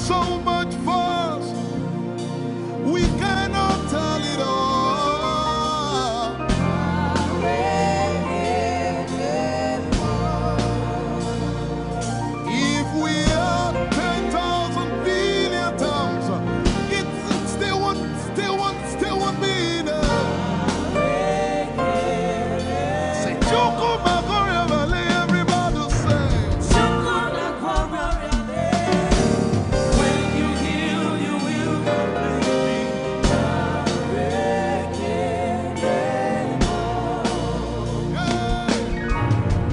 so much for us, we cannot tell it all. If we are 10,000 billion times, it still won't be enough. Say, Choco Magoria Valley, everybody say. Choco Magoria Valley. When you heal, you will complete me.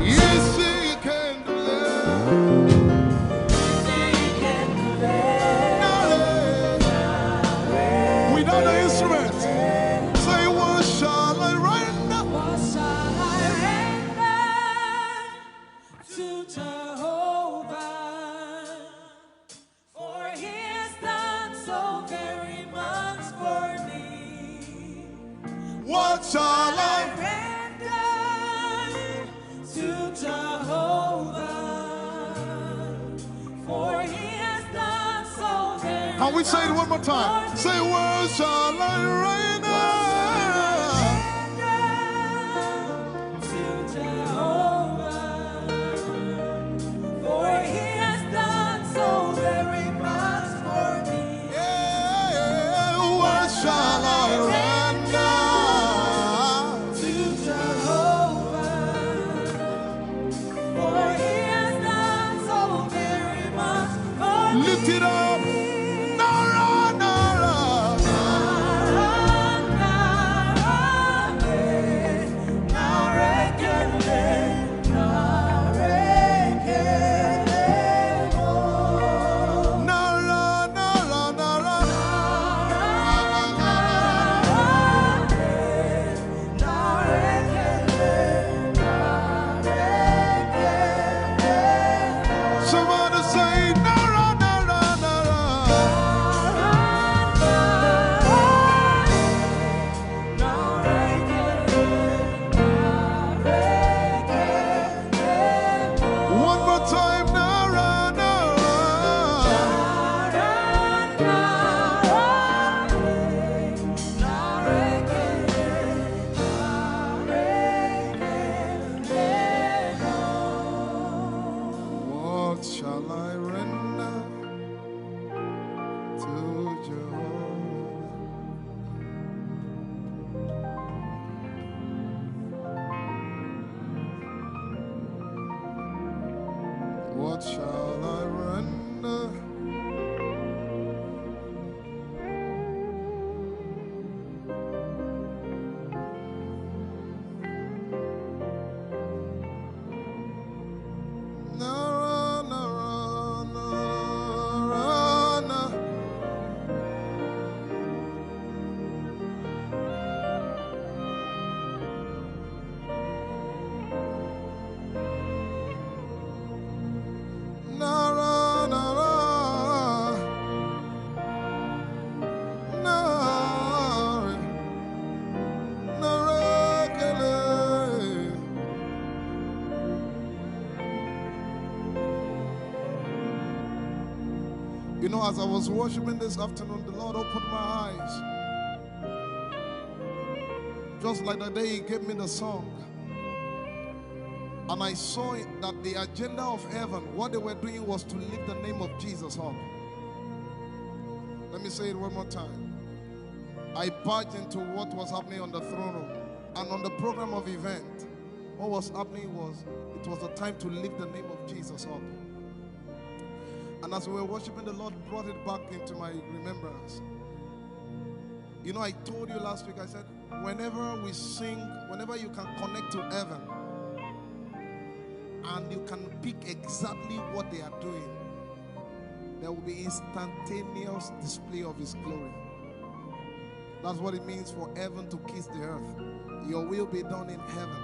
Yes, you can do that. Without the instrument, say, what shall I render? What shall I render to Jehovah? For he has done so very much for me. What shall I render to Jehovah? For he has done so very much. Can we say it one more time? Say, what shall I render to Jehovah? For he has done so very much for me. Yeah, what shall I render to Jehovah? For he has done so very much for me. Lift it up. Nara, Nara. Nara, Nara, Nara. Somebody say, Nara, Nara, Nara. One more time, Nara, Nara. What shall I render to Jehovah? What shall I render? Nara, Nara, Nara, Nara. Nara, Nara, Nara, Nara, Kele. You know, as I was worshiping this afternoon, the Lord opened my eyes. Just like the day He gave me the song. And I saw it, that the agenda of heaven, what they were doing was to lift the name of Jesus up. Let me say it one more time. I barged into what was happening on the throne room. And on the program of event, what was happening was, it was a time to lift the name of Jesus up. And as we were worshiping, the Lord brought it back into my remembrance. You know, I told you last week, I said, whenever we sing, whenever you can connect to heaven, and you can pick exactly what they are doing, there will be instantaneous display of His glory. That's what it means for heaven to kiss the earth. Your will be done in heaven.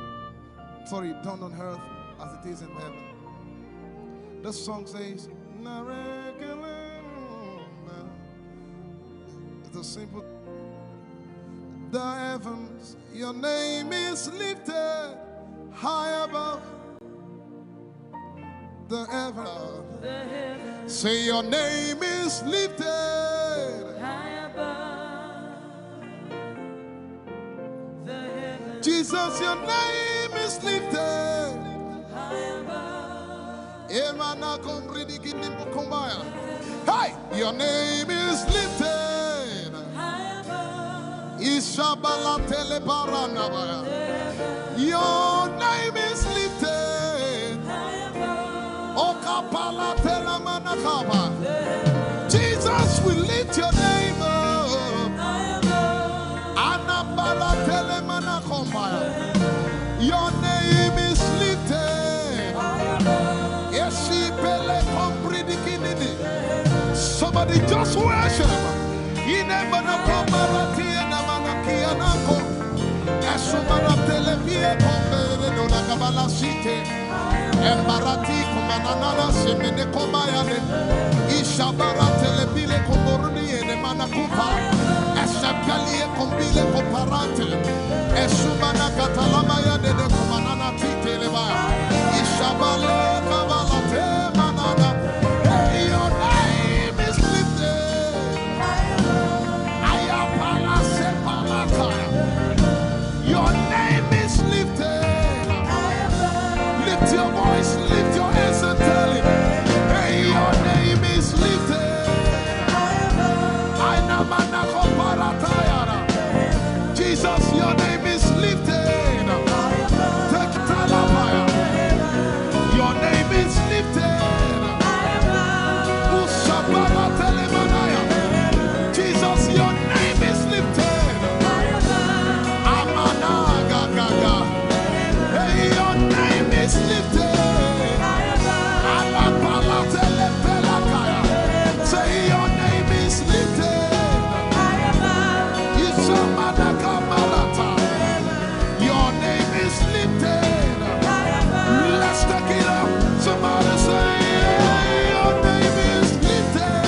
Sorry, done on earth as it is in heaven. This song says, it's a simple. The heavens, your name is lifted high above. the heaven. Say your name is lifted high above the heaven. Jesus, your name is lifted high above. Hey, your name is lifted high above. Your name is lifted high above. Jesus, we lift your name up. Your name is lifted. Somebody just worship. Embarati kumanana semene kombayane ishabara telebile komboruni ene manakupa eshapalie kombile komparate esumana katalama ya de kumanana titeleba ishabale kabalate manana. Hey, your name is lifted. Ayapala sepalata. Your name is lifted. Lift your voice, lift your hands and tell him, hey, your name is lifted. Jesus, your name is lifted. Your name is lifted. Jesus, your name is lifted. Hey, your name is lifted. Say your name is lifted. Your name is lifted. Let's take it up. Somebody say your name is lifted.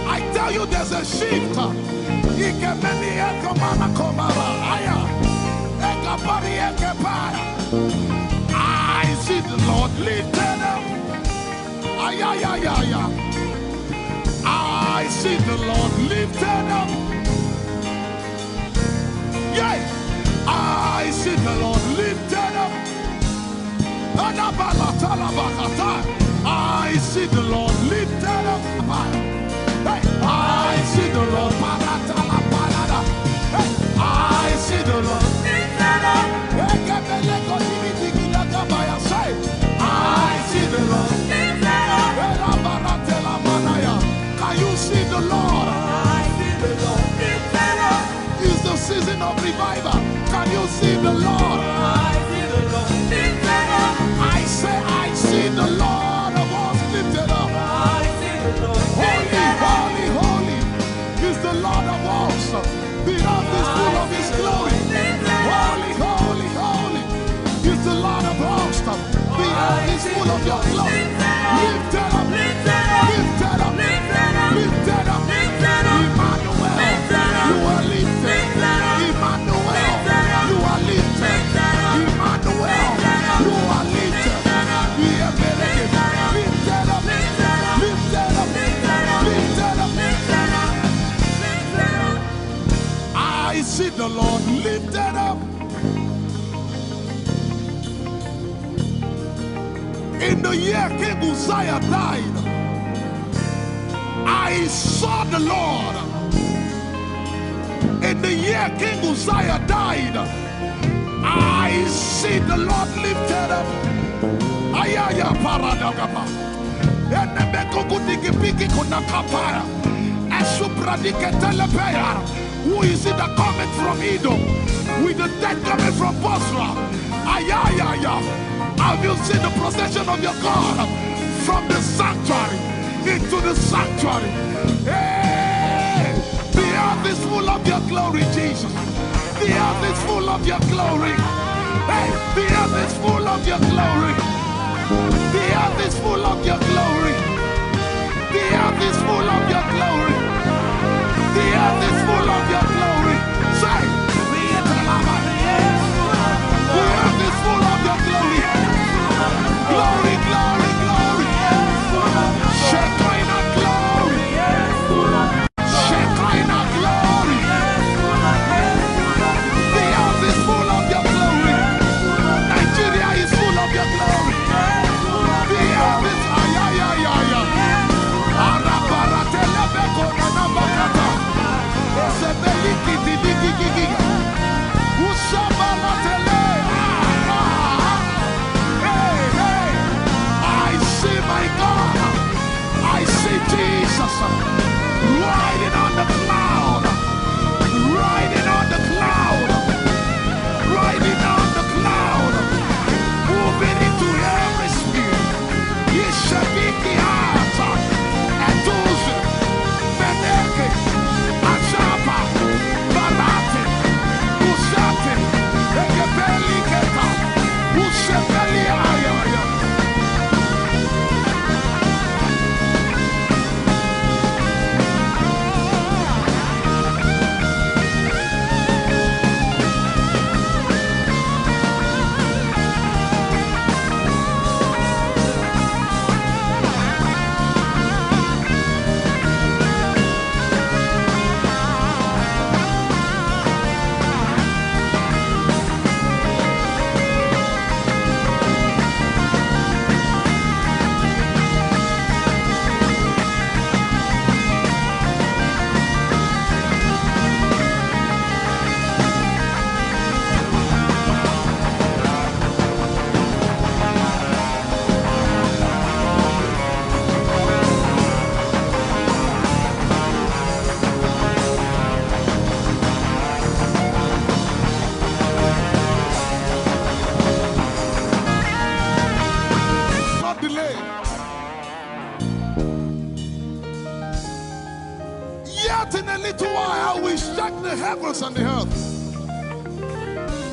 I tell you, there's a shift. I see the Lord lifted up. I see the Lord lifted up. Yeah, I see the Lord lifted up. I see the Lord lifted up. I see the Lord. I see the Lord lifted up. I see the Lord lifted up. Can you see the Lord? I see the Lord lifted up. It's the season of revival. Can you see the Lord? I see the Lord lifted up. I say, I see the Lord of us lifted up. I see the Lord lifted up. Holy, holy, holy is the Lord of us. The earth is full of His glory. Holy, holy, holy is the Lord of hosts. The earth is full of Your glory. Lifted up, lifted up, lifted up, lifted up, lifted up. Emmanuel, You are lifted. Emmanuel, You are lifted. Emmanuel, You are lifted. Lifted up, lifted up, lifted up, lifted up, lifted up. I see the Lord lifted up. In the year King Uzziah died, I saw the Lord. In the year King Uzziah died, I see the Lord lifted up. Ayaya paradagaba. Who is it that cometh from Edom? With the dead coming from Bosra. Ayaya. Have you seen the procession of your God from the sanctuary into the sanctuary? Hey, the earth is full of Your glory, Jesus. The earth is full of Your glory. Hey, the earth is full of Your glory. The earth is full of Your glory. The earth is full of Your glory. The earth is full of Your glory. Say, the earth is full of Your glory. Glory, glory, glory. Shekinah glory. Shekinah glory. The earth is full of Your glory. Nigeria is full of Your glory. The earth is ayayayaya. Arabaratelebeko nanabakata. Esebelikidiligigigi. Ushabalatele. My God, I see Jesus riding on the cloud, riding on the cloud, riding on the cloud, moving into every sphere. Yeshabiki Hata, Etuzi, Meneke, Achapa, Barate, Usate, Ekebeli Keta, Ushebeli Ayaya. Heavens and the earth,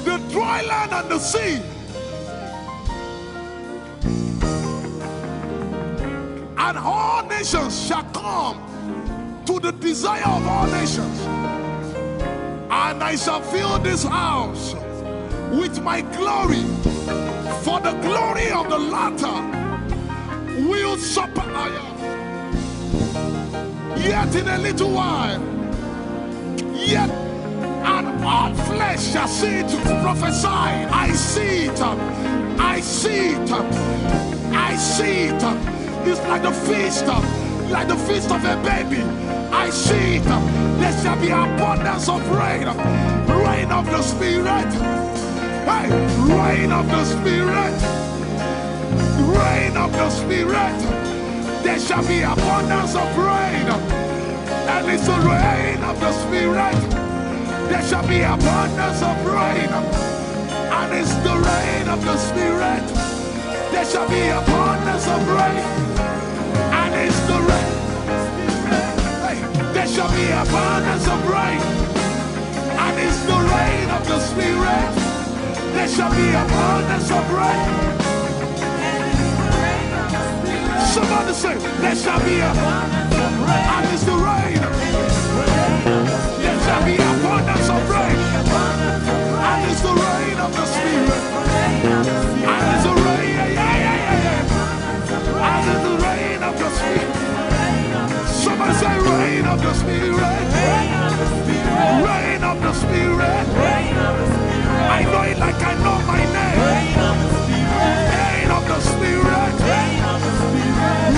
the dry land and the sea. And all nations shall come to the desire of all nations. And I shall fill this house with my glory, for the glory of the latter will surpass. Yet in a little while, yet and all flesh shall see it. Prophesy. I see it. I see it. I see it. It's like the feast of a baby. I see it. There shall be abundance of rain. Rain of the Spirit. Hey, rain of the Spirit. Rain of the Spirit. There shall be abundance of rain. And it's the rain of the Spirit. There shall be abundance of rain. And it's the rain of the Spirit. There shall be abundance of rain. And it's the rain. Hey, there shall be abundance of rain. And it's the rain of the Spirit. There shall be abundance of rain. Somebody say, there shall be abundance of rain. And it's the rain. There shall be abundance of rain. And it's the rain of the Spirit. And it's the rain. And it's the rain of the Spirit. Somebody say, rain of the Spirit. Rain of the Spirit. I know it like I know my name. Rain of the Spirit.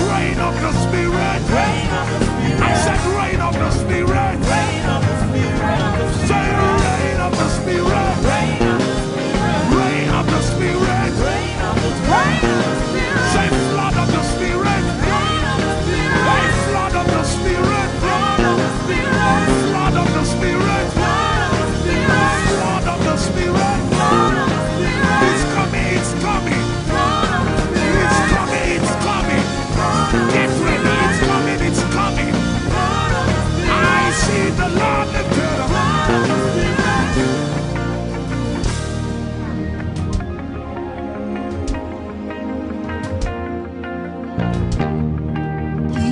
Rain of the Spirit. I said rain of the Spirit. Say rain of the Spirit. Rain of the Spirit. Say flood of the Spirit. Say flood of the Spirit. Flood of the Spirit. Flood of the Spirit. It's coming, it's coming. It's coming, it's coming. Get ready, it's coming, it's coming. I see the Lord lifted up.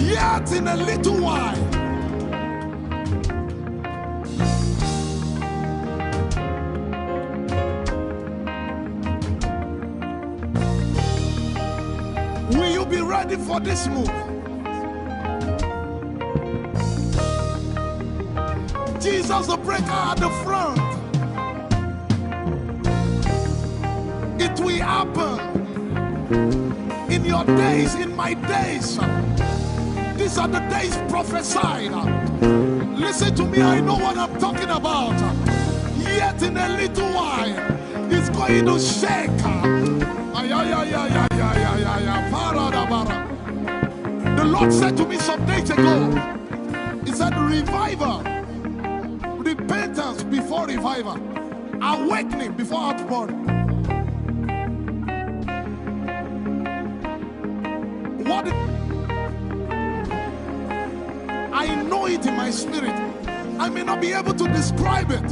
Yet in a little while, will you be ready for this move? Jesus the breaker at the front. It will happen in your days, in my days. These are the days prophesied. Listen to me, I know what I'm talking about. Yet in a little while, it's going to shake. The Lord said to me some days ago, He said, revival, repentance before revival, awakening before outpouring. What? I know it in my spirit. I may not be able to describe it,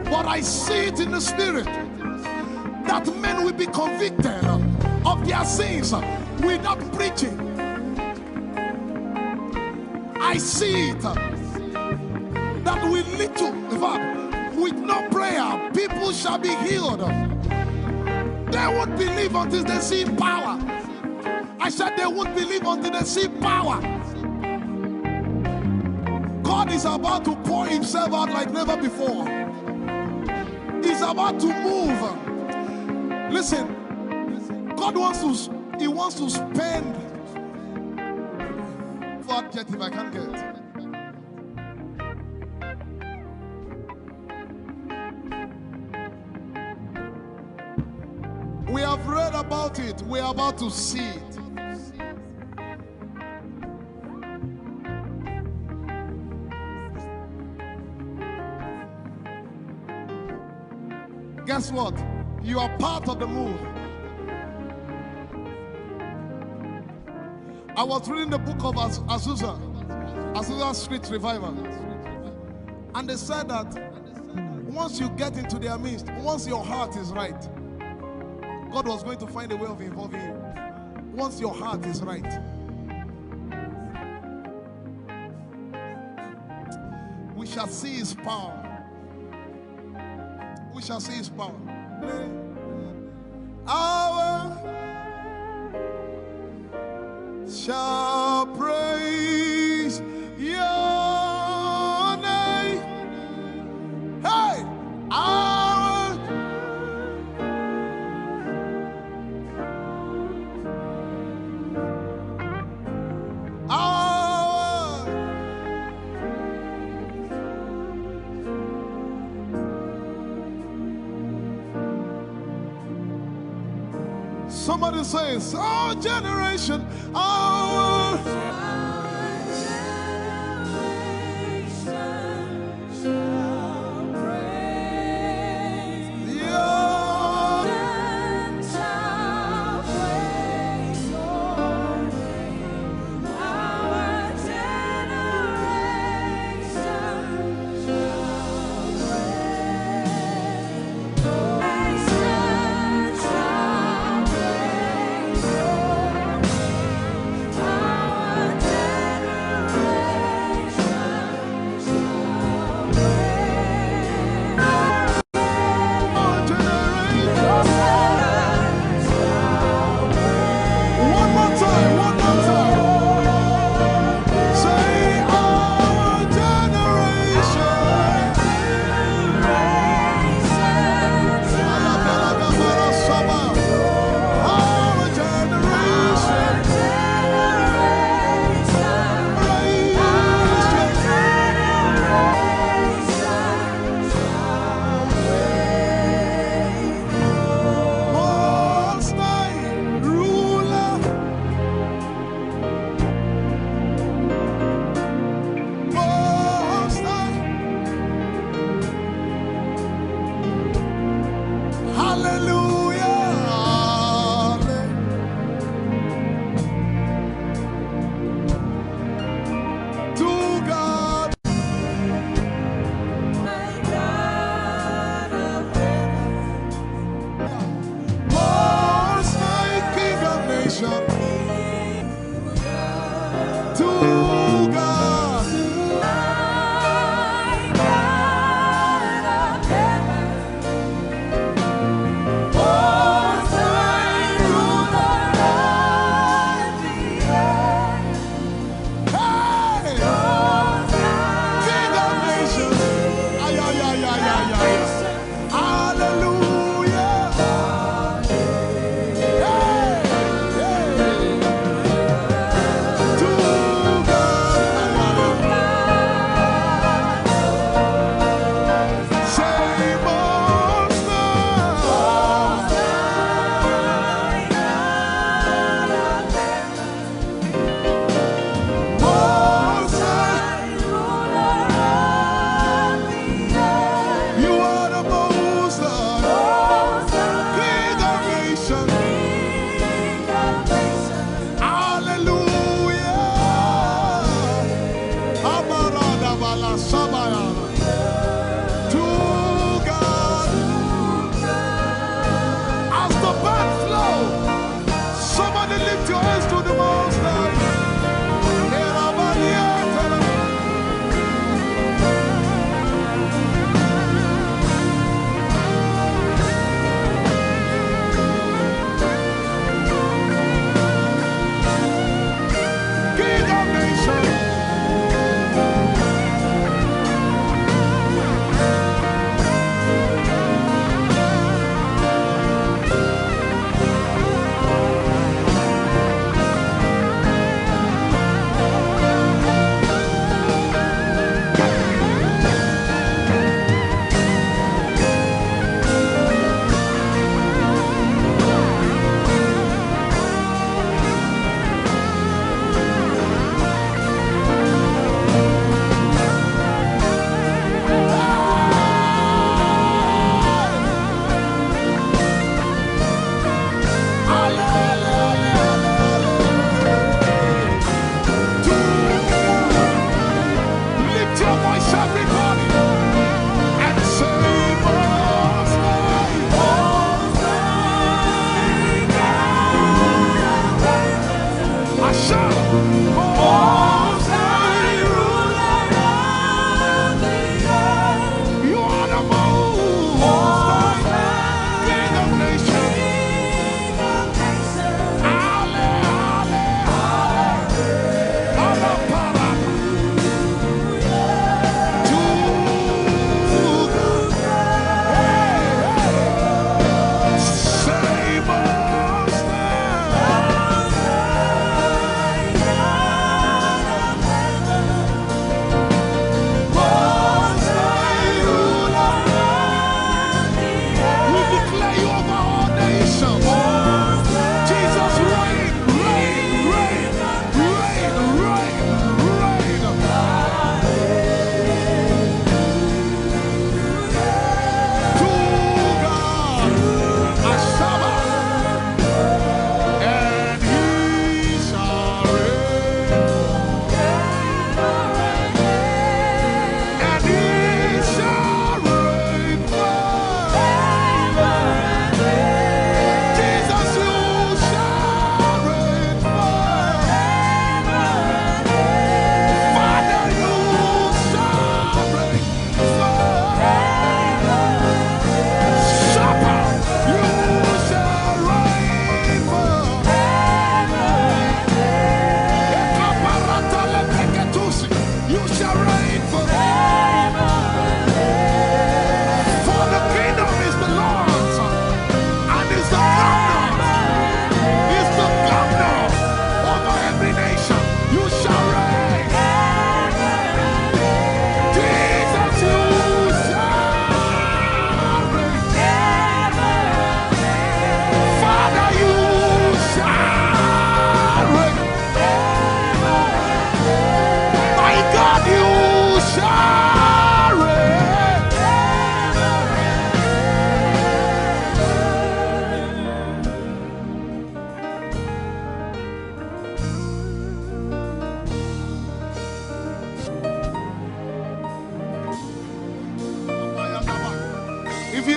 but I see it in the spirit. That men will be convicted of their sins without preaching. I see it. That will lead to, in fact, with no prayer, people shall be healed. They won't believe until they see power. I said they won't believe until they see power. God is about to pour Himself out like never before. He's about to move. Listen, God wants to spend. For adjective I can't get. We have read about it. We are about to see it. Guess what? You are part of the move. I was reading the book of Azusa Street Revival. And they said that once you get into their midst, once your heart is right, God was going to find a way of involving you. Once your heart is right. We shall see his power. We shall see his power. Our shall praise your name. Hey, our somebody says, our generation, our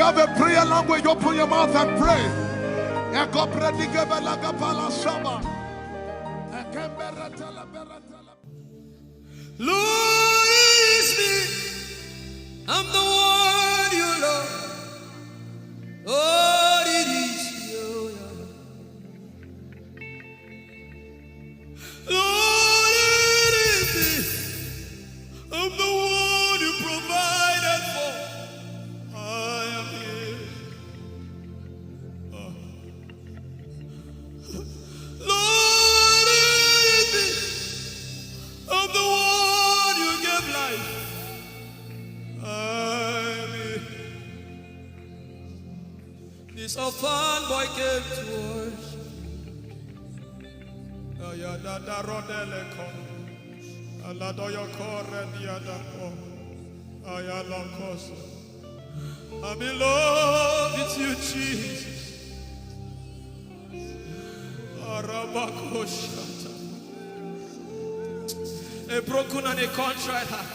you have a prayer language, open your mouth and pray. Lord, it's me. I'm the one you love. Lord, it is you. Lord, it is me. I'm the one you provided for. I am here. Lord, it is me. I'm the one you gave life. I'm here. This orphan boy came to worship. Oyelade rodele kon. Aladoyo kore diadako. Oyalakoso. I'm in love with you, Jesus. Arabakoshata. A broken and a contrite heart.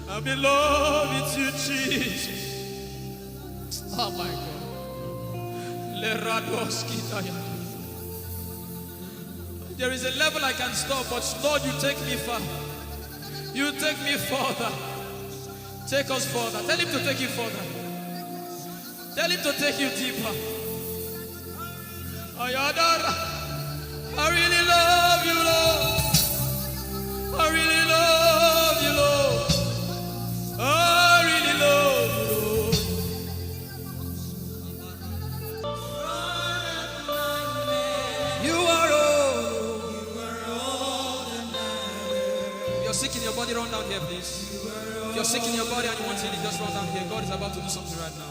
I'm in love with you, Jesus. Oh my God. There is a level I can stop, but Lord, you take me far. You take me further. Take us further. Tell him to take you further. Tell him to take you deeper. I really love you, Lord. I really love you, Lord. I really love you, Lord. You are all that matters. You're sick in your body, run down here, please. If you're sick in your body and you want healing, just run down here. God is about to do something right now.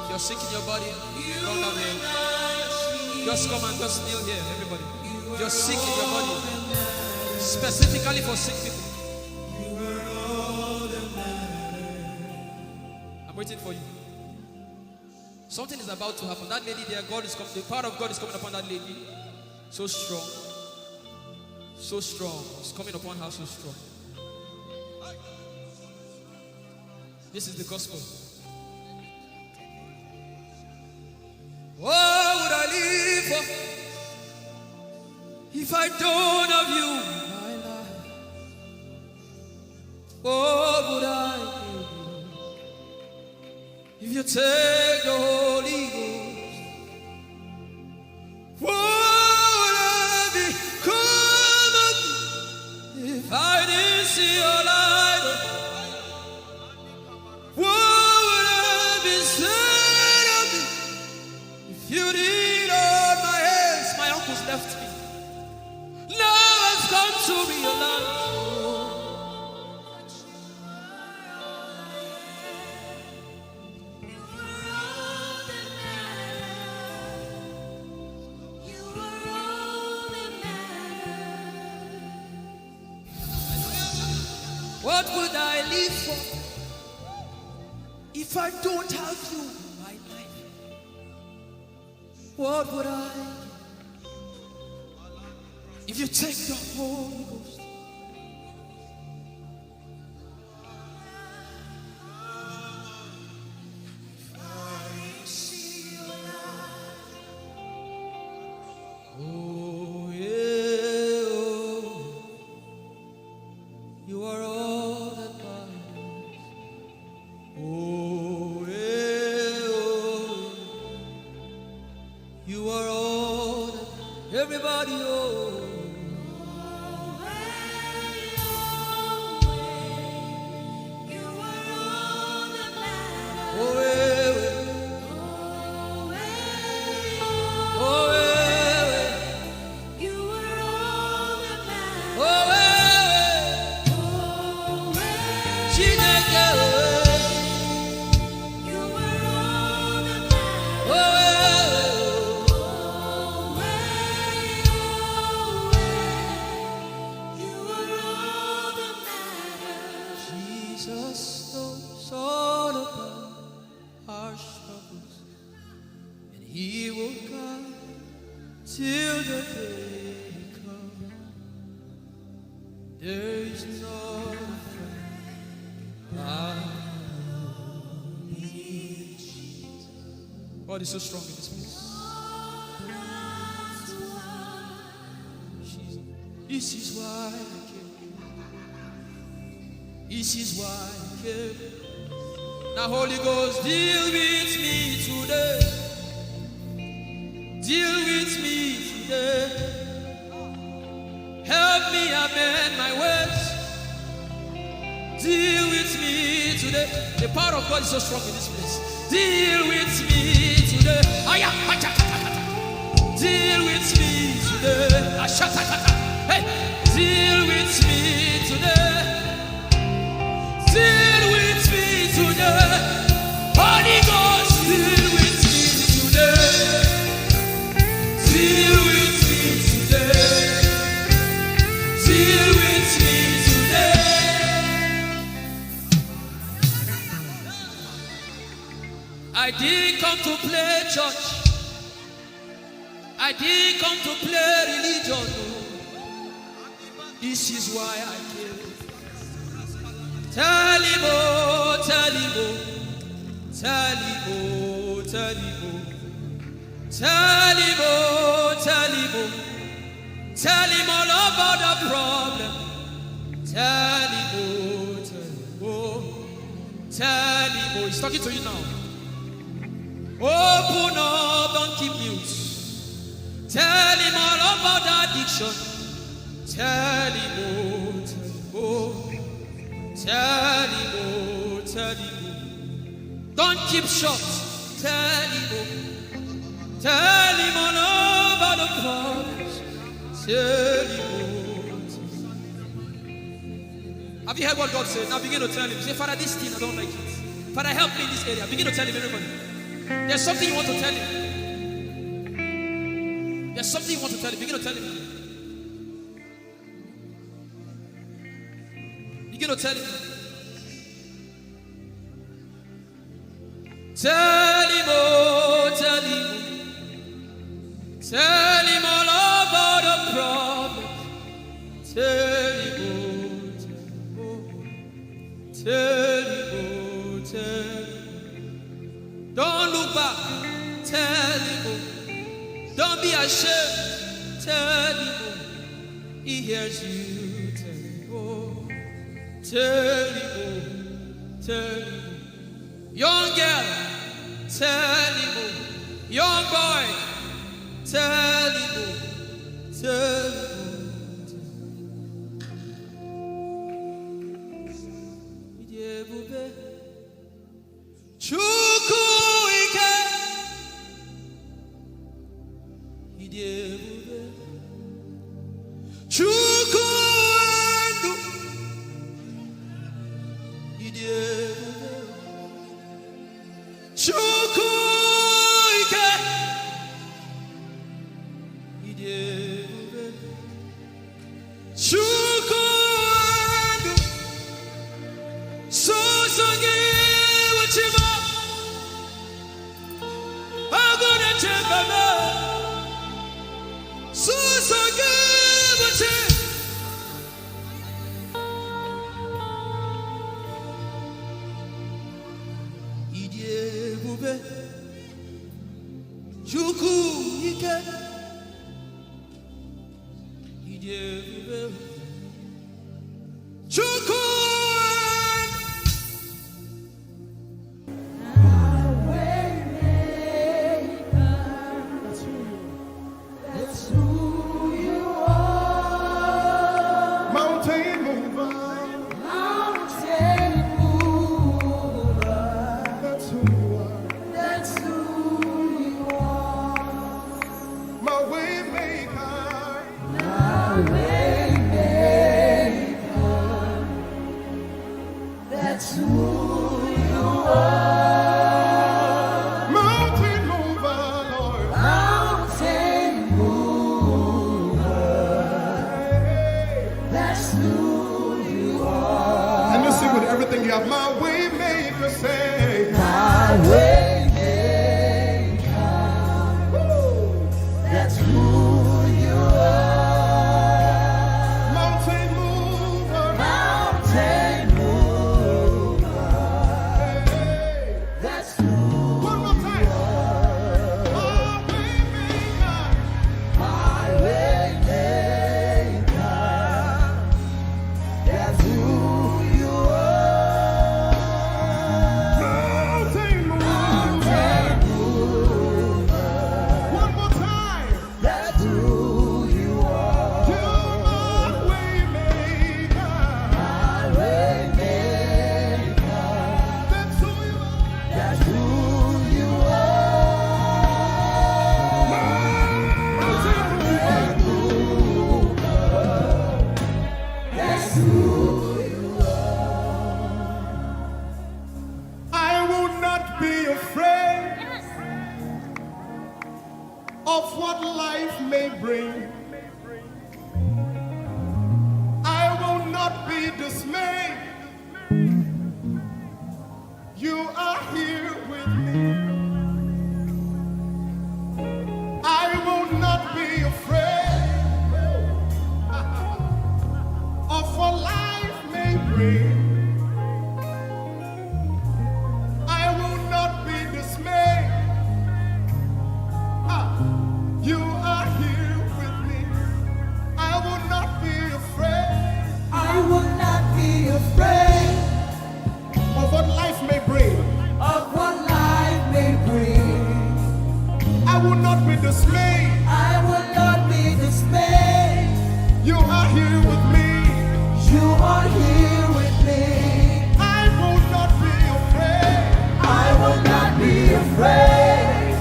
If you're sick in your body, run down here. Just come and just kneel here, everybody. If you're sick in your body, specifically for sick people, I'm waiting for you. Something is about to happen. That lady there, God is coming. The power of God is coming upon that lady. So strong. So strong. It's coming upon her so strong. This is the gospel. What would I live for if I don't have you in my life? What would I do if you take the Holy Ghost? What would I become of me if I didn't see your light? What would I be said of me if you did all my hands? My uncles left me. Now I've come to realize. What would I live for if I don't have you in my life? What would I if you take the Holy Ghost? Oh, yeah, oh. You are all that matters. Oh, yeah, oh. You are all that everybody, oh. There is no friend God is so strong in this place. This is why I came. This is why I came. Now Holy Ghost, deal with me today. Deal with me today. Help me amend my ways. Deal with me today. The power of God is so strong in this place. Deal with me today. Deal with me today. Hey, deal with me today. Deal with me today. Holy Ghost, deal with me today. Deal with me today. Deal with me today. I didn't come to play church. I didn't come to play religion. No. This is why I came. Tell him, oh, tell him, oh, tell him, oh, tell him, oh, tell him, oh, tell him, oh, tell him all about the problem. Tell him, oh, tell him, oh, tell him, oh. He's talking to you now. Open up, don't keep mute. Tell him all about the addiction. Tell him, oh, tell him, oh, tell him, oh. Don't keep short. Tell him, oh, tell him all about the problems. Tell him, oh. Have you heard what God said? Now begin to tell him. Say, Father, this thing I don't like it. Father, help me in this area. Begin to tell him, everybody. There's something you want to tell him. There's something you want to tell him. Begin to tell him. Begin to tell him. Tell him, oh, tell him. Tell him all about the problem. Tell him, oh, tell him, oh, tell him. Don't look back. Tell him, oh. Don't be ashamed. Tell him, oh. He hears you. Tell him, oh. Tell him, oh. Tell him, oh. Young girl. Tell him, oh. Young boy. Tell him, oh. Tell him, oh. Chukwuike. Chukwuendu. Chukwuike. Chukwuendu. Sosogi wachima. Agone chembaba. Sosogi wachima. Idiebube. Chukwuike. Idiebube. Chukwuike. That's who you are. I will not be afraid of what life may bring. I will not be dismayed. You are here with me. I will not be afraid of what life may bring. I will not be dismayed. You are here with me. I will not be afraid. I will not be afraid Of what life may bring. of what life may bring. I will not be dismayed. I will not be dismayed. You are here with me. You are here with me. I will not be afraid I will not be afraid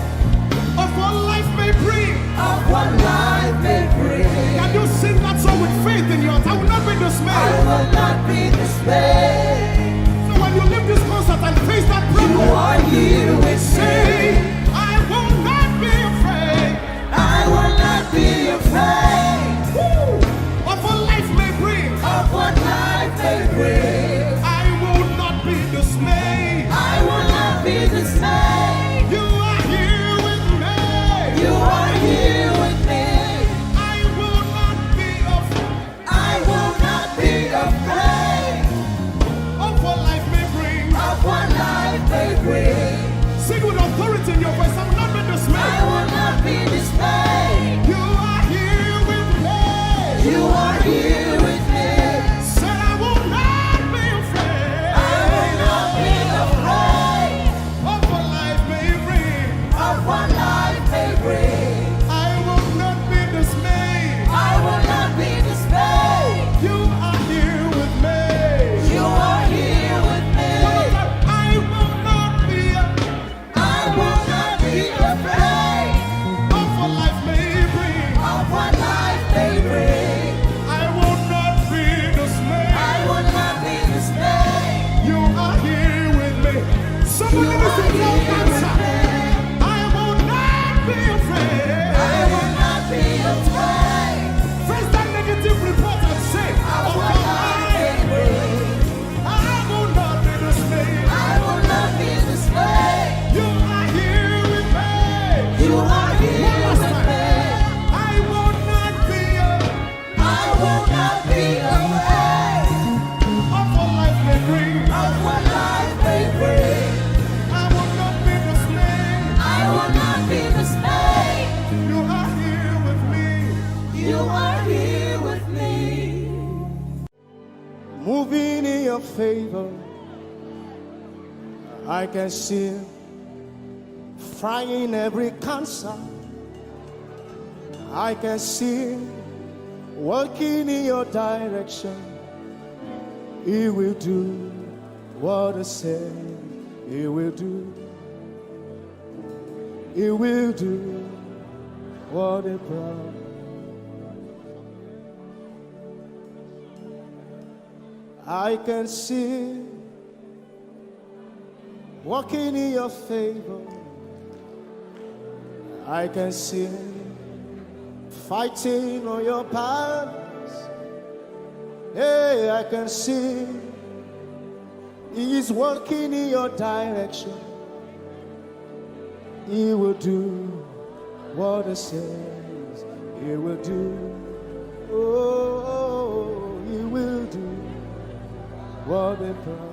of what life may bring. of what life may bring. Can you sing that song with faith in your heart? I will not be I dismayed. will not be dismayed. So when you leave this concert and face that You problem, are here with say, me. I will not be afraid I will not be afraid of what life may bring. of what life may bring. I will not be dismayed. I will not be dismayed. You are here with me. You are here with me. I will not be afraid I will not be afraid of what life may bring. of what life may bring. Sing with authority in your voice. I will not be I dismayed. will not be dismayed. You are here with me. You are here with me. Said I will not be afraid I will not be afraid of what life may bring. of what life may bring. I will not be dismayed. I will not be dismayed. You are here with me. You are here with me. I will not be I will not be afraid of what life may bring. of what life may bring. I will not be dismayed. I will not be dismayed. You are here with me. Somebody You listen are to your here with answer. me. I will not be afraid. I will not be afraid Face that negative report and say, of oh what life may God, bring. I will not be dismayed. I will not be dismayed. You are here with me. You are here One last with time. me. I will not be I will not be afraid of what life may bring. of what life may bring. I will not be dismayed. I will not be dismayed. You are here with me. You are here with me. Moving in your favor, I can see frying every cancer. I can see working in your direction. He will do what I said He will do. He will do what He promised. I can see walking in your favor. I can see fighting on your battles. Hey, I can see He is working in your direction. He will do what He says He will do. Oh, He will do what He promised.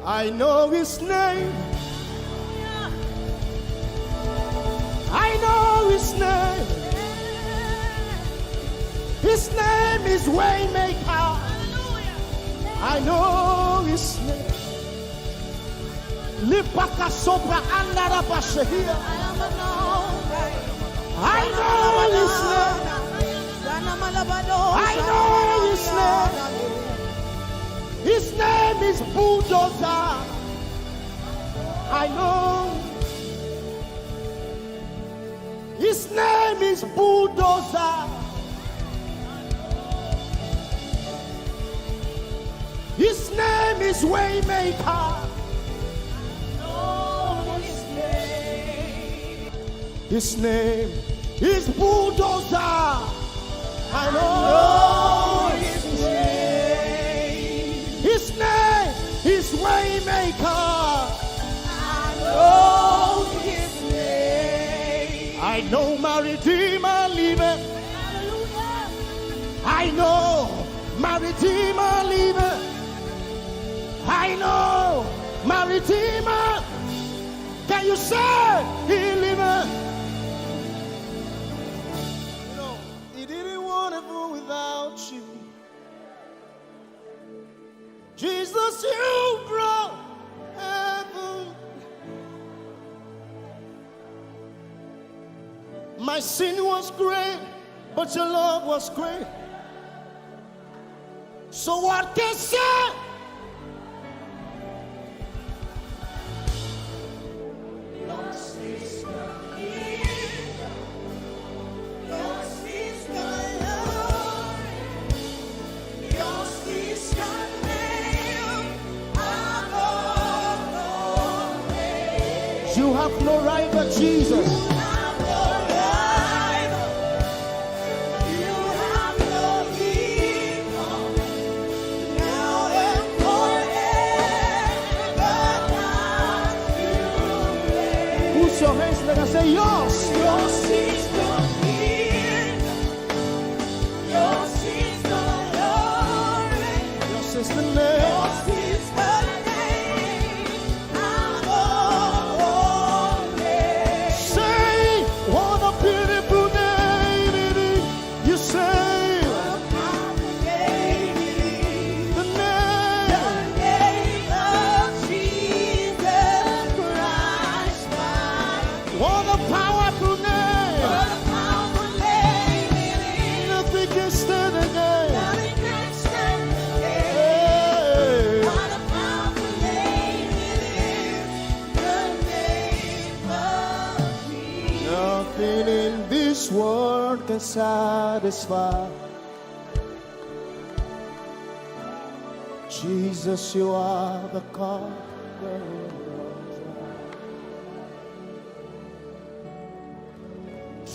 I know His name. I know His name. His name is Waymaker. I know His name. Lipaka sopra andara bashehia. I know His name. I know His name. His name is Bulldozer. I know. His name is Bulldozer. is Waymaker. His name is Bulldozer. I know his name. His name is Waymaker. I know his name. I know my Redeemer liveth. I know my Redeemer liveth. I know my Redeemer. Can you say he liveth? You know, he didn't want to go without you. Jesus, you brought heaven. My sin was great, but your love was great. So what can I say? You have no rival, Jesus. You have no rival. You have no equal. Now and forever, not to reign. Put your hands together and say, yours. Yours is the kingdom. Yours is the glory. Yours is the name. Yours is the world can satisfy. Jesus, you are the conqueror.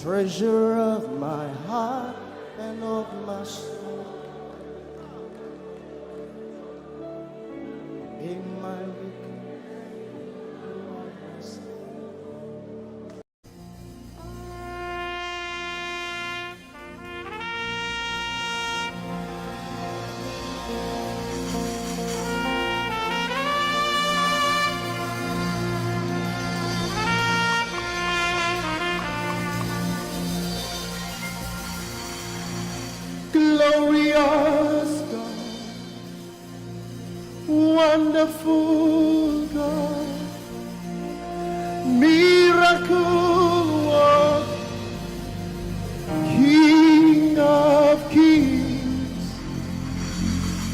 Treasure of my heart and of my soul. In my glorious God, wonderful God, miracle worker, King of kings,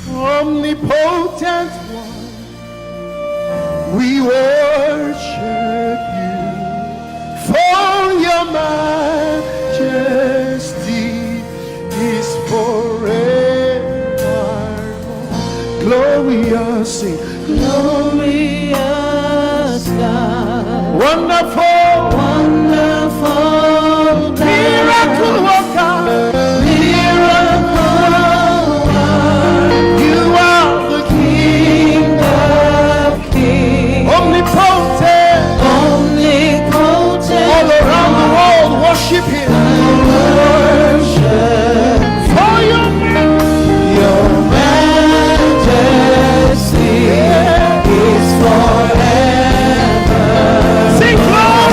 omnipotent one, we worship you for your majesty is forever. Glorious, sing. Glorious God, wonderful, wonderful, miracle worker, miracle worker. You are the King of kings, omnipotent, omnipotent. All around the world worship Him. Majesty is forever. Sing glory.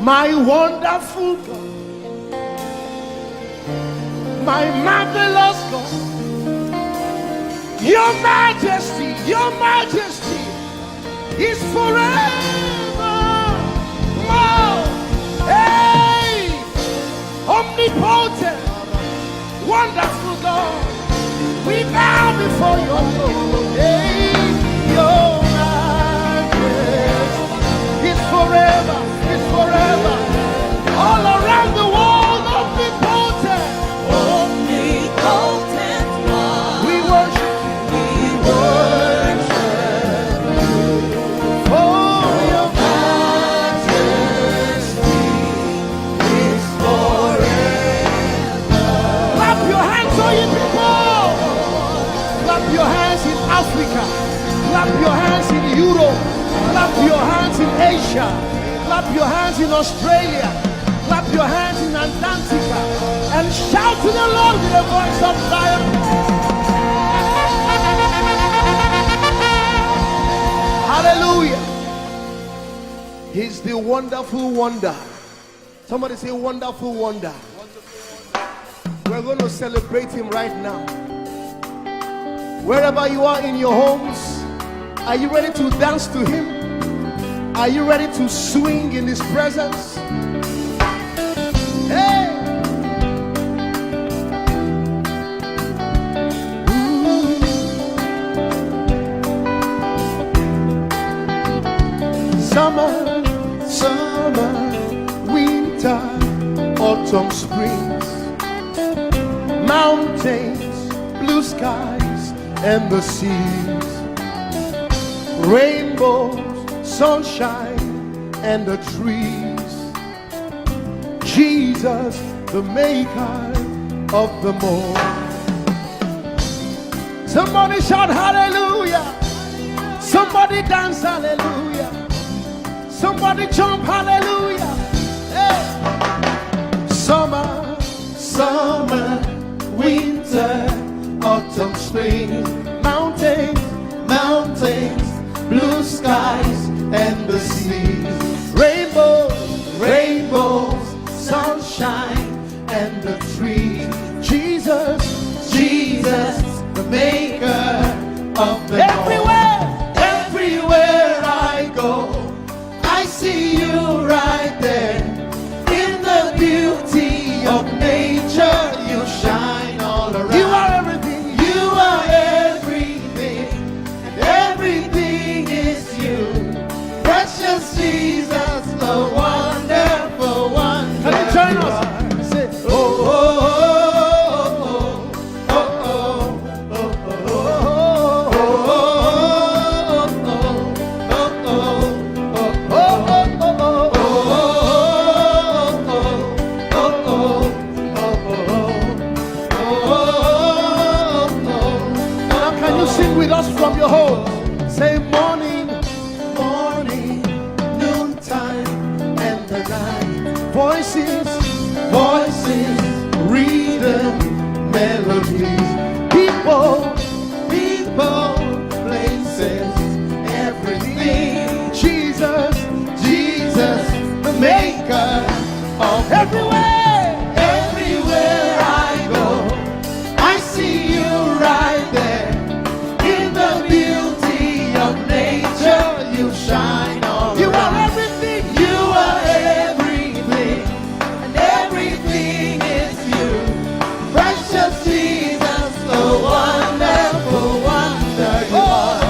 My wonderful God, my marvelous God, your majesty is forever. Wow. Hey, omnipotent, wonderful God, we bow before your throne. Hey, your majesty is forever. All around the world, omnipotent one. We worship for your majesty is forever. Clap your hands, all you people. Clap your hands in Africa. Clap your hands in Europe. Clap your hands in Asia. Clap your hands in Australia. Clap your hands in Antarctica. And shout to the Lord with a voice of triumph. Hallelujah. He's the wonderful wonder. Somebody say wonderful wonder. We're going to celebrate him right now. Wherever you are in your homes, are you ready to dance to him? Are you ready to swing in his presence? Hey! Summer, winter, autumn, springs, mountains, blue skies, and the seas, rainbows, sunshine, and the trees. Jesus, the maker of them all. Somebody shout hallelujah. Somebody dance hallelujah. Somebody jump hallelujah. Hey. Summer, winter, autumn, spring, mountains, blue skies, and the seas, rainbows, sunshine, and the trees. Jesus, the maker of the everywhere I go, I see you right there. In the beauty of nature, you shine all around. You are everything. You are everything, and everything is you. Precious Jesus, the wonderful one. Can you join us? Say, oh, oh, oh, oh, oh, Now can you sing with us from your home? Say morning, noontime, and the night. Voices, rhythm, melodies. People, places, everything. Jesus, the maker of everywhere I go, I see you right there. In the beauty of nature, you shine all around. You are everything. You are everything, and everything is you. Precious Jesus, the wonderful wonder you are.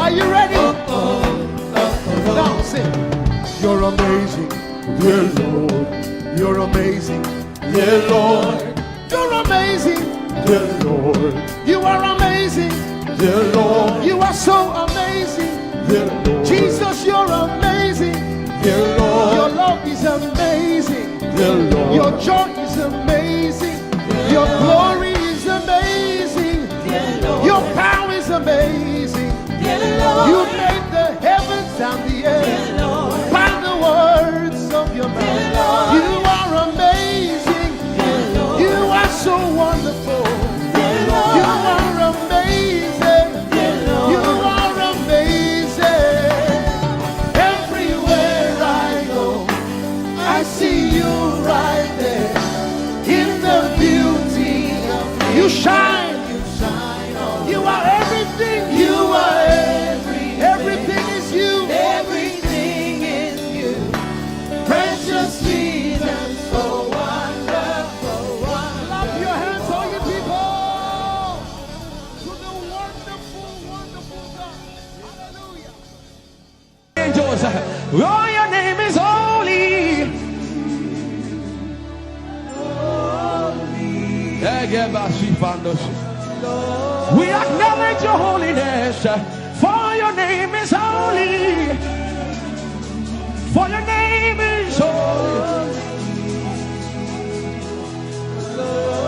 Are you ready? Now sing. You're amazing, dear Lord. You're amazing, dear Lord. You're amazing, dear Lord. You are amazing, dear Lord. You are so amazing, dear Lord. Jesus, you're amazing, dear Lord. Your love is amazing, dear Lord. Your joy is amazing, your glory is amazing, dear Lord. Your power is amazing, dear Lord. You made the heavens We acknowledge your holiness, for your name is holy. For your name is holy.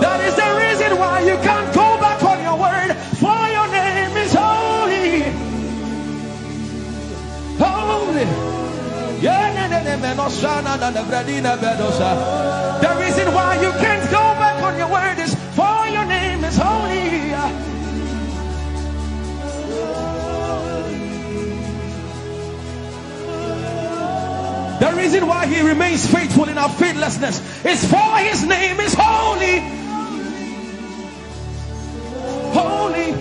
That is the reason why you can't go back on your word. For your name is holy. Holy. The reason why you can't go back on your word is for your name is holy. The reason why he remains faithful in our faithlessness is for his name is holy. Holy.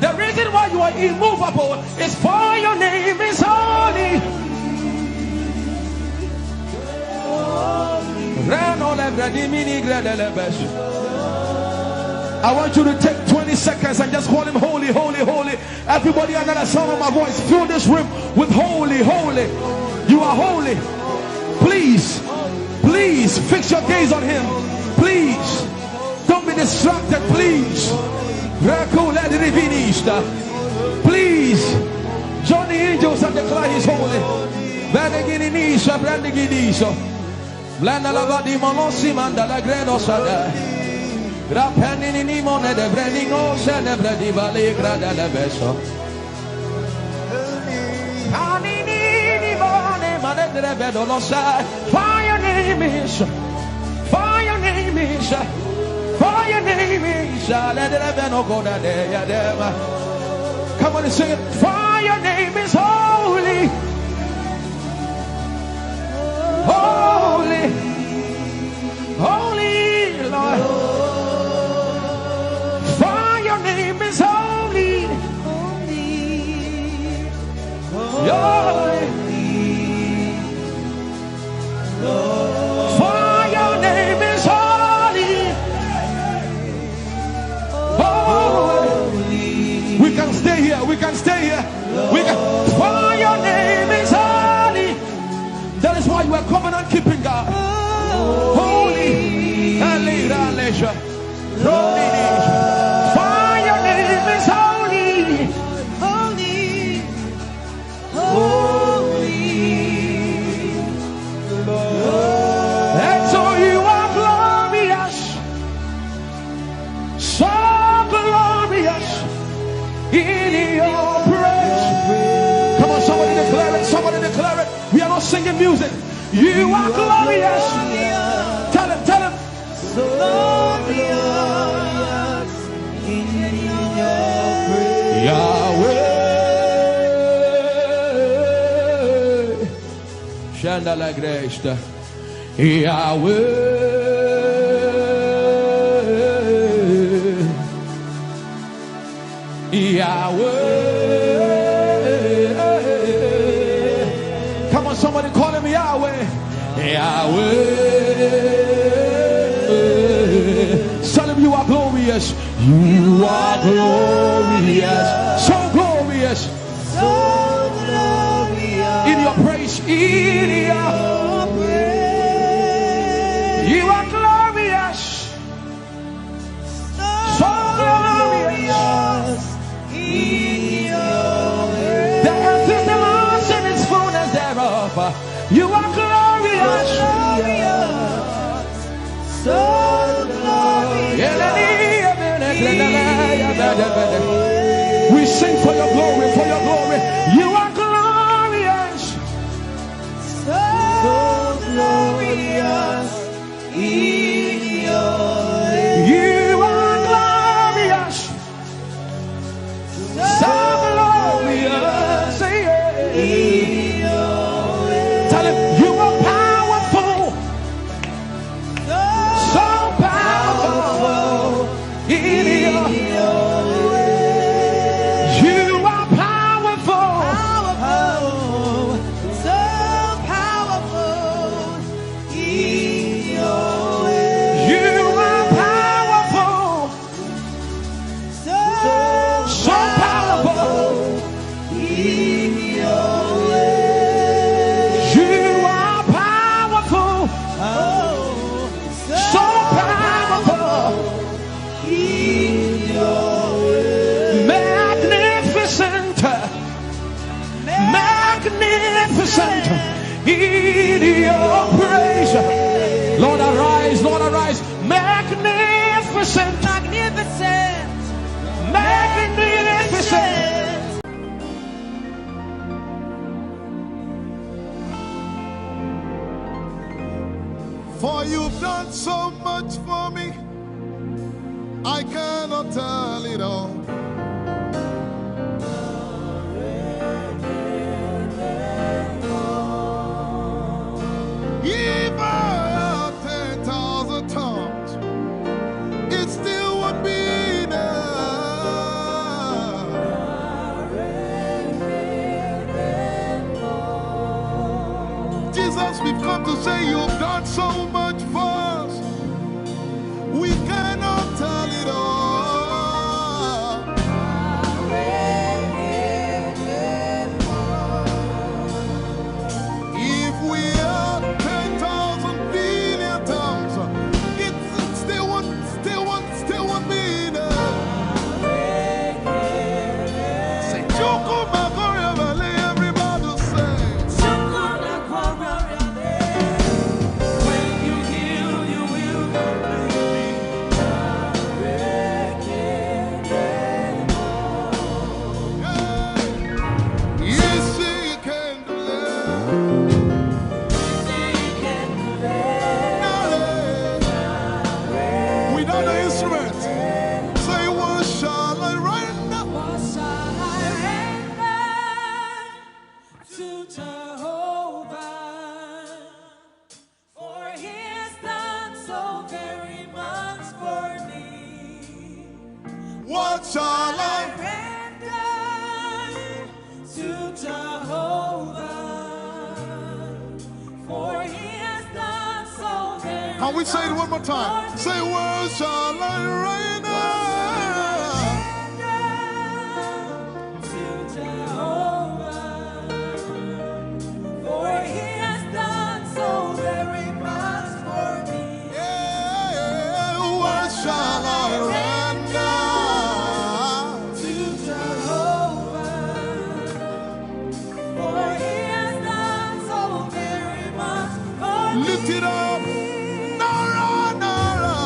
The reason why you are immovable is for your name is holy. I want you to take 20 seconds and just call him holy, holy, holy. Everybody under the sound of my voice, fill this room with holy, holy. You are holy. Please, please fix your gaze on him. Please, don't be distracted, please. Please, join the angels and declare he's holy. Blanda la vadi monosi manda la gredo sada. Rapeni ni mone de brenigo se ne bredi vale grada la beso. Ani ni mone mane de bedo lo sa. For your name is, for your name is, for your name is. Let the beno go da de ya dem. Come on and sing it. For your name is holy. Holy, holy Lord, for your name is holy, holy, for your name is holy, holy. We can stay here, we can stay here, for your name is holy. That is why you are covenant keeping God. Holy. For your name is holy. Holy. Holy. And so you are glorious. So glorious in your praise. Come on, somebody declare it. Somebody declare it. We are not singing music. You are glorious. Tell him, tell him. So glorious in your praise. Yahweh. Shanda la Grace. Yahweh. Yahweh. Somebody call him Yahweh. Yahweh. Tell him you are glorious. You are glorious. So glorious. So glorious. In your praise. In your praise. You are glorious. So glorious. In your praise. The earth is the Lord's and its fullness thereof. You are glorious, so glorious. We sing for your glory, for your glory. You are glorious, so glorious in your way. You are glorious, so glorious in you are powerful, so powerful in your way. You are powerful, so powerful in your way. You are powerful, so powerful in your way. You are magnificent in your praise. Lord arise, Lord arise, magnificent, magnificent, magnificent. For you've done so much for me, I cannot tell it all. If I had 10,000 tongues, it still would be enough. Jesus, we've come to say you've done so much for us. We cannot tell it all. If we had 10,000 billion tongues, it still won't be enough. Say, Chukuma Koryabale, everybody say. When you heal, you will yes, he can deliver. Without the instrument, say, what shall I render? What shall I render to Jehovah? For he has done so very much for me. What shall I? Render to Jehovah. For he has done so very Can we say it one more time? Say, what shall I render? to Jehovah. For he has done so very much for me. Yeah, what shall I render? To Jehovah. For he has done so very much for me. Lift it up. Nara, Nara.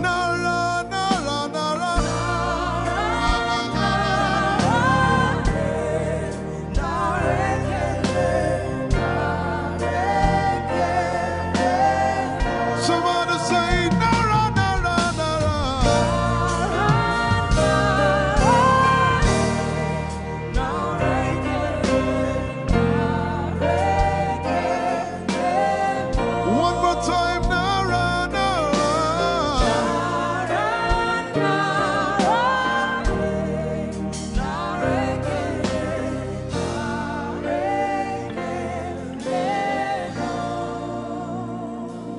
Nara, Nara, Nara. Somebody say, Nara, Nara, Nara. One more time, Nara, Nara.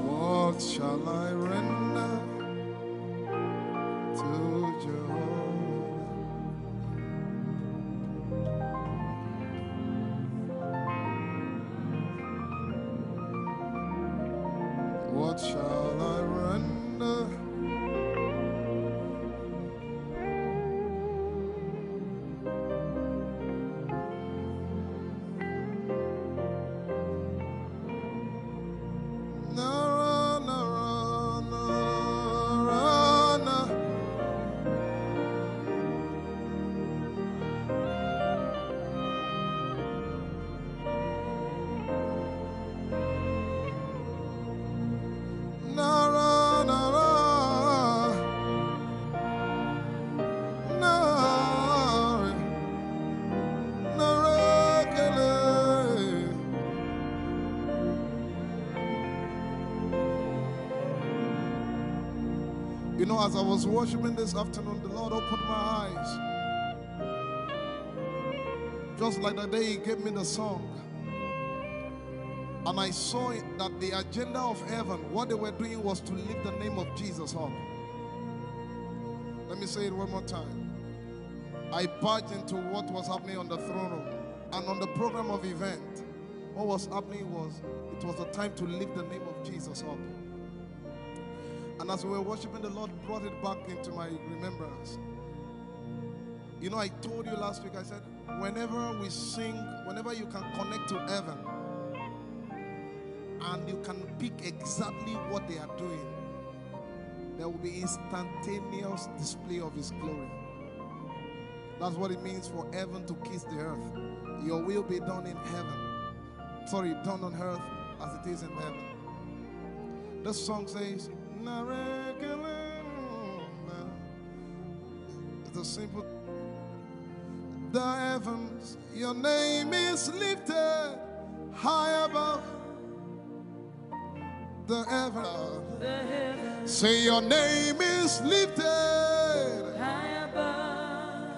What shall I render to Jehovah? What shall I render? Nara, Nara, Nara, Nara. Nara, Nara. Nara. Nara, Kele. You know, as I was worshiping this afternoon, the Lord opened my eyes. Just like the day He gave me the song. And I saw it, that the agenda of heaven, what they were doing was to lift the name of Jesus up. Let me say it one more time. I barged into what was happening on the throne room and on the program of event. what was happening was, it was a time to lift the name of Jesus up. And as we were worshiping, the Lord brought it back into my remembrance. You know, I told you last week, I said, whenever we sing, whenever you can connect to heaven, and you can pick exactly what they are doing, there will be instantaneous display of His glory. That's what it means for heaven to kiss the earth. Your will be done in heaven. Sorry, done on earth as it is in heaven. This song says, it's a simple. The heavens, your name is lifted high above. The heavens, say your name is lifted high above.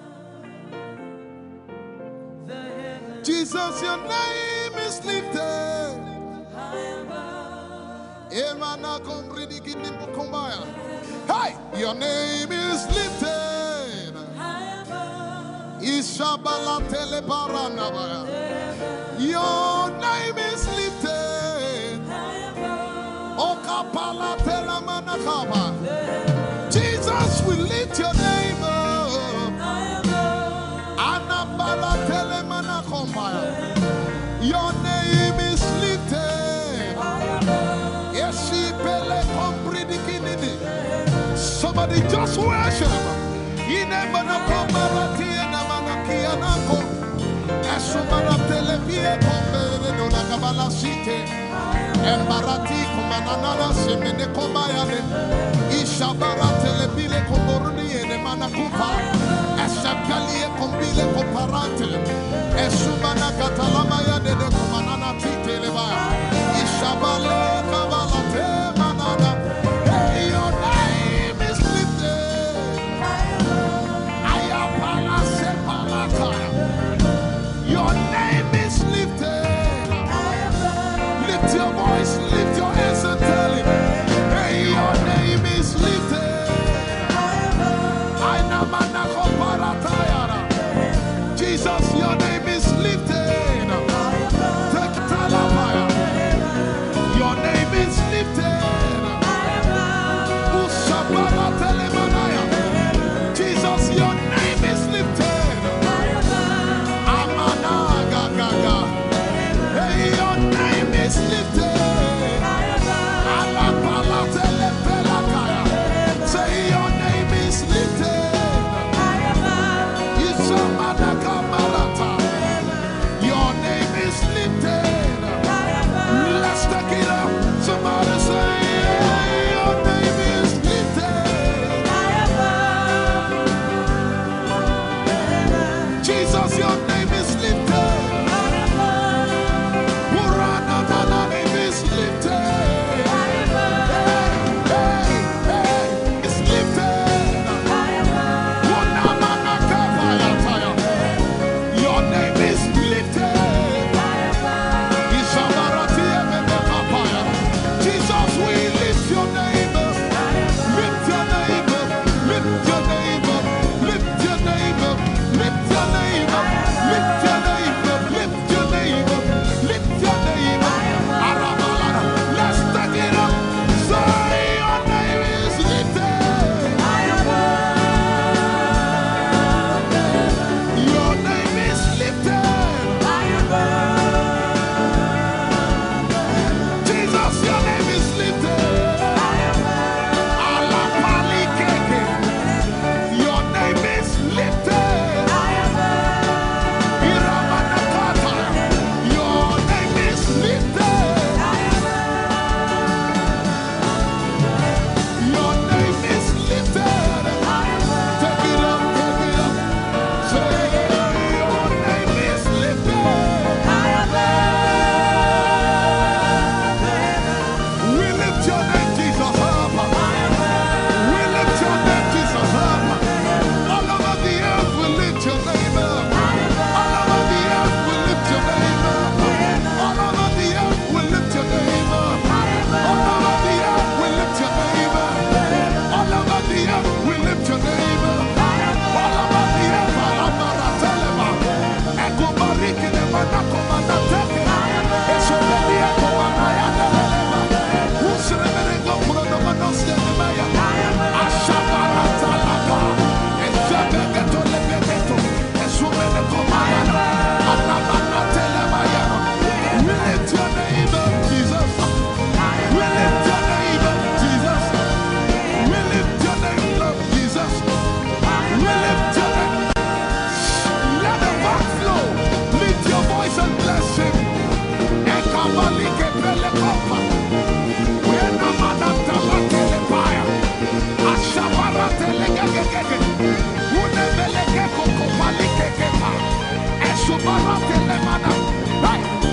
The heavens, Jesus, your name is lifted high above. Hey, your name is lifted High above. Ishabala telebaranabaya. Your name is lifted High above. Okapala telamanakaba. Jesus, we lift your name up. High above. Anabala telemanakombaya. Your name is lifted. Somebody just worship. Embarati kumanana semene komayane ishabara telepile komoruni ene manakupa esakalie kombile koparante esumana katalama ya dede kumanana titeleba ishabale kabalate manana. Hey, your name is lifted. Ayapala sepalata. Your name is lifted. Lift your voice, lift your hands and tell Him, hey, your name is lifted. Jesus, your name is lifted. Your name is lifted. Jesus, your name is lifted. Hey, your name is lifted.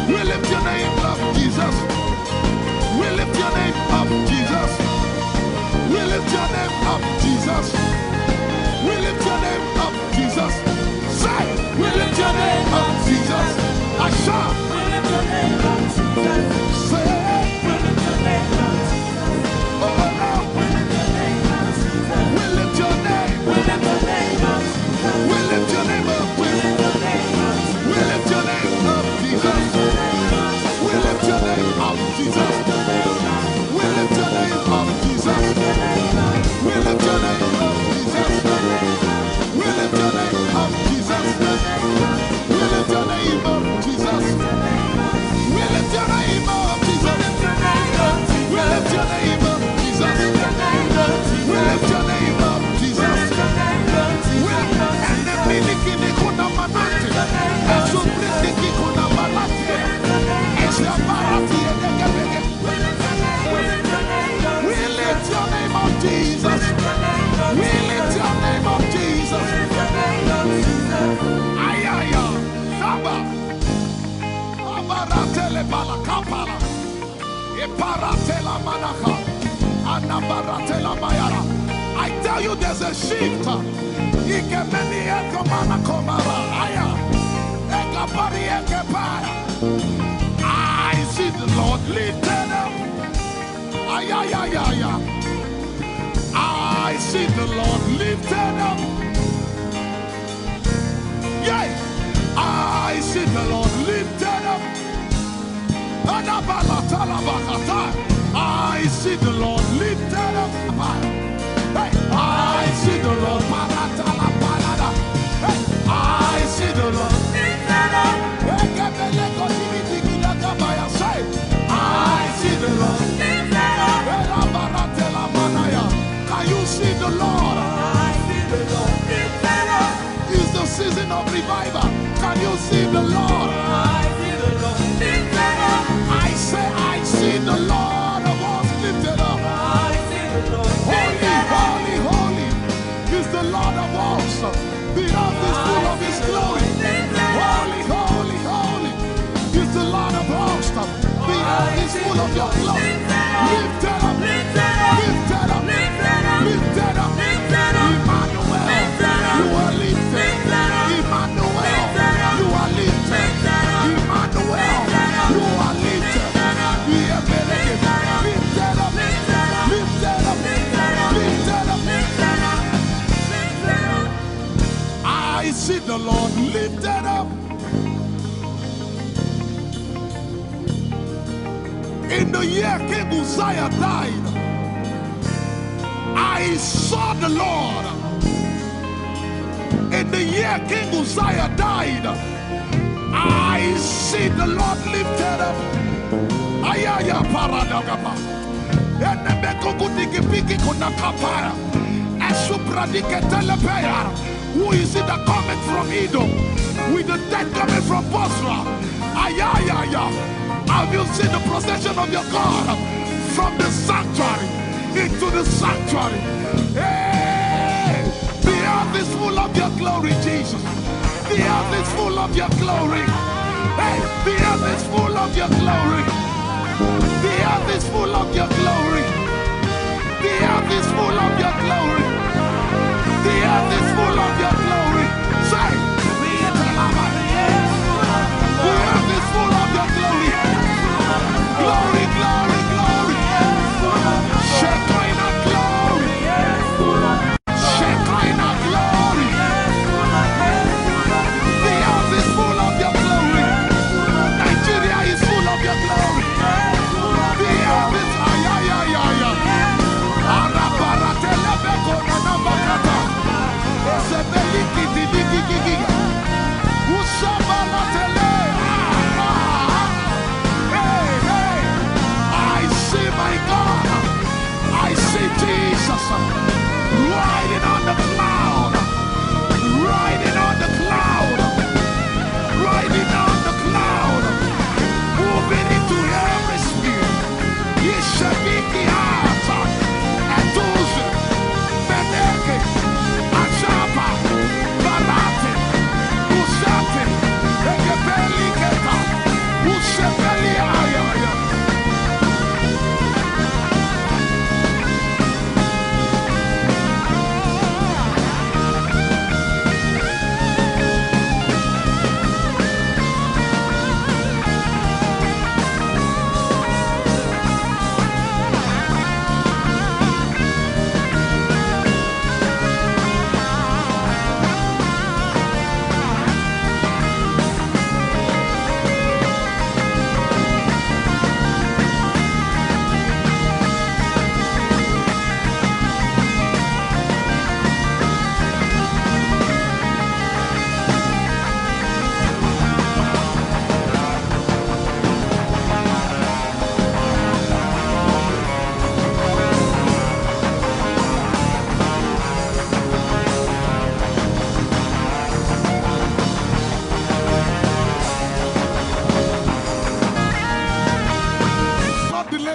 We lift your name up, Jesus. We lift your name up, Jesus. We lift your name up, Jesus. We lift your name up, Jesus. Say, we lift your name up, Jesus. Asha. We lift your name up, Jesus. Say, we lift your name up, Jesus. Oh, no. We lift your name up, Jesus. We lift your name. We lift your name up, Jesus. We lift your name up, Jesus. We lift your name up, Jesus. We lift your name up, Jesus. We lift your name up, Jesus. We lift your name up, Jesus. We lift your name up, Jesus. We lift your name up, Jesus. We lift your name up, Jesus. We lift your name up, Jesus. We lift your name up, Jesus. And the miliki kuna manate, and so pretty kuna manate, and the barati and the gabege. We lift your name up, Jesus. We lift your name up, Jesus. Ayaya, Saba, Abaratele Balakapala, Eparatela Manaka, Anabaratela Mayara. I tell you, there's a shift. Ikemeni Ekomana Komara, Aya, Ekapari Ekepaya. I see the Lord lifted up. Ayayayaya. I see the Lord lifted up. Yay! I see the Lord lifted up. I see the Lord lifted up. Hey, I see the Lord. Hey, I see the Lord lifted up. I see the Lord lifted up. Can you see the Lord? I see the Lord lifted up. It's the season of revival. Can you see the Lord? I see the Lord lifted up. I say, I see the Lord of hosts lifted up. I see the Lord lifted up. Holy, holy, holy is the Lord of hosts. The earth is full of His glory. Holy, holy, holy is the Lord of hosts. The earth is full of Your glory. Lifted up, lifted up, lifted up, lifted up, lifted up. Emmanuel, You are lifted. Emmanuel, You are lifted. Emmanuel, You are lifted. Lifted up, lifted up, lifted up, lifted up. I see the Lord lifted up. In the year King Uzziah died, I saw the Lord. In the year King Uzziah died, I see the Lord lifted up. Ayaya paradagaba. Who is it that coming from Edom? With the dead coming from Bosra. Ayaya. Have you seen the procession of your God from the sanctuary into the sanctuary? Hey, the earth is full of Your glory, Jesus. The earth is full of Your glory. Hey, the earth is full of Your glory. The earth is full of Your glory. The earth is full of Your glory. The earth is full of Your glory. Say, the earth is full of Your glory. Glory, glory, glory. Shekinah glory. Shekinah glory. The earth is full of Your glory. Nigeria is full of Your glory. The earth is ayayayaya. Arabaratele beko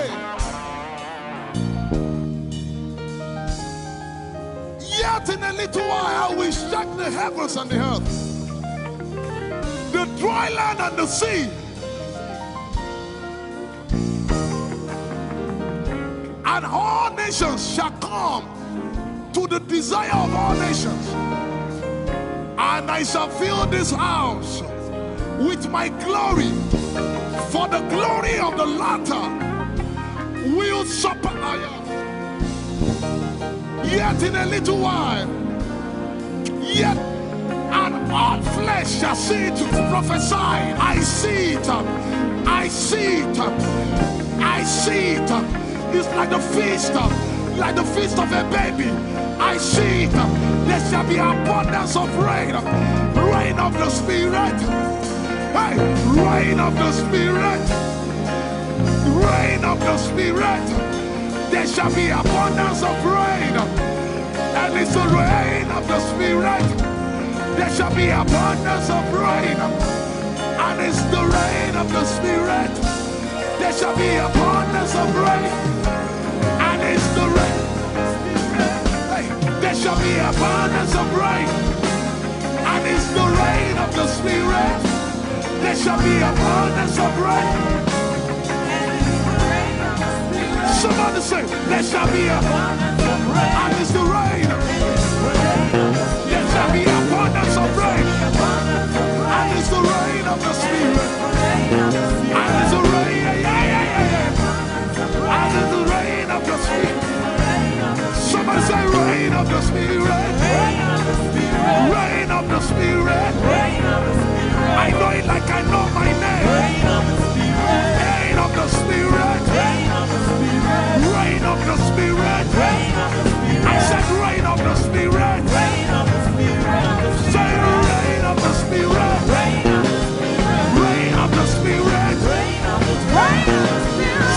say, yet in a little while I will shake the heavens and the earth, the dry land and the sea, and all nations shall come to the desire of all nations, and I shall fill this house with my glory, for the glory of the latter will supper. Yet in a little while, yet and all flesh shall see it, prophesy. I see it, I see it, I see it. It's like the feast of a baby. I see it. There shall be abundance of rain, rain of the Spirit. Hey, rain of the Spirit, rain of the Spirit. There shall be abundance of rain, and it's the rain of the Spirit. There shall be abundance of rain, and it's the rain of the Spirit. There shall be abundance of rain, and it's the rain. Hey, there shall be abundance of rain, and it's the rain of the Spirit. There shall be abundance of rain. Somebody say, there shall be abundance of rain. And it's the rain. There shall be abundance of rain. And it's the rain of the Spirit. And it's the rain. And it's the rain of the Spirit. Somebody say, rain of the Spirit. Rain of the Spirit. I know it like I know my name. Rain of the Spirit. Rain of the Spirit. Rain of the Spirit. Rain of the Spirit. I said rain of the Spirit. Rain of the Spirit. Say rain of the Spirit. Rain of the Spirit. Rain of the Spirit.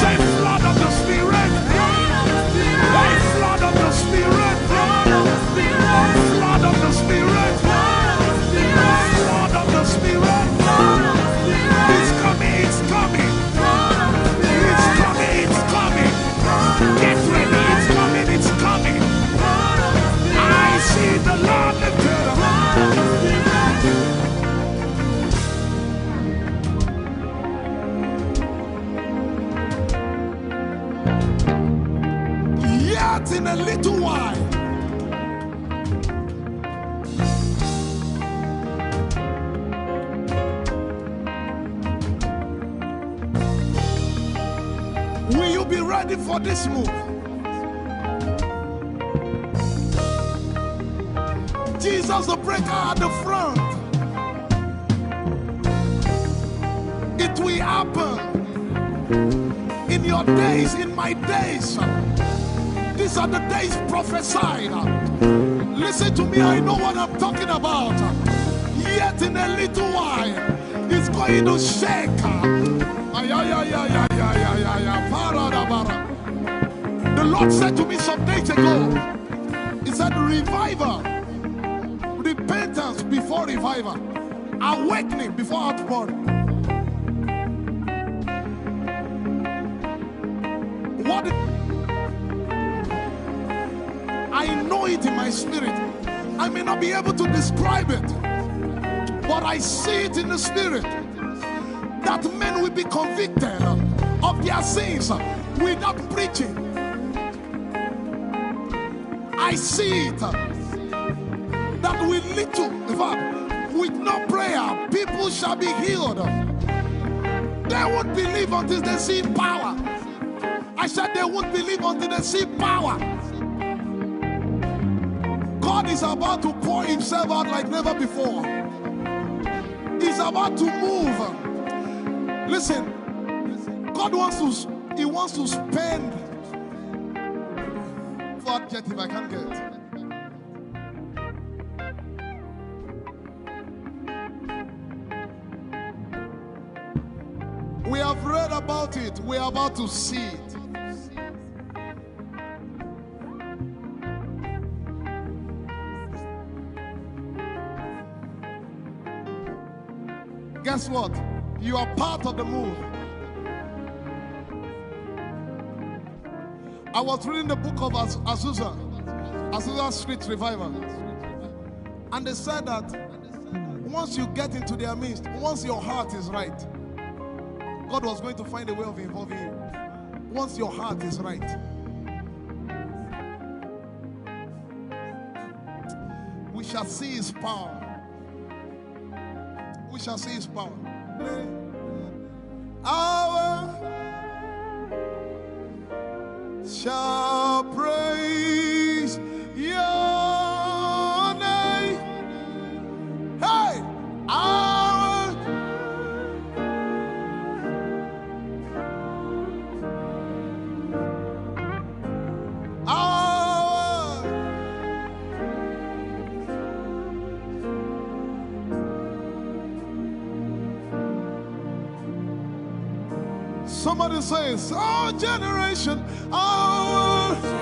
Say flood of the Spirit. Rain of the Spirit. Flood of the Spirit. Flood of the Spirit. Flood of the Spirit. Flood of the Spirit. It's coming, it's coming. It's coming, it's coming. Get ready, it's coming, it's coming. I see the Lord lifted up. Yet in a little while, will you be ready for this move? Jesus the breaker at the front. It will happen in your days, in my days. These are the days prophesied. Listen to me, I know what I'm talking about. Yet in a little while, it's going to shake. The Lord said to me some days ago, He said, revival, repentance before revival, awakening before outpouring. What? I know it in my spirit. I may not be able to describe it, but I see it in the spirit. That men will be convicted of their sins without preaching. I see it. That with little, in fact, with no prayer, people shall be healed. They won't believe until they see power. I said they won't believe until they see power. God is about to pour Himself out like never before. He's about to move. Listen, God wants to spend. What jet if I can't get? We have read about it. We are about to see it. Guess what? You are part of the move. I was reading the book of Azusa Street Revival. And they said that once you get into their midst, once your heart is right, God was going to find a way of involving you. Once your heart is right. We shall see his power. We shall see his power. Our shall praise your name. Hey, our somebody says, our generation, our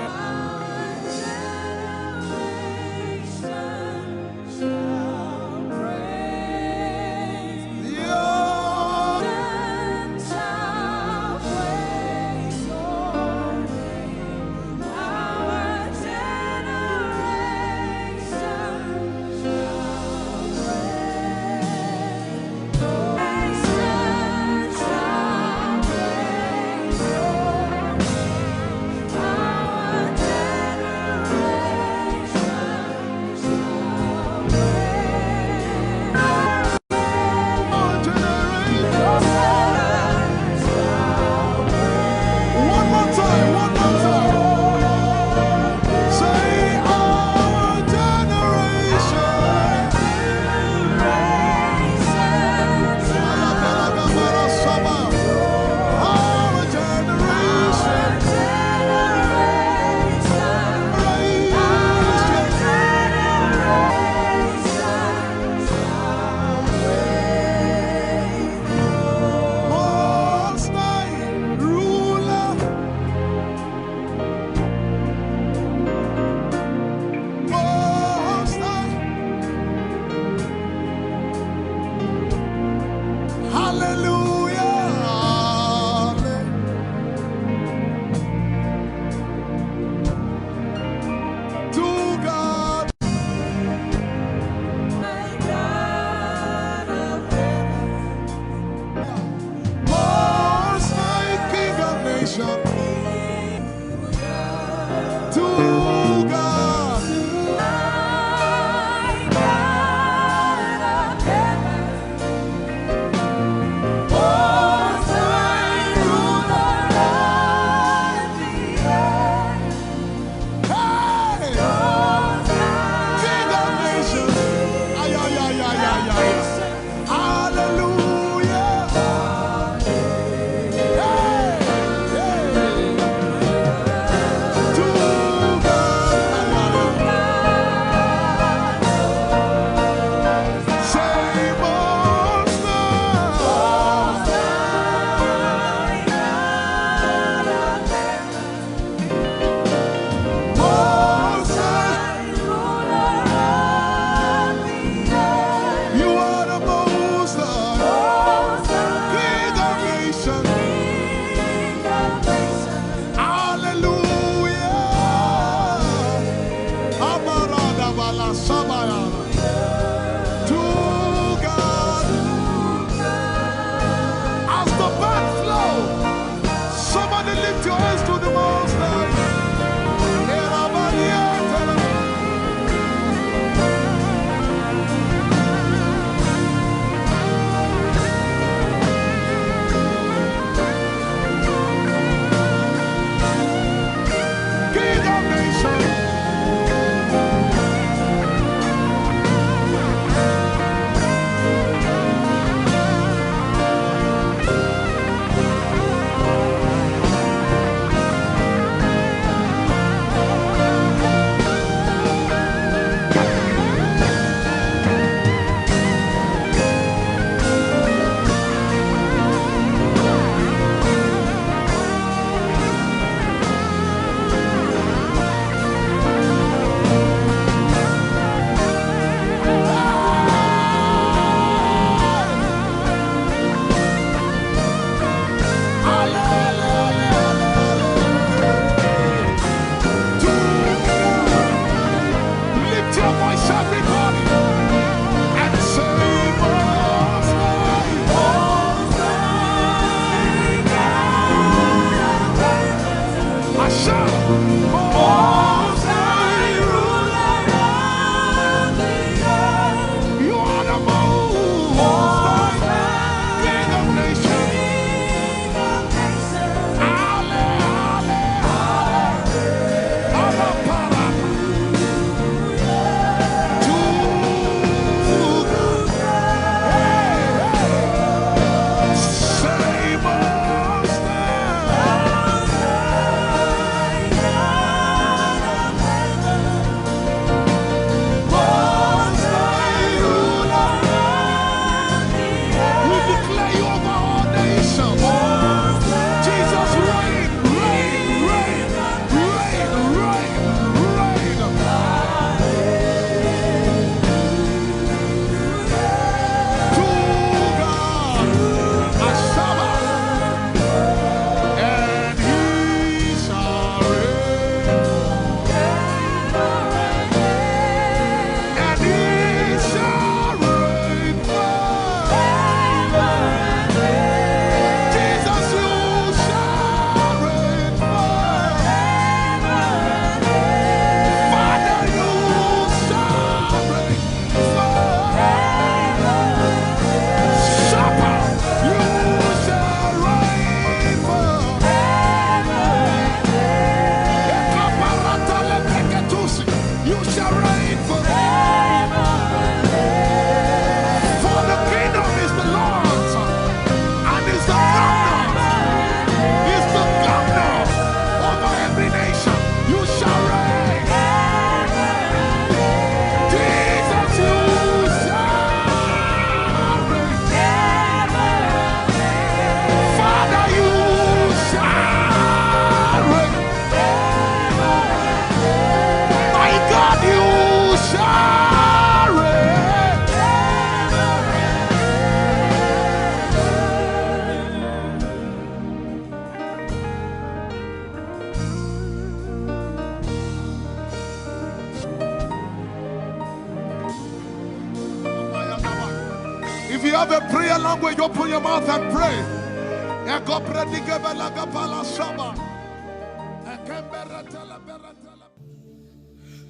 If you have a prayer language, open your mouth and pray.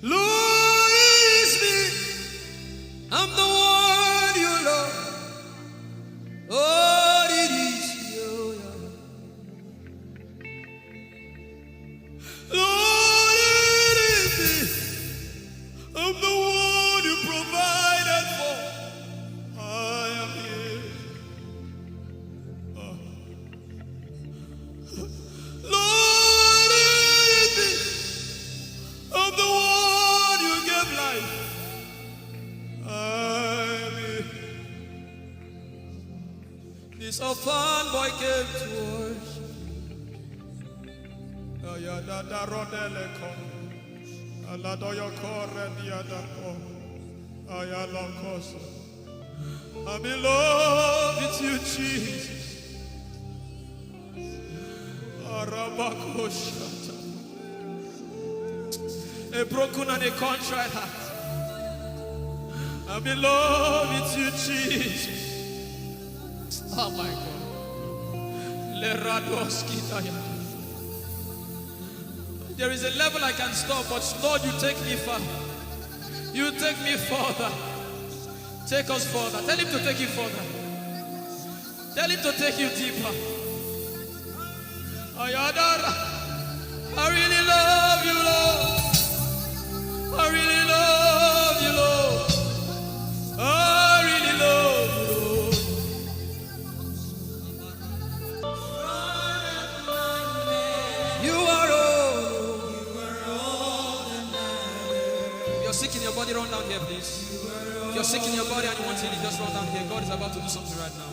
Lord, it's me. I'm the one you love. Oh, it is you. Lord, it is me. I'm the one you provided for. I am here. Lord, it is me. I'm the one you gave life. I'm here. This orphan boy came to worship. Ayadada rodele kom. Aladoyo kore diadako. Ayalokoso. I'm in love with you, Jesus. Arabakoshata. A broken and a contrite heart. I'm in love with you, Jesus. Oh my God. There is a level I can stop, but Lord, you take me far. You take me further. Take us further. Tell him to take you further. Tell him to take you deeper. Ayadara. I really love you, Lord. I really love you, Lord. I really love you, Lord. You are all. You're sick in your body, run down here, please. If you're sick in your body and you want healing, just run down here. God is about to do something right now.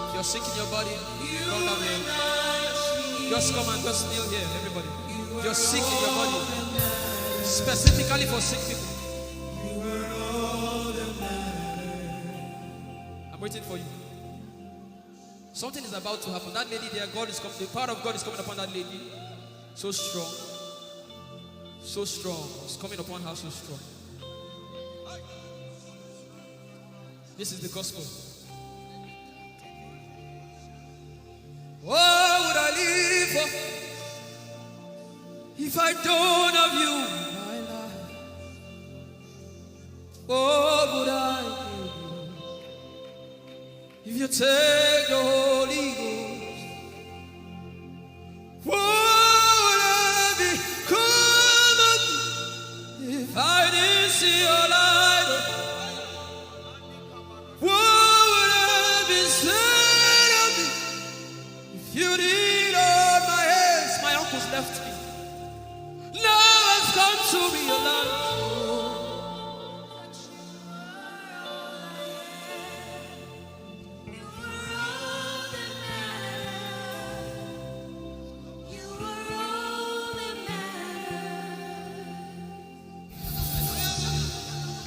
If you're sick in your body, run down here. Just come and just kneel here, everybody. If you're sick in your body, specifically for sick people. I'm waiting for you. Something is about to happen. That lady there, God is coming. The power of God is coming upon that lady. So strong. So strong. It's coming upon her so strong. This is the gospel. If I don't have you in my life, what would I do? If you take the Holy Ghost, what would I become of me if I didn't see your light? What would I be said of me if you did hold my hands? My uncles left me. Now has come to me alive.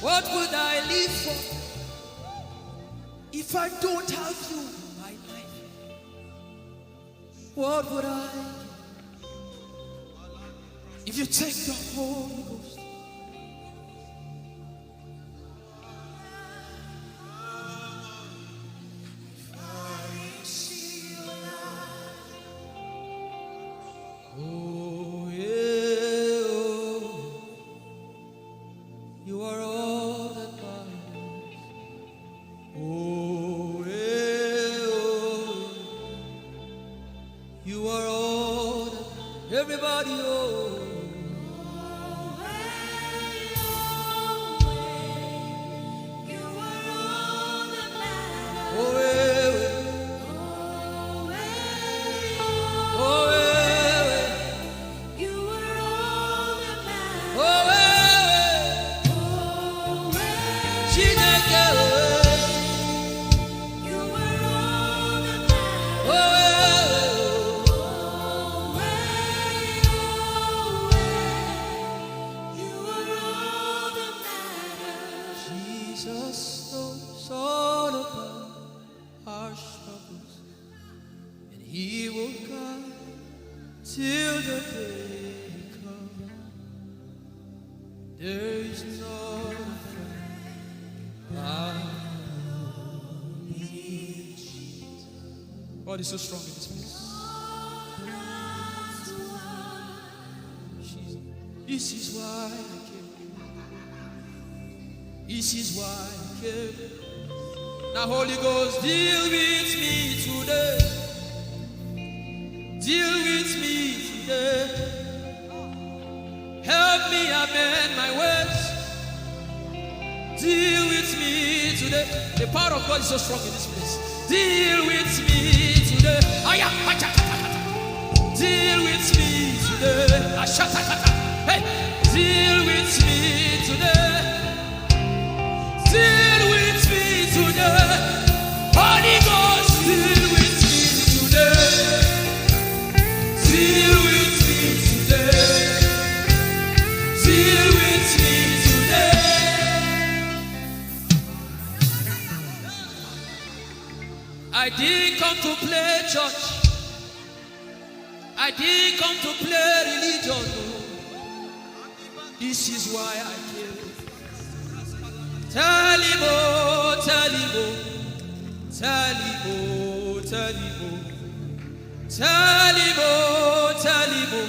What would I live for if I don't have you in my life? What would I do if you take the Holy Ghost? Oh, yeah, oh, you are all that matters. Oh, yeah, oh, you are all that everybody, oh. Oh, yeah, oh, yeah, oh, yeah, Chineke, oh, Jesus knows all about our struggles, and He will guide till the day comes. There is no God is so strong in this place. This is why I came. This is why I came. Now, Holy Ghost, deal with me today. Deal with me today. Help me amend my words. Deal with me today. The power of God is so strong in this place. Deal with me today. Deal with me today. Hey, deal with me today. Deal with me today. Holy Ghost, deal with me today. Deal with me today. Deal with me today. I didn't come to play church. I didn't come to play religion. No. This is why I came. Tell him, oh, tell him, oh, tell him, oh, tell him, oh, tell him, oh, tell him, oh,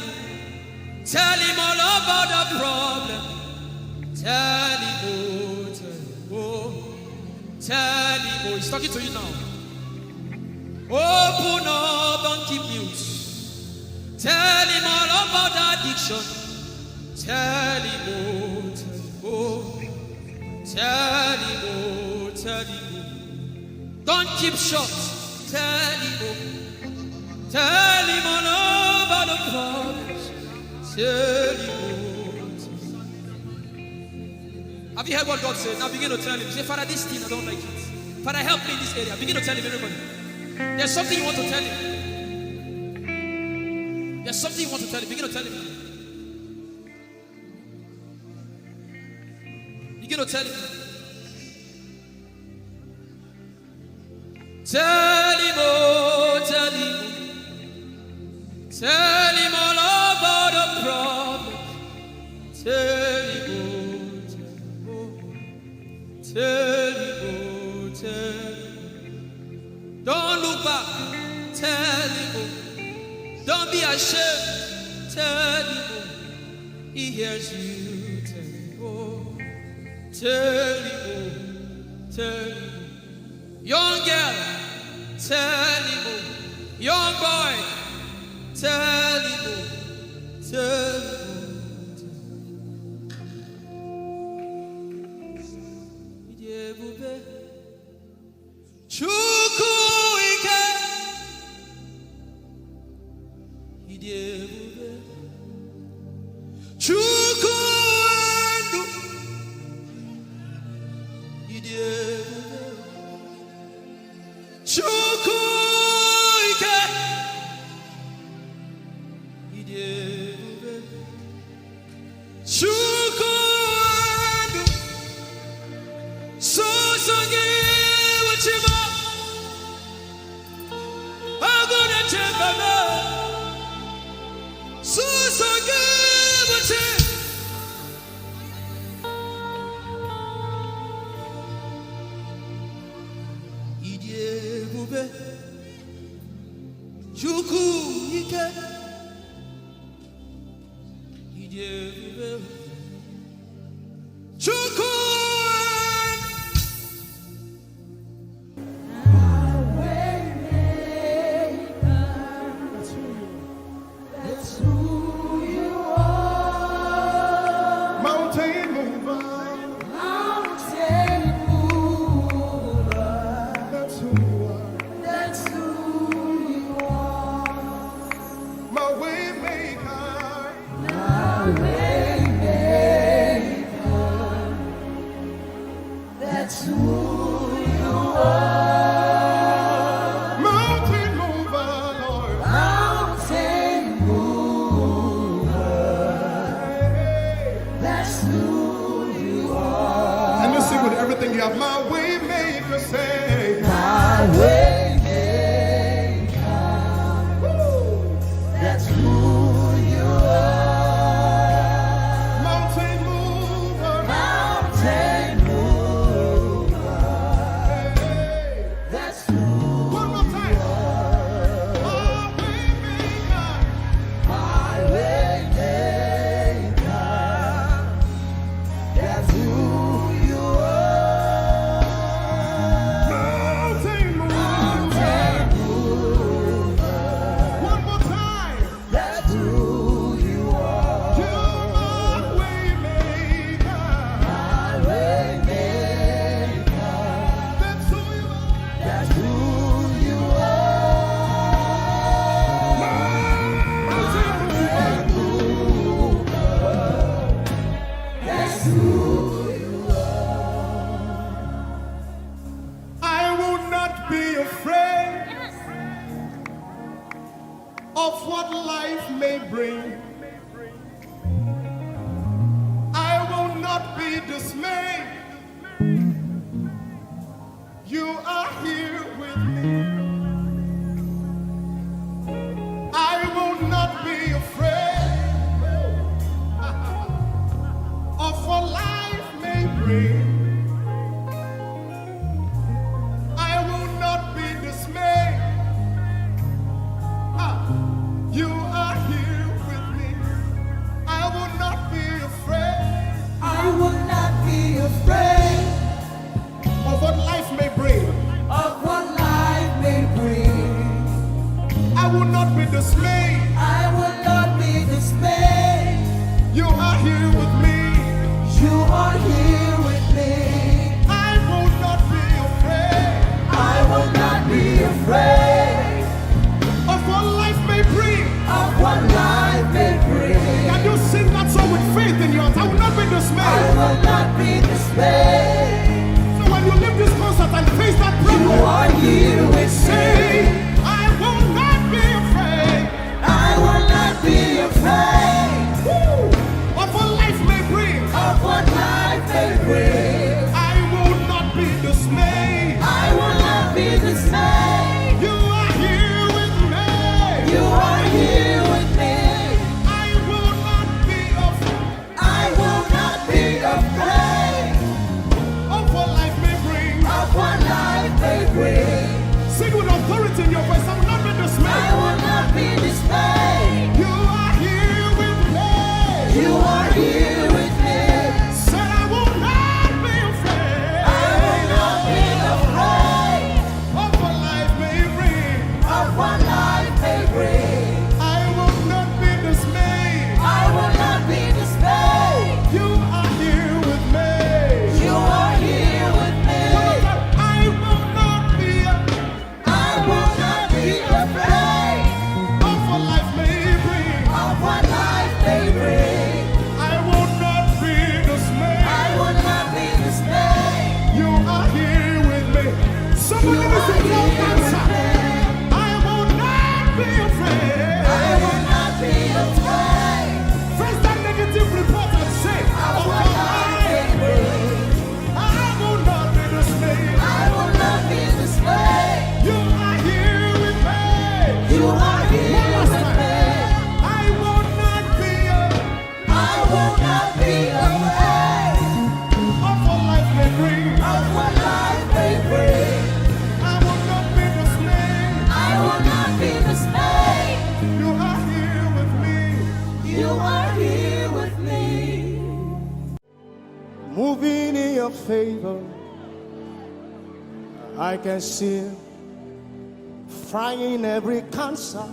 tell him all about the problem. Tell him, oh, tell him, oh, tell him, oh. He's talking to you now. Open up and keep mute. Tell him all about addiction. Tell him, oh, tell him, oh. Tell him, oh, tell him, oh. Don't keep short. Tell him, oh. Tell him all about the problems. Tell him, oh, tell him. Have you heard what God said? Now begin to tell him. Say, Father, this thing I don't like it. Father, help me in this area. Begin to tell him, everybody. There's something you want to tell him. There's something you want to tell him. Begin to tell him. Begin to tell him. Tell him, oh, tell him. Tell him all about the problem. Tell him, oh, tell him, oh, tell him. Don't look back. Tell him, oh. Don't be ashamed. Tell him, oh. He hears you. Tell him, oh, tell him. Young girl, tell him, oh. Young boy, tell him, oh, tell him. Chukwuike, Idebube, Chukwuendu, Idebube, Chukwuike, Idebube, Chukwuendu, Songe Wachima. You favorite. I will not be dismayed. I will not be dismayed. You are here with me. You are here with me. I will not be afraid of what life may bring. of what life may bring. I will not be dismayed. I will not be dismayed. You are here with me. Somebody You listen are to here your with answer. me. I will not be afraid. I will not be afraid Face that negative report and say, of oh what life may bring. I will not be dismayed. I will not be dismayed. You are here with me. You are here with me. I will not be I will not be afraid of what life may bring. of what life may bring. I will not be dismayed. I will not be dismayed. You are here with me. You are here with me. Moving in your favor, I can see frying every cancer.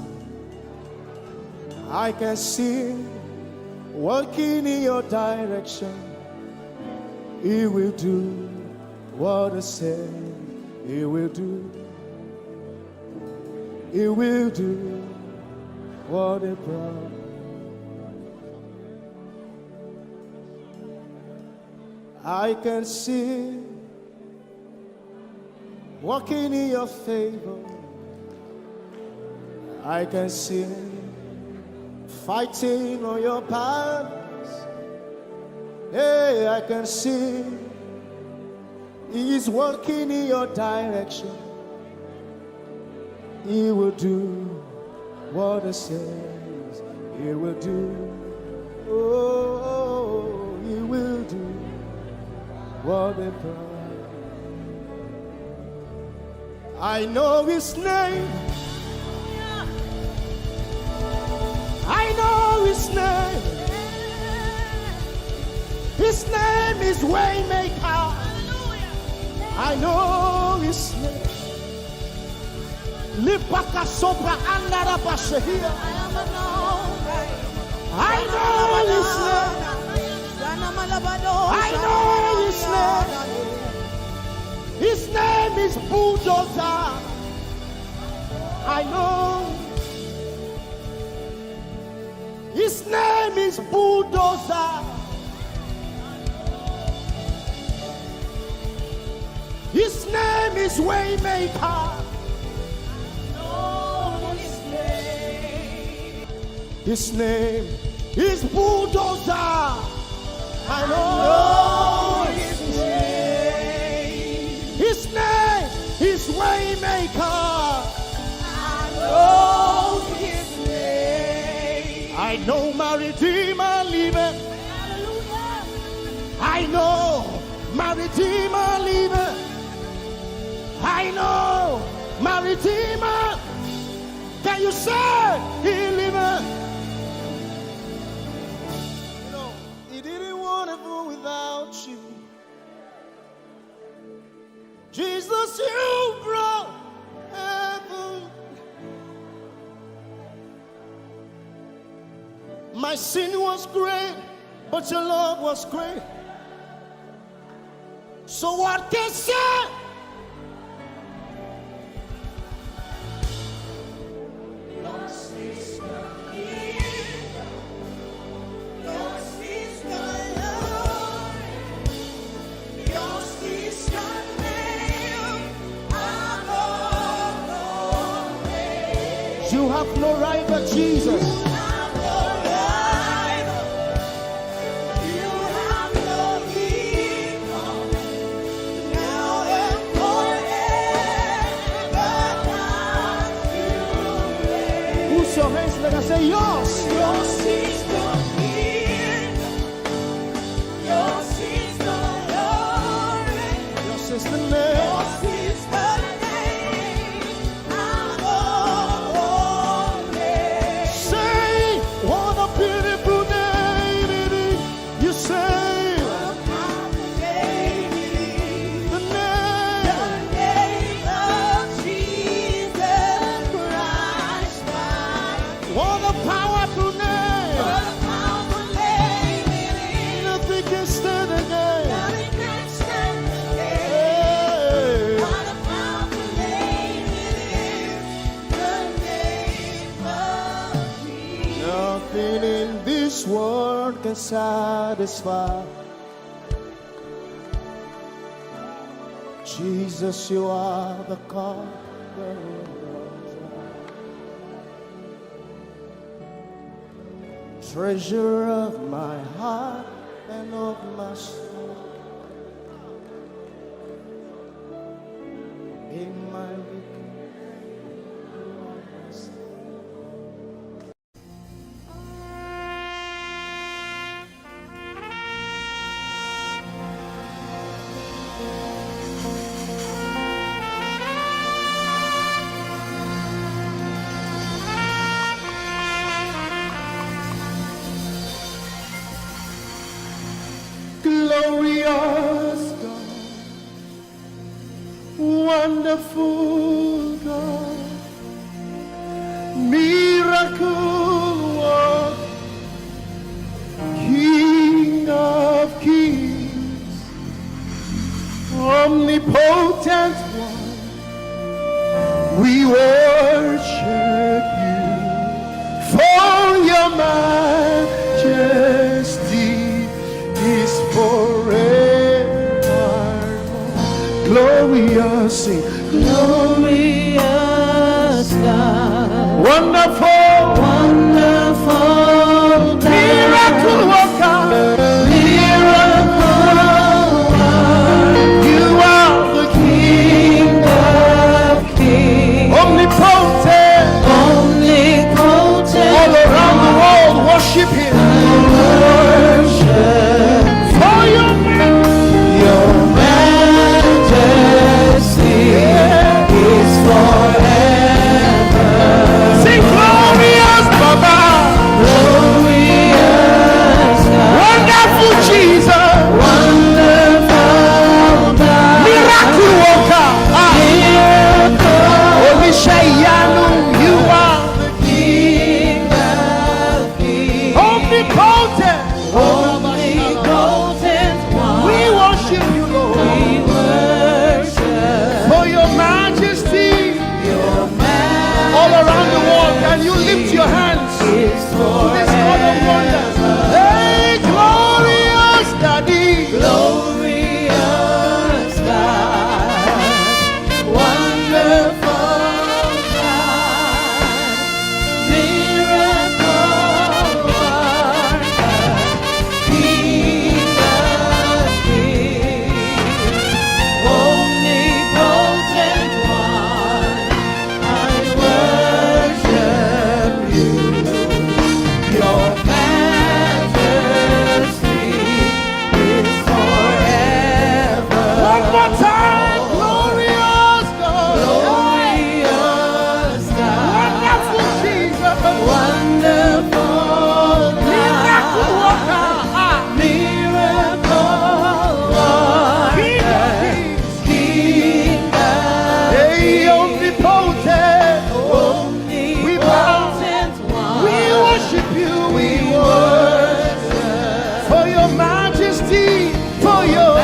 I can see working in your direction. He will do what I said he will do. He will do what he promised. I can see walking in your favor. I can see fighting on your battles. Hey, I can see he is working in your direction. He will do what he says he will do. Oh, he will do what he promised. I know his name. I know his name. His name is Waymaker. I know his name. Lipaka sopra andara basehia. I know his name. I know his name. His name is Bulldozer. I know. His name is Bulldozer. His name is Waymaker. His name is Bulldozer. I know his name. His name is Waymaker. I know his name. I know my Redeemer liveth. I know my Redeemer liveth. I know my Redeemer. Can you say he liveth? You know, he didn't want to go without you. Jesus, you brought heaven. My sin was great, but your love was great. So what can I say? You have no rival, Jesus. You have no rival. You have no equal. Now and forever, God, you reign. Who's your hands? Let us say yours. Yours is the kingdom. Yours is the glory. Yours is the name. Yours is the What a beautiful name it is. You say the name of Jesus Christ, my What a powerful name. What a powerful name it is. Nothing can stand against. Nothing can stand against. Hey. What a powerful name it is. The name of Jesus. Nothing in this world can satisfy. Jesus, you are the God. Treasure of my heart and of my soul. In my weakness. Glorious God, wonderful God, miracle worker, King of kings, omnipotent one, we worship you for your majesty is forevermore. Glorious, sing. Glorious God, Wonderful, wonderful God, miracle worker, miracle worker, you are the King of kings, omnipotent, omnipotent, all around the world worship him. worship For your your majesty is forever. sing glorious Baba, Glorious God, wonderful Jesus, wonderful God, miracle worker, miracle Olishayanu, you are the King of kings, omnipotent. omnipotent one. We worship you, Lord, We worship for your majesty your all around the world. Can you lift your hands to majesty is this God of wonders? forever. Hey, glorious Daddy, Glorious God, wonderful God, miracle worker, King of kings, omnipotent one, I worship you. Your majesty is forever. one more time, glorious God, Glorious God, wonderful Jesus, wonderful miracle God, worker, miracle King of worker, kings, King of hey, omnipotent. omnipotent one. We worship you, We worship for your majesty, for your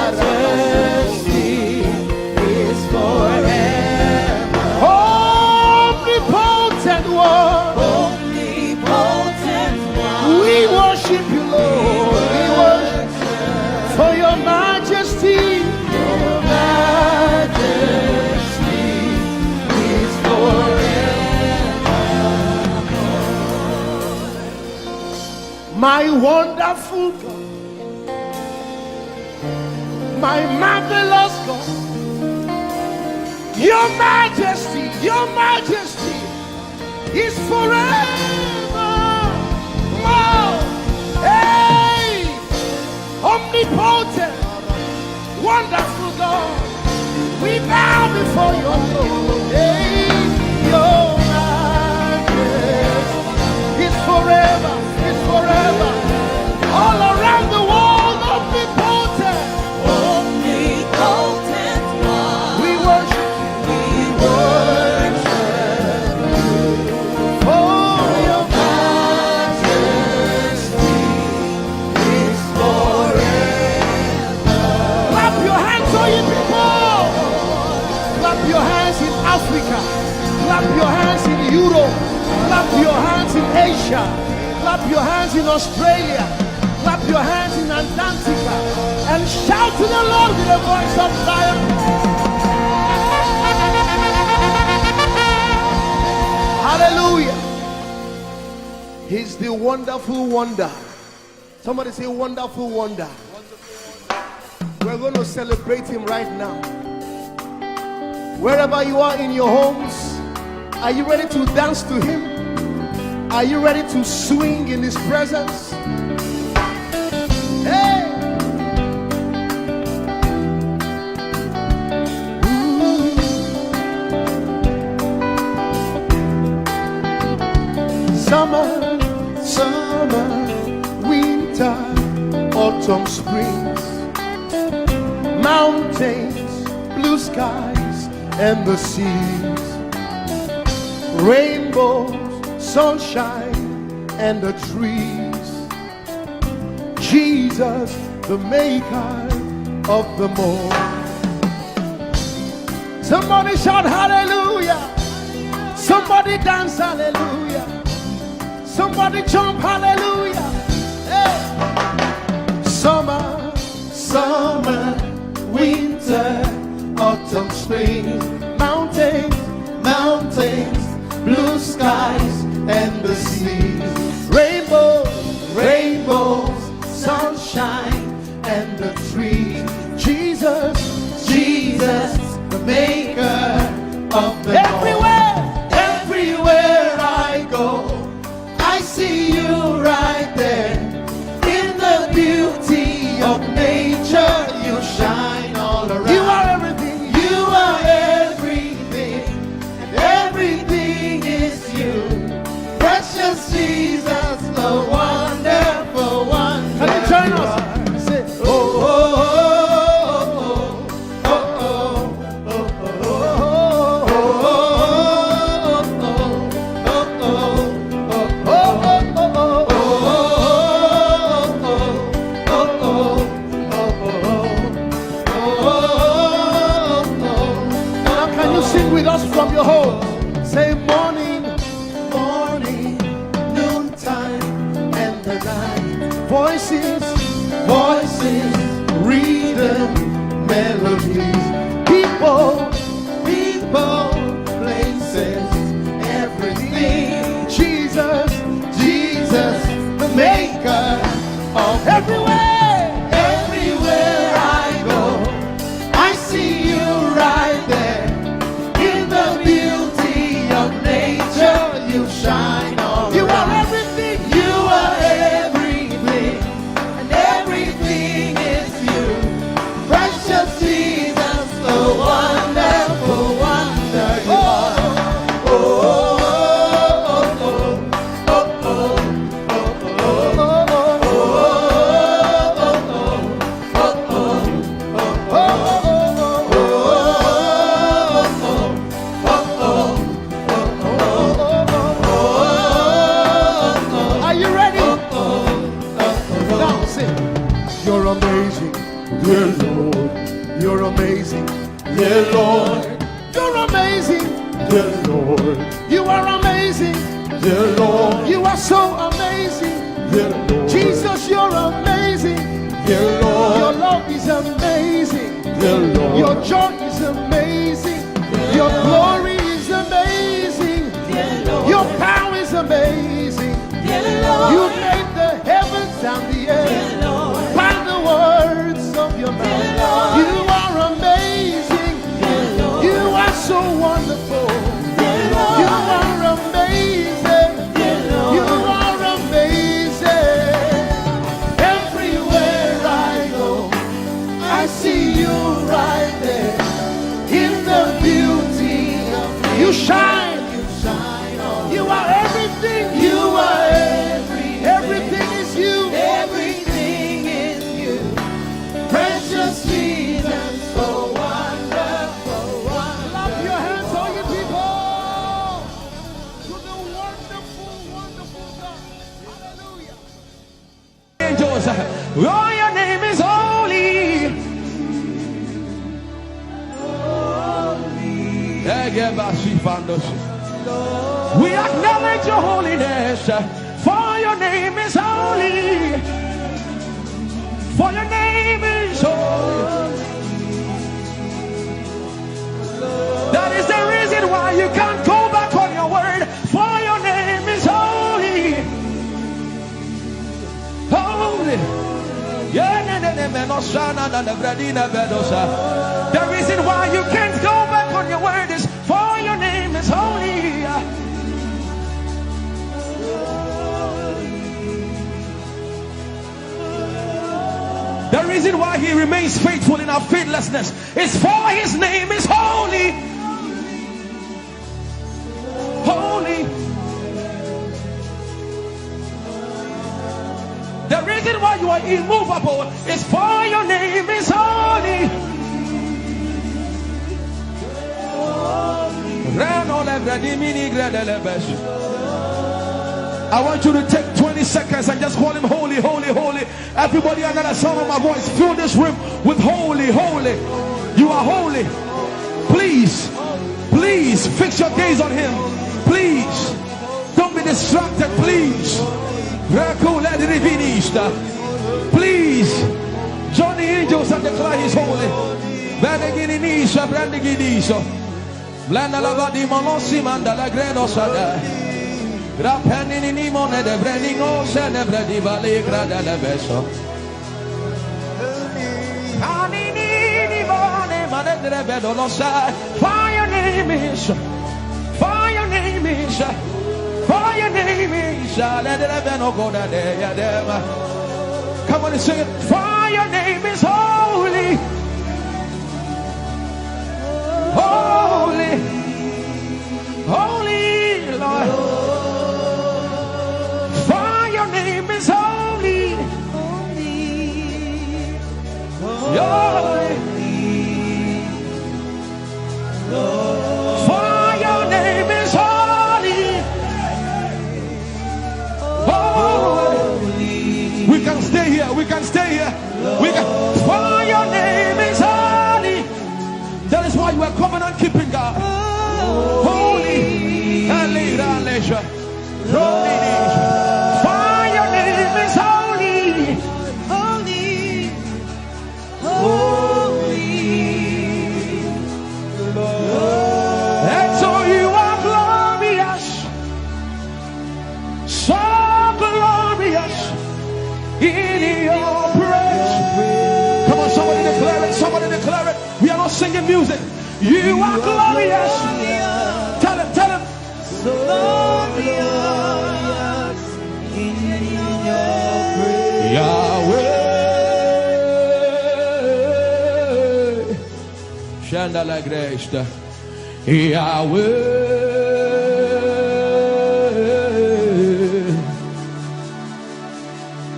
majesty is forever. omnipotent one. Omnipotent one. We worship you, Lord. We worship for your majesty. Your majesty is forever. My wonderful God, my marvelous God, your majesty is forever. Wow. Hey, omnipotent, wonderful God, we bow before your throne. Hey, your majesty is forever, all around the world, omnipotent. Omnipotent one. We worship We worship for Asia. Clap your hands in Australia. Clap your hands in Antarctica. And shout to the Lord with a voice of triumph. Hallelujah. He's the wonderful wonder. Somebody say wonderful wonder. We're going to celebrate him right now. Wherever you are in your homes, are you ready to dance to him? Are you ready to swing in his presence? Hey! Summer, summer, winter, autumn, springs, mountains, blue skies, and the seas, rainbows, sunshine, and the trees. Jesus, the maker of them all. Somebody shout hallelujah. Somebody dance hallelujah. Somebody jump hallelujah. Hey. Summer, summer, winter, autumn, spring, mountains, mountains, blue skies, and the seas, rainbows, rainbows, sunshine, and the trees. Jesus, Jesus, the maker of the everywhere, everywhere I go, I see you right there. In the beauty of nature, you shine all around. You are everything. You are everything, and everything is you. Precious Jesus, the wonderful one. Can you join us? Say, oh, oh, oh, oh, oh, oh, now can you sing with us from your home? Say morning, morning, noontime, and the night. Voices, voices, rhythm, melodies. People, people, places, everything. Jesus, Jesus, the maker of everywhere, everywhere I go, I see you right there. In the beauty of nature, you shine all you around. Are everything. You are everything, and everything is you. Precious Jesus, the wonderful wonder you are. Oh, oh, oh, oh, oh, oh, are you ready? Now sing. You're amazing, dear Lord. You're amazing, dear Lord. You're amazing, dear Lord. You are amazing, dear Lord. You are so amazing, dear Lord. Jesus, you're amazing, dear Lord. Your love is amazing, dear Lord. Your joy is amazing, your glory is amazing, dear Lord. Your power is amazing, dear Lord. You made the heavens and the earth by the words of your mouth. You are amazing, dear Lord. You are so wonderful, dear Lord. You are amazing, dear Lord. You are amazing. Everywhere I go, I see you right there. In the beauty of you shine, you shine all. You are everything. You are everything. Everything is you. Everything is you. Precious Jesus, so wonderful, wonderful. Clap your hands, all you people, to the wonderful, wonderful God. Hallelujah. Angels, oh, your name is holy. We acknowledge your holiness, your name is holy. For your name is holy. That is the reason why you can't go back on your word. For your name is holy. Holy. The reason why you can't go back on your word is for your name is holy. The reason why he remains faithful in our faithlessness is for his name is holy. Holy. The reason why you are immovable is for your name is holy. I want you to take 20 seconds and just call him holy, holy, holy. Everybody under the sound of my voice, fill this room with holy, holy. You are holy. Please, please fix your gaze on him. Please, don't be distracted, please. Please, join the angels and declare he's holy. Blanda la vadi monosi manda la greno sada. Grappeni ni mone de breningo se ne bredi vale grada la beso. Ani ni mone mane de bedo no sa. For your name is, for your name is, for your name is. Let the beno go da de ya dem. Come on and sing it. For your name is holy. Holy, holy Lord, for your name is holy, holy, for your name is holy, holy. We can stay here, we can stay here, we can. For your name is holy. That is why you are covenant keeping God. Holy. For your name is holy. Holy. Holy. And so you are glorious. So glorious in your praise. Come on, somebody declare it. Somebody declare it. We are not singing music. You are glorious. Tell him, tell him. So glorious in your praise. Yahweh. Shanda la Grace. Yahweh.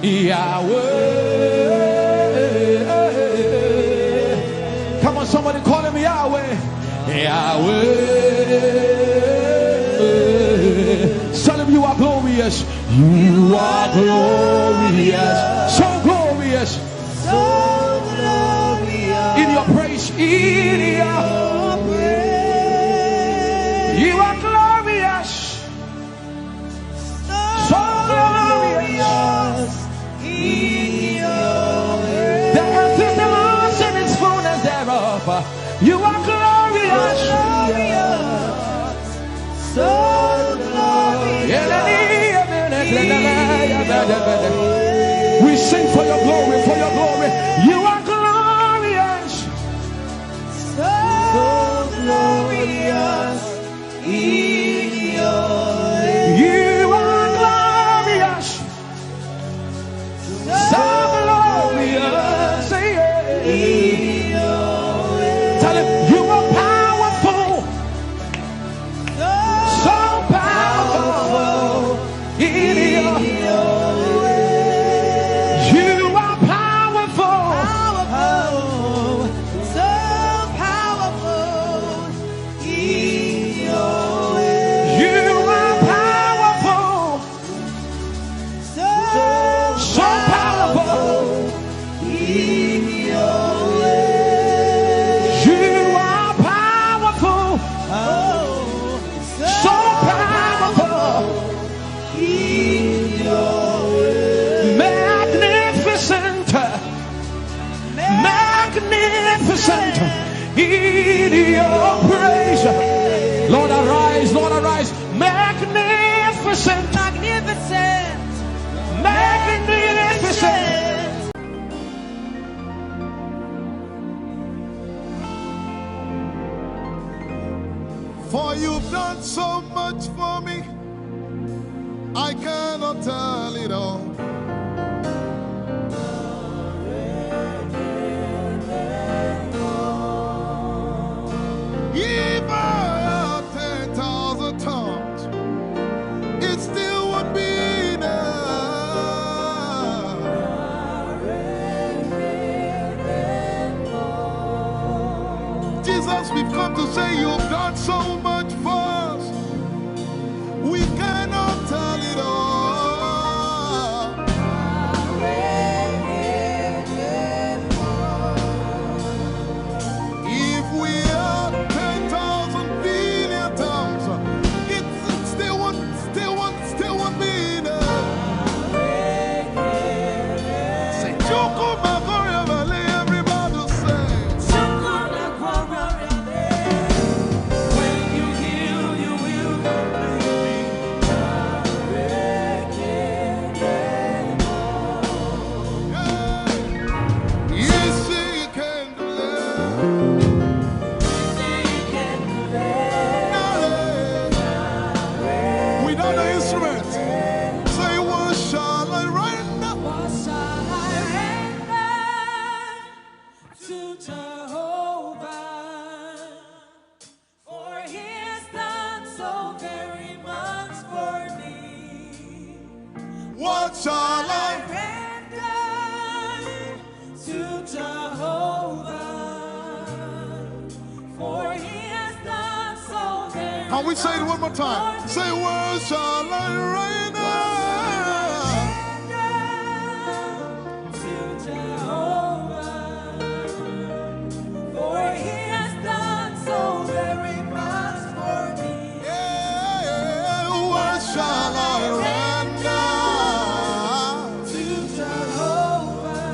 Yahweh. Somebody call him Yahweh. Yahweh. Tell him you are glorious. You are glorious. So glorious. So glorious. In your praise. In your praise. You are glorious. So glorious. In your praise. The earth is the Lord's and its fullness thereof. You are glorious. So glorious. We sing for your glory, for your glory. You are glorious. So glorious. In your you are glorious. So glorious. Tell him you are powerful. So powerful. In your way. You are powerful. So powerful. In your way. You are powerful. So powerful. In your way. You are powerful. So powerful. done so much for me. I cannot tell it all. If I had 10,000 tongues, it still would be enough. Jesus, we've come to say you've done so much for us. We cannot tell it all. If we had 10,000 billion tongues, it still won't be enough. Say, Choko Magoria Valley, everybody say. When you heal, you will Yes, you can do that. Without the instrument, say, what shall I render? What shall I render to Jehovah? For he has done so very much for me. What shall I? Render to Jehovah. For he has done so very Can we say it one more time? Say, what shall I render? to Jehovah. For he has done so very much for me. Yeah, what shall I render? To Jehovah.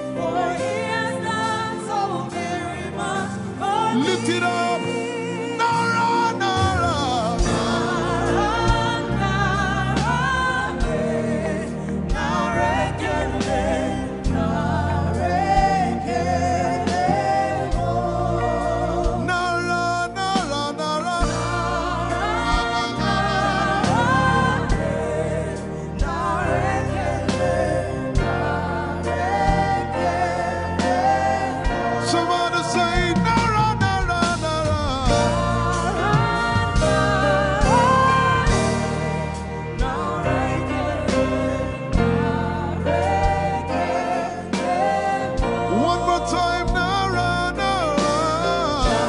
For he has done so very much for me. Lift it up. Nara, Nara. Nara, Nara, Nara. Somebody say, Nara, Nara, Nara. One more time, Nara, Nara.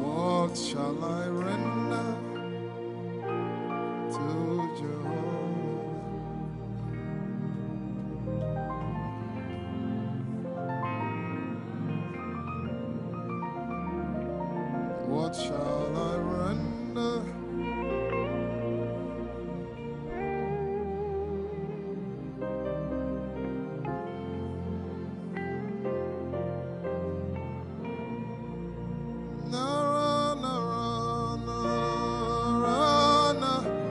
What shall I render to Jehovah? What shall I render? Nara, Nara, Nara, Nara.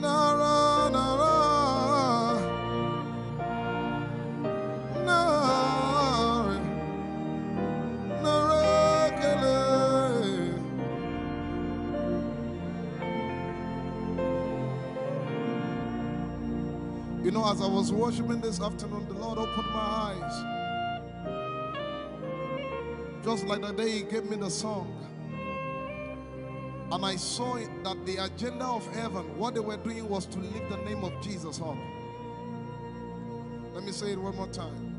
Nara, Nara, Nara, Nara, Kele. You know, as I was worshiping this afternoon, the Lord opened my eyes. Just like the day He gave me the song. And I saw it that the agenda of heaven, what they were doing was to lift the name of Jesus up. Let me say it one more time.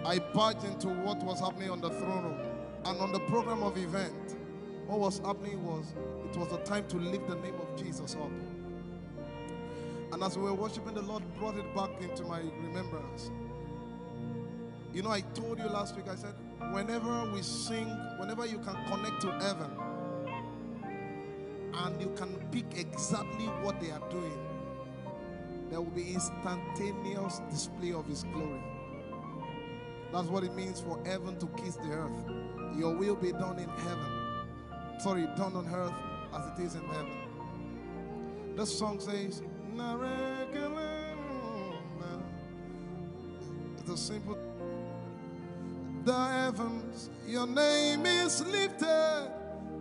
I barged into what was happening on the throne room. And on the program of event, what was happening was, it was the time to lift the name of Jesus up. And as we were worshiping, the Lord brought it back into my remembrance. You know, I told you last week, I said, whenever we sing, whenever you can connect to heaven, and you can pick exactly what they are doing, there will be instantaneous display of His glory. That's what it means for heaven to kiss the earth. Your will be done in heaven. Sorry, done on earth as it is in heaven. This song says, it's a simple. The heavens, your name is lifted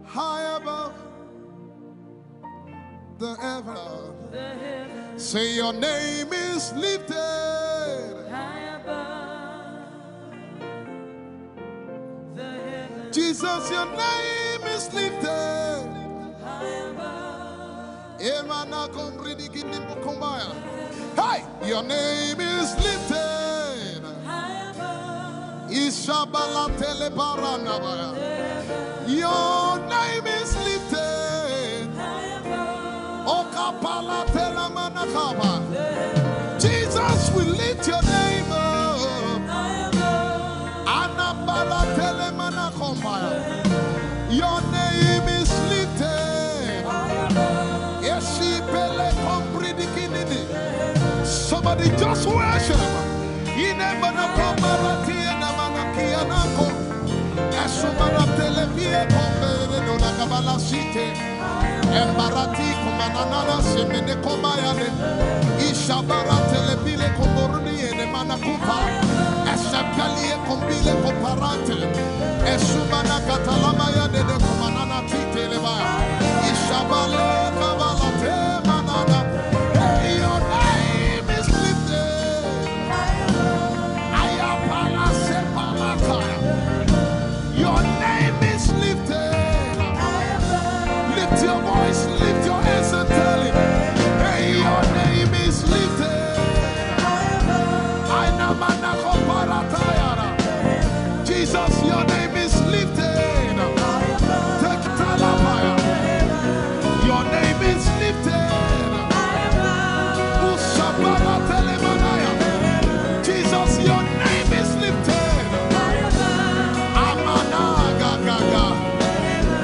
high above. The heavens, say your name is lifted high above. The heavens, Jesus, your name is lifted high above. Hey, your name is lifted High above. Ishabala telebaranabaya. Your name is lifted High above. Okapala telamanakaba. Jesus, we lift your name up. High above. Anabala telemanakombaya. Your name is lifted. Somebody just worship. Embarati kumanana semene komayane ishabara telebile komboruni ene manakupa eshapalie kombile komparante esumana katalama ya de kumanana titeleba ishabale kabalate manana. Hey, your name is lifted. Ayapala sepalataya. Your name is lifted. Lift your voice, lift your hands and tell him, hey, your name is lifted. Jesus, your name is lifted. Take Talabaya. Your name is lifted. Ushabara Telemanaya. Jesus, your name is lifted. Amana Gaga.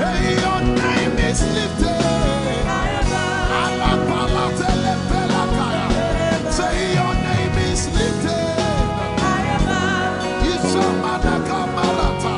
Hey, your name is lifted. Alapala telepelakaya. Say your name is lifted. Isamana kamalata.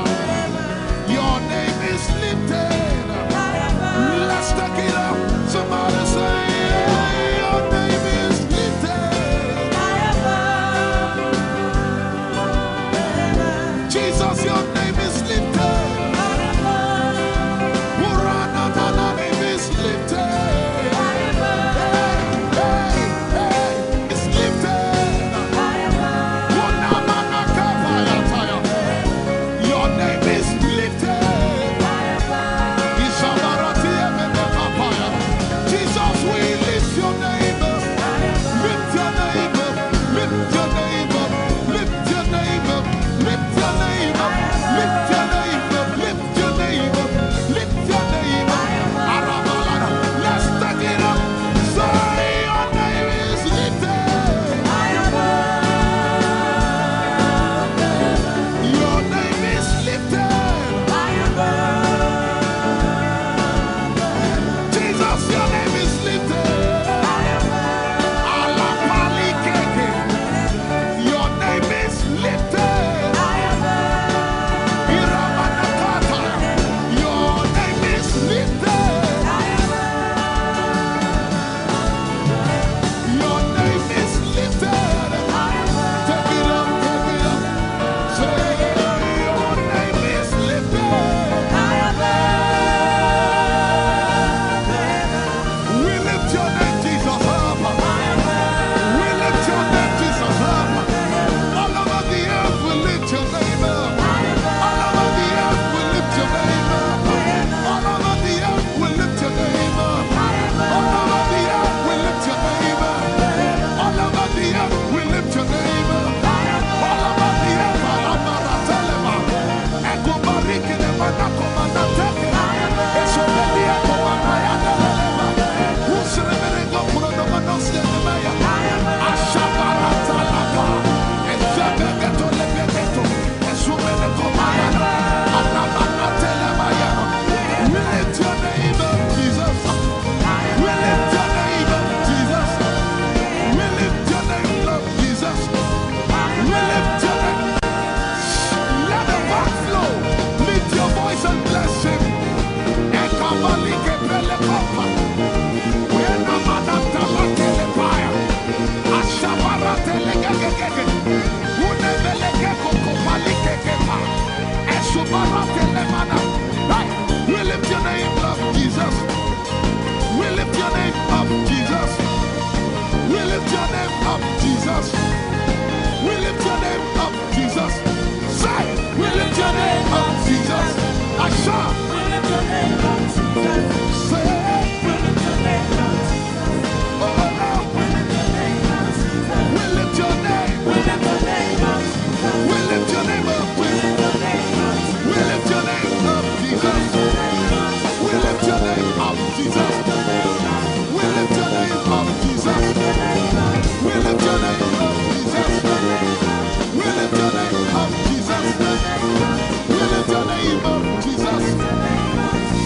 We lift your name up, Jesus.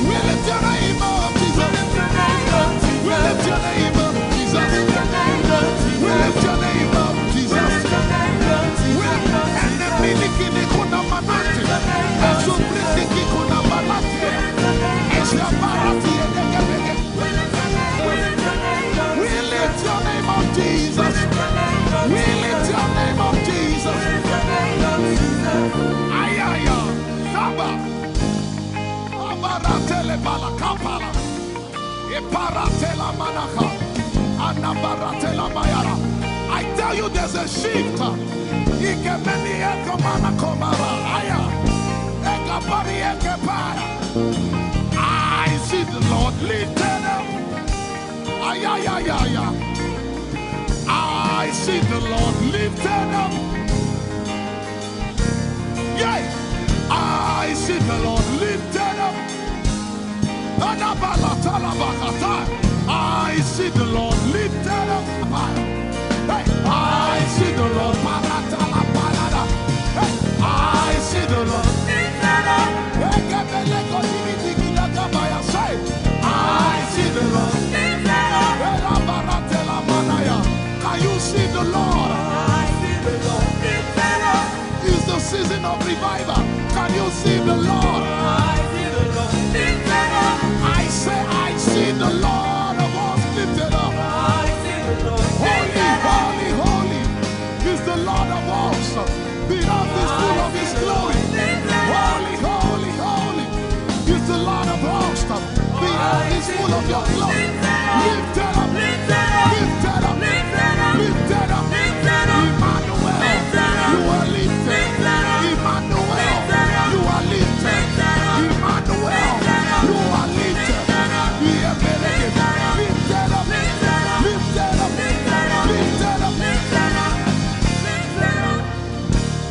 We lift your name up, Jesus. We lift your name up, Jesus. We lift your name up, Jesus. And the miliki kuna manati, and so briki kuna manati, and the barati and the gabege. We lift your name up, Jesus. We lift your name up, Jesus. Ayaya, Saba, Abaratele Balakapala, Eparatela Manaka, Anabaratela Mayara. I tell you, there's a shift. Ikemeni Ekomana Komara, Aya, Ekapari Ekepaya. I see the Lord lifted up. Ayaya. I see the Lord lifted up. Yeah, I see the Lord lifted up. I see the Lord lifted up. Hey, I see the Lord. Hey, I see the Lord lifted up. I see the Lord lifted up. Can you see the Lord? I see the Lord lifted up. It's the season of revival. Can you see the Lord? I see the Lord lifted up. I say, I see the Lord of us lifted up. I see the Lord lifted up. Holy, holy is the Lord of us. The earth is full of His glory. Holy, holy, holy is the Lord of hosts. The earth is full of Your glory. Lifted up, lifted up, lifted up, lifted up, lifted up, lifted up. Emmanuel, You are lifted. Emmanuel, You are lifted. Emmanuel, You are lifted. Lifted up, lifted up, lifted up, lifted up, lifted up.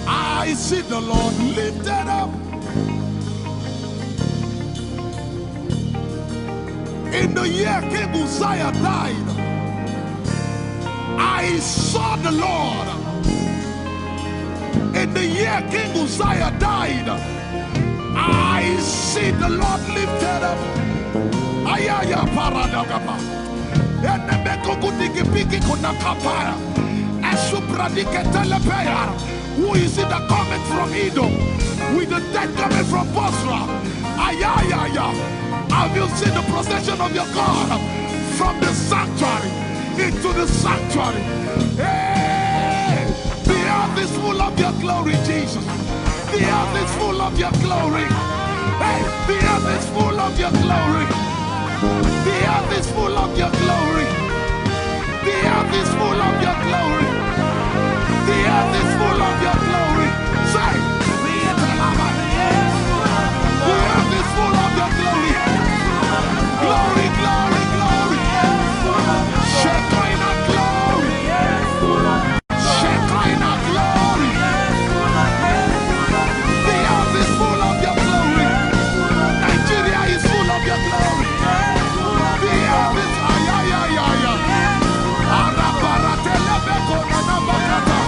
I see the Lord lifted up. In the year King Uzziah died, I saw the Lord. In the year King Uzziah died, I see the Lord lifted up. Ayaya paradagaba. Enemeko kutiki piki kunakapaya. Esupradike telepaya. Who is it that cometh from Edom? With the dead coming from Bosra. Ayaya. Have you seen the procession of your God from the sanctuary into the sanctuary? Hey, the earth is full of Your glory, Jesus. The earth is full of Your glory. Hey, the earth is full of Your glory. The earth is full of Your glory. The earth is full of Your glory. The earth is full of Your glory. Say, the earth is full of Your glory. Glory, glory, glory. Shekinah glory. Shekinah glory. The earth is full of Your glory. Nigeria is full of Your glory. The earth is ayayaya. Arabaratelebeko nanabakata.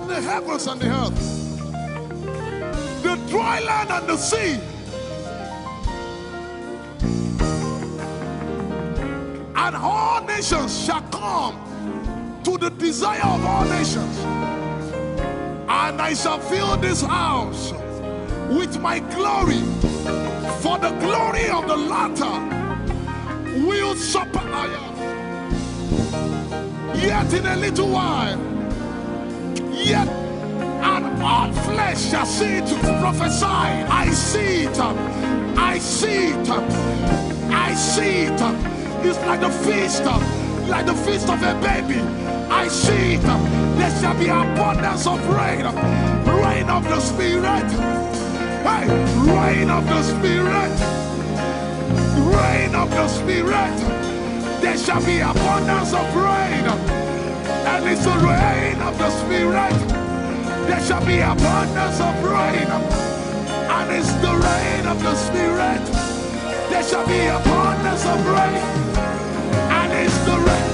the heavens and the earth, the dry land and the sea. And all nations shall come to the desire of all nations. And I shall fill this house with my glory, for the glory of the latter will supply. Yet in a little while, yet and all flesh shall see it. Prophesy. I see it. I see it. I see it. It's like the feast of a baby. I see it. There shall be abundance of rain. Rain of the Spirit. Hey, rain of the Spirit. Rain of the Spirit. There shall be abundance of rain. And it's the rain of the Spirit. There shall be abundance of rain. And it's the rain of the Spirit. There shall be abundance of rain. And it's the rain.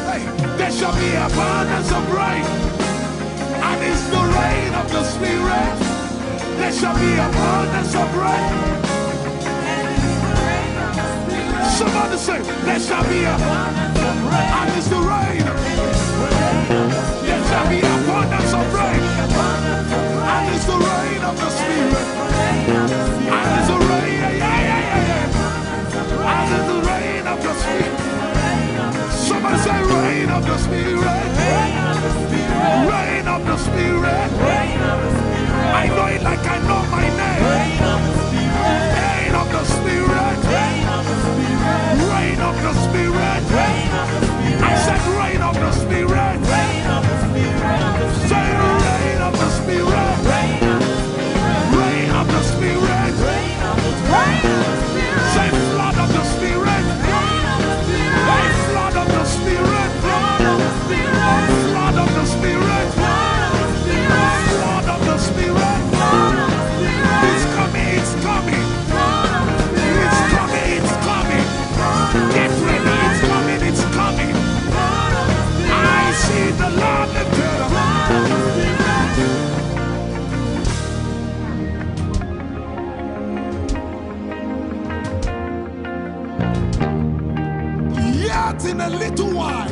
Hey, there shall be abundance of rain. And it's the rain of the Spirit. There shall be abundance of rain. Somebody say, there shall be abundance of rain. And it's the rain. There shall be abundance of rain. And it's the rain of the Spirit. And it's the rain. And it's the rain of the Spirit. Somebody say, rain of the Spirit. Rain of the Spirit. I know it like I know my name. Rain of the Spirit. Rain of the Spirit. Rain of the Spirit. I said rain of the Spirit. Say rain of the Spirit. Rain of the Spirit. Say flood of the Spirit. Say flood of the Spirit. Flood of the Spirit. Flood of the Spirit. It's coming, it's coming. It's coming, it's coming. Get ready, it's coming, it's coming. I see the Lord lifted up. Yet in a little while,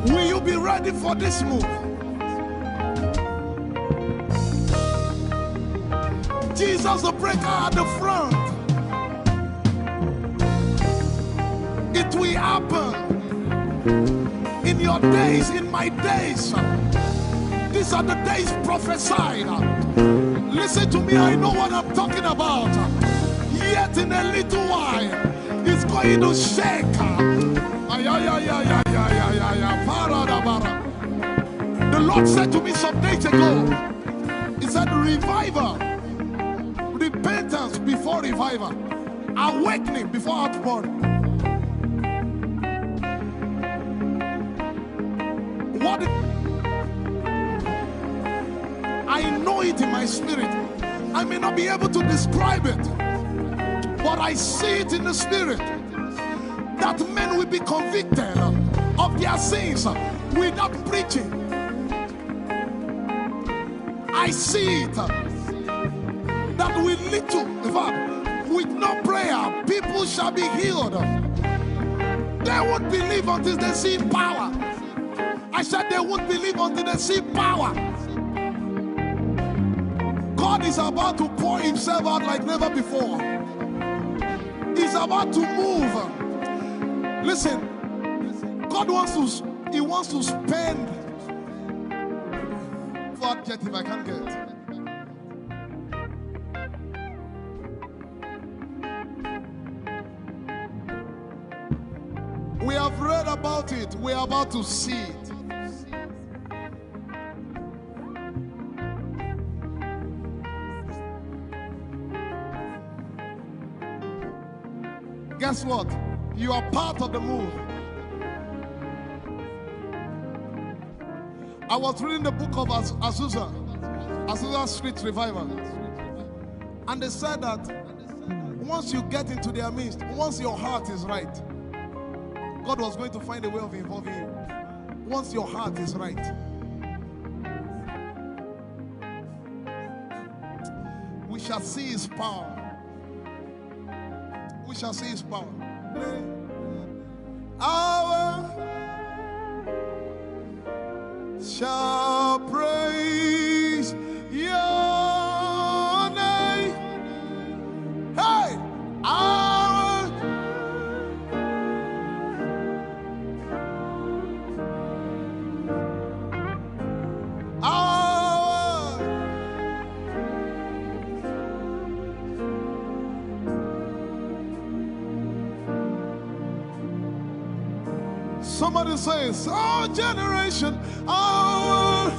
will you be ready for this move? Jesus the breaker at the front. It will happen in your days, in my days. These are the days prophesied. Listen to me, I know what I'm talking about. Yet in a little while, it's going to shake. The Lord said to me some days ago, He said, revival, repentance before revival, awakening before outpouring. What? I know it in my spirit. I may not be able to describe it, but I see it in the spirit that men will be convicted of their sins without preaching. I see it that with little, in fact, with no prayer, people shall be healed. They won't believe until they see power. I said they won't believe until they see power. God is about to pour Himself out like never before. He's about to move. Listen, God wants to spend. What adjective I can't get. We have read about it. We are about to see it. Guess what? You are part of the move. I was reading the book of Azusa Street Revival. And they said that once you get into their midst, once your heart is right, God was going to find a way of involving you. Once your heart is right. We shall see his power. We shall see his power. Our shall praise your name. Hey, our somebody says, our generation, our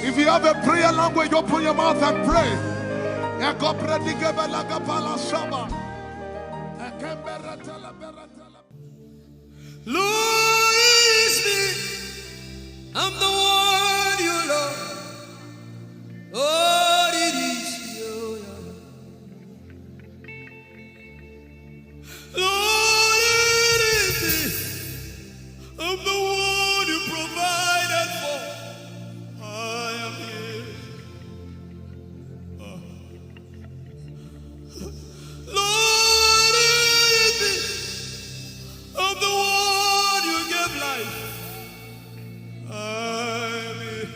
If you have a prayer language, open your mouth and pray. Lord is me. I'm the one you love. Oh, it is you. Lord, it is me. I'm the one you provided for. I am here. Lord, it is me. I'm the one you gave life. I'm here.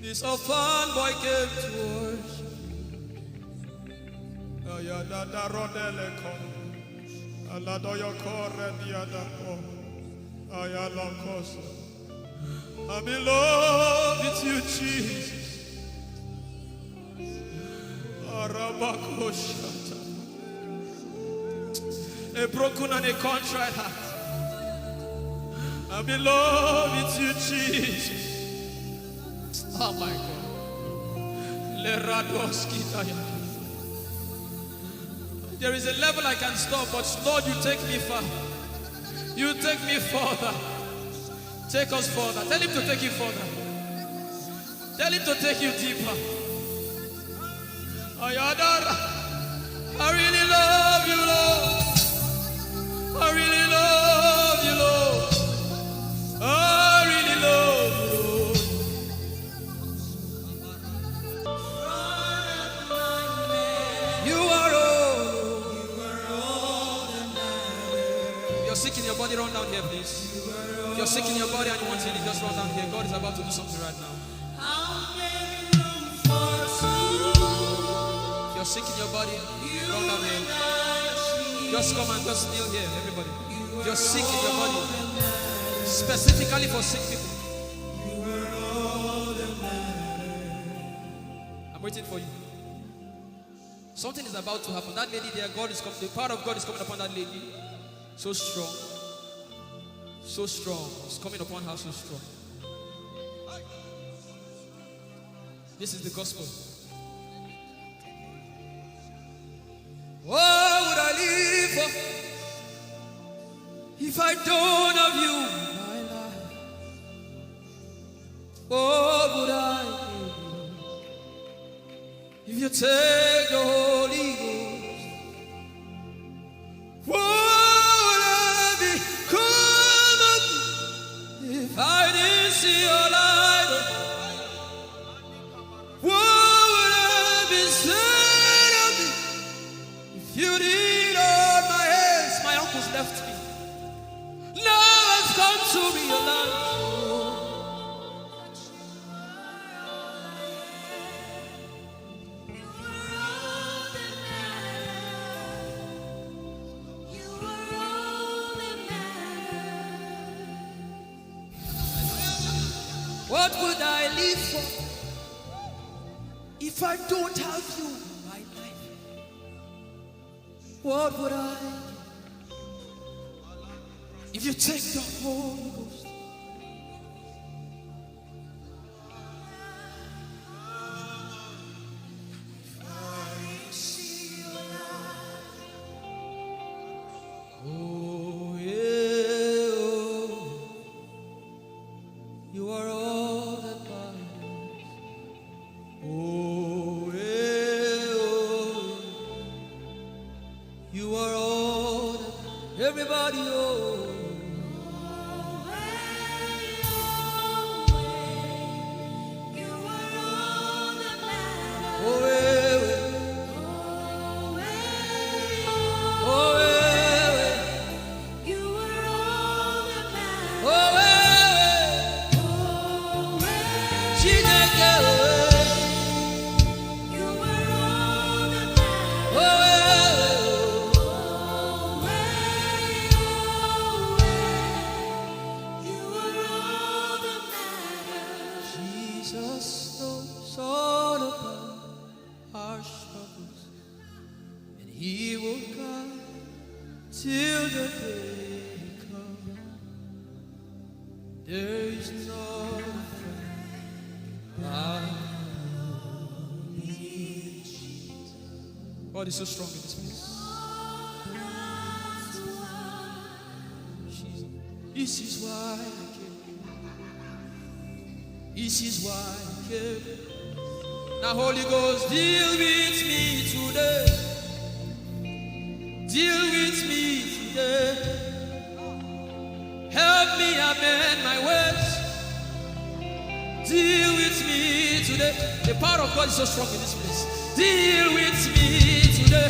This orphan boy came to worship. Ayadada rodele kom. Aladoyo kore diadako. Ayalakoso. I'm in love with you, Jesus. Arabakoshata. A broken and a contrite heart. I'm in love with you, Jesus. Oh my God. There is a level I can stop, but Lord, you take me far. You take me further. Take us further. Tell him to take you further. Tell him to take you deeper. I really love you, Lord. I really love you, Lord. I really love you, Lord. You are all. You're sick in your body, run down here, please. You're sick in your body and you want healing, just run down here. God is about to do something right now. You're sick in your body, run down here. Just come and just kneel here, everybody. You're sick in your body. Specifically for sick people. I'm waiting for you. Something is about to happen. That lady there, God is coming. The power of God is coming upon that lady. So strong. So strong. It's coming upon her so strong. This is the gospel. What would I live for if I don't have you in my life? What would I do if you take the Holy Ghost? What would I become if I didn't see your light? What would I be said of me if you did hold my hands? My uncles left me. Now I've come to realize what would I live for if I don't have you in my life? What would I do if you take the Holy Ghost? Oh, yeah, oh, you are all that matters. Oh, yeah, oh, you are all that everybody, oh. Oh, yeah, oh, yeah, oh, yeah, Chineke, Jesus knows all about our struggles, and He will guide till the day comes. There is no God is so strong in this place. This is why I came. This is why I came. Now, Holy Ghost, deal with me today. Deal with me today. Help me amend my ways. Deal with me today. The power of God is so strong in this place. Deal with me today.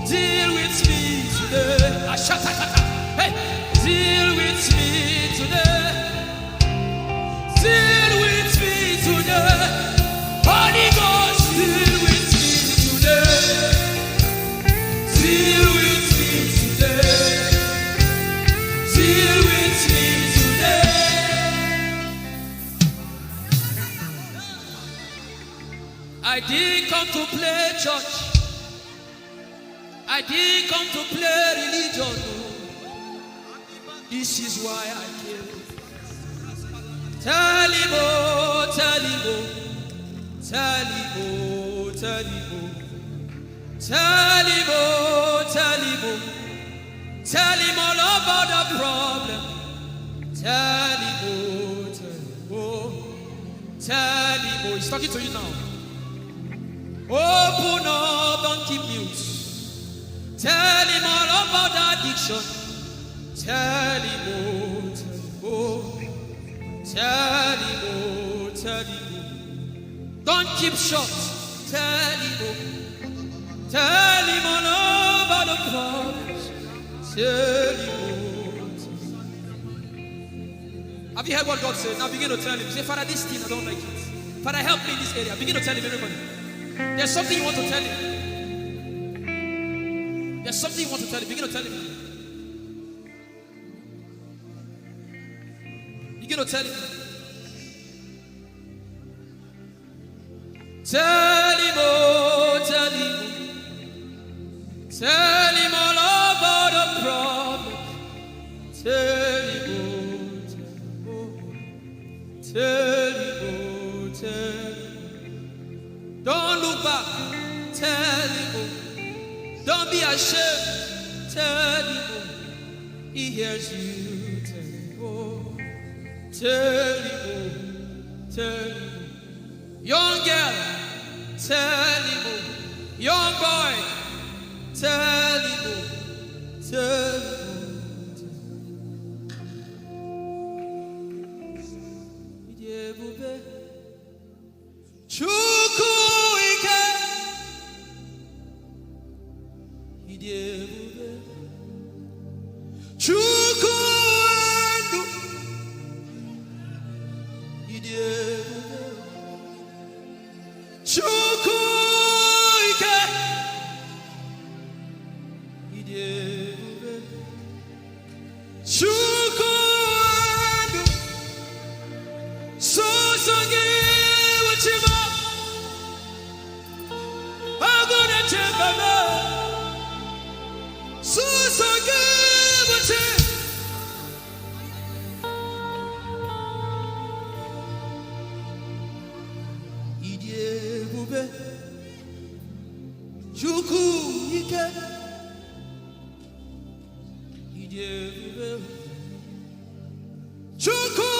Deal with me today. Hey, deal with me today. Deal with me today. Holy Ghost, deal with me today. Deal with me today. Deal with me today. I didn't come to play church. I didn't come to play religion. This is why I came. Tell him, oh, tell him, oh, tell him, oh, tell him, oh, tell him, oh, tell him, oh, tell him all about the problem. Tell him, oh, tell him, oh, tell him, oh, he's talking to you now. Open up, don't keep mute. Tell him all about the addiction. Tell him, oh, tell him, oh, tell him, oh. Don't keep short. Tell him, oh, tell him all about the problems. Tell him, oh. Have you heard what God said? Now begin to tell him. Say, Father, this thing I don't like it. Father, help me in this area. Begin to tell him, everybody. There's something you want to tell him. There's something you want to tell him. Begin to tell him. Begin to tell him. Tell him, oh, tell him. Tell him all about the problem. Tell him, oh, tell him, oh, tell him. Don't look back. Tell him, oh. Don't be ashamed. Tell him, oh. He hears you. Tell him, oh. Tell him, oh. Tell him, oh. Young girl, tell him, oh. Young boy, tell him, oh. Tell him, oh. Chukwu ike, idebube. Chukwu ndu, idebube. Chukwu ike, idebube. Chukwu ndu, sosogi uchima. Agone chebaba, sosogi uchima. Idebube, Chukwu ike, idebube, Chukwu.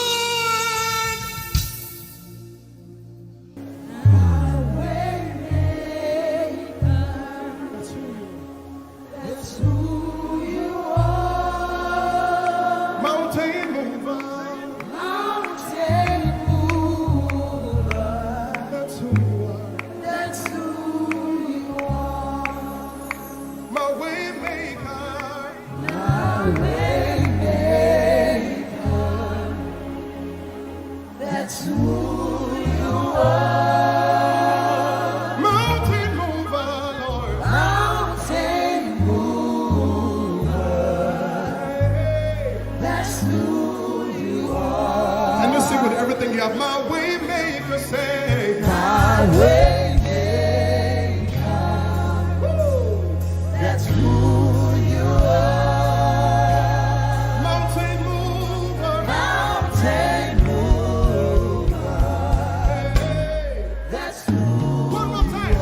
Mountain mover, that's who you are. My way maker, That's who you are. mountain mover, Lord. Mountain mover. That's who you are. And you sing with everything you have. My way maker, say. My way maker. That's who you are. Mountain mover, Mountain mover. That's who one more time.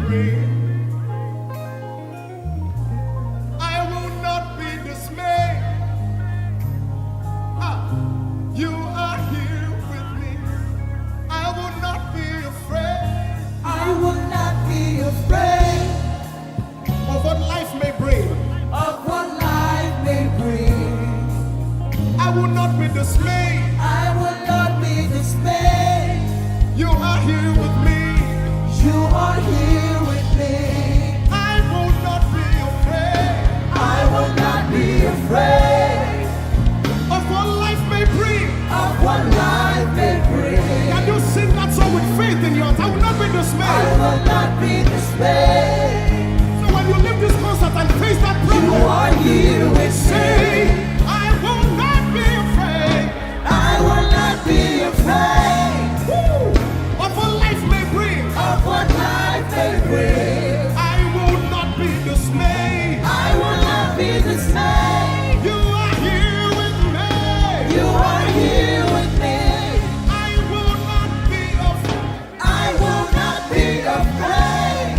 bring. I will not be dismayed. You are here with me. I will not be afraid. I will not be afraid Of what life may bring. of what life may bring. I will not be dismayed. I will not be dismayed. You are here with me. You are here with me. I will not be afraid I will not be afraid of what life may bring. of what life may bring. Can you sing that song with faith in your heart? I will not be I dismayed. will not be dismayed. So when you leave this concert and face that You problem, are here with say, me. I will not be afraid I will not be afraid of what life may bring. of what life may bring. I will not be dismayed. I will not be dismayed. You are here with me. You are here with me. I will not be afraid I will not be afraid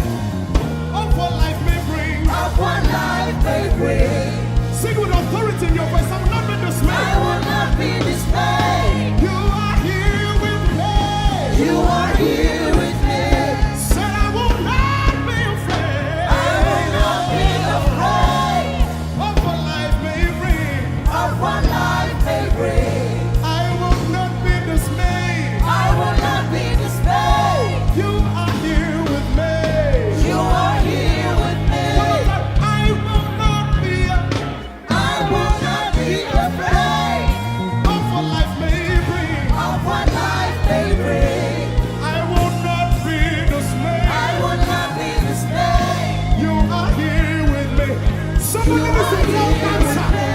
of what life may bring. of what life may bring. Sing with authority in your voice. I will not be I dismayed. will not be dismayed. You are here with me. You are here with me. Said I will not be afraid I will not be afraid of what life may bring. of what life may bring. I will not be dismayed. I will not be dismayed. You are here with me. You are here with me. I will not be I will not be afraid of what life may bring. of what life may bring. I will not be dismayed. I will not be dismayed. You are here with me. Somebody You listen are to your here with answer. me.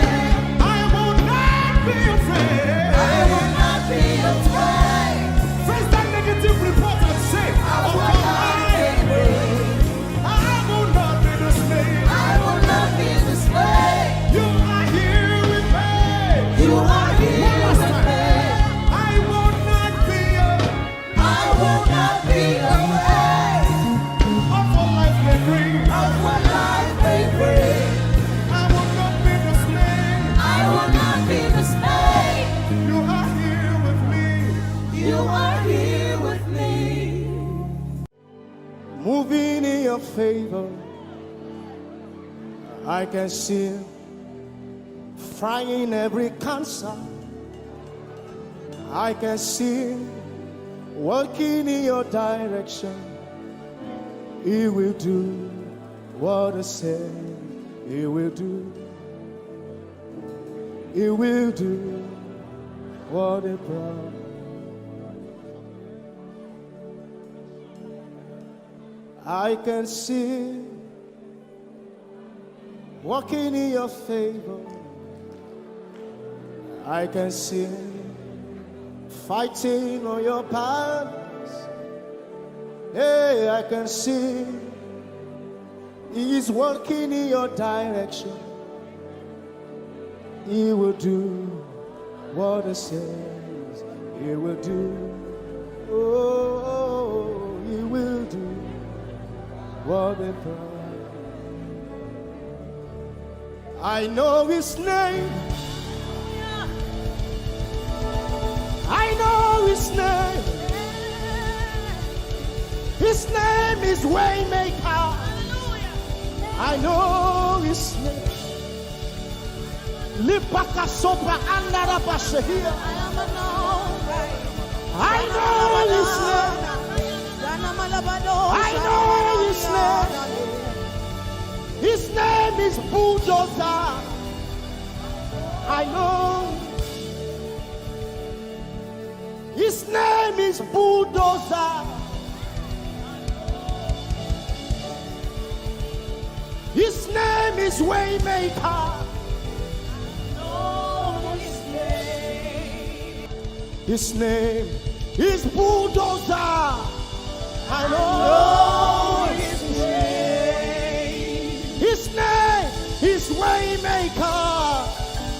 I will not be afraid. I will not be afraid Face that negative report and say, of oh what life may God, bring. I will not be dismayed. I will not be dismayed. You are here with me. You are here One last with time. me. I will not be I will not be afraid of what life may bring. of what life may bring. I will not be dismayed. I will not be dismayed. You are here with me. You are here with me. Moving in your favor, I can see frying every cancer. I can see working in your direction. He will do what I said he will do. He will do what he promised. I can see walking in your favor. I can see fighting on your battles. Hey, I can see He's working in your direction. He will do what He says He will do. Oh, He will do what He promised. I know His name. I know His name. His name is Waymaker. I know His name. Lipaka Sopra Andara Bashahia. I know His name. I know His name. His name is Bulldozer. I know. His name is Bulldozer. His name is Waymaker. His name is Bulldozer. I know His name. His name is Waymaker.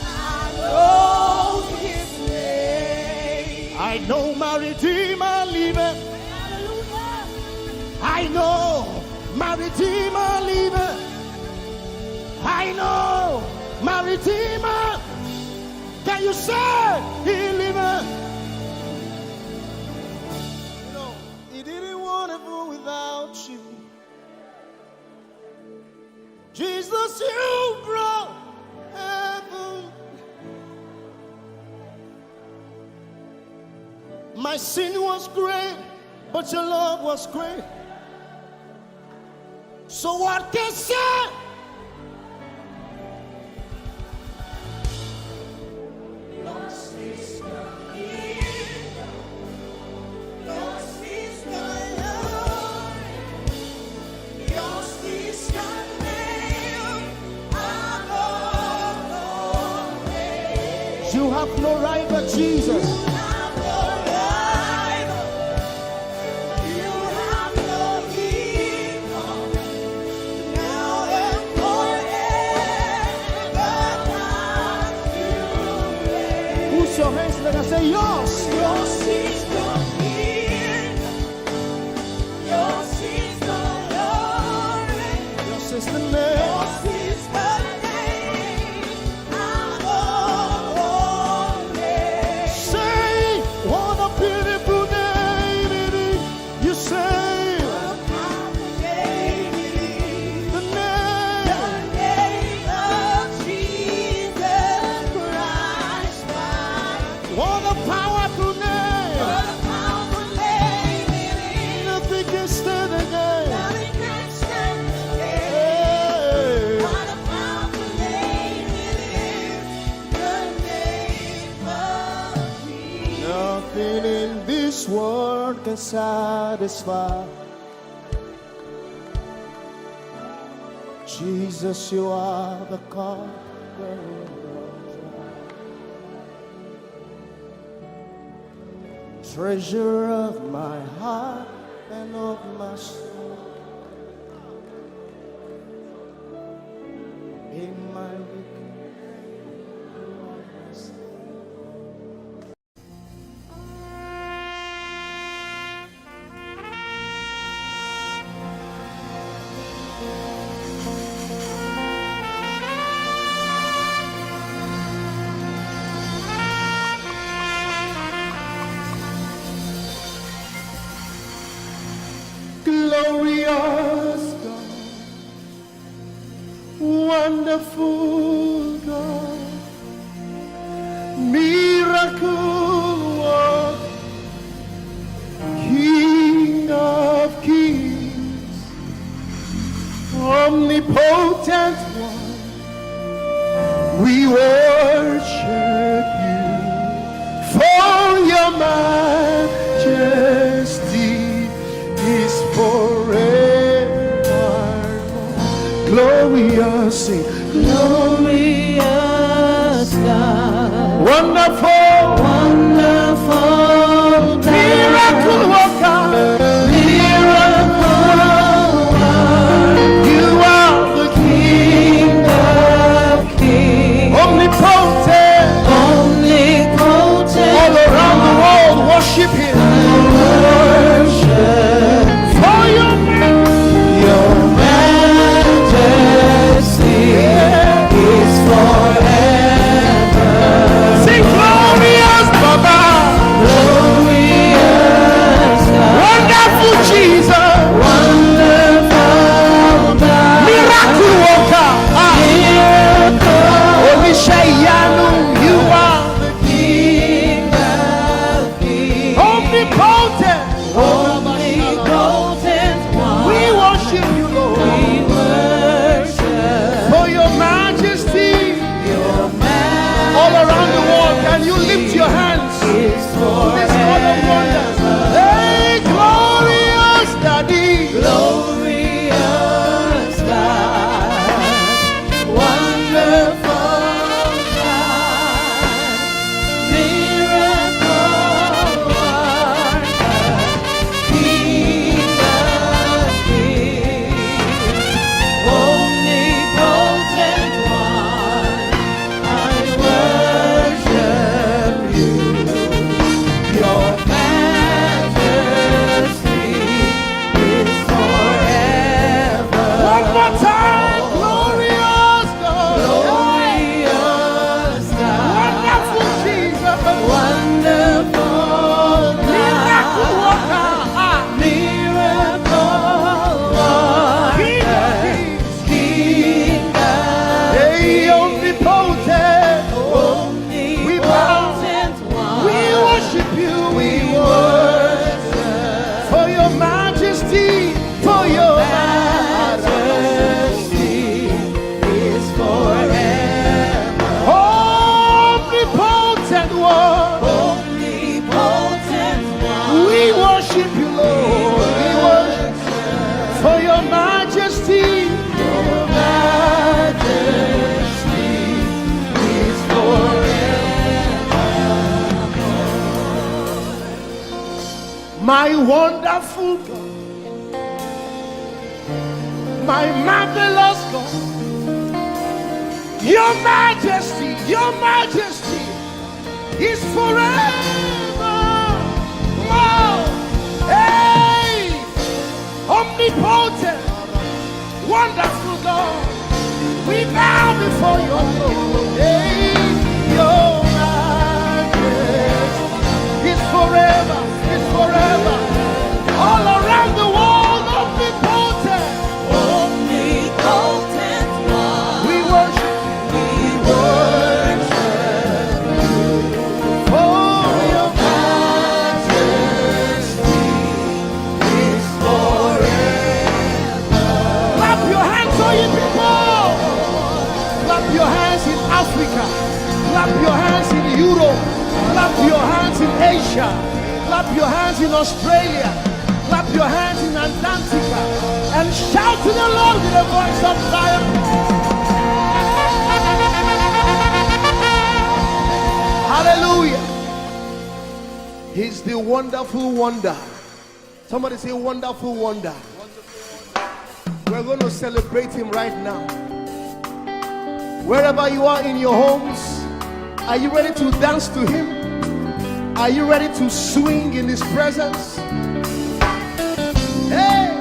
I know His name. I know my Redeemer liveth. I know Redeemer liveth. I know my Redeemer. Can you say he liveth? No, he didn't want to go without you. Jesus, you brought heaven. My sin was great, but your love was great. So what can say? Lost is not here. Lost is my Lord. Lost is your name. Above all names. You have no rival, Jesus. You have no rival. You have no equal. Now and forever, God, you reign. Put your hands together and say, yours. Yours is the kingdom. Yours is the glory. Yours is the name. Yours is the name above all names. Say, what a beautiful name it is. You say, What a powerful name it is. the The name. name of Jesus Christ, my What a powerful name. What a powerful name it is. Nothing can stand again. Nothing can stand against. Hey. What a powerful name it is. The name of Jesus. Nothing in this world can satisfy. Jesus, you are the cup. Treasure of my heart and of my soul. In my weakness. Glorious God, wonderful God, miracle worker, King of kings, omnipotent one, we worship you for your majesty is forevermore. Glorious, sing. Glorious God, Wonderful, wonderful God, miracle worker, miracle worker, you are the King of kings, omnipotent, omnipotent, all around the world worship him. worship For your your majesty is forever. sing glorious Baba, Glorious more time. Glorious God. Glorious God. Wonderful Jesus. Wonderful Miracle God. worker. Miracle worker. King of kings. Hey, omnipotent. We bow. Omnipotent one. We worship you. We worship For your majesty. For your majesty is forever. omnipotent one. Omnipotent one. We worship you, Lord. We worship for your majesty. Your majesty is forever. My wonderful God, my marvelous God, your majesty is forever. Oh, hey, omnipotent, wonderful God, we bow before your throne. Hey, your majesty is forever. All around the world, omnipotent. Omnipotent one. We worship for your majesty is forever. clap your hands, all you people. Clap your hands in Africa. Clap your hands in Europe. Clap your hands in Asia. Clap your hands in Australia. Clap your hands in Antarctica. And shout to the Lord with a voice of triumph. Hallelujah. He's the wonderful wonder. Somebody say wonderful wonder. We're going to celebrate him right now. Wherever you are in your homes, are you ready to dance to him? Are you ready to swing in his presence? Hey!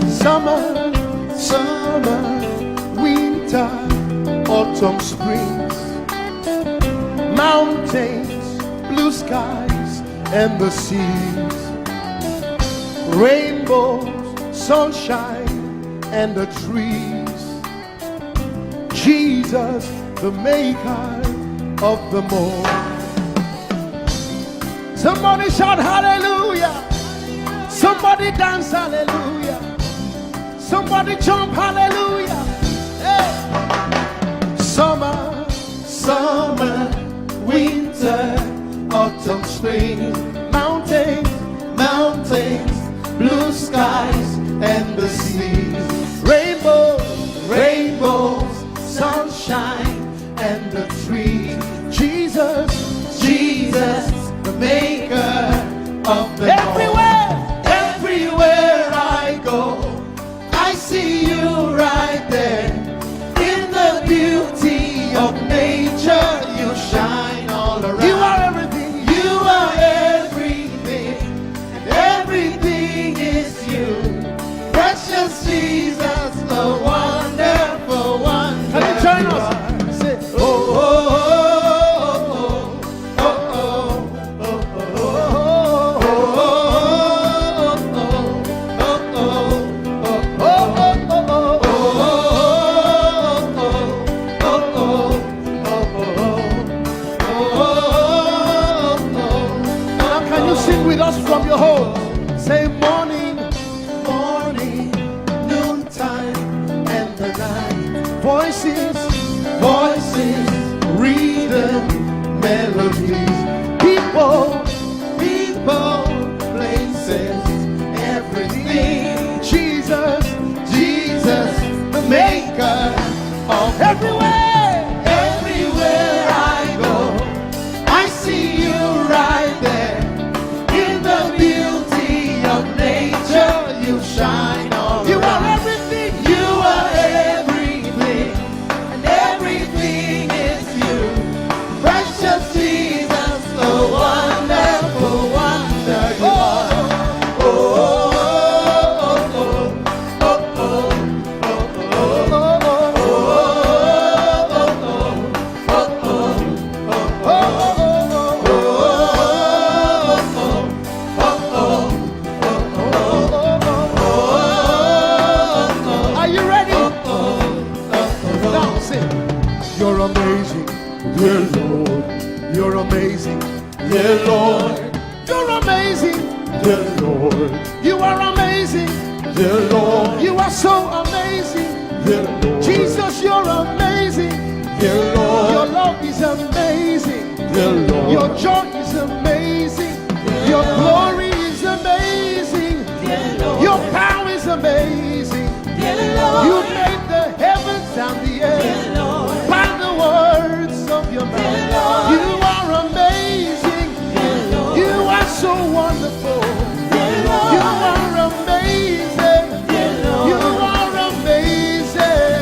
Summer, winter, autumn, springs, mountains, blue skies, and the seas, rainbows, sunshine, and the trees. Jesus, the maker of the morn. Somebody shout hallelujah. Somebody dance hallelujah. Somebody jump hallelujah. Hey. Summer, winter, autumn, spring, mountains, blue skies, and the seas, rainbows, sunshine, and the trees. Jesus, the maker of the everywhere I go, I see you right there. In the beauty of nature, you shine all around. You are everything. You are everything. And everything is you. Precious Jesus, the wonderful one. Can you join us? Say, oh, oh, oh, oh, oh, oh, Now can you sing with us from your home? Say morning, noontime, and the night. Voices, rhythm, melodies. People, places, everything. Jesus, the maker of everywhere I go, I see you right there. In the beauty of nature. amazing, dear Lord. You're amazing, dear Lord. You are amazing, dear Lord. You are so amazing, dear Lord. Jesus, you're amazing, dear Lord. Your love is amazing, dear Lord. Your joy is amazing, your glory is amazing, dear Lord. Your power is amazing, dear Lord. You made the heavens and the earth by the words of your mouth. You are amazing, dear Lord. You are so wonderful, dear Lord. You are amazing, dear Lord. You are amazing.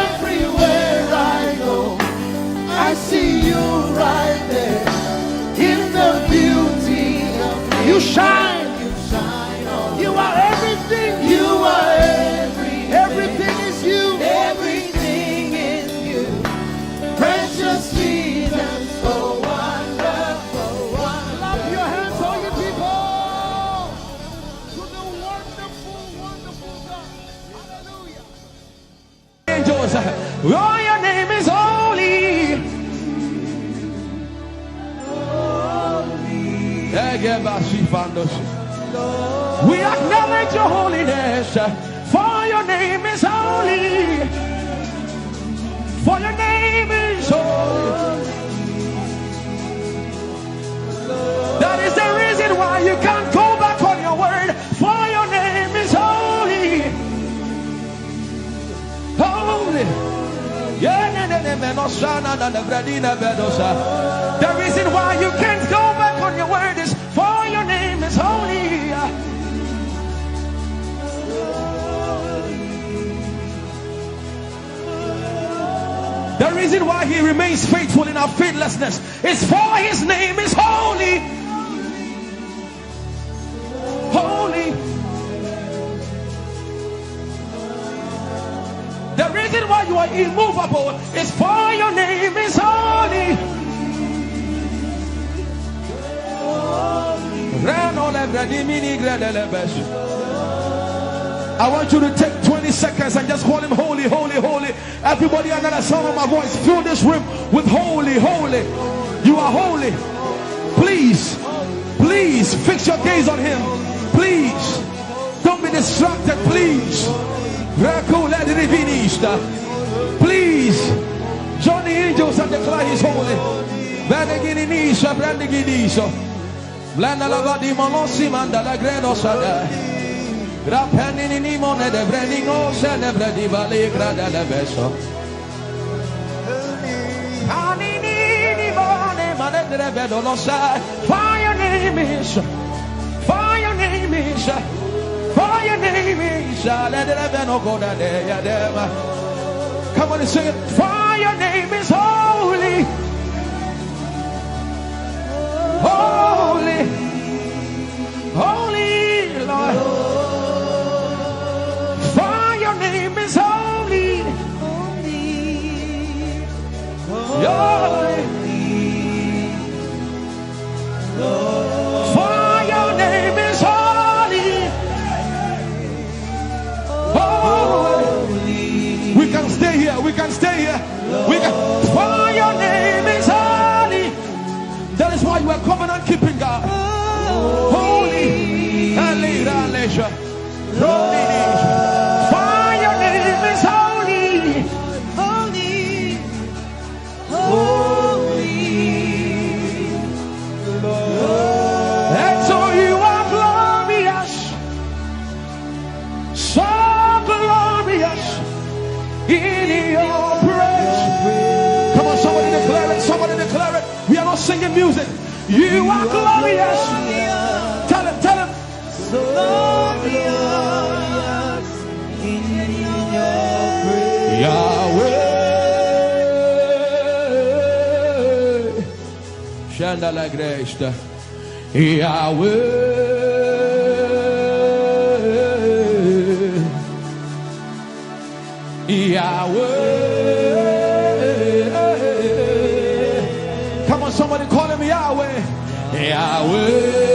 Everywhere I go, I see you right there in the beauty of you. You shine, you shine. You are everything. You are everything is you. Everything is you. Precious, sweet, and so wonderful. Clap your hands, all you people, to the wonderful, wonderful God. Hallelujah. Angels, oh, your name is holy. We acknowledge your holiness, for your name is holy. For your name is holy. That is the reason why you can't go back on your word. For your name is holy. Holy. The reason why you can't go back on your word is for your name is holy. The reason why he remains faithful in our faithlessness is for his name is holy. Holy. The reason why you are immovable is for your name is holy. I want you to take 20 seconds and just call him holy, holy, holy. Everybody under the sound of my voice, fill this room with holy, holy. You are holy. Please, please fix your gaze on him. Please, don't be distracted, please. Please, join the angels and declare he's holy. For your name is, for your name is, for your name is. Come on and sing it. For your name is holy, holy, holy Lord. For your name is holy, holy. For your name is holy, holy. We can stay here. We can stay here. We can. For your name is holy. That is why you are covenant keeping God. Holy. For your name is holy, holy, holy. And so you are glorious, so glorious in your praise. Come on, somebody declare it, somebody declare it. We are not singing music. You are glorious. Tell him, tell him. So glorious in your praise. Yahweh. Chandala Grace. Yahweh. Yahweh. Come on, somebody call him Yahweh. Yahweh.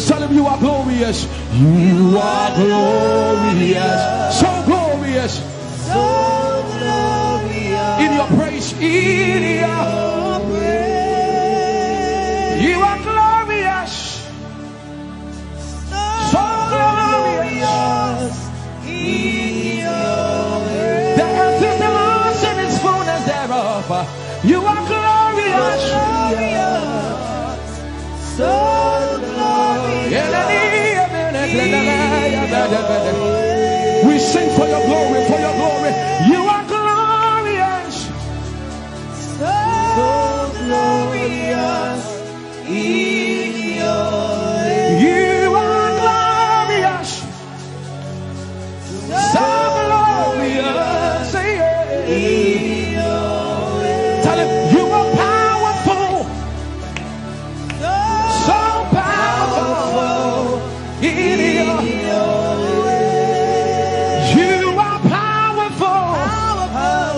Tell him you are glorious. You are glorious. So glorious. So glorious. In your praise. in your praise. You are glorious, so glorious in your praise. The earth is the Lord's and its fullness thereof. You are glorious, so glorious. We sing for your glory, for your glory. You are glorious, So glorious in your ways. you are glorious, so glorious In your ways. Tell him you are powerful, so powerful in your You are powerful, Powerful,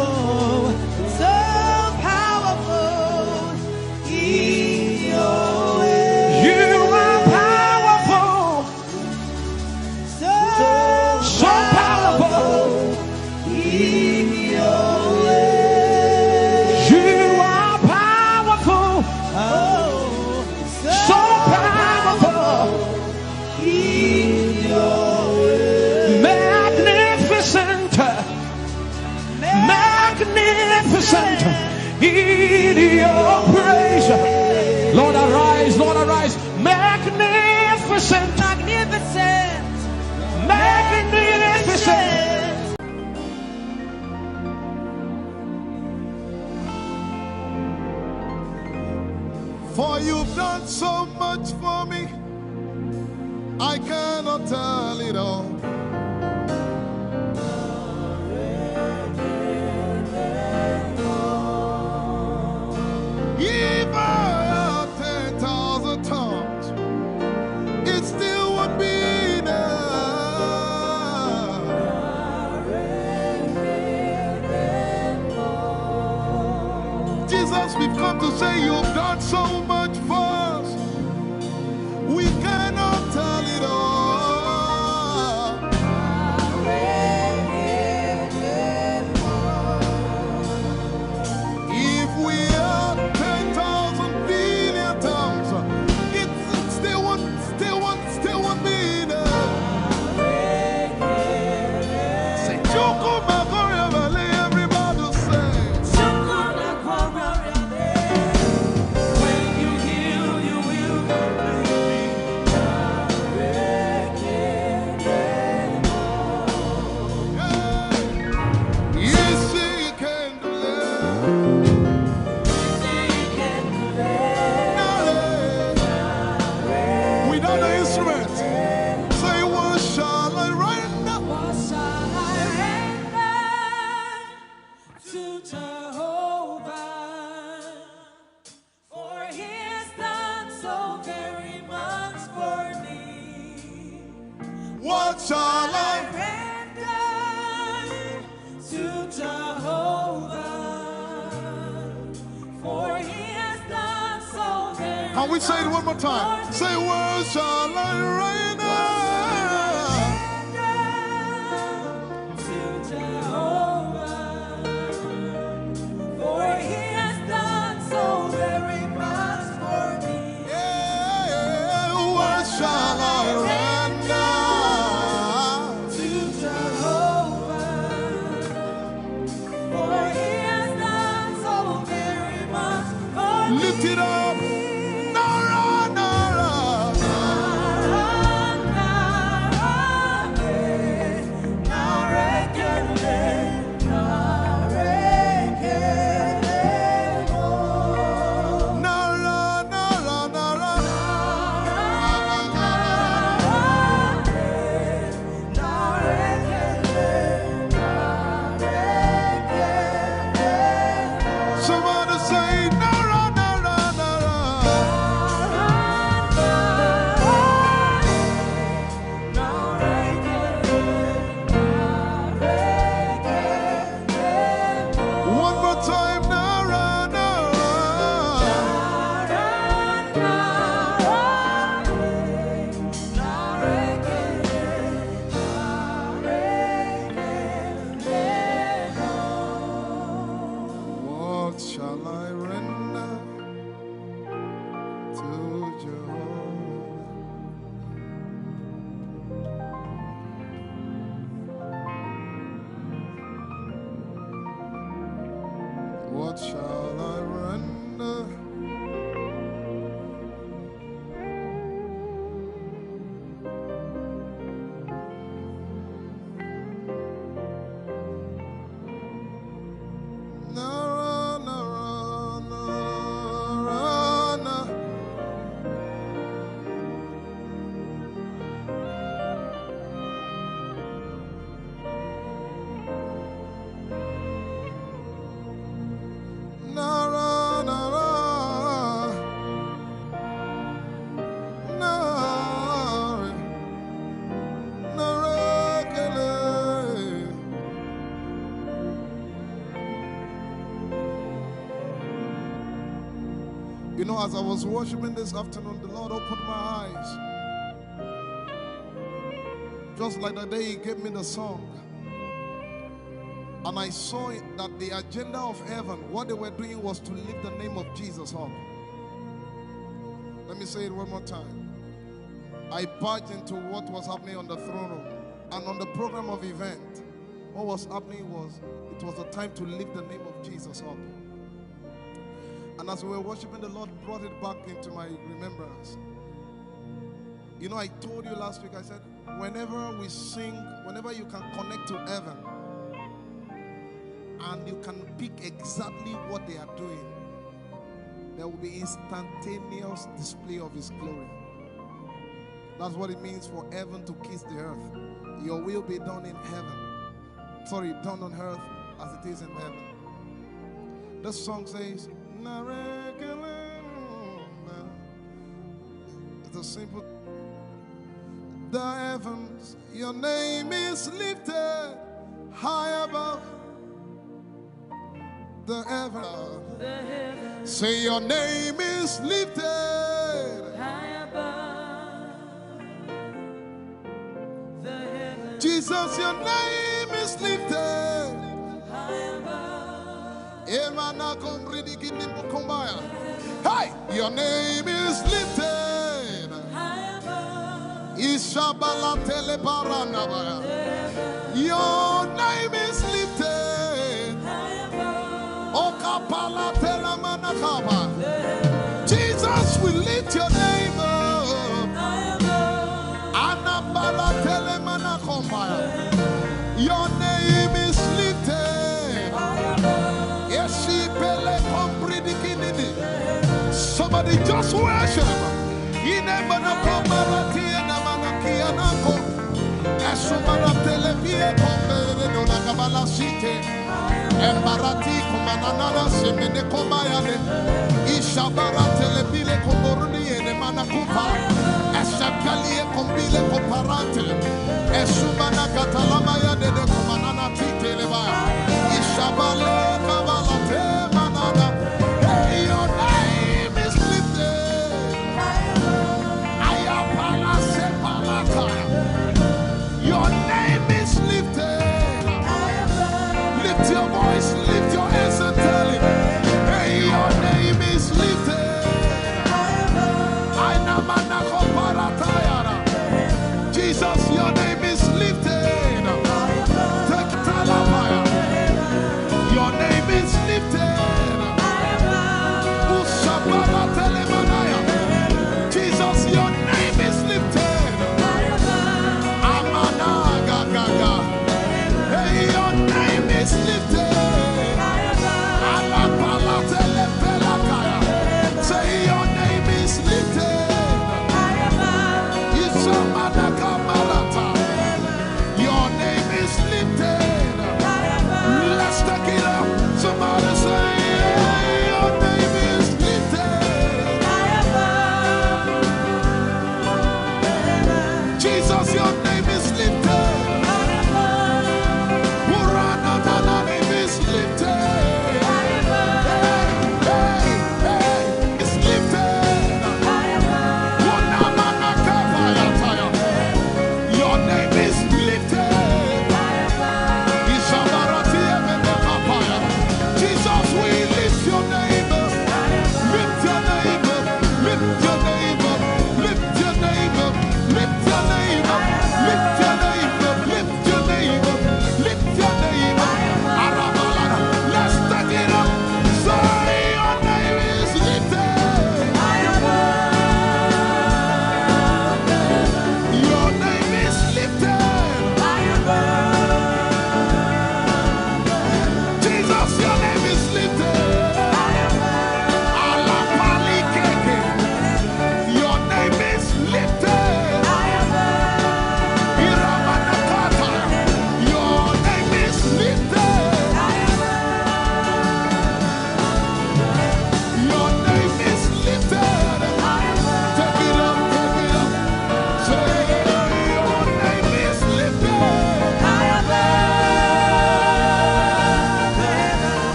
so powerful in your ways. you are powerful, So so powerful. in your ways. You are powerful, Oh, so powerful, in your ways. magnificent, magnificent in your praise. Lord arise, Lord arise, magnificent, Magnificent, magnificent. For you've done so much for me, I cannot tell it all. If I had 10,000 tongues, it still would be enough. Jesus, we've come to say you've done so much for us. We cannot tell it all. If we had 10,000 billion tongues, it still won't be enough. Say, Chukuma Koryabale, everybody say. when you heal, you will Yes, he can deliver. Without the instrument, say, what shall I render? What shall I render to Jehovah? For he has done so very much for me. What shall I Render to Jehovah. For he has done so very Can we say it one more time? Say, what shall I render? to Jehovah. For he has done so very much for me. Yeah, what shall I render? To Jehovah. For he has done so very much for me. Lift it up. Nara, Nara. Nara, Nara, Nara. Somebody say, Nara, Nara, Nara. One more time, Nara, Nara. What shall I render to Jehovah? What shall I render? Nara, nara, nara, nara. Nara, nara, nara, nara, kele. You know, as I was worshiping this afternoon, the Lord opened my eyes. Just like the day He gave me the song. And I saw it that the agenda of heaven, what they were doing was to lift the name of Jesus up. Let me say it one more time. I barged into what was happening on the throne room. And on the program of event, what was happening was, it was the time to lift the name of Jesus up. And as we were worshiping, the Lord brought it back into my remembrance. You know, I told you last week, I said, whenever we sing, whenever you can connect to heaven, and you can pick exactly what they are doing, there will be instantaneous display of His glory. That's what it means for heaven to kiss the earth. Your will be done in heaven. Sorry, done on earth as it is in heaven. This song says, it's a simple. The heavens, your name is lifted high above. The heavens, say your name is lifted high above. The heavens, Jesus, your name is lifted high above. Hey, your name is lifted High above. Ishabala telebaranabaya. Your name is lifted High above. Okapala telamanakaba. Jesus, we lift your name up. High above. Anabala telemanakombaya. Your name is lifted. Somebody just worship. Embarati kumanana semene kombayane ishabara telebile komboruni ene manakupa esakalie kombile komparante esumana katalama ya dede kumanana titeleba ishabale kabalate manana. Hey, your name is lifted. Ayapala sepalata. Your name is lifted. Lift your voice, lift your hands and tell Him, hey, your name is lifted. Jesus, your name is lifted. Take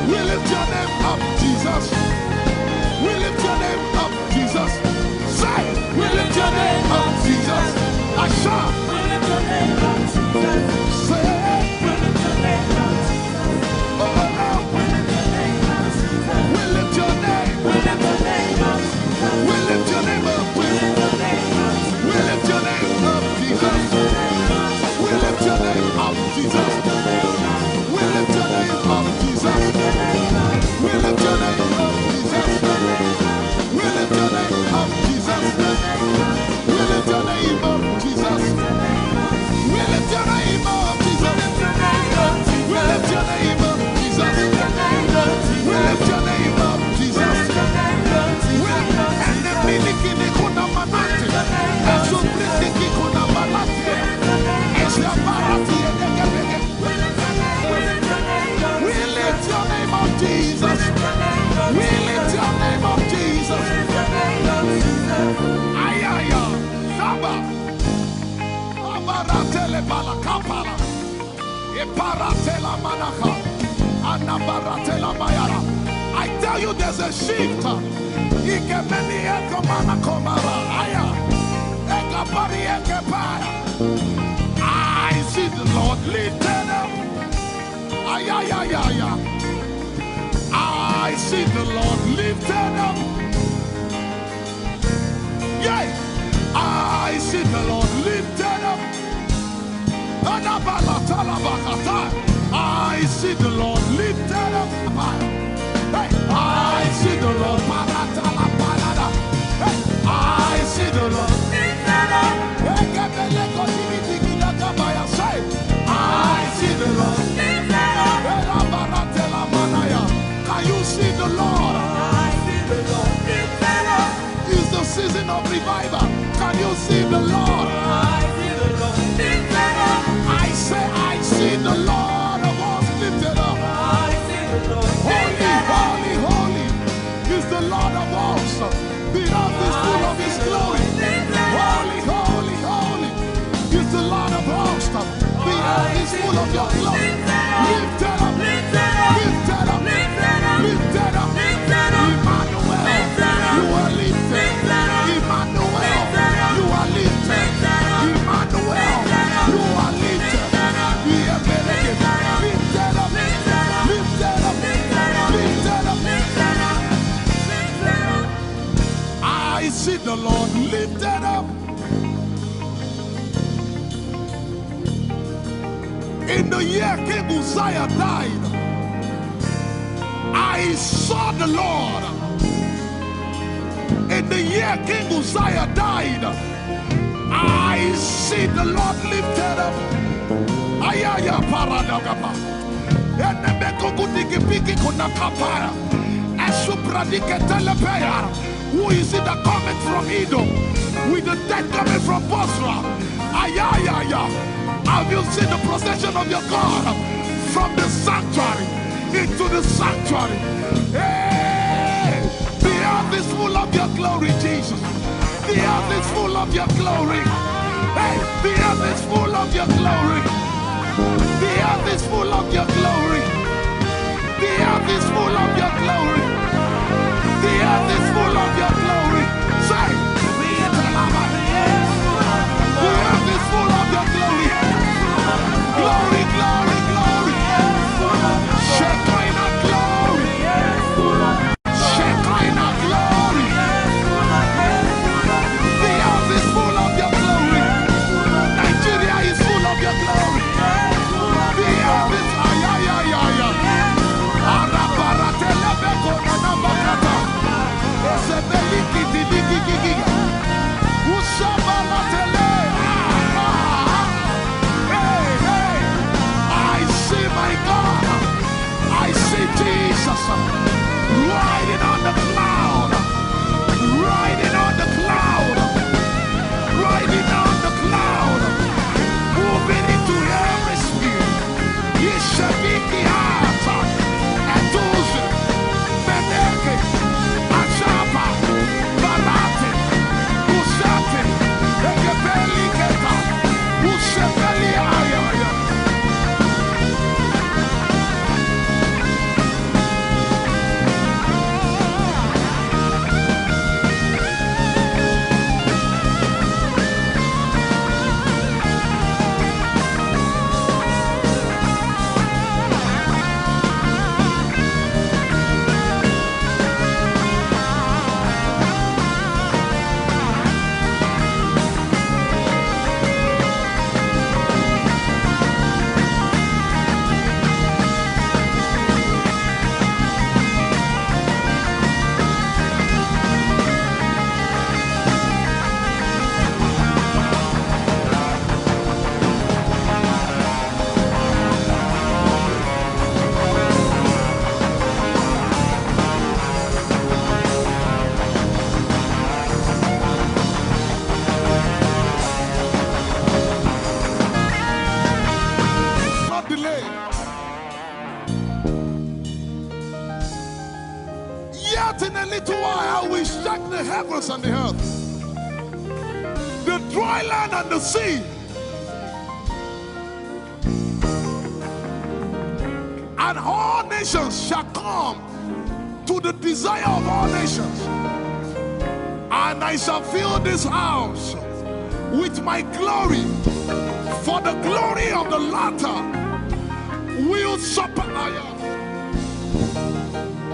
We lift your name up, Jesus. We lift your name up, Jesus. Say, we lift your name up, Jesus. Asha. We lift your name up, Jesus. Say, We lift your name up, Jesus. oh, We lift your name up, Jesus. we lift your name. We lift your name up, Jesus. We lift your name up. We lift your name up, Jesus. We lift your name up, Jesus. We lift your name up, Jesus. We lift your name up, Jesus. We lift your name up, Jesus. We lift your name up, Jesus. We lift your name up, Jesus. We lift your name up, Jesus. We lift your name up, Jesus. We lift your name up, Jesus. And the miliki kuna manati, and so pretty kuna manati, and the barati and the gabege. We lift your name up, Jesus. We lift your name up, Jesus. Ayaya, Saba, Abaratele Balakapala, Eparatela Manaka, Anabaratela Mayara. I tell you, there's a shift. Ikemeni Ekomana Komara, Aya, Ekapari Ekepaya. I see the Lord lifted up. Ayayaya. I see the Lord lifted up. Yeah. I see the Lord lifted up. I see the Lord lifted up. Hey. I see the Lord. Hey. I see the Lord lifted up. I see the Lord lifted up. Can you see the Lord? I see the Lord lifted up. It's the season of revival. Can you see the Lord? I see the Lord lifted up. I say, I see the Lord of us lifted up. I see the Lord lifted up. Holy, holy, holy is the Lord of us. The earth is full of His glory. Holy, holy, holy is the Lord of hosts. The earth is full of your glory. Lifted up, lifted up, lifted up, lifted up, lifted up. Emmanuel, you are lifted. Emmanuel, you are lifted. Emmanuel, you are lifted. Lifted up, lifted up, lifted up, lifted up. I see the Lord lifted up. In the year King Uzziah died, I saw the Lord. In the year King Uzziah died, I see the Lord lifted up. Ayaya paradagaba. Who is it that coming from Edom? With the dead coming from Bosra. Ayaya. Have you seen the procession of your God from the sanctuary into the sanctuary? Hey! The earth is full of your glory, Jesus. The earth is full of your glory. Hey! The earth is full of your glory. The earth is full of your glory. The earth is full of your glory. The earth is full of your glory. Say, the earth is full of your glory. Glory, glory, glory. Shekinah glory. Shekinah glory. The earth is full of your glory. Nigeria is full of your glory. The earth is in a little while I will shake the heavens and the earth, the dry land and the sea. And all nations shall come to the desire of all nations. And I shall fill this house with my glory, for the glory of the latter will supply.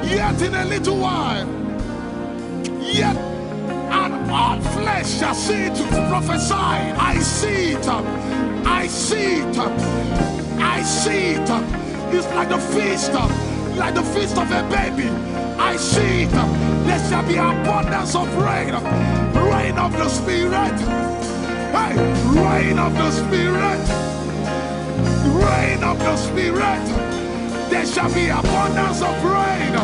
Yet in a little while, yet and all flesh shall see it, prophesy. I see it, I see it, I see it. It's like the feast of a baby. I see it. There shall be abundance of rain, rain of the Spirit. Hey, rain of the Spirit, rain of the Spirit. There shall be abundance of rain,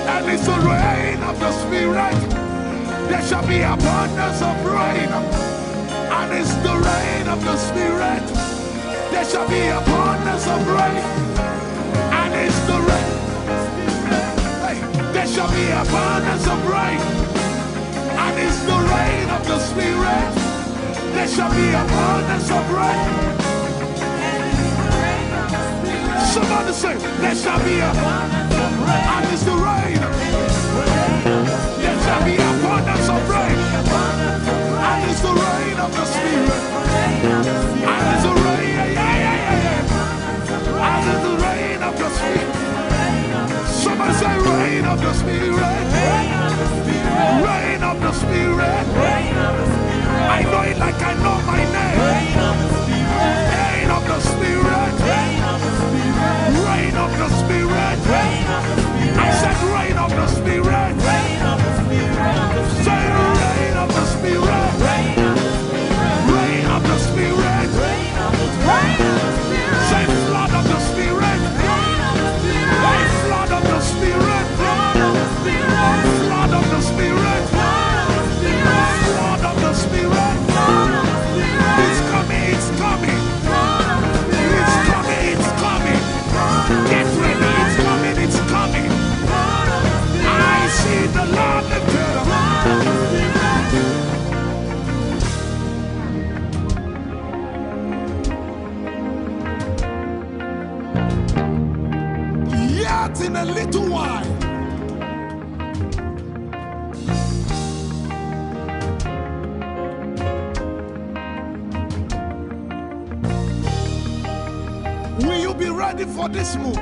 and it's the rain of the Spirit. There shall be abundance of rain, and it's the rain of the Spirit. There shall be abundance of rain, and it's the rain. Hey, there shall be abundance of rain, and it's the rain of the Spirit. There shall be abundance of rain. Somebody say, there shall be abundance of rain, and it's the rain. There shall be abundance of rain, and it's the rain of the Spirit. And it's the rain, and it's the rain of the Spirit. Somebody say, rain of the Spirit. Rain of the Spirit. I know it like I know my name. Rain of the Spirit. Rain of the Spirit. Rain of the Spirit. I said rain of the Spirit. Say rain of the Spirit. Rain of the Spirit. Say flood of the Spirit. Say flood of the Spirit. Flood of the Spirit. Flood of the Spirit. It's coming, it's coming. It's coming, it's coming. Get ready, it's coming, it's coming. I see the Lord lifted up. Yet in a little while, will you be ready for this move?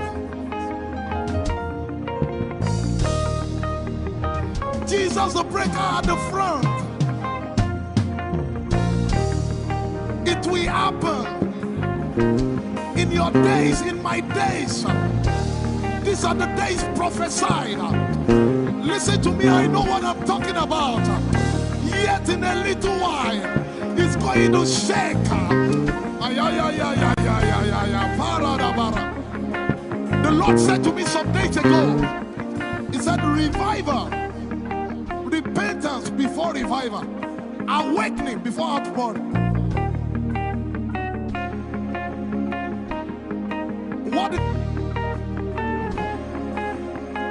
Jesus the breaker at the front. It will happen in your days, in my days. These are the days prophesied. Listen to me, I know what I'm talking about. Yet in a little while, it's going to shake. The Lord said to me some days ago, He said, revival, repentance before revival, awakening before outpouring. What?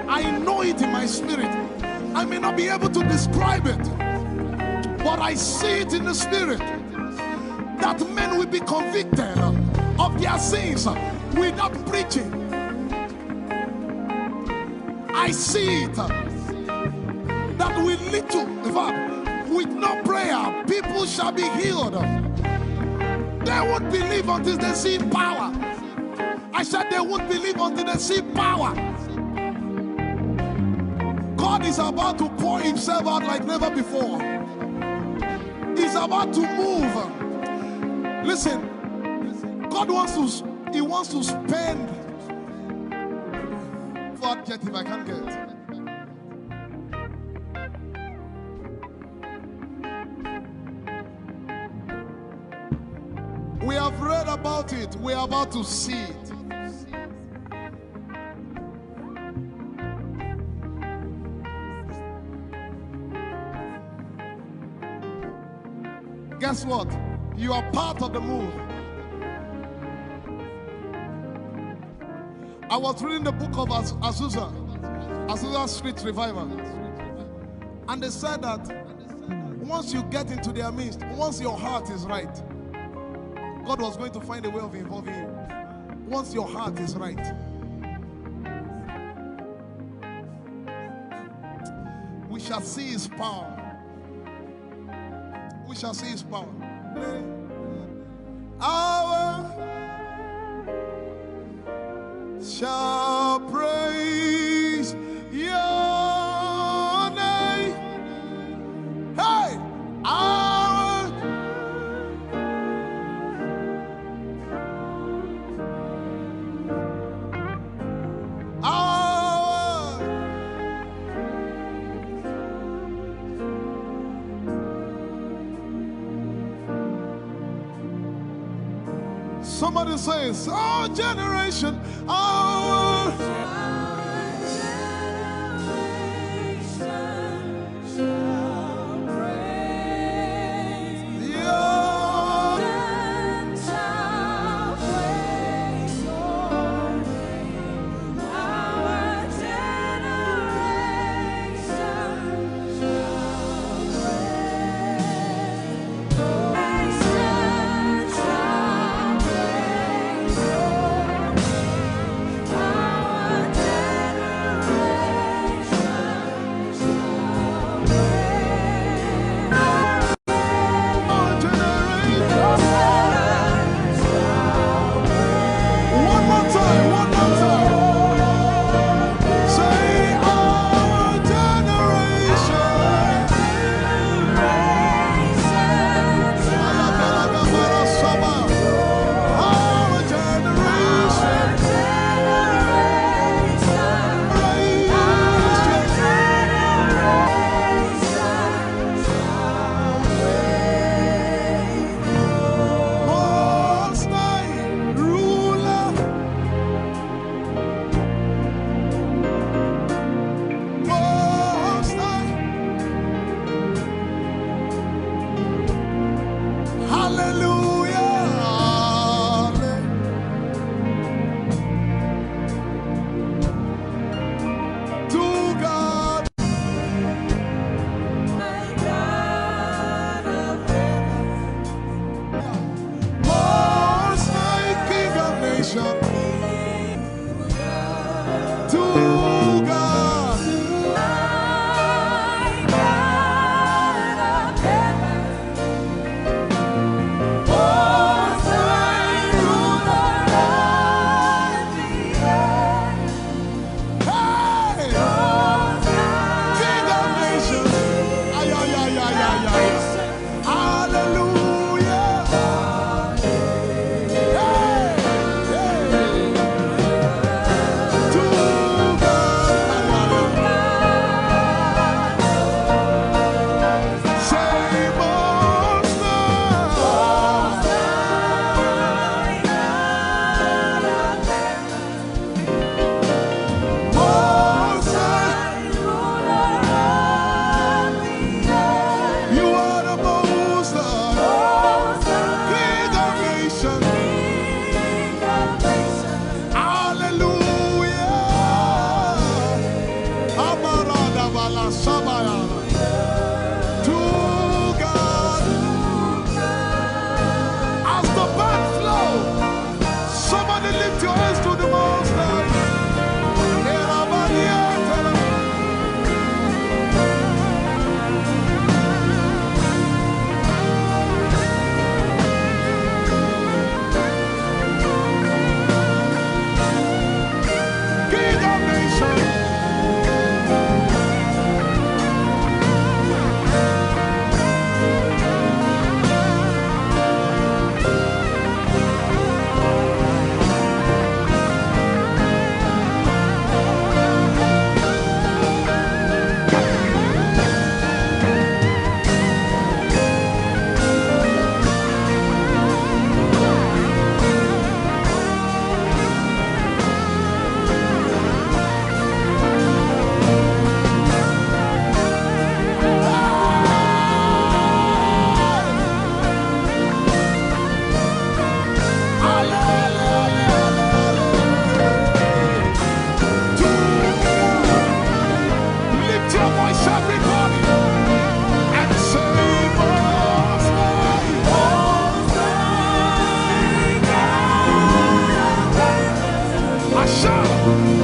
I know it in my spirit. I may not be able to describe it, but I see it in the spirit. That men will be convicted of their sins without preaching. I see it. That will lead to, in fact, with no prayer, people shall be healed. They won't believe until they see power. I said they won't believe until they see power. God is about to pour Himself out like never before. He's about to move. Listen, God wants to spend. For adjective I can't get. We have read about it. We are about to see it. Guess what? You are part of the move. I was reading the book of Azusa. Azusa Street Revival. And they said that once you get into their midst, once your heart is right, God was going to find a way of involving you. Once your heart is right. We shall see his power. We shall see his power. Our shall praise your name. Hey, our somebody says, our generation, our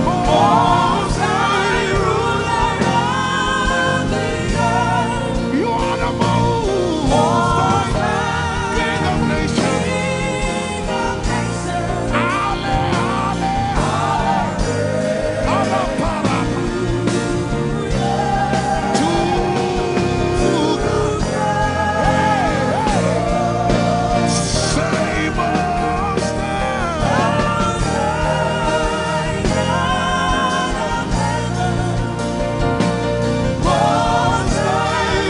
Most High ruler of the earth. You are the Most High King of nations. Ale, ale, ale, ale, para. To God. Hey, hey. Say Most High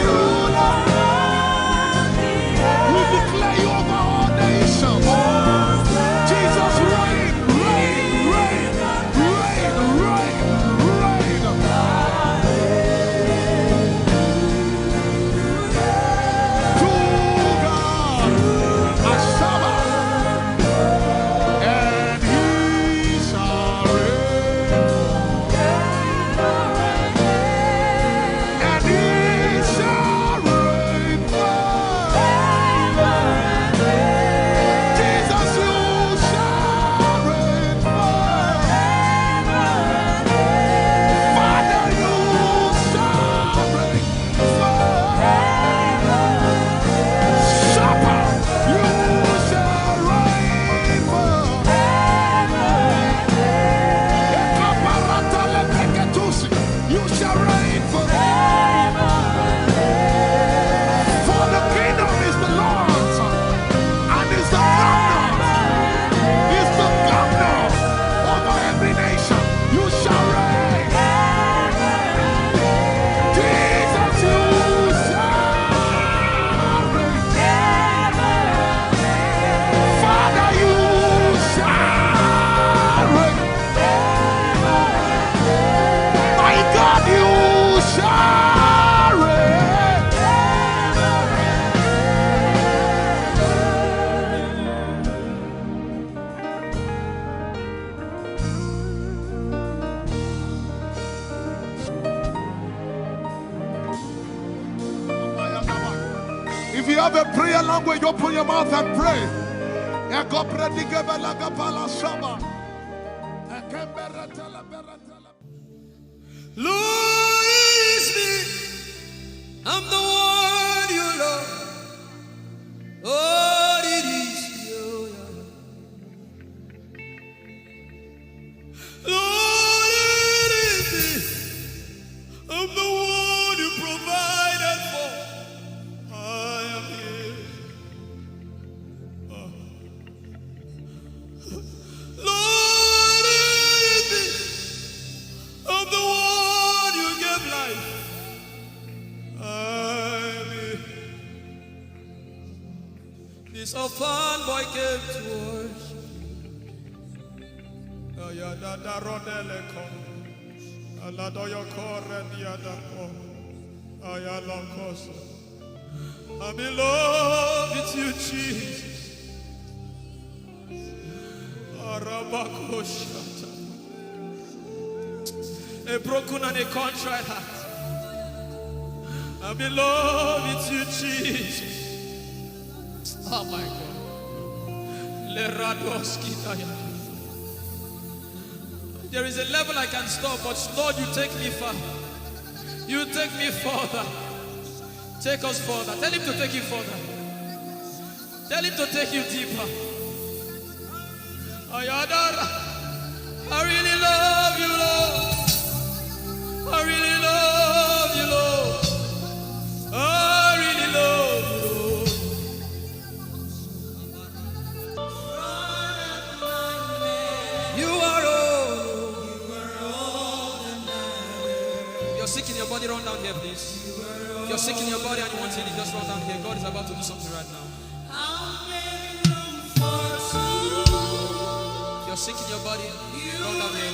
ruler. We declare you over all nations. Jesus, reign, reign, reign, reign, reign, reign. To God, Ashaba, and He shall reign, and He shall reign forever. Jesus, you shall reign forever. Father, you shall reign forever. Shepherd, you shall reign forever. Ekaparatalepeketusi, you shall reign forever. For the kingdom is the Lord's, and is the governor over every nation. You shall reign. Jesus, you shall reign. Father, you shall reign. My God, you shall reign. If you have a prayer language, open your mouth and pray. Lord, it's me. I'm the one you love. Lord, it is you. Lord, it is me. I'm the one you provided for. I am here. Lord, it is me. I'm the one you gave life. I'm here. This orphan boy came to worship. Ayadada rodeleko. Aladoyokore diadako. Ayalokoso. I'm in love with you, Jesus. Arabakoshata. A broken and a contrite heart. I'm in love with you, Jesus. Oh my God. Leradoskitaya. There is a level I can stop, but Lord, you take me far. You take me further. Take us further. Tell him to take you further. Tell him to take you deeper. Ayadara. I really love you, Lord. I really love you, Lord. I really love you, Lord. You are all. You're sick in your body, run down here, please. If you're sick in your body and you want healing, just run down here. God is about to do something right now. If you're sick in your body, run down here.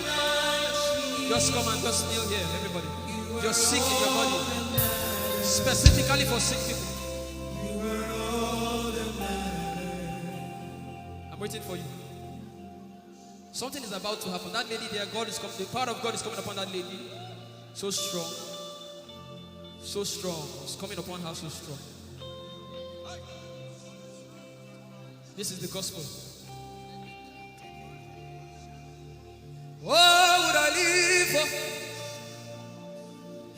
Just come and just kneel here, everybody. If you're sick in your body, specifically for sick people, I'm waiting for you. Something is about to happen. That lady there, God is coming. The power of God is coming upon that lady. So strong. So strong. It's coming upon her so strong. This is the gospel. Oh,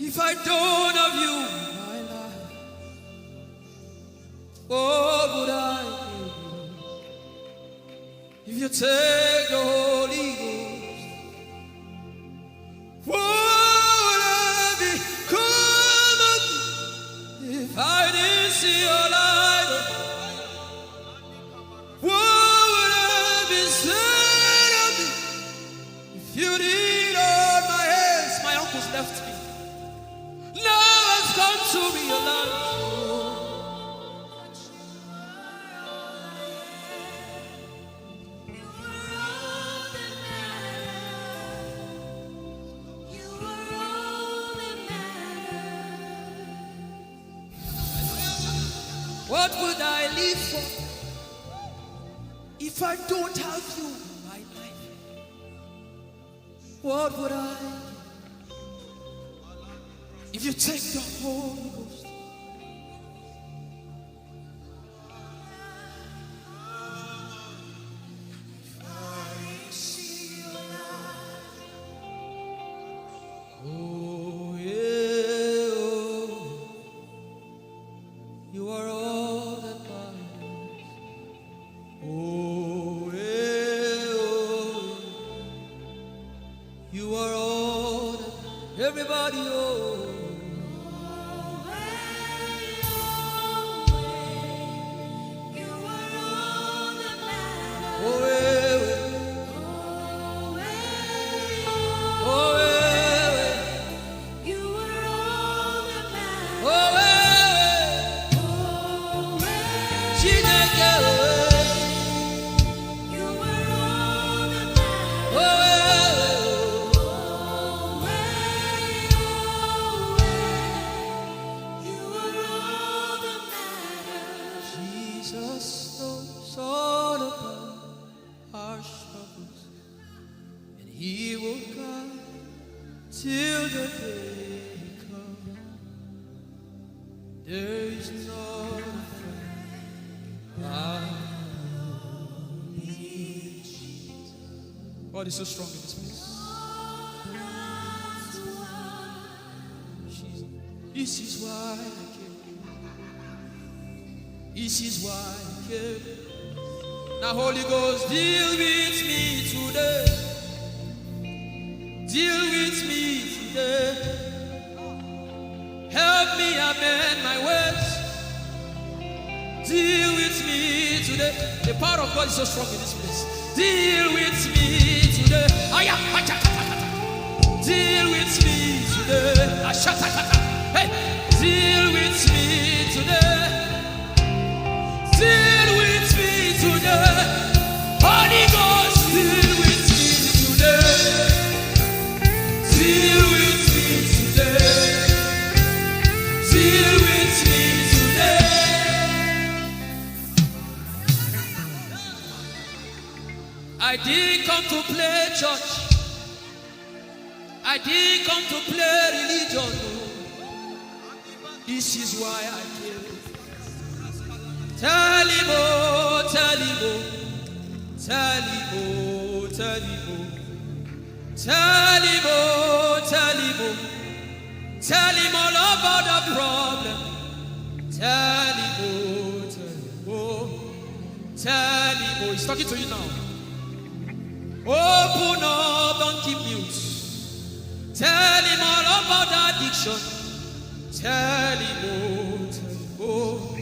If I don't have you, my life, what would I do? If you take the Holy Ghost, what would I become of me if I didn't see your light? What would I be said of me if you didn't hold my hands? My uncles left me. Now has come to realize. What would I live for if I don't have you in my life? What would I do if you take the Holy Ghost? Oh, yeah, oh. You are all that matters. Oh, yeah, oh. You are all that everybody, oh. Oh, yeah, oh, yeah, oh, yeah. Chineke, oh, Jesus knows all about our struggles, and He will guide till the day comes. There is no God is so strong in this place. This is why I came. This is why I came. Now, Holy Ghost, deal with me today. Deal with me today. Help me amend my ways. Deal with me today. The power of God is so strong in this place. Deal with me today. Deal with me today. Hey, deal with me today. Deal with me today. Holy Ghost, deal with me today. Deal with me today. Deal with me today. I didn't come to play church. I didn't come to play religion. No. This is why I came. Tell him, oh, tell him, oh, tell him, oh, tell him, oh, tell him, oh, tell him, oh, tell him all about the problem. Tell him, oh, tell him, oh, tell him, oh. He's talking to you now. Open up, don't keep mute. Tell him all about the addiction. Tell him, oh, tell him, oh.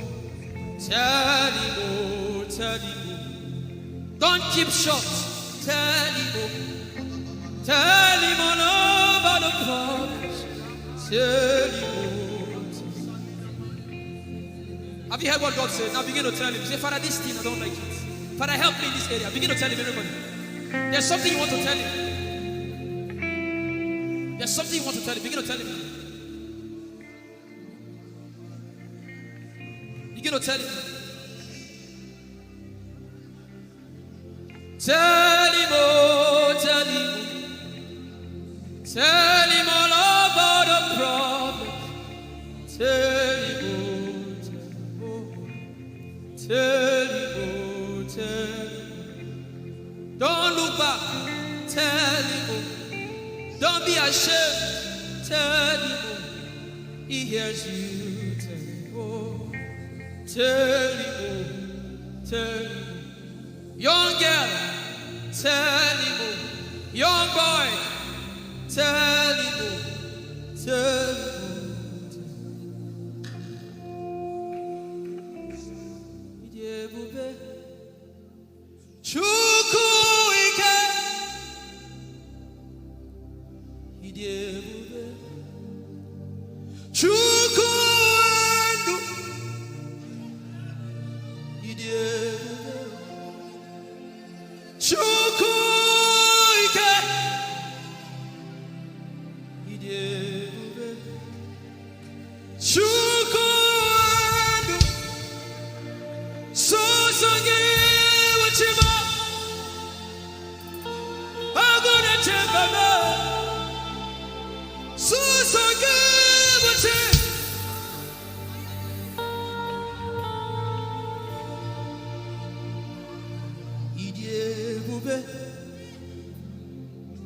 Tell him, oh, tell him, oh. Don't keep short. Tell him, oh. Tell him all about the problems. Tell him, oh. Have you heard what God said? Now begin to tell him. Say, Father, this thing, I don't like it. Father, help me in this area. Begin to tell him, everybody. There's something you want to tell him. There's something you want to tell him. Begin to tell him. Begin to tell him. Tell him, oh, tell him. Tell him all about the problem. Tell him, oh, tell him, oh. Tell him, oh, tell him. Don't look back. Tell him, oh. Don't be ashamed. Tell him, oh. He hears you. Tell him, tell him. Young girl, tell him. Young boy, tell him, tell him. Chukwuike, Chukwuendu, Chukwuike, Chukwuendu, Sosange wachima, agone chembaba, Sosange wachima.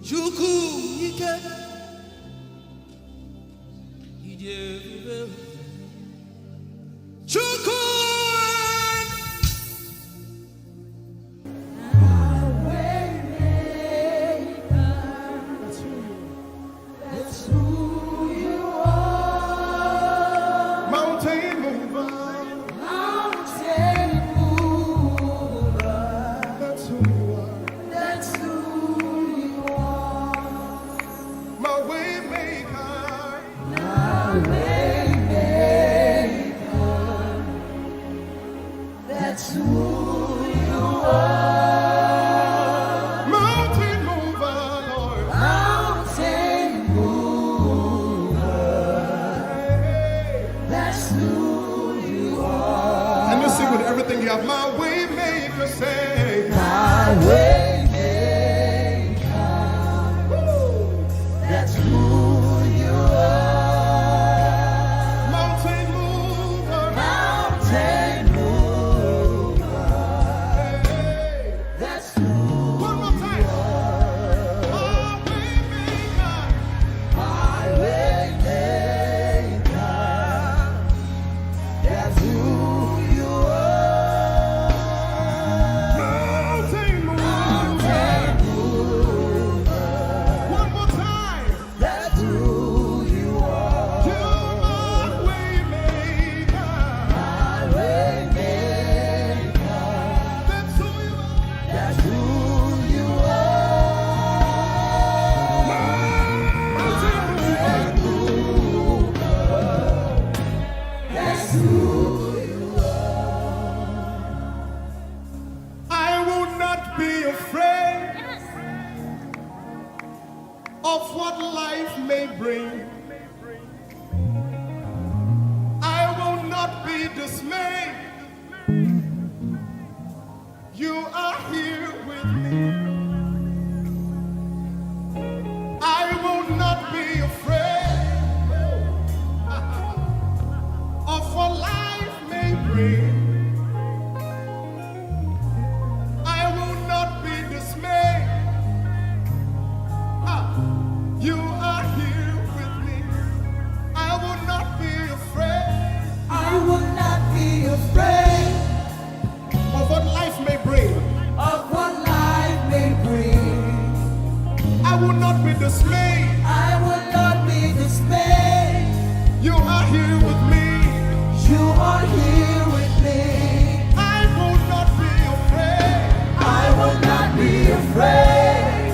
Chukwuike, That's who you are. Mountain mover. Mountain mover. That's who you are. That's who you are. My way maker. My way maker. That's who you are. Mountain mover, Lord. Mountain mover. That's who you are. And you sing with everything you have. My way maker, say. My way maker. That's who you are. Mountain mover. Mountain mover. That's who One more time. My way maker. my way maker. That's who you are. Mountain mover. Mountain mover. One more time. That's who you are. You're my way maker. My way maker. That's who you are. That's who you are. Mountain mover. That's who you are. I will not be afraid of what life may bring. I will not be dismayed. You are here with me. I will not be afraid of what life may bring. I will not be dismayed. You are here with me. I will not be afraid I will not be afraid of what life may bring. of what life may bring. I will not be dismayed. I will not be dismayed. You are here with me. You are here with me. I will not be afraid I will not be afraid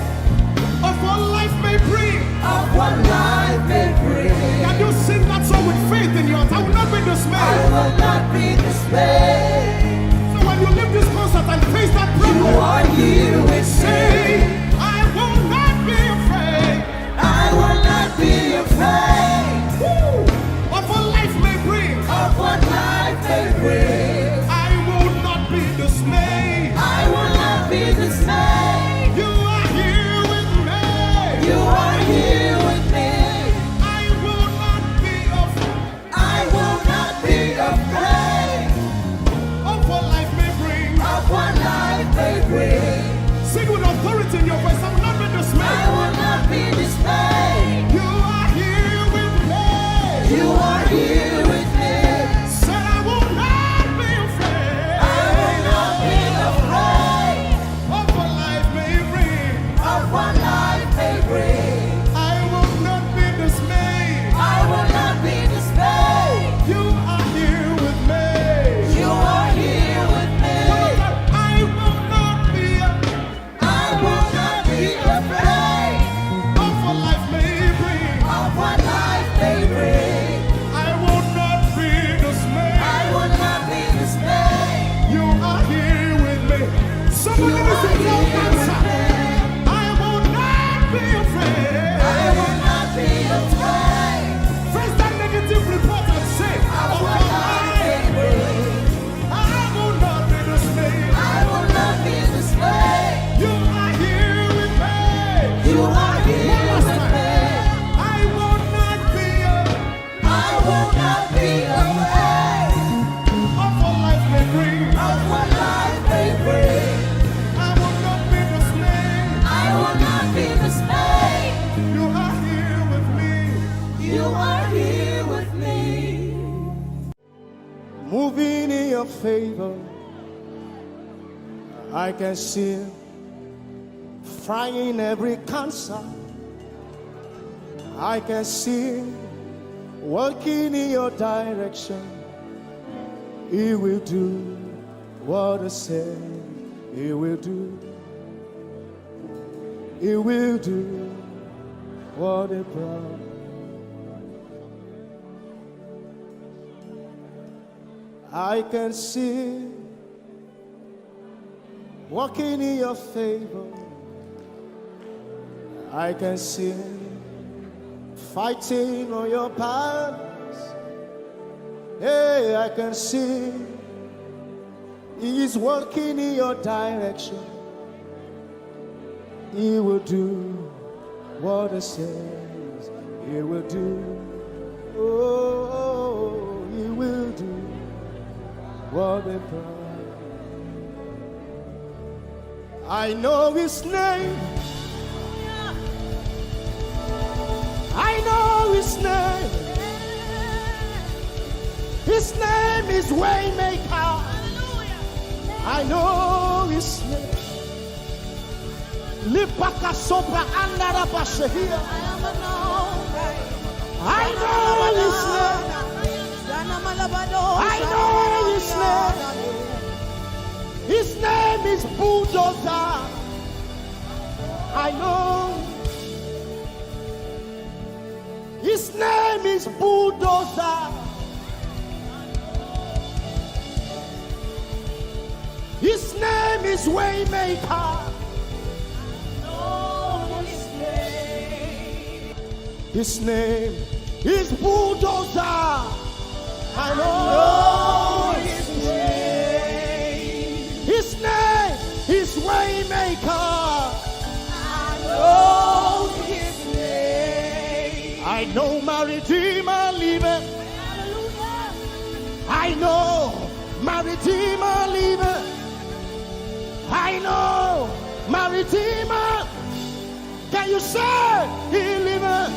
of what life may bring. of what life may bring. Can you sing that song with faith in your heart? I will not be I dismayed. will not be dismayed. So when you leave this concert and face that You problem, are here with say, me. I will not be afraid. I will You are here with me. Moving in your favor, I can see frying every cancer. I can see working in your direction. He will do what I said He will do. He will do what He promised. I can see walking in your favor. I can see fighting on your battles. Hey, I can see He is working in your direction. He will do what He says He will do. Oh, He will do what He promised. I know His name. I know His name. His name is Waymaker. I know His name. Lipaka sopra andara bashehia. I know His name. I know His name. His name is Bulldozer. I know. His name is Bulldozer. His name is Waymaker. His name is Bulldozer. I know His name. His name is Waymaker. I know His name. I know my Redeemer liveth. I know my Redeemer liveth. I know my Redeemer. Can you say He liveth?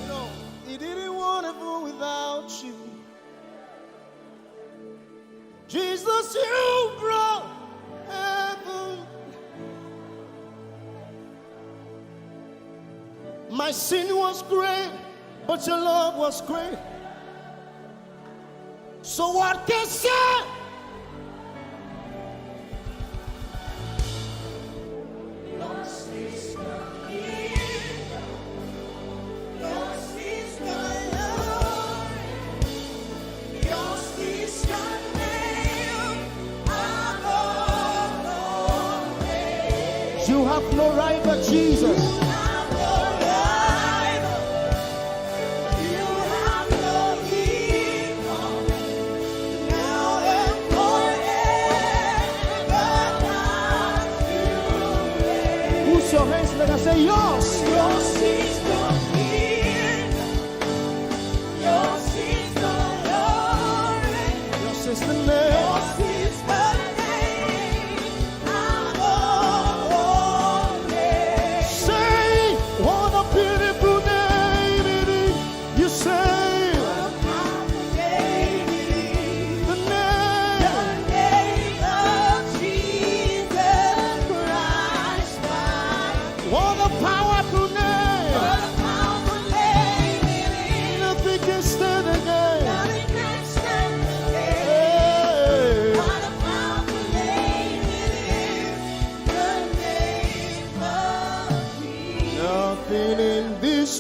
You know, He didn't want to go without you. Jesus, you brought heaven. My sin was great, but your love was great. So what can I say? You have no rival, Jesus. You have no rival. You have no equal. Now and forever, not you reign. Who's your hands? Let us say yours. Yours is the kingdom. Yours is the glory. Yours is the name. Yours is the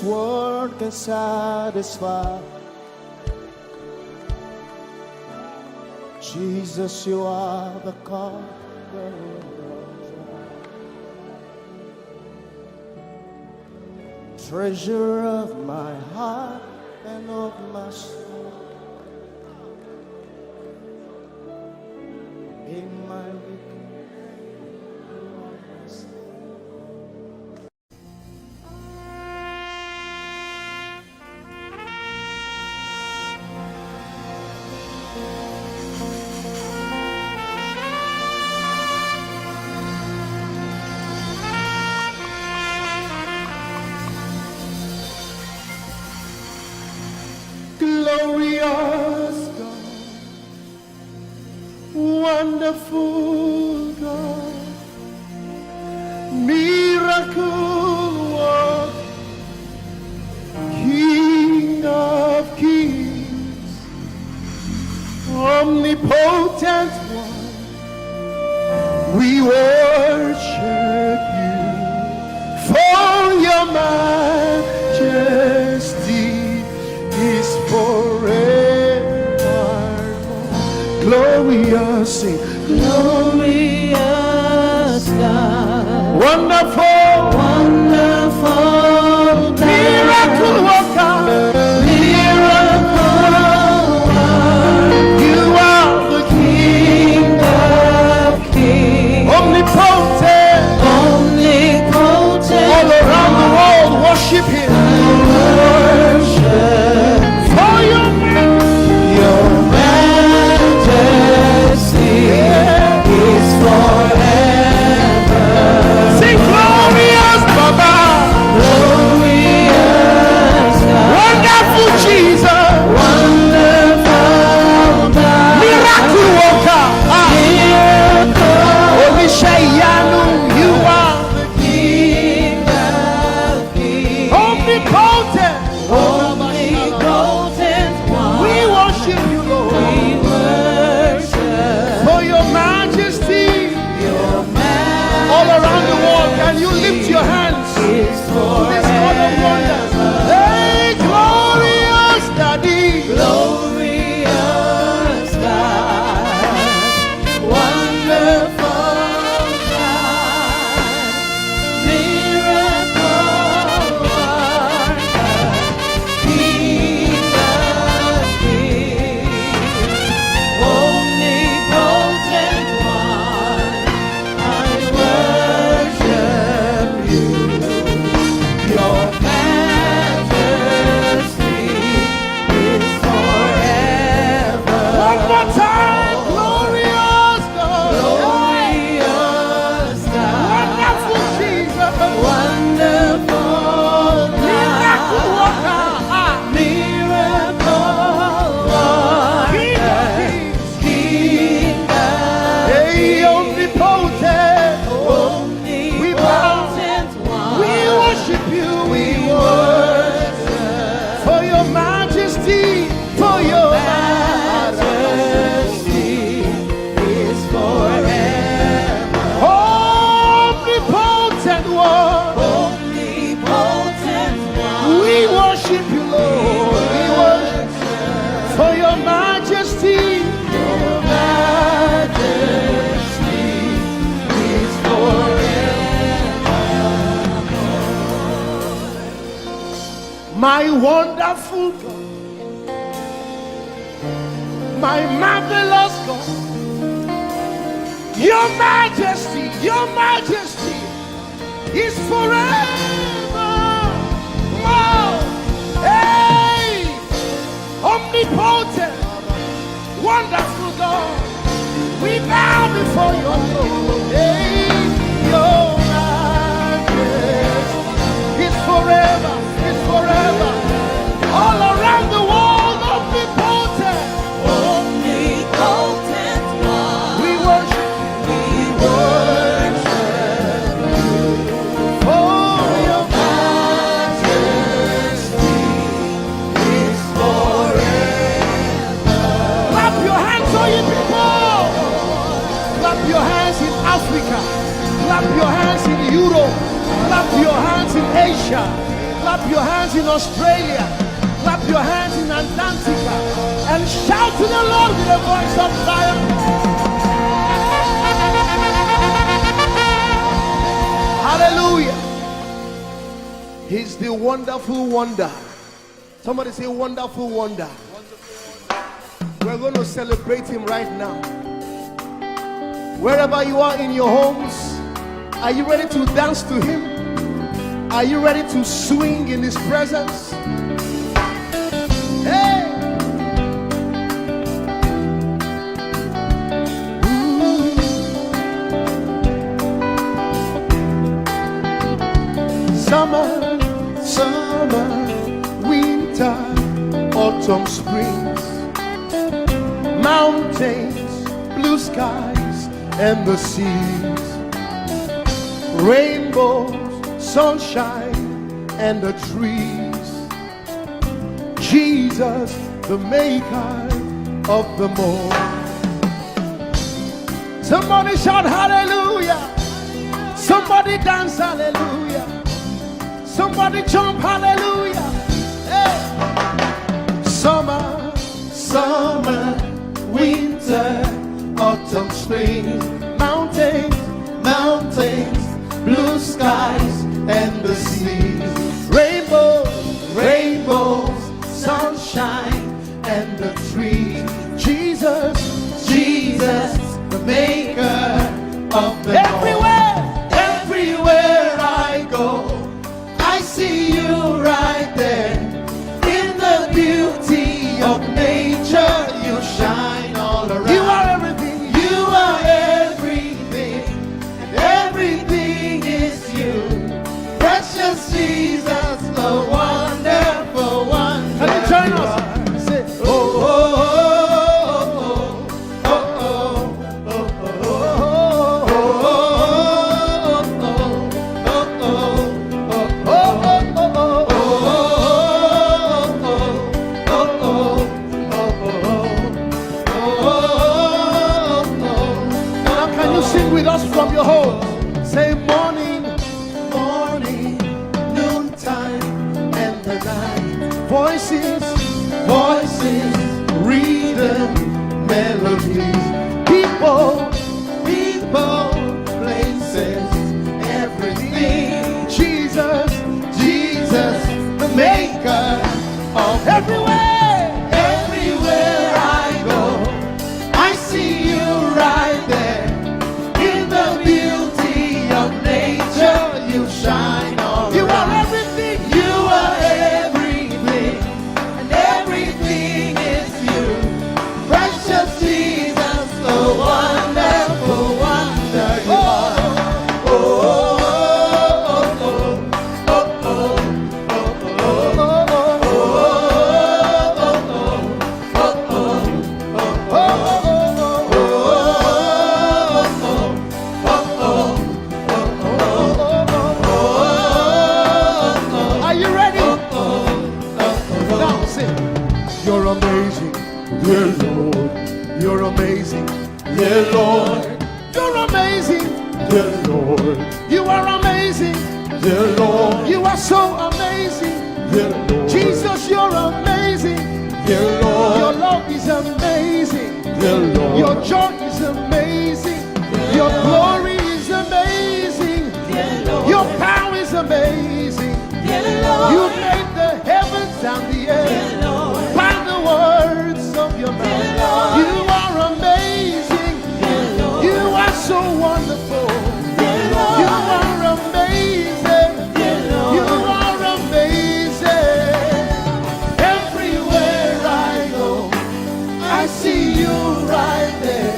world can satisfy. Jesus, you are the conqueror. Treasure of my heart and of my soul. In my Glorious God, wonderful God, miracle worker, King of kings, omnipotent one, we worship you for your majesty is forevermore. Glorious, sing. Glorious God, Wonderful, wonderful God, miracle worker, miracle worker, you are the King of kings, omnipotent, omnipotent, all around the world worship him. worship For your your majesty is forever. sing glorious Baba, Glorious God, wonderful Jesus, wonderful God, miracle worker, miracle Olishayanu, you are King of kings, omnipotent. omnipotent one. We worship you, Lord, We worship for your majesty your all around the world. Can you lift your hands to majesty this God of wonders? Hey, glorious Daddy, glorious God, wonderful God, miracle worker, King of kings, omnipotent one, I worship you. Your majesty is forever. one more time, glorious God, Glorious God, wonderful Jesus, wonderful miracle God, worker, miracle King of worker, kings, King of hey, omnipotent. omnipotent one. We worship you, we worship for your majesty, for your Majesty is forever. omnipotent one. Omnipotent one. We worship you, Lord. We worship for your majesty. Your majesty is forever. My wonderful God, my marvelous God, your majesty is forever. Wow. Hey, omnipotent, wonderful God, we bow before your throne. Hey, your majesty is forever, all around the world, omnipotent. Omnipotent one. We worship for your Majesty is forever. clap your hands, all you people. Clap your hands in Africa. Clap your hands in Europe. Clap your hands in Asia. Clap your hands in Australia. Clap your hands in Antarctica. And shout to the Lord with a voice of triumph. Hallelujah. He's the wonderful wonder. Somebody say wonderful wonder. We're going to celebrate him right now. Wherever you are in your homes, are you ready to dance to him? Are you ready to swing in his presence? Hey! Summer, winter, all autumn springs, mountains, blue skies, and the seas, rainbows, sunshine, and the trees. Jesus, the maker of them all. Somebody shout hallelujah. Somebody dance hallelujah. Somebody jump hallelujah. Hey. Summer, summer, winter, autumn, spring, mountains, mountains, blue skies, and the seas, rainbows, rainbows, sunshine, and the trees. Jesus, Jesus, the maker of the everywhere, everywhere I go, I see you right there. In the beauty of nature, you shine all around. You are everything. You are everything, and everything is you. Precious Jesus, the wonderful one. Can you join us? Say, oh, oh, oh, oh, oh, oh, now can you sing with us from your home? Say morning, morning, noontime, and the night. Voices, voices, rhythm, melodies. People, people, places, everything. Jesus, Jesus, the maker of everywhere, everywhere I go, I see you right there. In the beauty of nature, you shine all around. You are everything. You are everything, and everything is you. Precious Jesus, the wonderful wonder you are. Oh, oh, oh, oh, oh, are you ready? Now sing. You're amazing, dear Lord. You're amazing, dear Lord. You're amazing, dear Lord. You are amazing, dear Lord. You are so amazing, dear Lord. Jesus, you're amazing, dear Lord. Your love is amazing, dear Lord. Your joy is amazing, your glory is amazing, dear Lord. Your power is amazing, dear Lord. You made the heavens and the earth by the words of your mouth. You are amazing, dear Lord. You are so wonderful, dear Lord. You are amazing, dear Lord. You are amazing. Everywhere I go, I see you right there.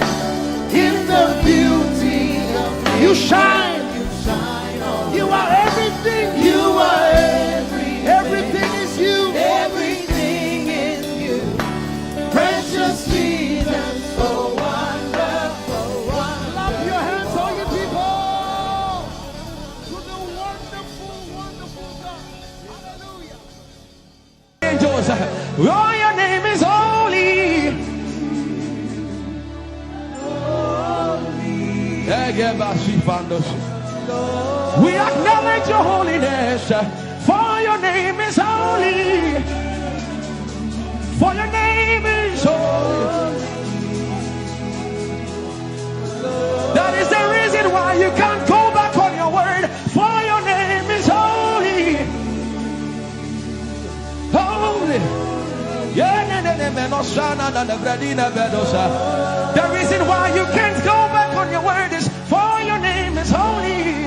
In the beauty of you shine, you shine on. You are everything. You are everything. Everything is you. Everything is you. Precious Jesus, so wonderful, wonderful. Clap your hands, all you people, to the wonderful, wonderful God. Hallelujah. Angels, oh, your name is holy. We acknowledge your holiness, for your name is holy. For your name is holy. That is the reason why you can't go back on your word. For your name is holy. Holy. The reason why you can't go back on your word is for your name is holy.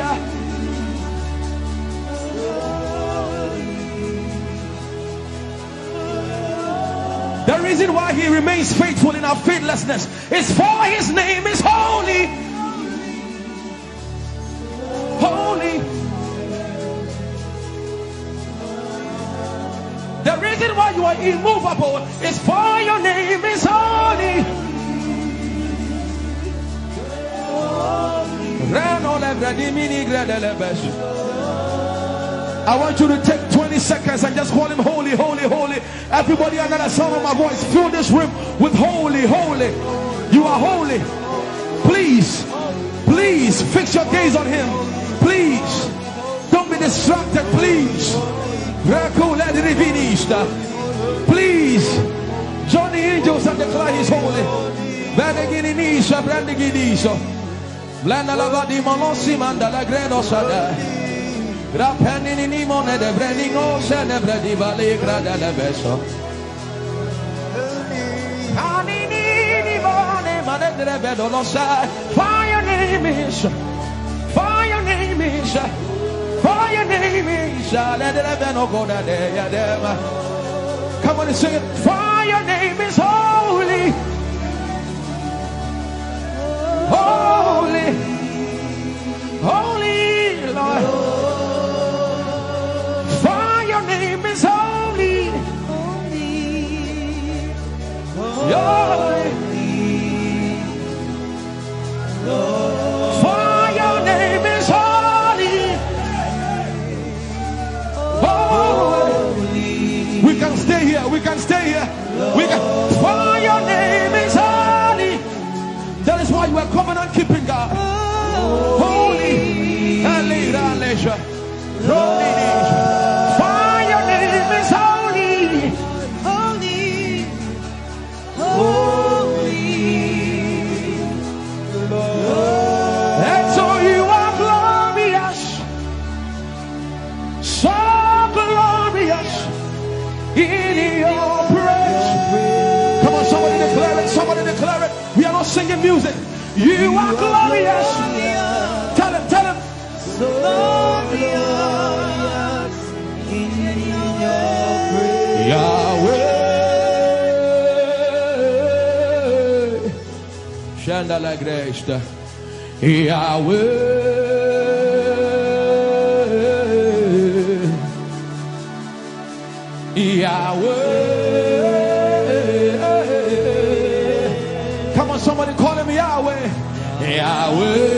The reason why he remains faithful in our faithlessness is for his name is holy. Holy. The reason why you are immovable is for your name is holy. I want you to take 20 seconds and just call him holy, holy, holy. Everybody under the sound of my voice, fill this room with holy, holy. You are holy. Please, please fix your gaze on him. Please, don't be distracted, please. Please, join the angels and declare he's holy. Blanda lava di molosi manda la gredo sada. Rapeni ni mone de brenigo se ne bredi vale grada la beso. Ani ni mone mane de bedo lo sa. For your name is, for your name is, for your name is. Let the beno go da de ya dem. Come on and sing it. For your name is holy. Holy, holy Lord, for your name is holy, holy, for your name is holy, holy. We can stay here, we can stay here, we can. For your name is holy. That is why you are covenant keeping God. Holy and leisure. For your name is holy. Holy. Holy. And so you are glorious. So glorious in your praise. Come on, somebody declare it. Somebody declare it. We are not singing music. You are glorious. Tell him, tell him. So glorious in your praise. Yahweh. Shandala Grace. Yahweh. Yahweh. Somebody call him Yahweh. Yahweh.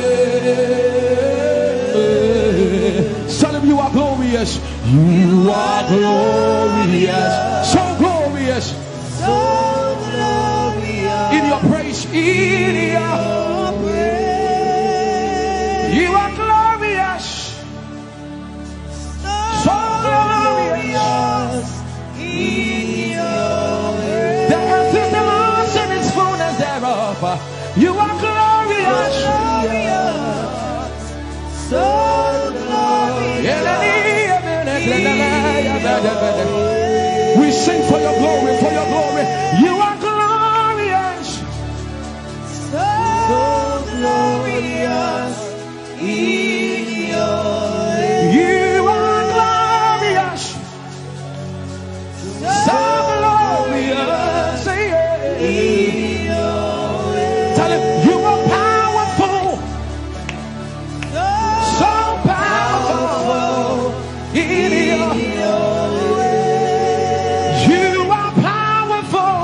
Tell him you are glorious. You are glorious. So glorious. So glorious. In your praise. In your praise. You are glorious. So glorious. In your praise. The earth is the Lord's and its fullness thereof. You are glorious. So glorious. We sing for your glory, for your glory. You are glorious. So glorious. In your way. You are glorious. So glorious. In tell him you are powerful, so powerful in your way. You are powerful,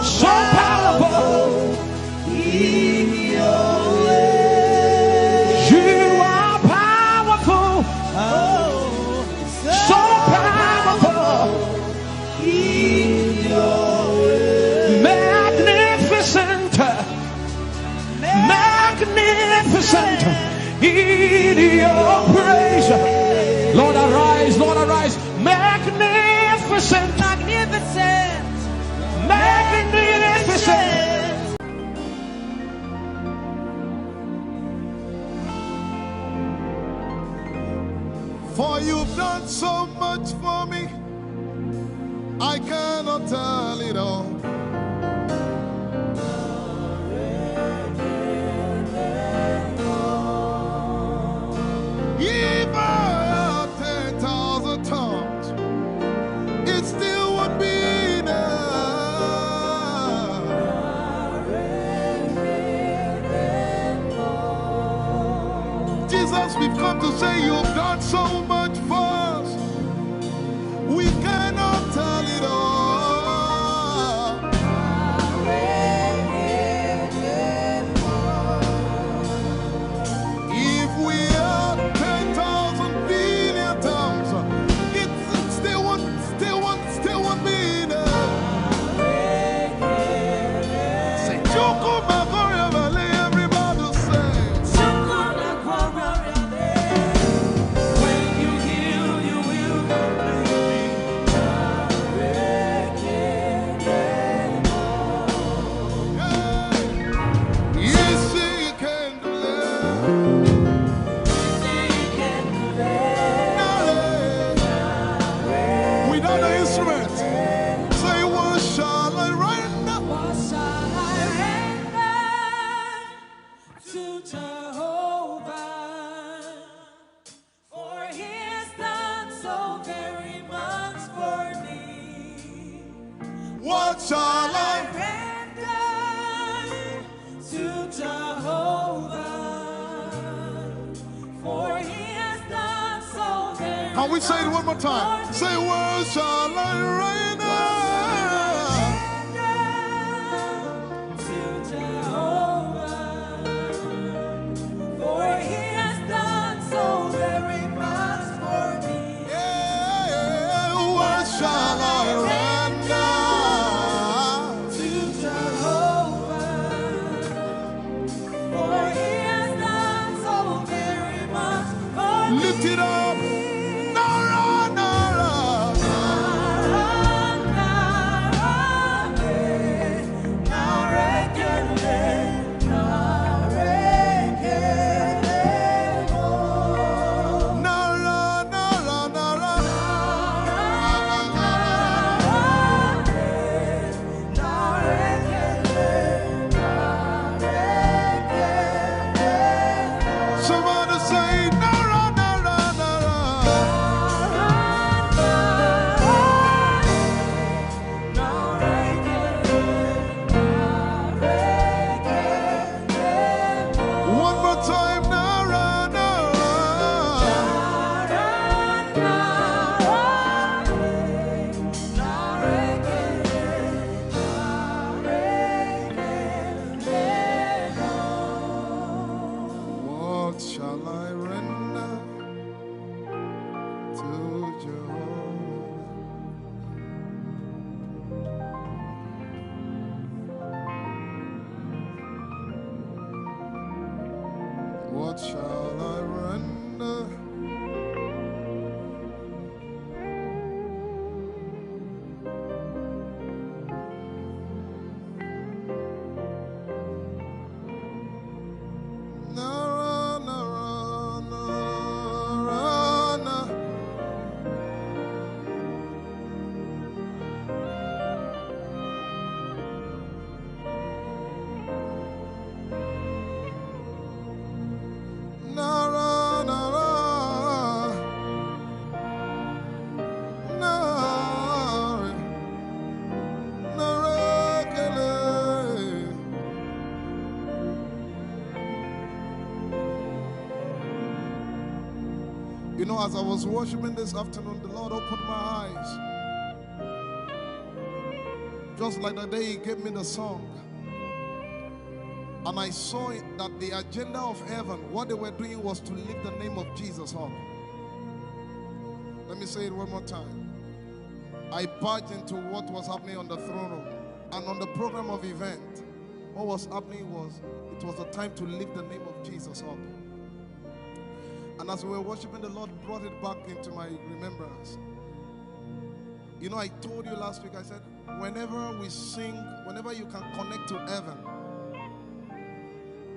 so powerful in your way. You are powerful, so powerful in your way. Magnificent in your praise. Lord arise, Lord arise. Magnificent, magnificent, magnificent. For you've done so much for me, I cannot tell it all. If I had 10,000 tongues, it still would be enough. we've come to say you've done so much for us. We cannot tell it all. If we had 10,000 billion times, it still won't be enough. Say, Joko Magoria Valley, everybody say. When you heal, you will Yes, you can do that. Without the instrument, say, what shall I render? What shall I render to Jehovah? For he has done so very much for me. What shall I? Render to Jehovah. For he has done so very Can we say it one more time? Say, what shall I render? to Jehovah. For he has done so very much for me. Yeah, what shall I render? To Jehovah. For he has done so very much for me. Lift it up. Nara, Nara. Nara, Nara, Nara. Somebody say, Nara, Nara, Nara. One more time, Nara, Nara. What shall I render to Jehovah? What shall I render? Nara, Nara, Nara, Nara. Nara, Nara. Nara. Nara, Kele. You know, as I was worshiping this afternoon, the Lord opened my eyes. Just like the day He gave me the song. And I saw it that the agenda of heaven, what they were doing was to lift the name of Jesus up. Let me say it one more time. I barged into what was happening on the throne room. And on the program of event, what was happening was, it was the time to lift the name of Jesus up. And as we were worshiping, the Lord brought it back into my remembrance. You know, I told you last week, I said, whenever we sing, whenever you can connect to heaven,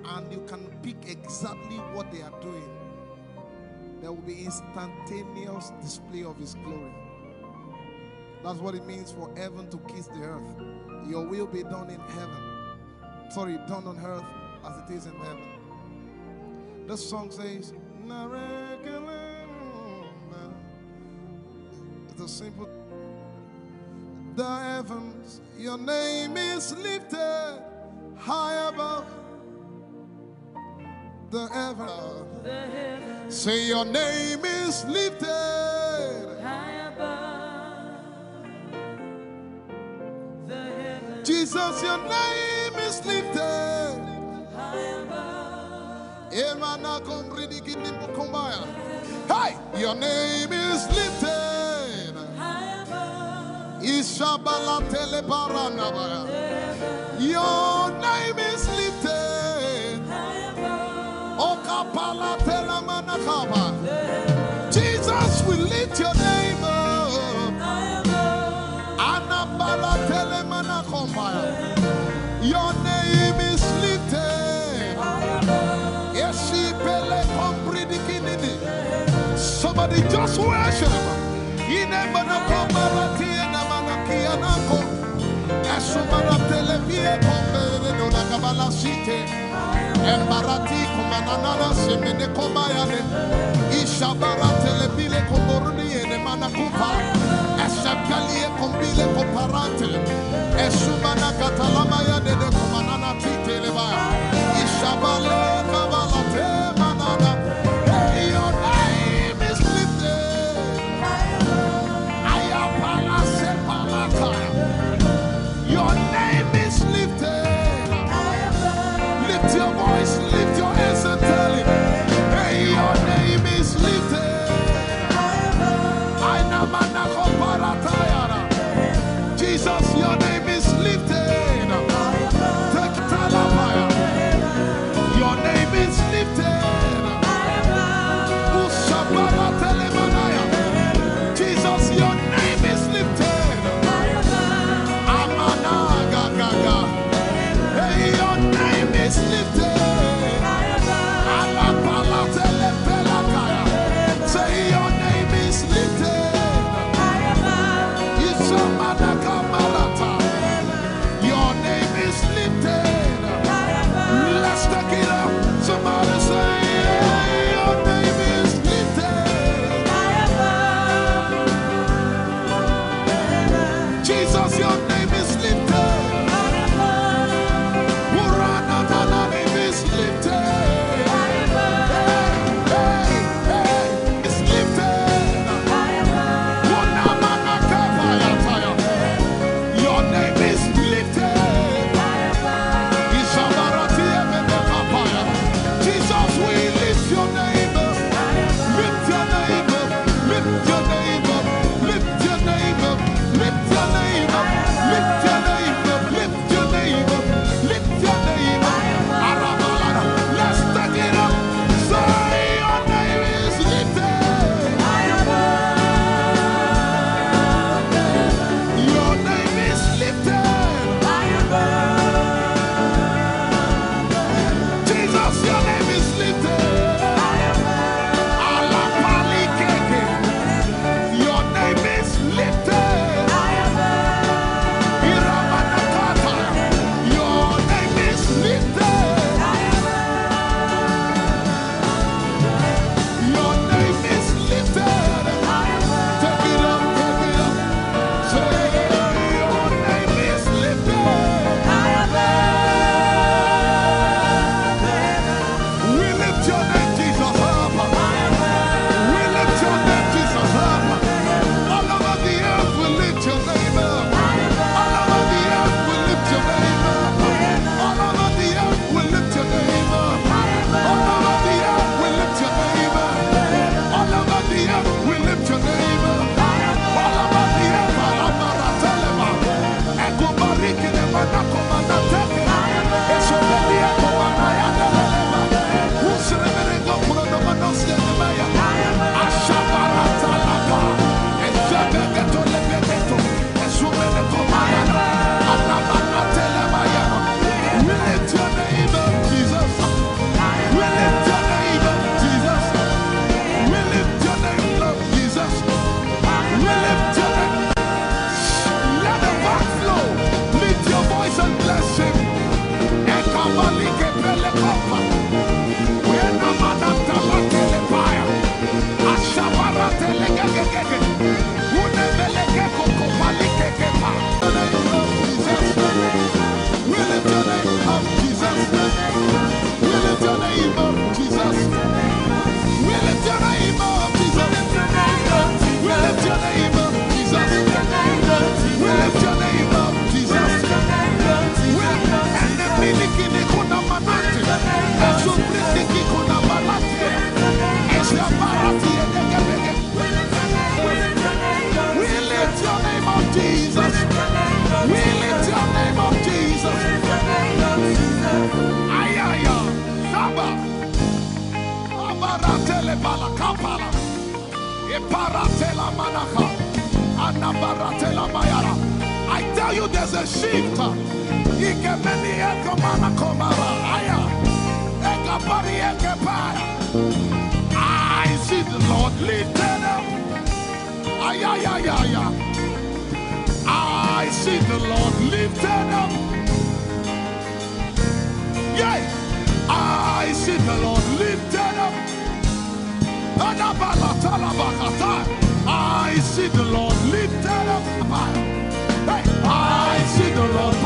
and you can pick exactly what they are doing, there will be instantaneous display of His glory. That's what it means for heaven to kiss the earth. Your will be done in heaven. Sorry, done on earth as it is in heaven. This song says, it's a simple. The heavens, your name is lifted high above. the heaven. Say your name is lifted high above the heavens. Jesus, your name is lifted High above Emana kombridi kinimbo kombaya. Hey, your name is lifted high above Ishabala telebaranabaya. Your name is lifted high above Okapala telamanakaba. Jesus, we lift your name up. high above Anabala telemanakombaya. Your name is lifted. Eshipele kombridikinini. Somebody just worship. Inemanakomarati enamanakianako. Eshumarateleviye kombere donakabala site. Embarati kumanana semene komayane. Ishabaratele komboruni enemanakupa. Eshakalie kombile komparate. Eshumana katalamaya de kumanana titeleba. Ishabale kabalate manana. Hey, your name is lifted. Ayapala sepalata. Your name is lifted. Lift your voice, lift your hands and tell him, hey, your name is lifted. Jesus, your name is lifted. Take Talabaya. Your name is lifted. Ushabara Telemanaya. Jesus, your name is lifted. Amana Gaga. Hey, your name is lifted. Alapala Telepelakaya. Say your name is lifted. Isamana Kamarata. Ayaya, Saba, Abaratele Balakapala, Eparatela Manaka, Anabaratela Mayara. I tell you, there's a shift. Ikemeni Ekomana Komara, Aya, Ekapari Ekepaya. I see the Lord lifted up. Ayaya, I see the Lord lifted up. Yeah, I see the Lord lifted up. I see the Lord lifted up. Hey, I see the Lord. Hey,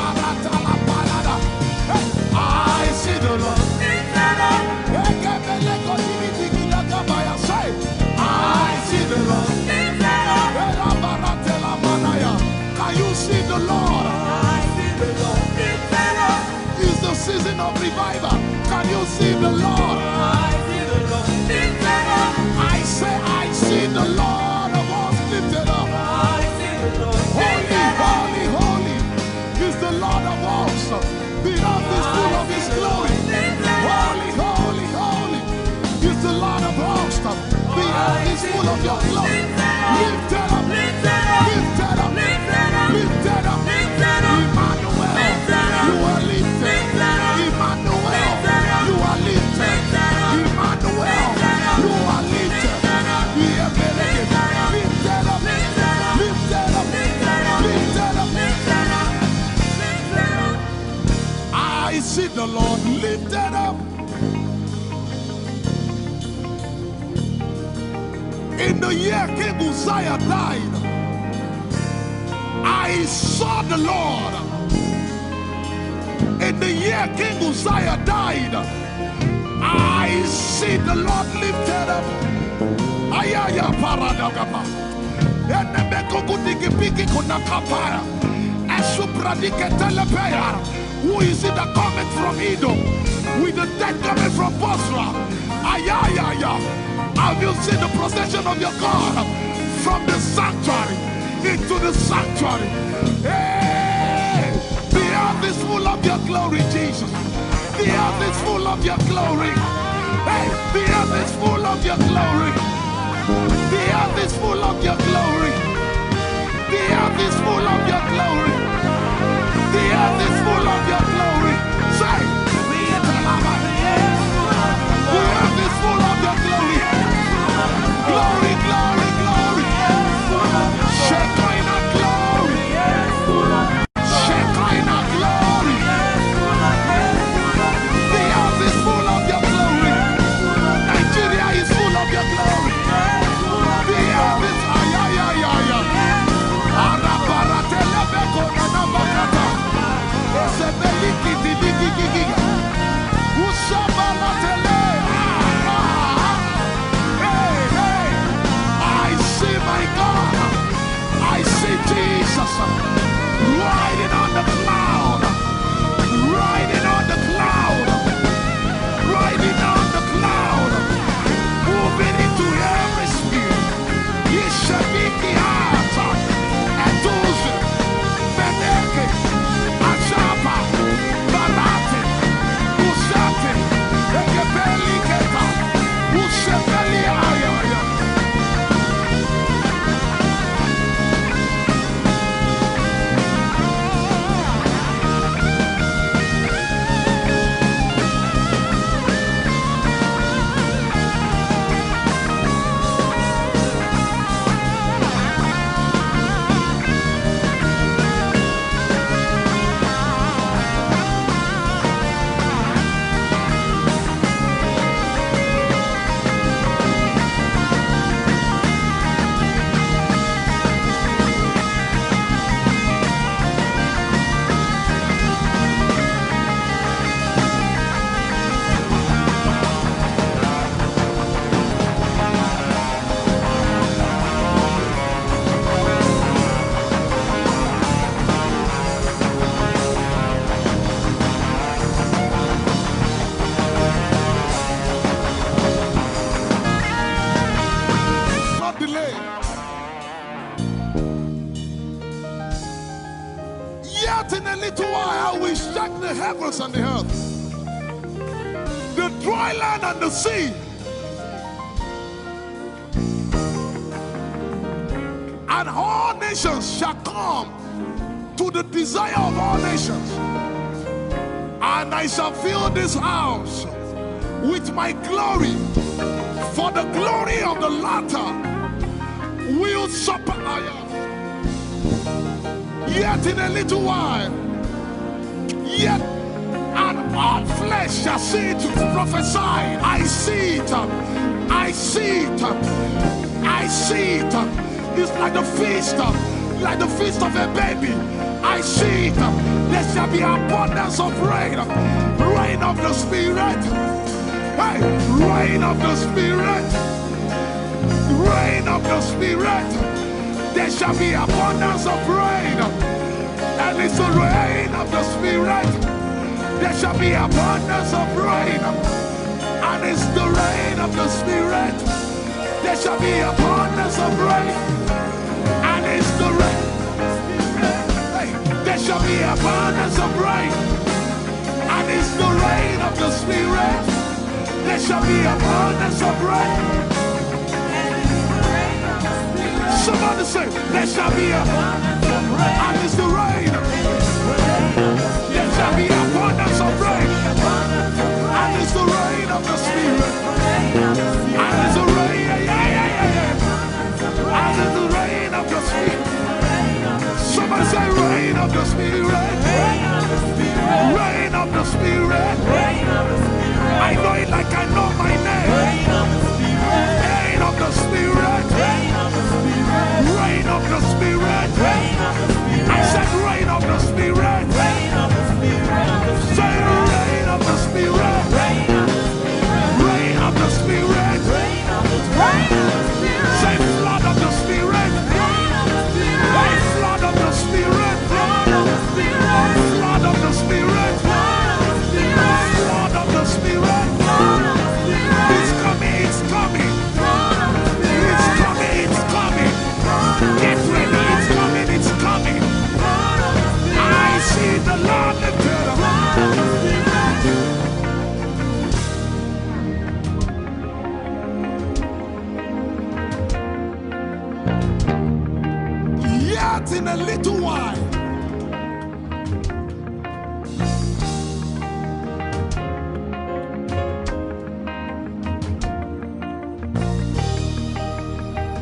I see the Lord lifted up. I see the Lord lifted up. Can you see the Lord? I see the Lord lifted up. It's the season of revival. Can you see the Lord? I see the Lord lifted up. I say, I see the Lord of hosts lifted up. I see the Lord lifted up. Holy, holy, holy is the Lord of hosts. The earth is full of His glory. Holy, holy, holy is the Lord of hosts. The earth is full of Your glory. Lifted up, lifted up, lifted up, lifted up, lifted up. Emmanuel, You are lifted. Emmanuel, You are lifted. Emmanuel, You are lifted. Lifted up, lifted up, lifted up, lifted up. I see the Lord lifted up. In the year King Uzziah died, I saw the Lord. In the year King Uzziah died, I see the Lord lifted up. Ayaya paradagaba. Enebekogudikipiki kunakapaya. Esupradiketelepea. Who is it that cometh from Edom? With the dead coming from Bosra. Ayaya. Have you seen the procession of your God from the sanctuary into the sanctuary? Hey, the earth is full of Your glory, Jesus. The earth is full of Your glory. Hey, the earth is full of Your glory. The earth is full of Your glory. The earth is full of Your glory. The earth is full of Your glory. Say, the earth is full of Your glory. Glory, glory, glory. Shekinah glory. Shekinah glory. The earth is full of Your glory. Nigeria is full of Your glory. The earth is ayayayaya. Arabaratelebeko nanabakata. Esebelikididigigigiga. Usabalatele. My God, I see Jesus riding on the cloud, riding on the cloud, riding on the cloud, moving into every spirit. Yeshabiki Hata, Etuzi, Meneke, Achapa, Barate, Usate, Ekebeli Keta, Ushabeli Ayaya. Yet in a little while I will shake the heavens and the earth. dry land and the sea. And all nations shall come to the desire of all nations. And I shall fill this house with my glory, for the glory of the latter will supper. Yet in a little while, yet and all flesh shall see it. Prophesy. I see it. I see it. I see it. It's like the feast of a baby. I see it. There shall be abundance of rain. Rain of the Spirit. Hey, rain of the Spirit. Rain of the Spirit. There shall be abundance of rain. And it's the rain of the Spirit. There shall be abundance of rain. And it's the rain of the Spirit. There shall be abundance of rain. And it's the rain. Hey, there shall be abundance of rain. And it's the rain of the Spirit. There shall be abundance of rain. Somebody say, there shall be abundance of rain. And it's the rain. There shall be abundance of rain. And it's the rain of the Spirit. And it's the rain. And it's the rain of the Spirit. Somebody say, rain of the Spirit. Rain of the Spirit. I know it like I know my name. Rain of the Spirit. Rain of the Spirit. I said rain of the Spirit. Say rain of the Spirit. Rain of the Spirit. Say flood of the Spirit. Say flood of the Spirit. Flood of the Spirit. Flood of the Spirit. It's coming, it's coming. It's coming, it's coming. Get ready, it's coming, it's coming. I see the Lord lifted up. Yet in a little while,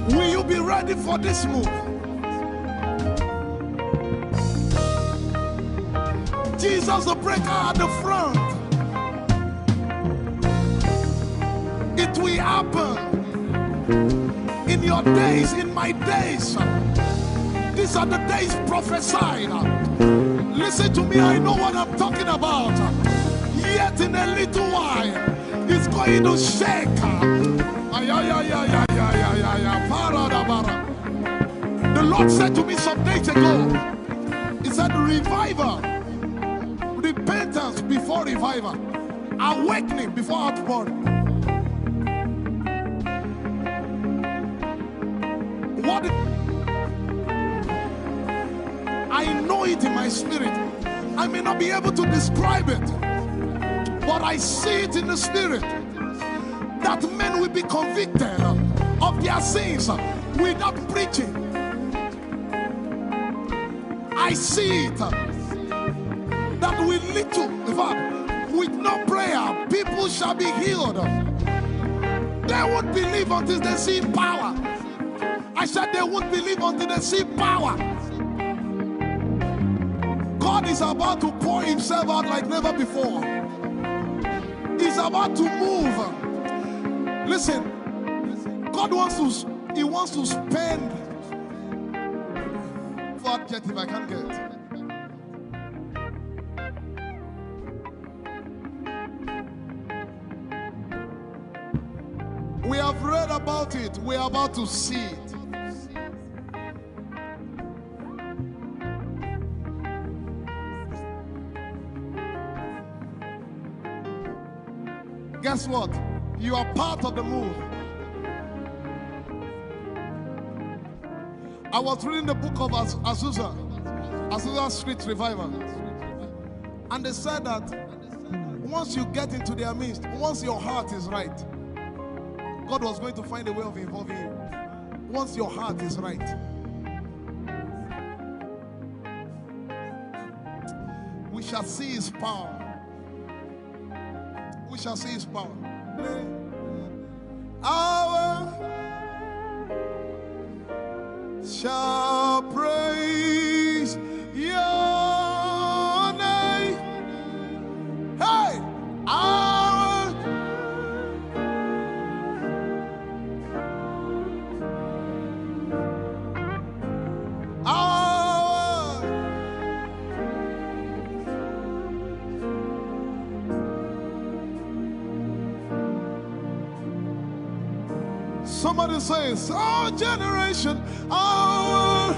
will you be ready for this move? Jesus the breaker at the front. It will happen in your days, in my days. These are the days prophesied. Listen to me, I know what I'm talking about. Yet in a little while, it's going to shake. The Lord said to me some days ago, He said, revival, repentance before revival, awakening before outpouring. What? I know it in my spirit. I may not be able to describe it, but I see it in the spirit that men will be convicted of their sins without preaching. I see it that with little, in fact, with no prayer, people shall be healed. They won't believe until they see power. I said they won't believe until they see power. God is about to pour himself out like never before. He's about to move. Listen, God wants to spend. What get if I can't get? We have read about it. We are about to see it. Guess what? You are part of the move. I was reading the book of Azusa Street Revival, and they said that Once you get into their midst, once your heart is right, God was going to find a way of involving you. Once your heart is right. We shall see his power. We shall see his power. Our shall praise your name. Hey, our somebody says, our generation, our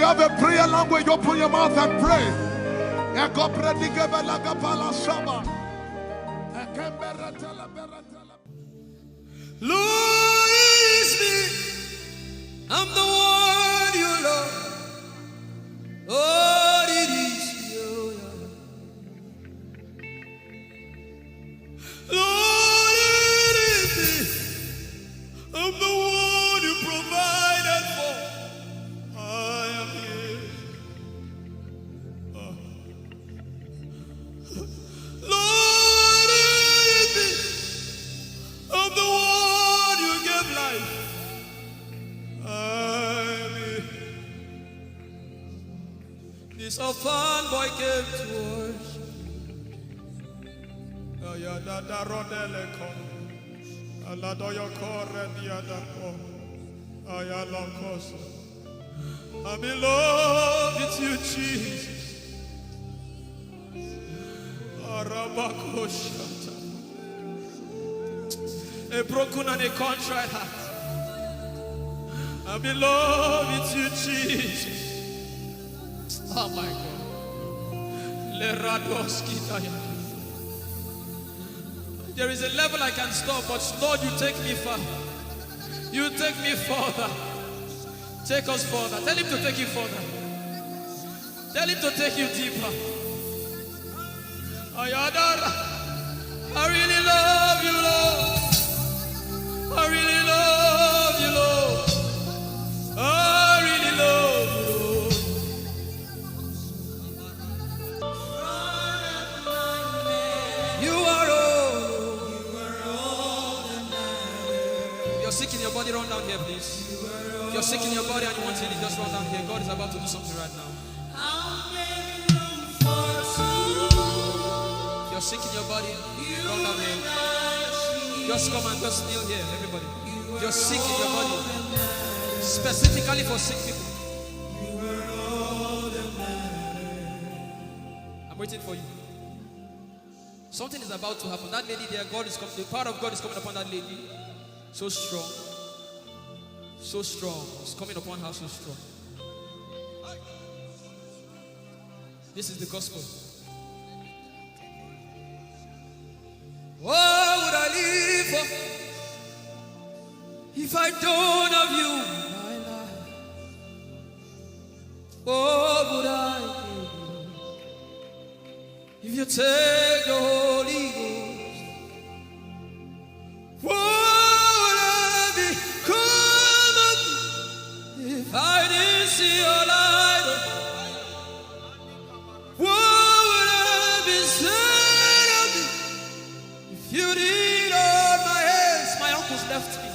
have a prayer language, open your mouth and pray. Lord, it's me. I'm the one you love. Lord, it is you. Lord, it is me. I'm the one you provided for. I am here. Lord, it is me. I'm the one you gave life. I'm here. This orphan boy came to worship. Ayadada rodele kon. Aladoyo kore diada kon. Ayalokoso. I'm in love with you, Jesus. Arabakoshata. A broken and a contrite heart. I'm in love with you, Jesus. Oh my God. Leradoski daya. There is a level I can stop, but Lord, you take me far. You take me further. Take us further. Tell him to take you further. Tell him to take you deeper. Ayadara. I really love you, Lord. I really love you, Lord. I really love you, Lord. You are all that matters. You're sick in your body, run down here, please. If you're sick in your body and you want healing, just run down here. God is about to do something right now. If you're sick in your body, run down here. Just come and just kneel here, everybody. If you're sick in your body, specifically for sick people, I'm waiting for you. Something is about to happen. That lady there, God is coming. The power of God is coming upon that lady. So strong. So strong. It's coming upon her so strong. This is the gospel. What would I live for if I don't have you in my life? What would I do if you take the Holy Ghost? What would I become if I didn't see your light? What would I be said of me if you did hold my hands? My uncles left me.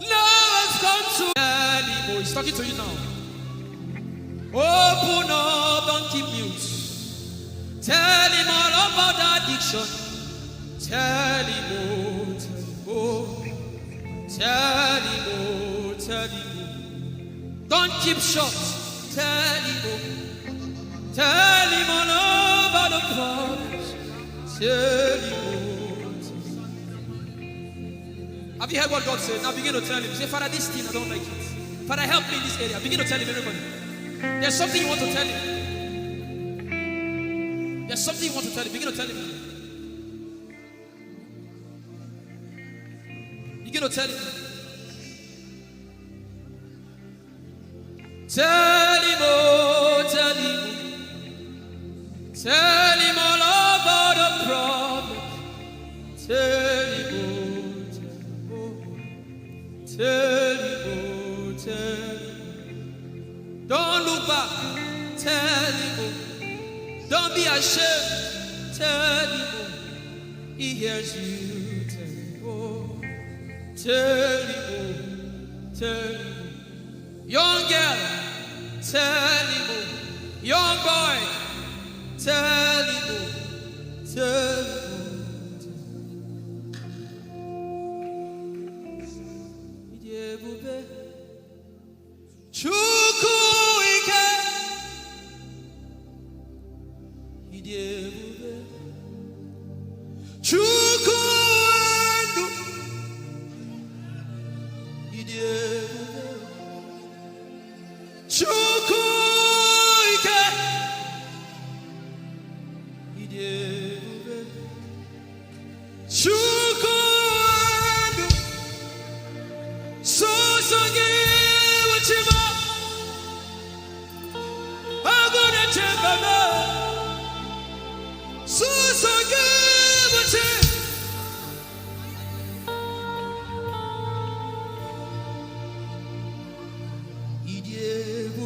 Now I've come to Ehi Moses. He's talking to you now. Open up, don't keep mute. Tell him all about the addiction. Tell him, oh, tell him, oh, tell him, oh. Don't keep short. Tell him, oh. Tell him all about the problems. Tell him, oh. Have you heard what God said? Now begin to tell him. Say, Father, this thing I don't like it. Father, help me in this area. Begin to tell him, everybody. There's something you want to tell him. There's something you want to tell him. Begin to tell him. Begin to tell him. Tell him, oh, tell him. Tell him all about the problem. Tell him, oh, tell him, oh, tell him. Don't look back. Tell him, oh. Don't be ashamed. Tell him, oh. He hears you. Tell him, oh. Tell him, oh. Tell him, oh. Young girl, tell him, oh. Young boy, tell him, oh. Tell him, oh. Chukwuike, Chukwuendu, Chukwuendu.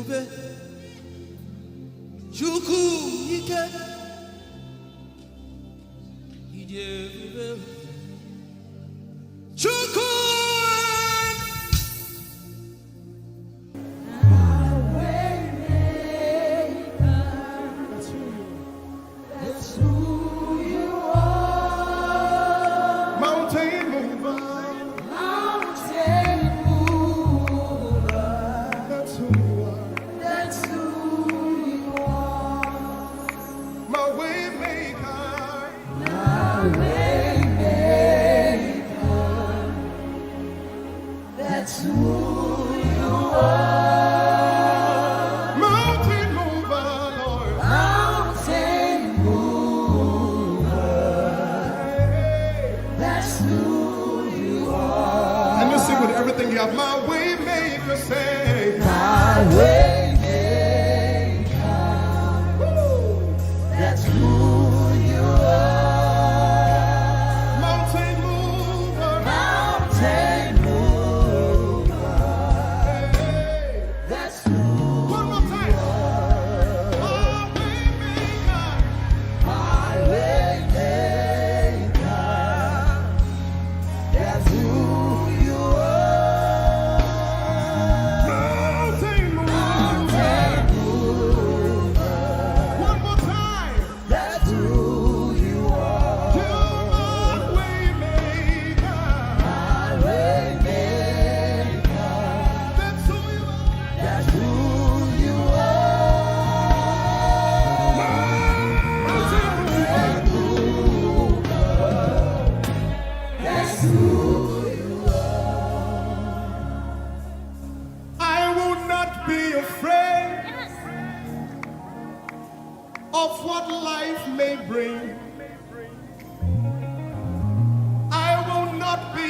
ebube. Chukwu ike. Ije ebube. Chukwu. Of what life may bring. I will not be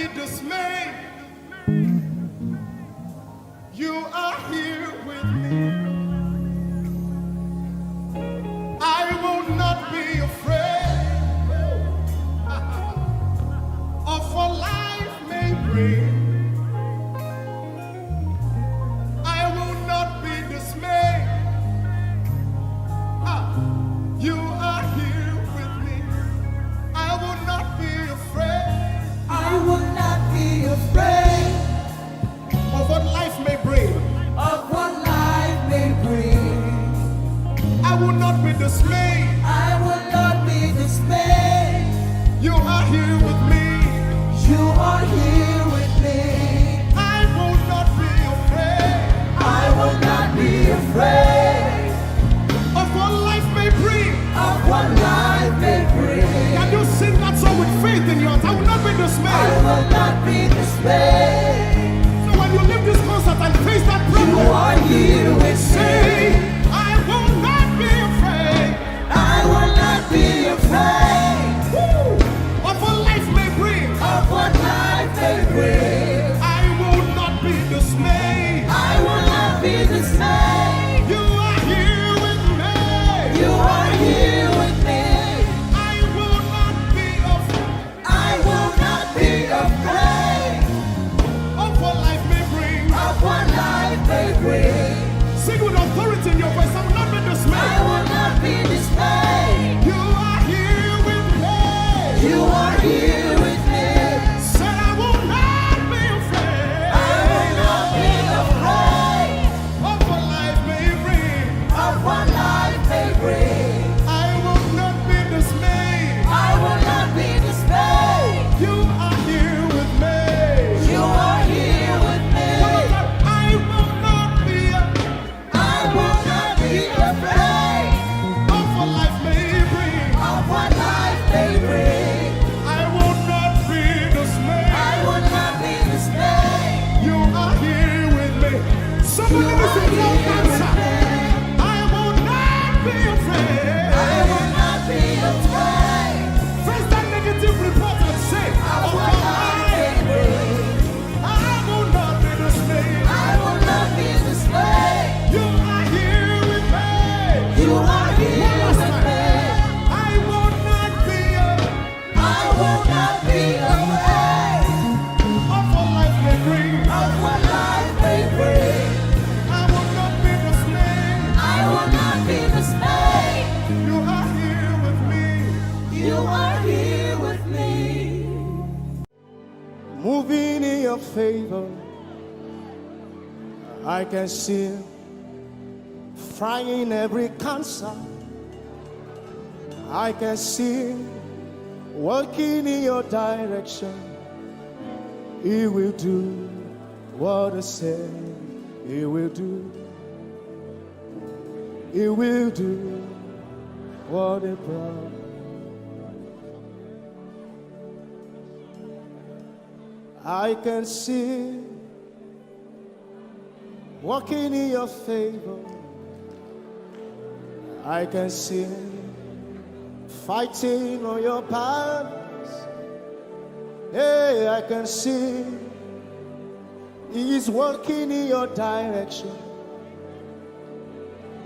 your favor. I can see frying every cancer. I can see working in your direction. He will do what I said He will do. He will do what He promised. I can see walking in your favor. I can see fighting on your battles. Hey, I can see He's working in your direction.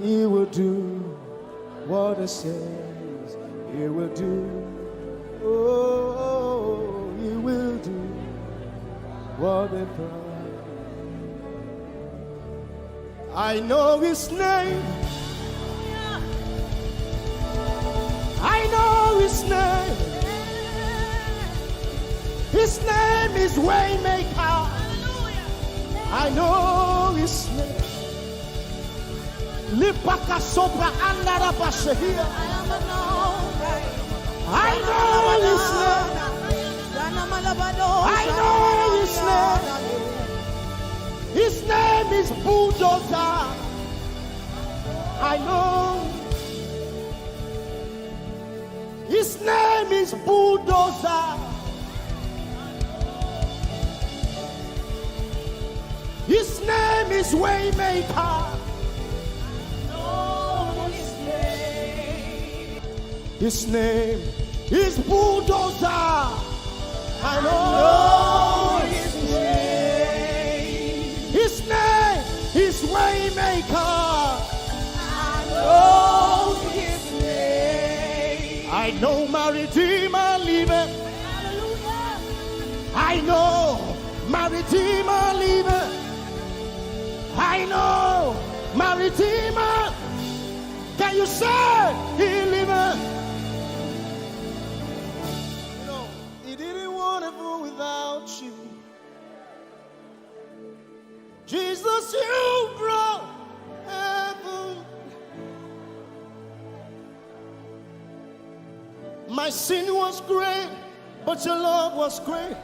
He will do what He says He will do. Oh, He will do what He promised. I know His name. I know His name. His name is Waymaker. I know His name. Lipaka sopra andara bashehia. I know His name. I know His name. His name is Bulldozer. I know. His name is Bulldozer. His name is Waymaker. His name is Bulldozer. I know His name. His name is Waymaker. I know His name. I know my Redeemer liveth. I know my Redeemer liveth. I know my Redeemer. Can you say He liveth? You know, He didn't want heaven without you. Jesus, you brought heaven. My sin was great, but your love was great.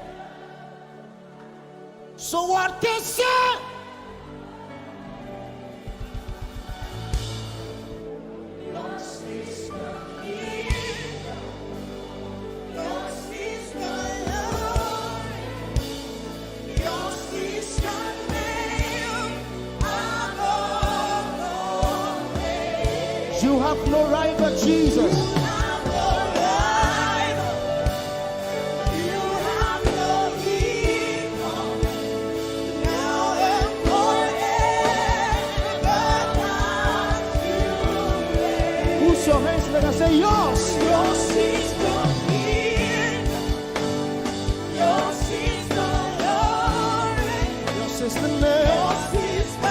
So what can I say? You have no rival, Jesus. You have no rival. You have no equal. Now and forever, God, you reign. Who's your hands? Let us say yours. Yours is the kingdom. Yours is the glory. Yours is the name. Yours is the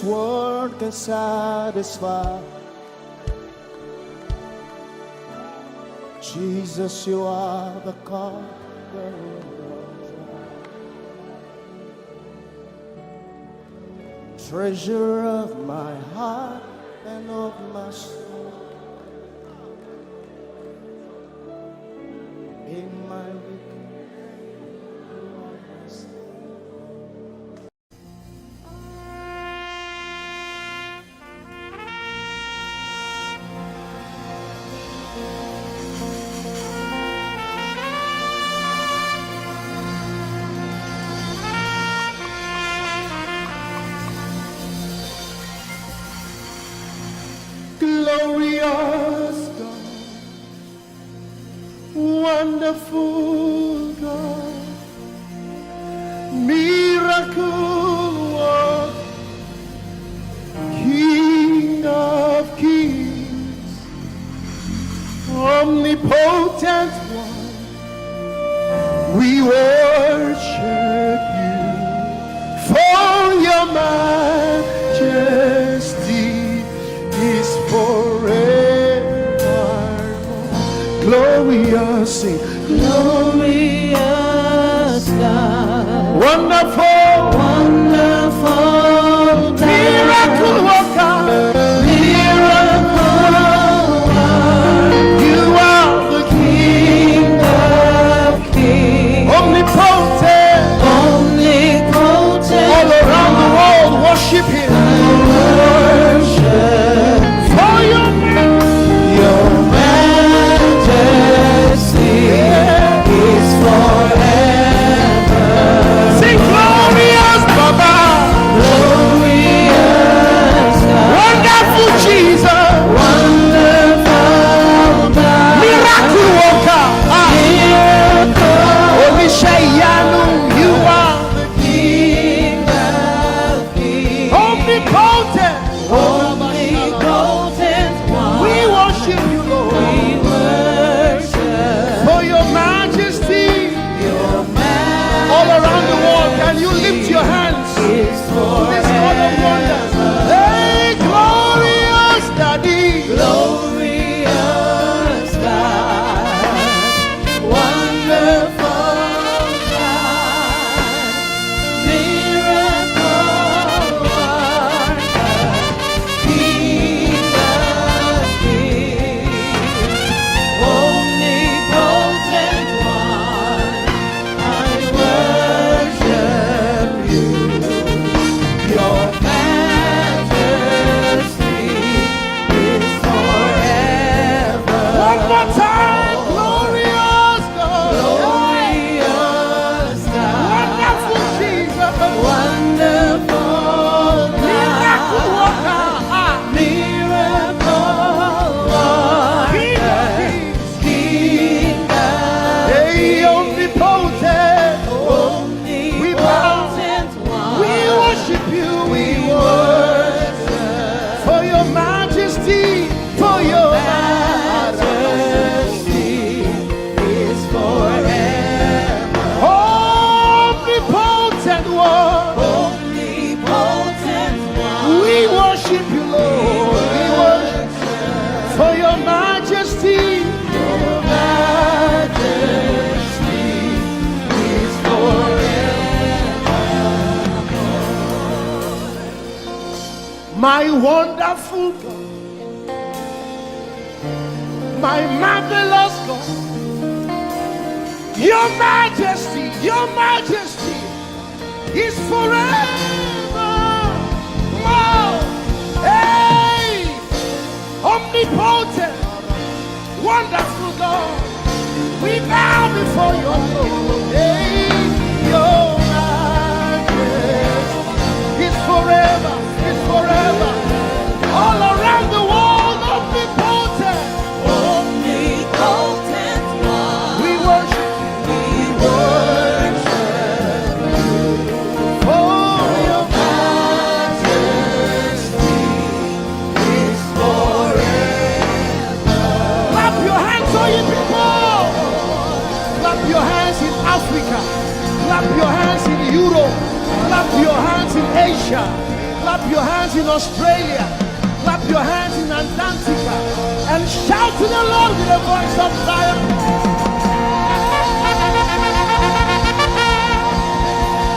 world can satisfy. Jesus, you are the conqueror. Treasure of my heart and of my soul. In my glorious God. Wonderful God, miracle worker, King of kings, omnipotent one, we worship you for your majesty is forever. Glorious, sing. Glorious God, Wonderful, wonderful God, miracle worker, miracle worker, you are the King of kings, omnipotent, omnipotent, all around the world worship him. worship For your your majesty is forever. sing glorious Baba, Glorious God, wonderful Jesus, wonderful God, miracle worker, miracle, Omishayanu, you are the King of kings, omnipotent. omnipotent one. We worship you, Lord, We worship for your majesty your all around the world. Can you lift your hands to majesty this God of wonders? Hey, glorious Daddy, glorious God, wonderful God, miracle worker, King of kings, omnipotent one, I worship you. Your majesty is forever. one more time, glorious God, Glorious God, wonderful Jesus, wonderful miracle God, worker, miracle King of worker, kings, King of hey, omnipotent. omnipotent one. We worship you, we worship for your majesty, for your Majesty is forever. omnipotent one. Omnipotent one. We worship you, Lord. We worship for your majesty. Your majesty is forever. My wonderful God, my marvelous God, your majesty is forever. Wow. Hey, omnipotent, wonderful God, we bow before your throne. Hey, your majesty is forever, all around the world, omnipotent. Omnipotent one. We worship We worship for your majesty is forever. clap your hands, all you people. Clap your hands in Africa. Clap your hands in Europe. Clap your hands in Asia. Clap your hands in Australia. Clap your hands in Antarctica. And shout to the Lord with a voice of triumph.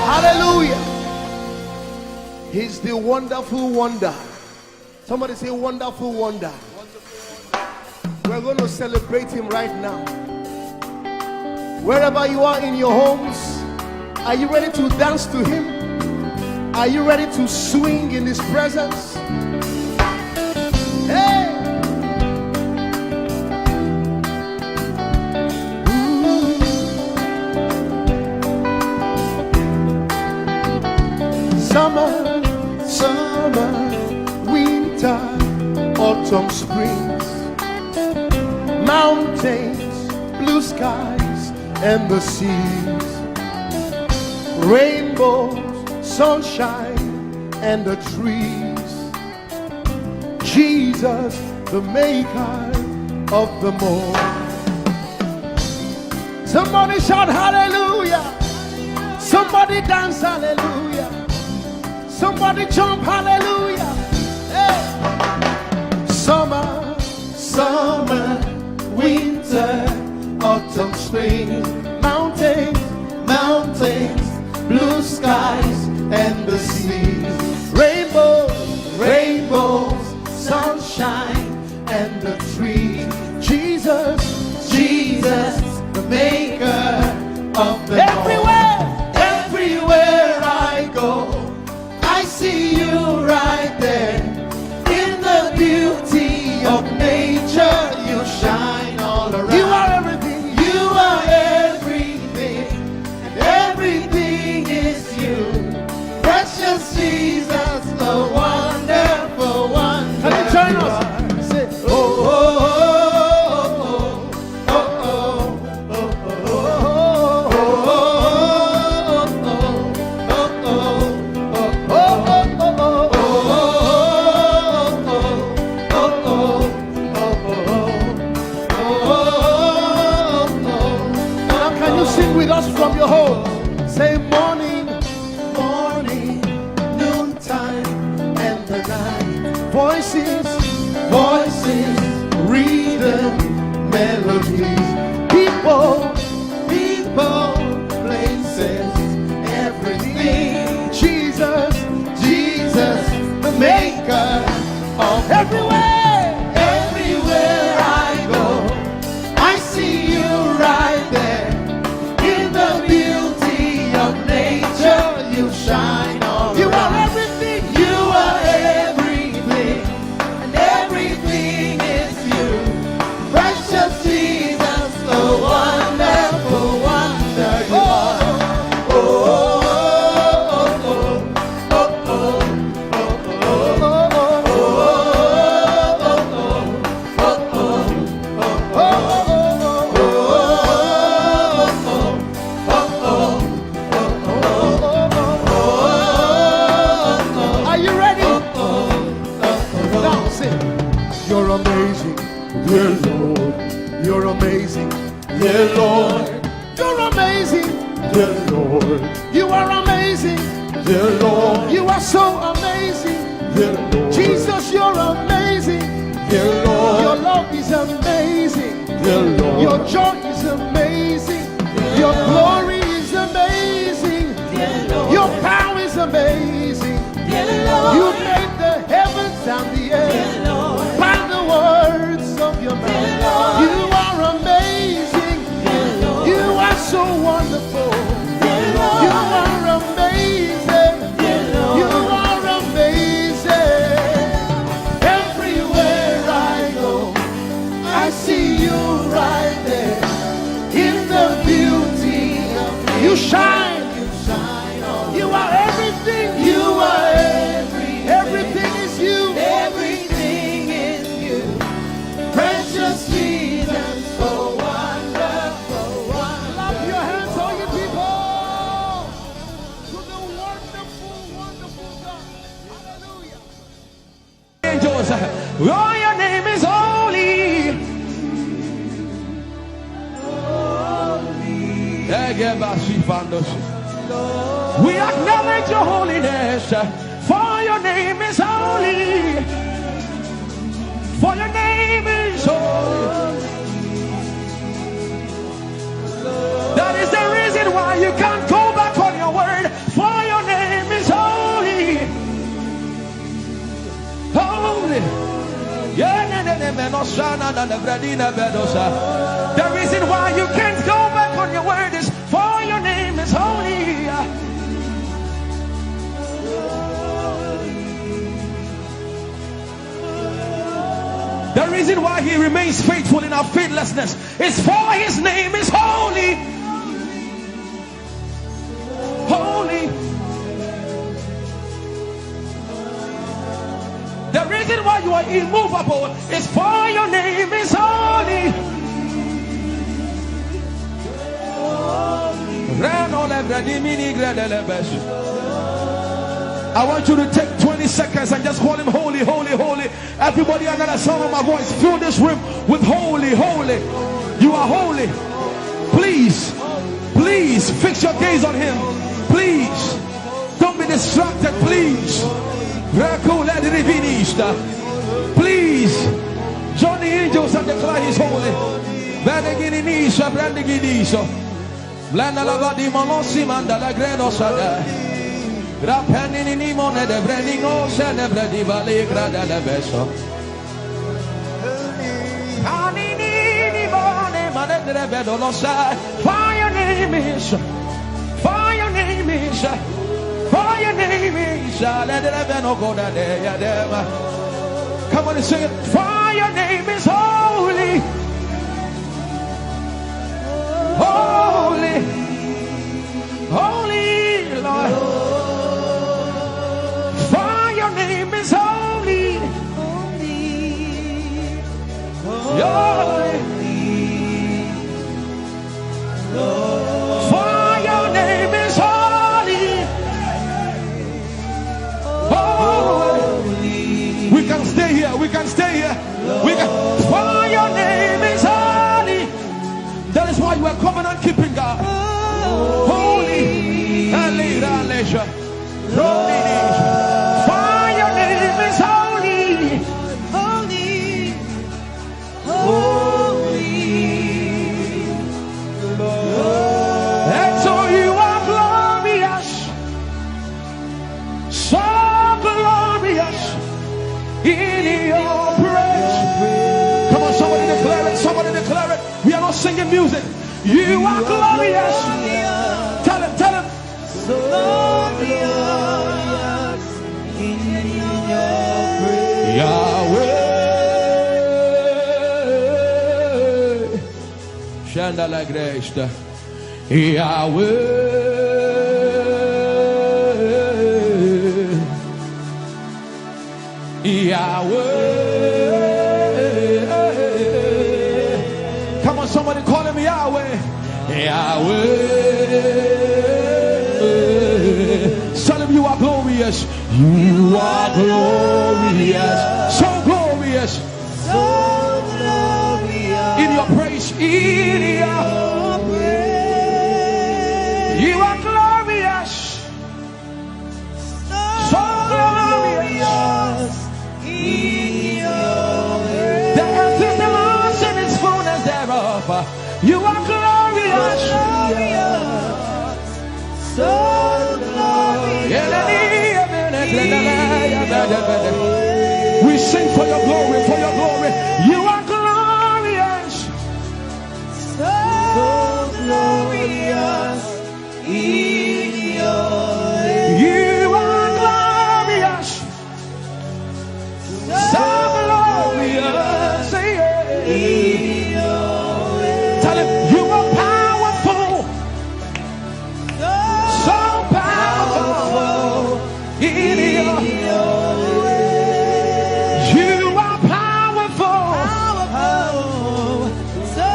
Hallelujah. He's the wonderful wonder. Somebody say wonderful wonder. We're going to celebrate him right now. Wherever you are in your homes, are you ready to dance to him? Are you ready to swing in his presence? Hey! Summer, winter, autumn, springs, mountains, blue skies and the seas, rainbows, sunshine, and the trees. Jesus, the maker of the morn. Somebody shout hallelujah. Somebody dance hallelujah. Somebody jump hallelujah. Hey. Summer, summer, winter, autumn, spring, mountains, mountains, blue skies and the seas, rainbows, rainbows, sunshine and the trees. Jesus, Jesus, the maker of the everywhere, everywhere I go, I see you right there. In the beauty of nature, you shine all around. You are everything. You are everything, and everything is you. Precious Jesus, the wonderful one. Can you join us? Say, oh, oh, oh, oh, oh, oh, now can you sing with us from your home? Say morning, morning, noontime, and the night. Voices, voices, rhythm, melodies. People, people, places, everything. Jesus, Jesus, the maker of everywhere, everywhere I go, I see you right there. In the beauty of nature, you shine all around. You are everything. You are everything, and everything is you. Precious Jesus, the wonderful wonder you are. Oh, oh, oh, oh, oh, are you ready? Now sing. You're amazing, dear Lord. You're amazing, dear Lord. You're amazing, dear Lord. You are amazing, dear Lord. You are so amazing, dear Lord. Jesus, you're amazing, dear Lord. Your love is amazing, dear Lord. Your joy is amazing, your glory is amazing, dear Lord. Your power is amazing, dear Lord. You made the heavens and the earth by the words of your mouth. You are amazing, dear Lord. You are so wonderful, dear Lord. You are amazing, dear Lord. You are amazing. Everywhere I go, I see you right there. In the beauty of you shine, you shine all. You are everything. You are everything is you. Everything is you. Precious Jesus, so wonderful, wonderful. Clap your hands, all you people, to the wonderful, wonderful God. Hallelujah. Angels, oh, your name is holy. We acknowledge your holiness, for your name is holy. For your name is holy. That is the reason why you can't go back on your word. For your name is holy. Holy. The reason why you can't go back on your word is for your name is holy. The reason why he remains faithful in our faithlessness is for his name is holy. Holy. The reason why you are immovable is for your name is holy. I want you to take 20 seconds and just call him holy, holy, holy. Everybody under the sound of my voice, fill this room with holy, holy. You are holy. Please, please fix your gaze on him. Please, don't be distracted, please. Please, join the angels and declare he's holy. Blanda la vadi molosi manda la gredo sada. Rapeni ni mone de brendingo se ne bredi vale grada la beso. Ani ni mone mane de vedo lo sa. For your name is, for your name is, for your name is. Let the veno go da de ya dema. Come on and sing it. For your name is holy. Holy, holy Lord, for your name is holy, holy, for your name is holy, holy. We can stay here, we can stay here, for your name is holy. That is why you are covenant keeping God. Holy and leisure. For your name is holy. Holy. Holy. And so you are glorious. So glorious in your praise. Come on, somebody declare it. Somebody declare it. We are not singing music. You are glorious. Tell him, tell him. So glorious in your praise. Yahweh. Shandala Grace. Yahweh. Yahweh. Somebody call him Yahweh. Yahweh. Tell him you are glorious. You are glorious. So glorious. So glorious. In your praise. In your praise. You are glorious. So glorious. In your praise. The earth is the Lord's and its fullness thereof. You are glorious. So glorious. We sing for your glory, for your glory. You are glorious. So glorious. In your way. You are glorious. So glorious. In your way. Tell him you are powerful. So powerful. In your way. You are powerful. So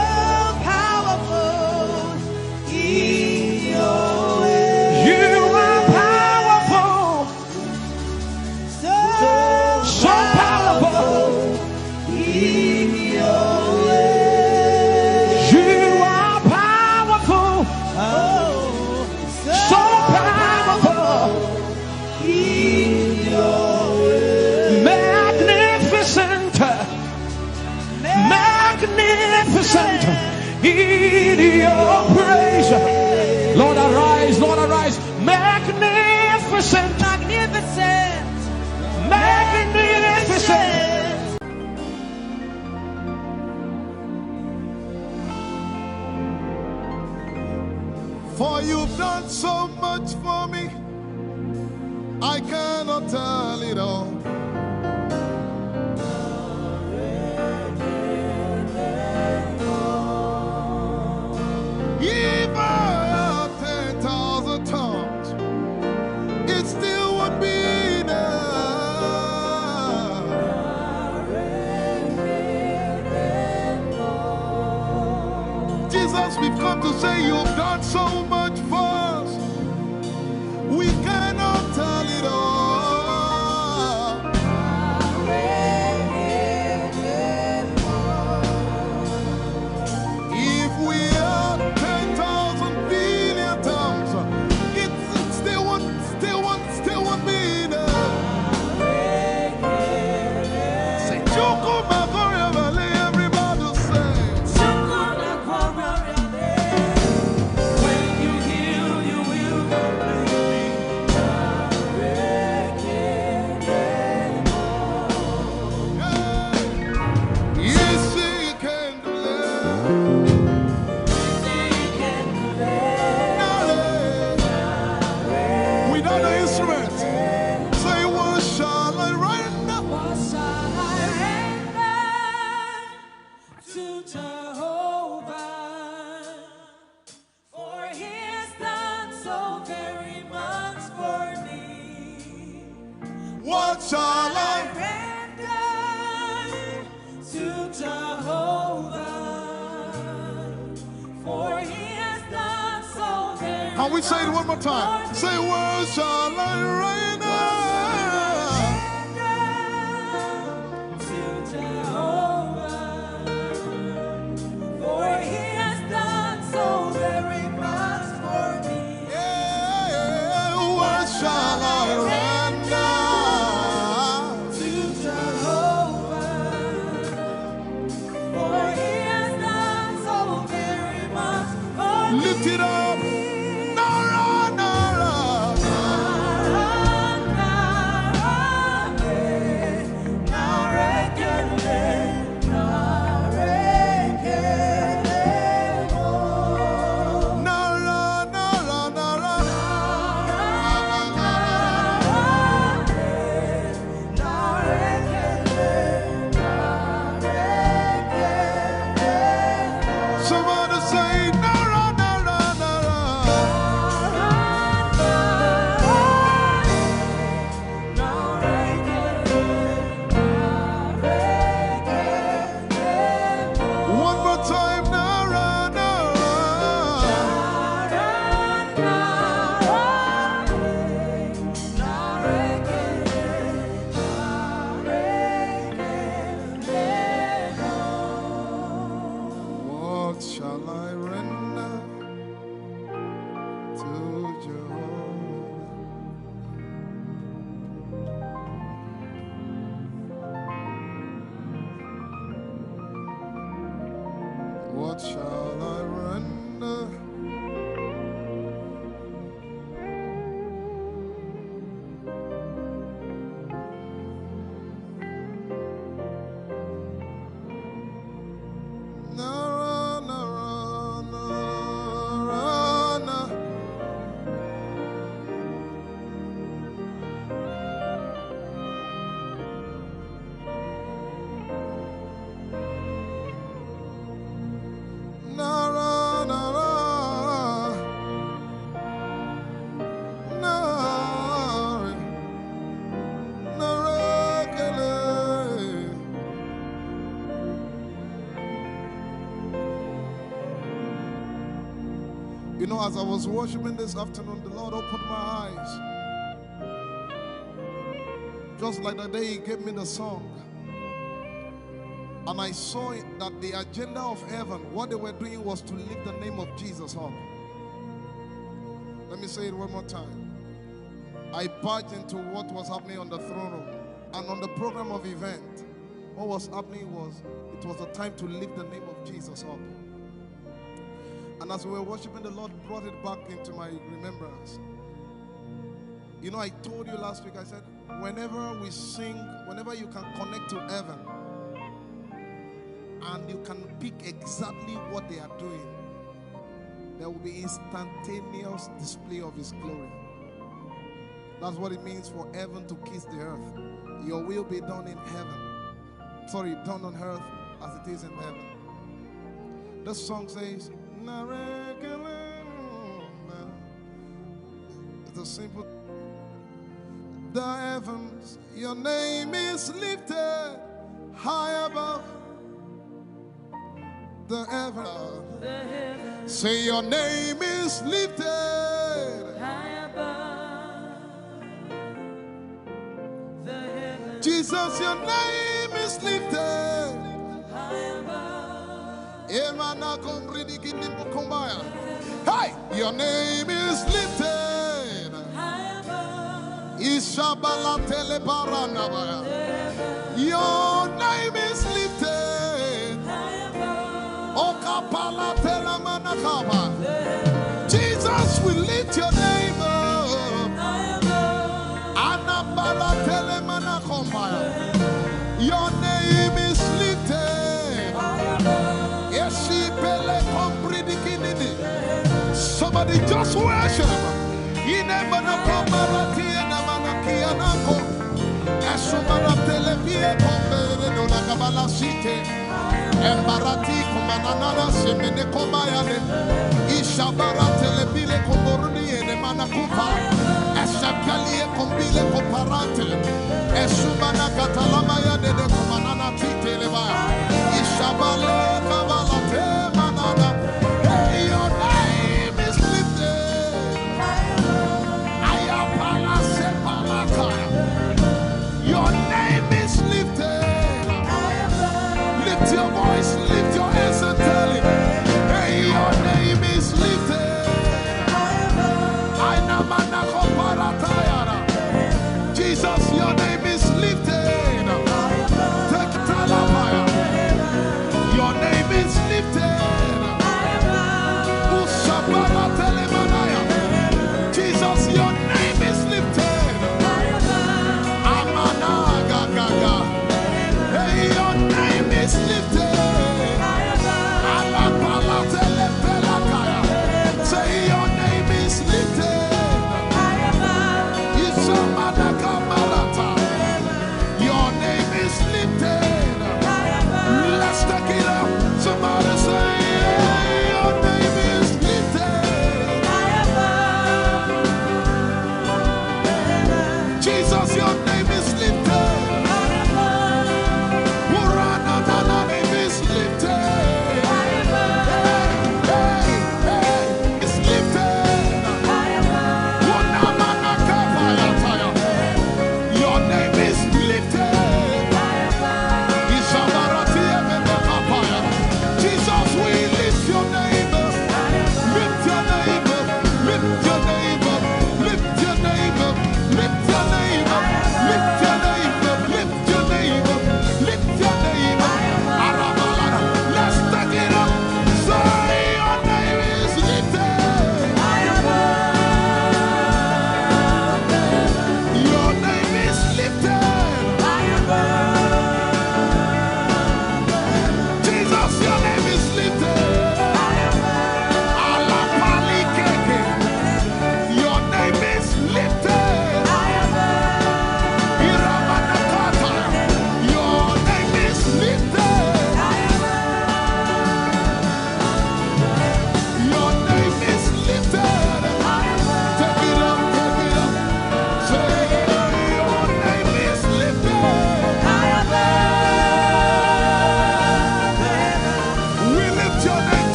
powerful. In your way. You are powerful. So powerful. In your way. You are powerful. So powerful. In your way. Magnificent. Magnificent. In your praise. Lord arise, Lord arise. Magnificent. Magnificent. Magnificent. For you've done so much for me, I cannot tell it all. If I had 10,000 tongues, it still would be enough. Jesus, we've come to say you've done so much for us. We cannot tell it all. If we had 10,000 billion times, it still won't be enough. Say, Chukwu Makoryabale, everybody say. When you heal, you will complete me. Yes, he can do that. Without the instrument, say, what shall I render? What shall I render to Jehovah? For he has done so very much for me. What shall I? Render to Jehovah. For he has done so very Can we say it one more time? Say, what shall I render? to Jehovah. For he has done so very much for me. Yeah, what shall I render? To Jehovah. For he has done so very much for me. Lift it up. Nara, Nara. Nara, Nara, Nara. Somebody say, Nara, Nara, Nara. One more time, Nara, Nara. What shall I render to Jehovah? What shall I render? Nara, Nara, Nara, Nara. Nara, Nara, Nara, Nara, Kele. You know, as I was worshiping this afternoon, the Lord opened my eyes. Just like the day He gave me the song. And I saw that the agenda of heaven, what they were doing was to lift the name of Jesus up. Let me say it one more time. I barged into what was happening on the throne room. And on the program of event, what was happening was, it was a time to lift the name of Jesus up. And as we were worshiping, the Lord brought it back into my remembrance. You know, I told you last week, I said, whenever we sing, whenever you can connect to heaven, and you can pick exactly what they are doing, there will be instantaneous display of His glory. That's what it means for heaven to kiss the earth. Your will be done in heaven. Sorry, done on earth as it is in heaven. This song says, it's a simple. The heavens, your name is lifted high above the heavens. Say your name is lifted. Jesus, your name is lifted. Hey, your name is lifted. Ishabala telebaranabaya. Your name is lifted. Okapala telamanakaba. Jesus, we lift your name up. Anabala telemanakombaya. Your name is lifted. Eshipele kompridikinini. Somebody just worship. Inemanakomarati enamanakianako. Eshumaratelevie kombere no nakabala site. Embarati kumanana semene komayane. Ishabaratele bile komboruni ene manakupa. Eshapalie kombile koparate. Esumana katalamaya de kumanana titeleba. Ishabale kabalate manana. Hey, your name is lifted. Ayapala sepalakaya. Your name is lifted. Lift your voice, lift your hands and tell him, hey, your name is lifted.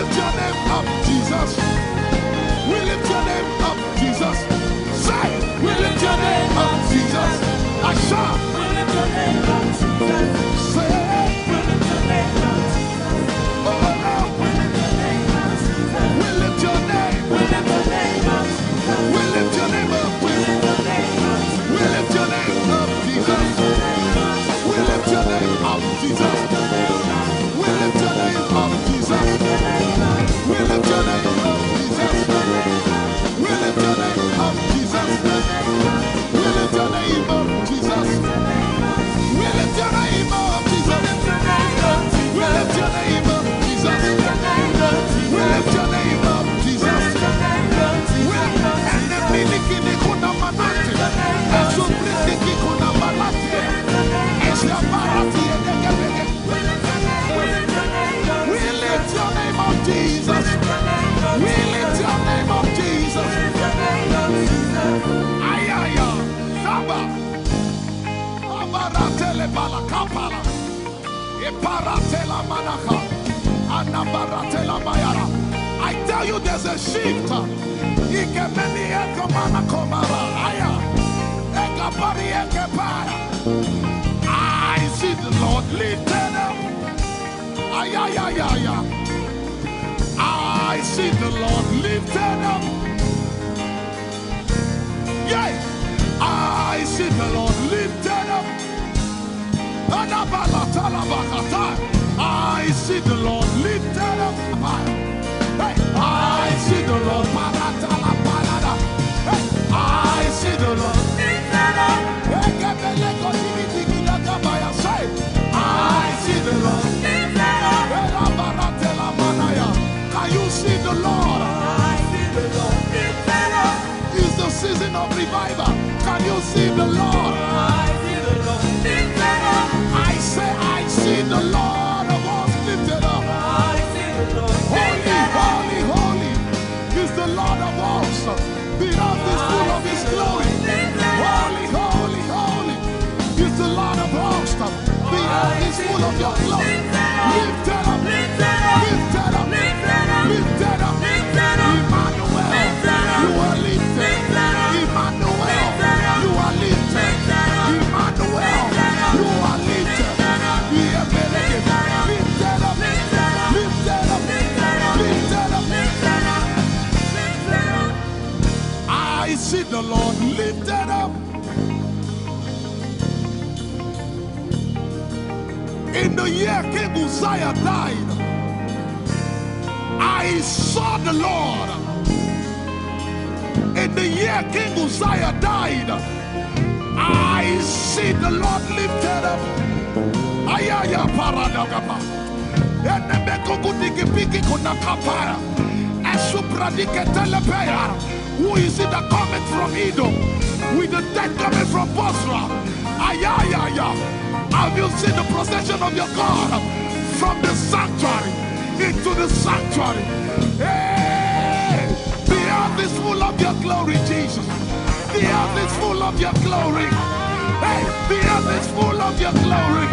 lift your name up, Jesus. We lift your name up, Jesus. Say, we lift your name up, Jesus. Asha, We lift your name up, Jesus. say, We lift your name up, Jesus. oh, We lift your name up, Jesus. we lift your name. We lift your name up, Jesus. We lift your name up. We lift your name up, We lift your name up, Jesus. We lift your name up, Jesus. We lift your name up, Jesus. We lift your name up, Jesus. We lift your name up, Jesus. We lift your name up, Jesus. We lift your name up, Jesus. We lift your name up, Jesus. We lift your name up, Jesus. And the miliki kuna manati, and so briki kuna malati, and the barati and the gabege. We lift your name up, Jesus. We lift your name up, Jesus. Ayaya, Saba, Abaratele Balakapala, Eparatela Manaka, Anabaratela Mayara. I tell you, there's a shift. Ikemeni ekomana komara, aya, ekapari ekepaya. I see the Lord lifted up. Ayayayaya. I see the Lord lifted up. Yay! I see the Lord lifted up. I see the Lord lifted up. Hey, I see the Lord. Hey, I see the Lord lifted up. Say, I see the Lord lifted up. Can you see the Lord? I see the Lord lifted up. It's the season of revival. Can you see the Lord? I see the Lord lifted up. I say, I see the Lord of hosts lifted up. I see the Lord Holy, lifted up. holy, holy is the Lord of hosts. The earth is full of His glory. Holy, holy, holy is the Lord of hosts. The earth is full of Your glory. Lifted up, lifted up, lifted up, lifted up. Emmanuel, You are lifted. Emmanuel, You are lifted. Emmanuel, You are lifted. Lifted up, lifted up, lifted up. I see the Lord lifted up. In the year King Uzziah died, I saw the Lord. In the year King Uzziah died, I see the Lord lifted up. Ayaya paradagaba. Enebekogudikipiki kunakapaya. Esupradiketelepea. Who is it that cometh from Edom? With the dead coming from Bosra. Ayaya. Have you seen the procession of your God from the sanctuary into the sanctuary? Hey, the earth is full of Your glory, Jesus. The earth is full of Your glory. Hey, the earth is full of Your glory.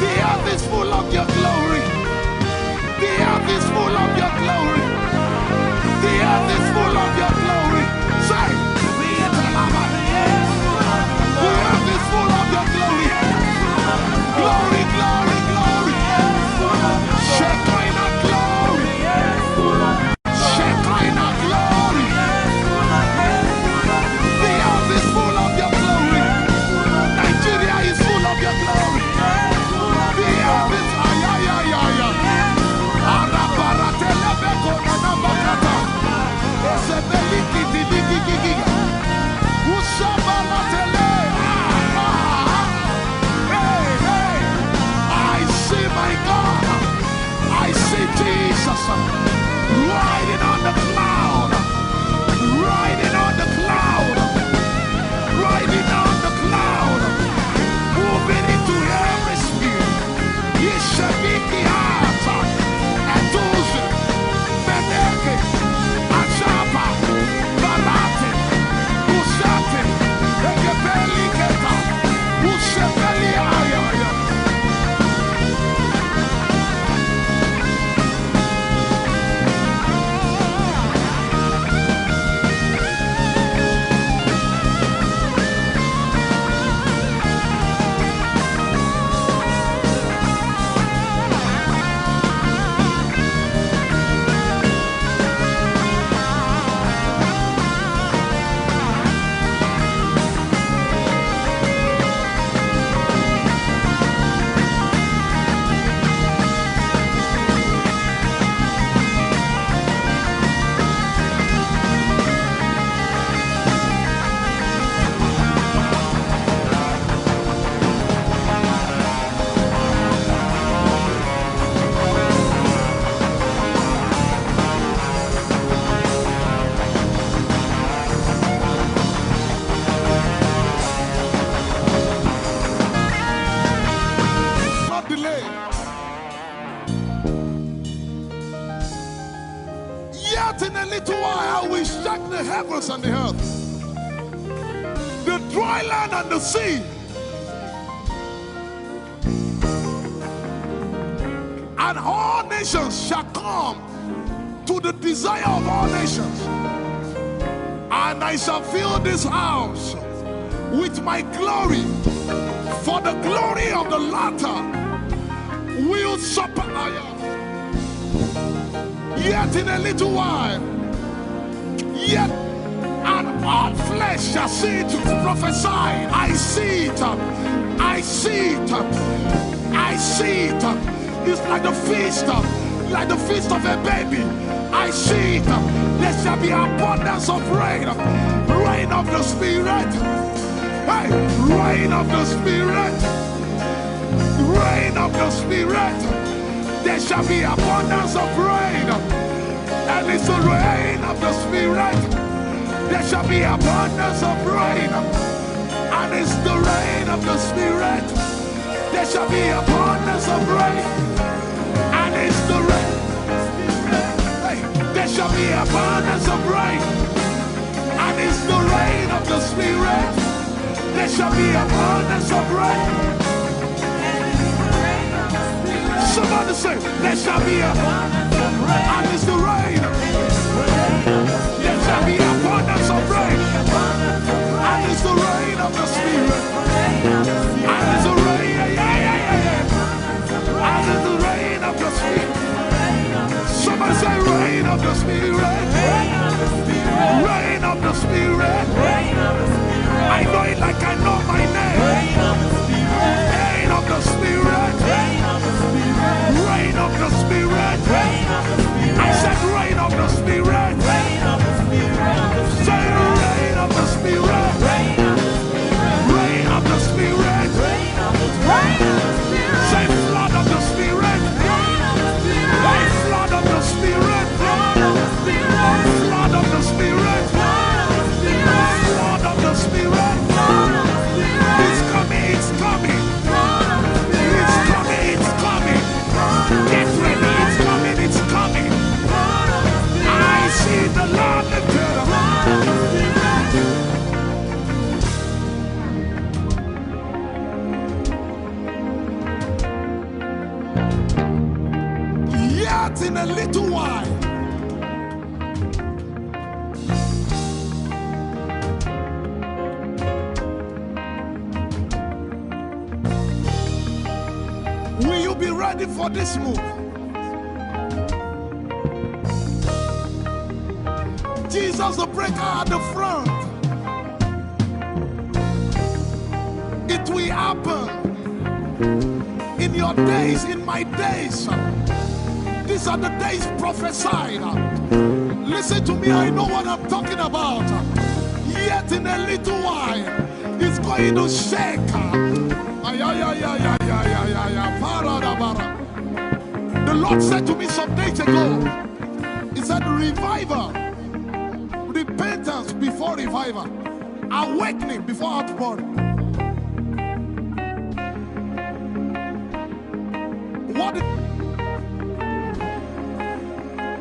The earth is full of Your glory. The earth is full of Your glory. The earth is full of Your glory. Say, the earth is full of Your glory. Glory, glory, glory. Shekinah glory. Shekinah glory. The earth is full of Your glory. Nigeria is full of Your glory. The earth is ayayayaya. Arabaratele beko Yet in a little while I will shake the heavens and the earth, the dry land and the sea. And all nations shall come to the desire of all nations. And I shall fill this house with my glory, for the glory of the latter will surpass. Yet in a little while, yet and all flesh shall see it. Prophesy. I see it. I see it. I see it. It's like the feast of a baby. I see it. There shall be abundance of rain, rain of the Spirit. Hey, rain of the Spirit, rain of the Spirit. There shall be abundance of rain, and it's the rain of the Spirit. There shall be abundance of rain, and it's the rain of the Spirit. There shall be abundance of rain, and it's the rain. Hey, there shall be abundance of rain, and it's the rain of the Spirit. There shall be abundance of rain. Somebody say, there shall be abundance of rain, and it's the rain. There shall be abundance of rain, and it's the rain of the Spirit. And it's the rain, and it's the rain of the Spirit. Somebody say, rain of the Spirit. Rain of the Spirit. I know it like I know my name. Rain of the Spirit. Rain of the Spirit. I said rain of the Spirit. Say rain of the Spirit. Rain of the Spirit. Say flood of the Spirit. Flood of the Spirit. Flood of the Spirit. Flood of the Spirit. It's coming, it's coming. It's coming, it's coming. Get ready, it's coming, it's coming. I see the Lord lifted up. Yet in a little while, will you be ready for this move? Jesus the breaker at the front. It will happen in your days, in my days. These are the days prophesied. Listen to me, I know what I'm talking about. Yet in a little while, it's going to shake. The Lord said to me some days ago, He said, revival, repentance before revival, awakening before outpouring. What?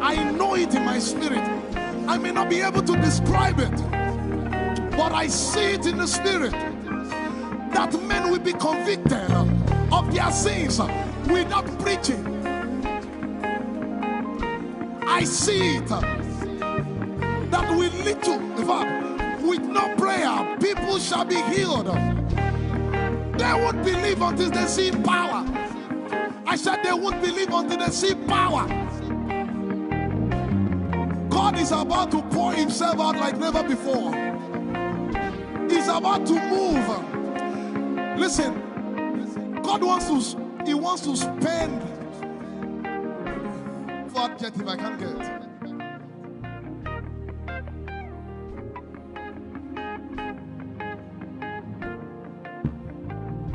I know it in my spirit. I may not be able to describe it, but I see it in the spirit that men will be convicted of their sins without preaching. I see it that with little, in fact, with no prayer, people shall be healed. They won't believe until they see power. I said they won't believe until they see power. God is about to pour Himself out like never before. He's about to move. Listen, God wants to spend. What jet if I can't get?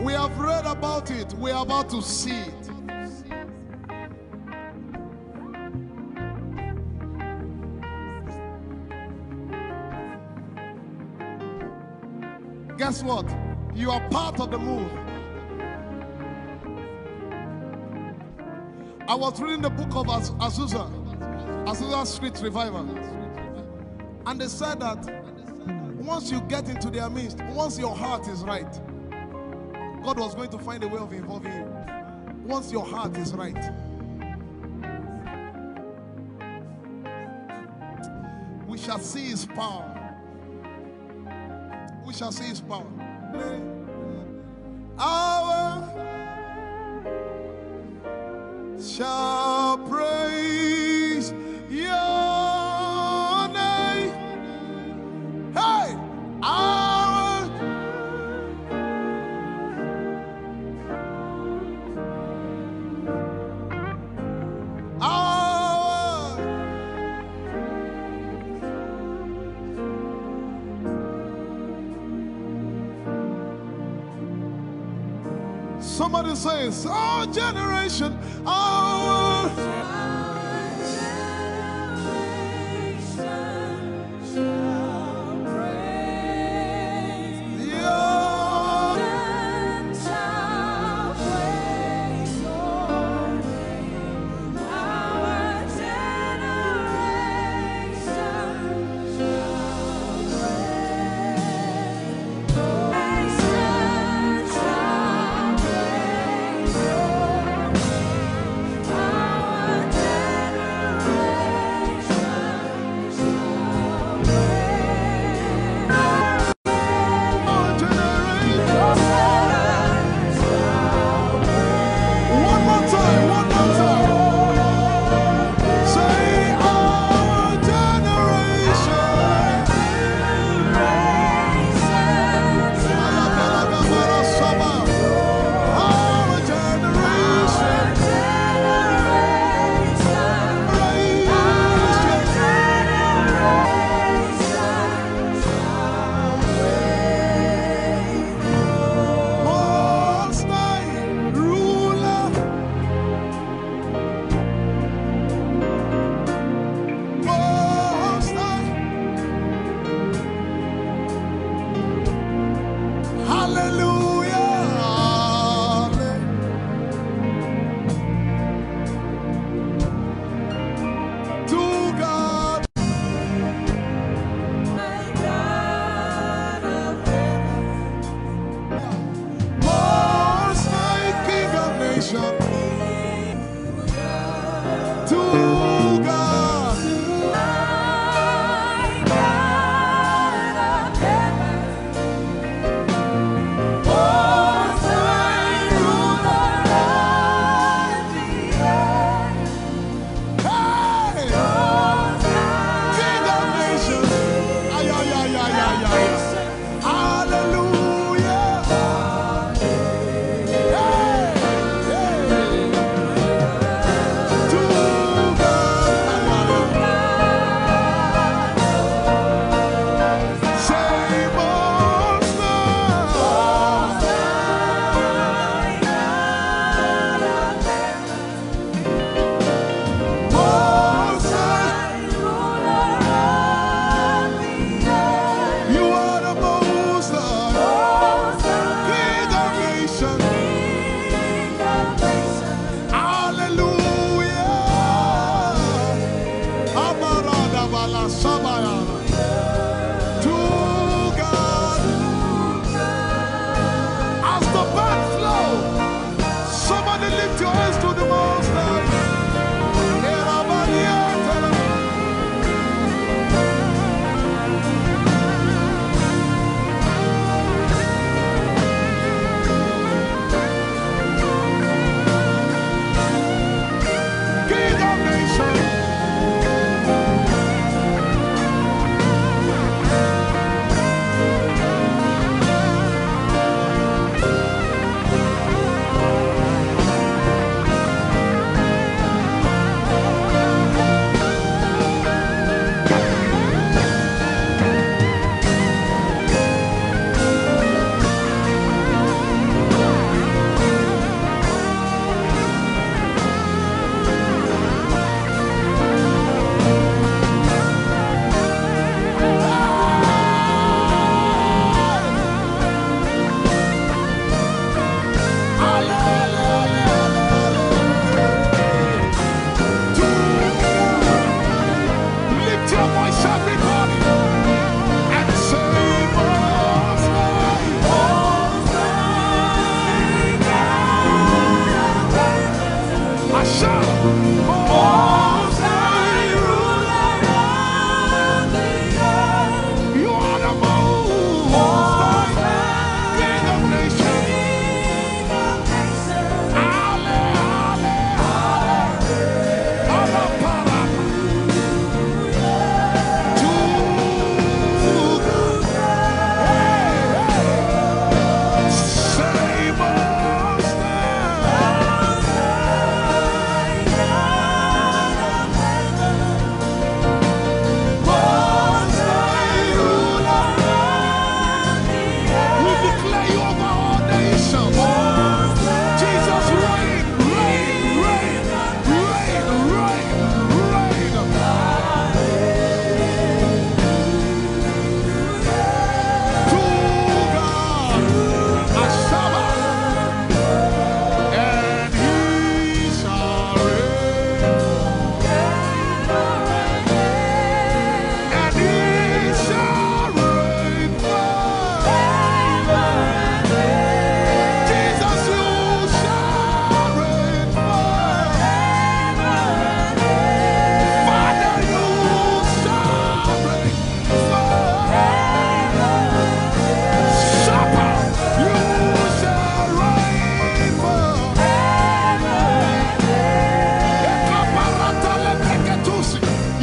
We have read about it. We are about to see it. Guess what? You are part of the move. I was reading the book of Azusa. Azusa Street Revival. And they said that once you get into their midst, once your heart is right, God was going to find a way of involving you. Once your heart is right. We shall see his power. We shall see his power. Our shall praise your name. Hey, our somebody says, our generation, our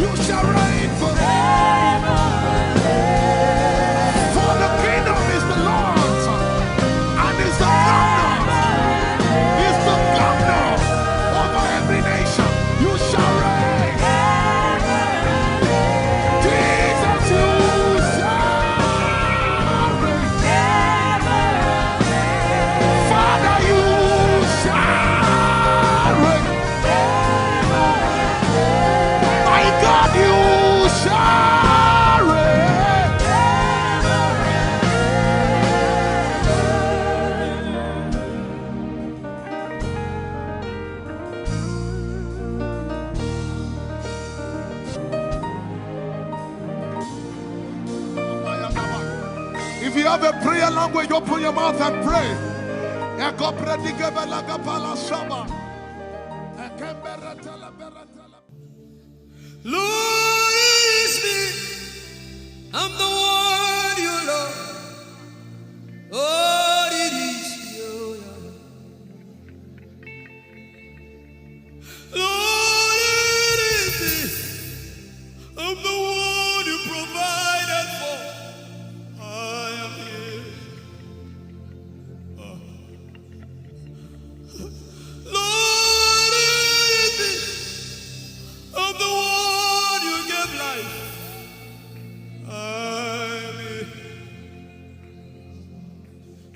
You shall reign forever. For the kingdom is the Lord's, and is the governor over every nation. You shall reign. Jesus, you shall reign. Father, you shall reign. My God, you shall reign. If you have a prayer language, open your mouth and pray. Lord, it's me. I'm the one you love. Oh, it is you. Lord, it is me. I'm the one you provided for. I am here. Lord, it is me. I'm the one you gave life. I'm here.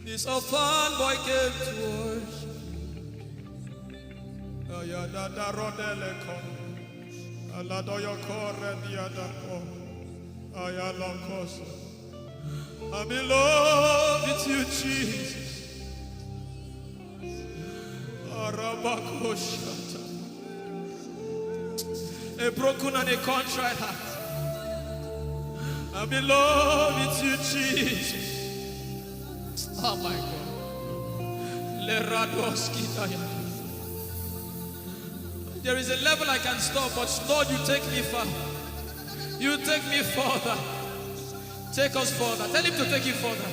This orphan boy came to worship. Ayadada rodele kon. Aladoyo kore diada kon. Ayalokoso. I'm in love with you, Jesus. Arabakoshata. A broken and a contrite heart. I'm in love with you, Jesus. Oh my God. There is a level I can stop, but Lord, you take me far. You take me further. Take us further. Tell him to take you further.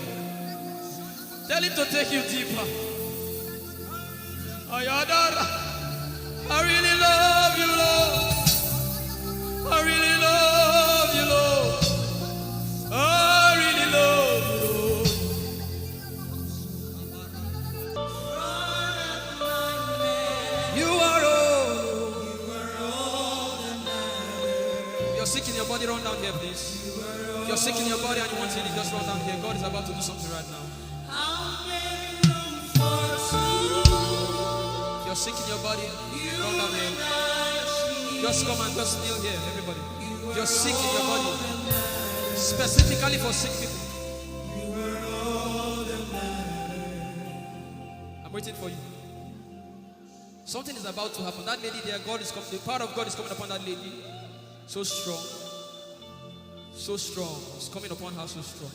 Tell him to take you deeper. Ayadara. I really love you, Lord. I really love you, Lord. I really love you, Lord. You are all that matters. You're sick in your body, run down here, please. If you're sick in your body and you want healing, just run down here. God is about to do something right now. If you're sick in your body, run down here. Just come and just kneel here, everybody. If you're sick in your body, specifically for sick people. I'm waiting for you. Something is about to happen. That lady there, God is coming. The power of God is coming upon that lady. So strong. So strong. It's coming upon her so strong.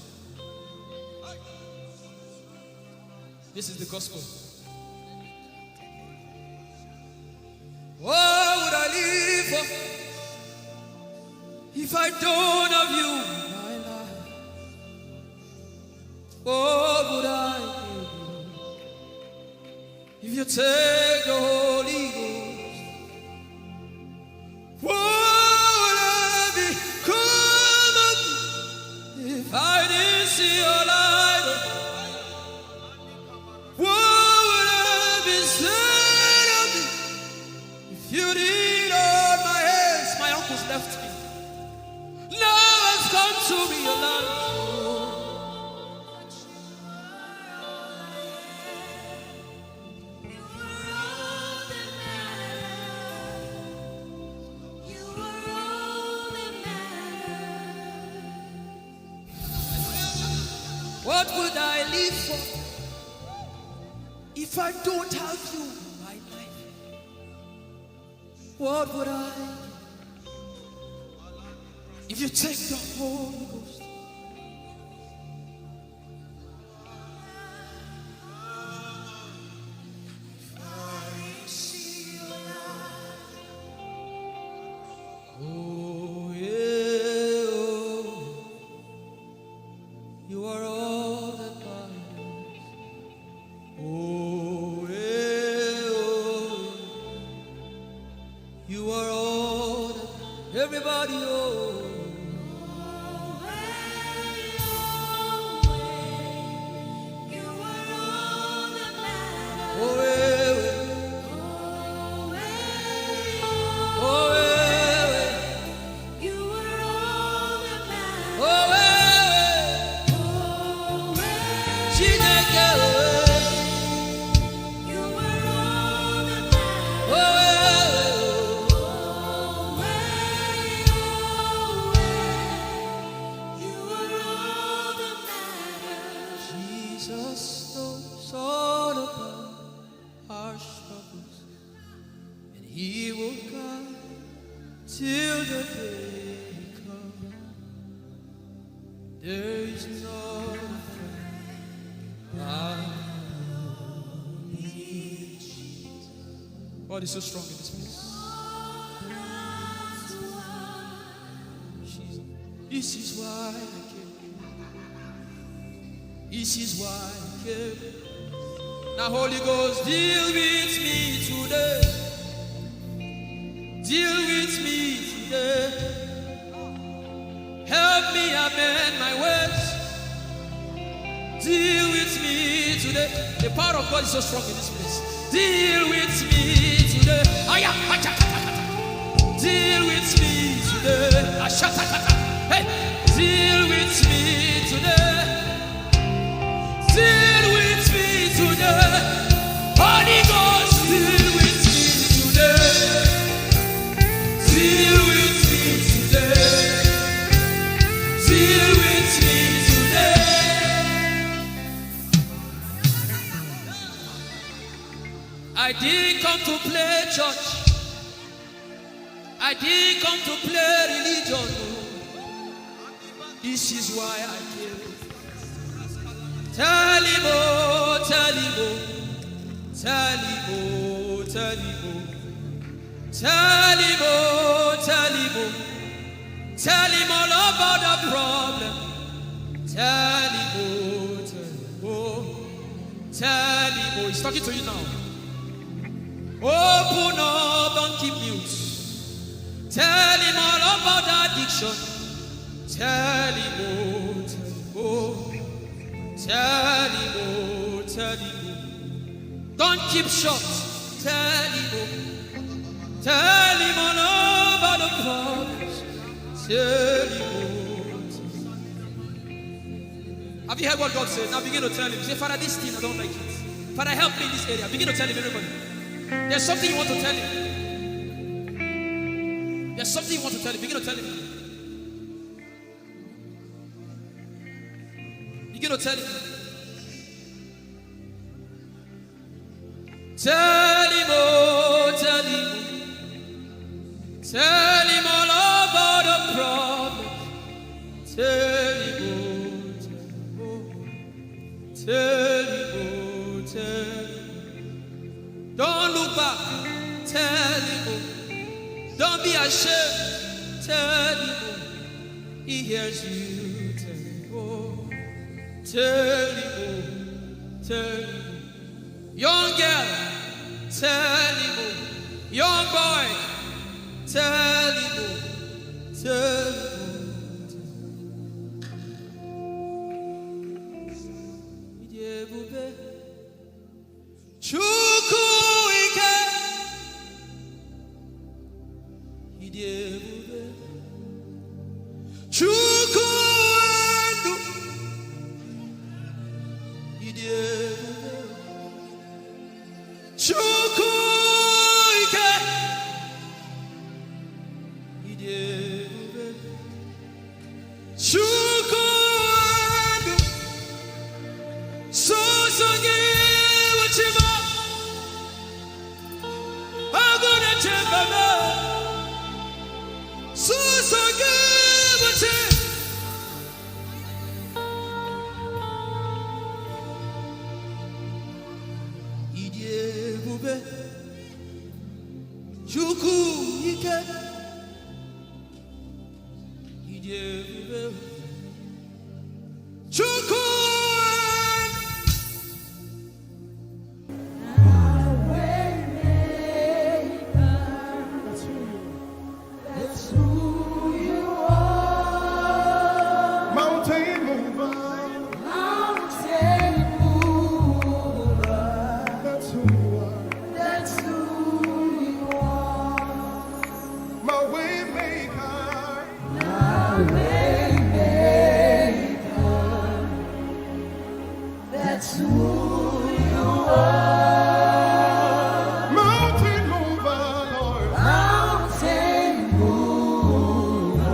This is the gospel. What would I live for if I don't have you in my life? What would I give if you take the Holy Ghost? What would I become if I didn't see your light? What would I be said of me if you did all my hands? My uncles left me. Now I've come to realize what would I live for if I don't have you in my life? What would I if you take the Holy Ghost? Oh yeah, oh, you are all that matters. Oh yeah, oh, you are all that. Everybody. everybody, oh. God is so strong in this place. This is why I came. This is why I came. Now, Holy Ghost, deal with me today. Deal with me today. Help me amend my ways. Deal with me today. The power of God is so strong in this place. Deal with me today. Deal with me today. Hey, deal with me today. Deal with me today. Holy Ghost, deal with me today. Deal with me today. Deal with me today. I didn't come to play church. I didn't come to play religion. This is why I came. Tell him, oh, tell him, oh, tell him, oh, tell him, oh, tell him, oh, tell him, oh, tell him all about the problem. Tell him, oh, tell him, oh, tell him, oh, he's talking to you now. Open up, don't keep mute. Tell him all about the addiction. Tell him, oh, tell him, oh, tell him, oh, tell him, oh. Don't keep short. Tell him, oh, tell him all about the problems. Tell him, oh, tell him. Have you heard what God said? Now begin to tell him. Say, Father, this thing I don't like it. Father, help me in this area. Begin to tell him, everybody. There's something you want to tell him. There's something you want to tell him. Begin to tell him. Begin to tell him. Tell him, oh, tell him. Tell him all about the problem. Tell him, oh, tell him, oh, tell him. Don't look back. Tell him, oh. Don't be ashamed. Tell him, oh. He hears you. Tell him, oh. Tell him, oh. Tell him. Young girl. Tell him, oh. Young boy. Tell him, oh. Tell him, oh. Chukwu ike. Chukwu ndu. Chukwu ike. Chukwu ndu. Sosogi wachima. Aguna chembaba. Sosogi wachima. Chukwu ike. Chukwu. That's who. That's who you are. Mountain mover, Lord. Mountain mover.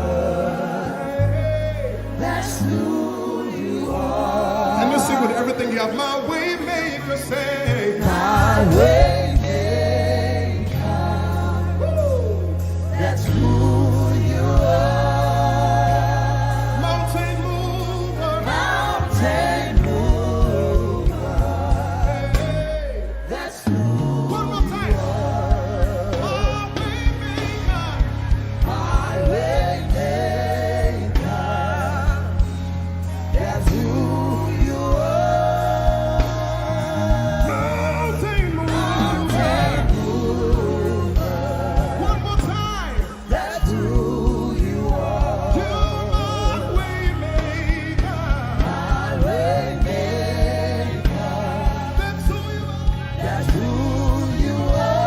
That's who you are. And let's sing with everything you have. My way maker, say. My way maker. That's who you are. Mountain mover. Mountain mover. That's who One more time. My way maker. my way maker. That's who you are. Mountain mover. One more time. That's who you are. You're my way maker. My way maker. That's who you are. That's who you are.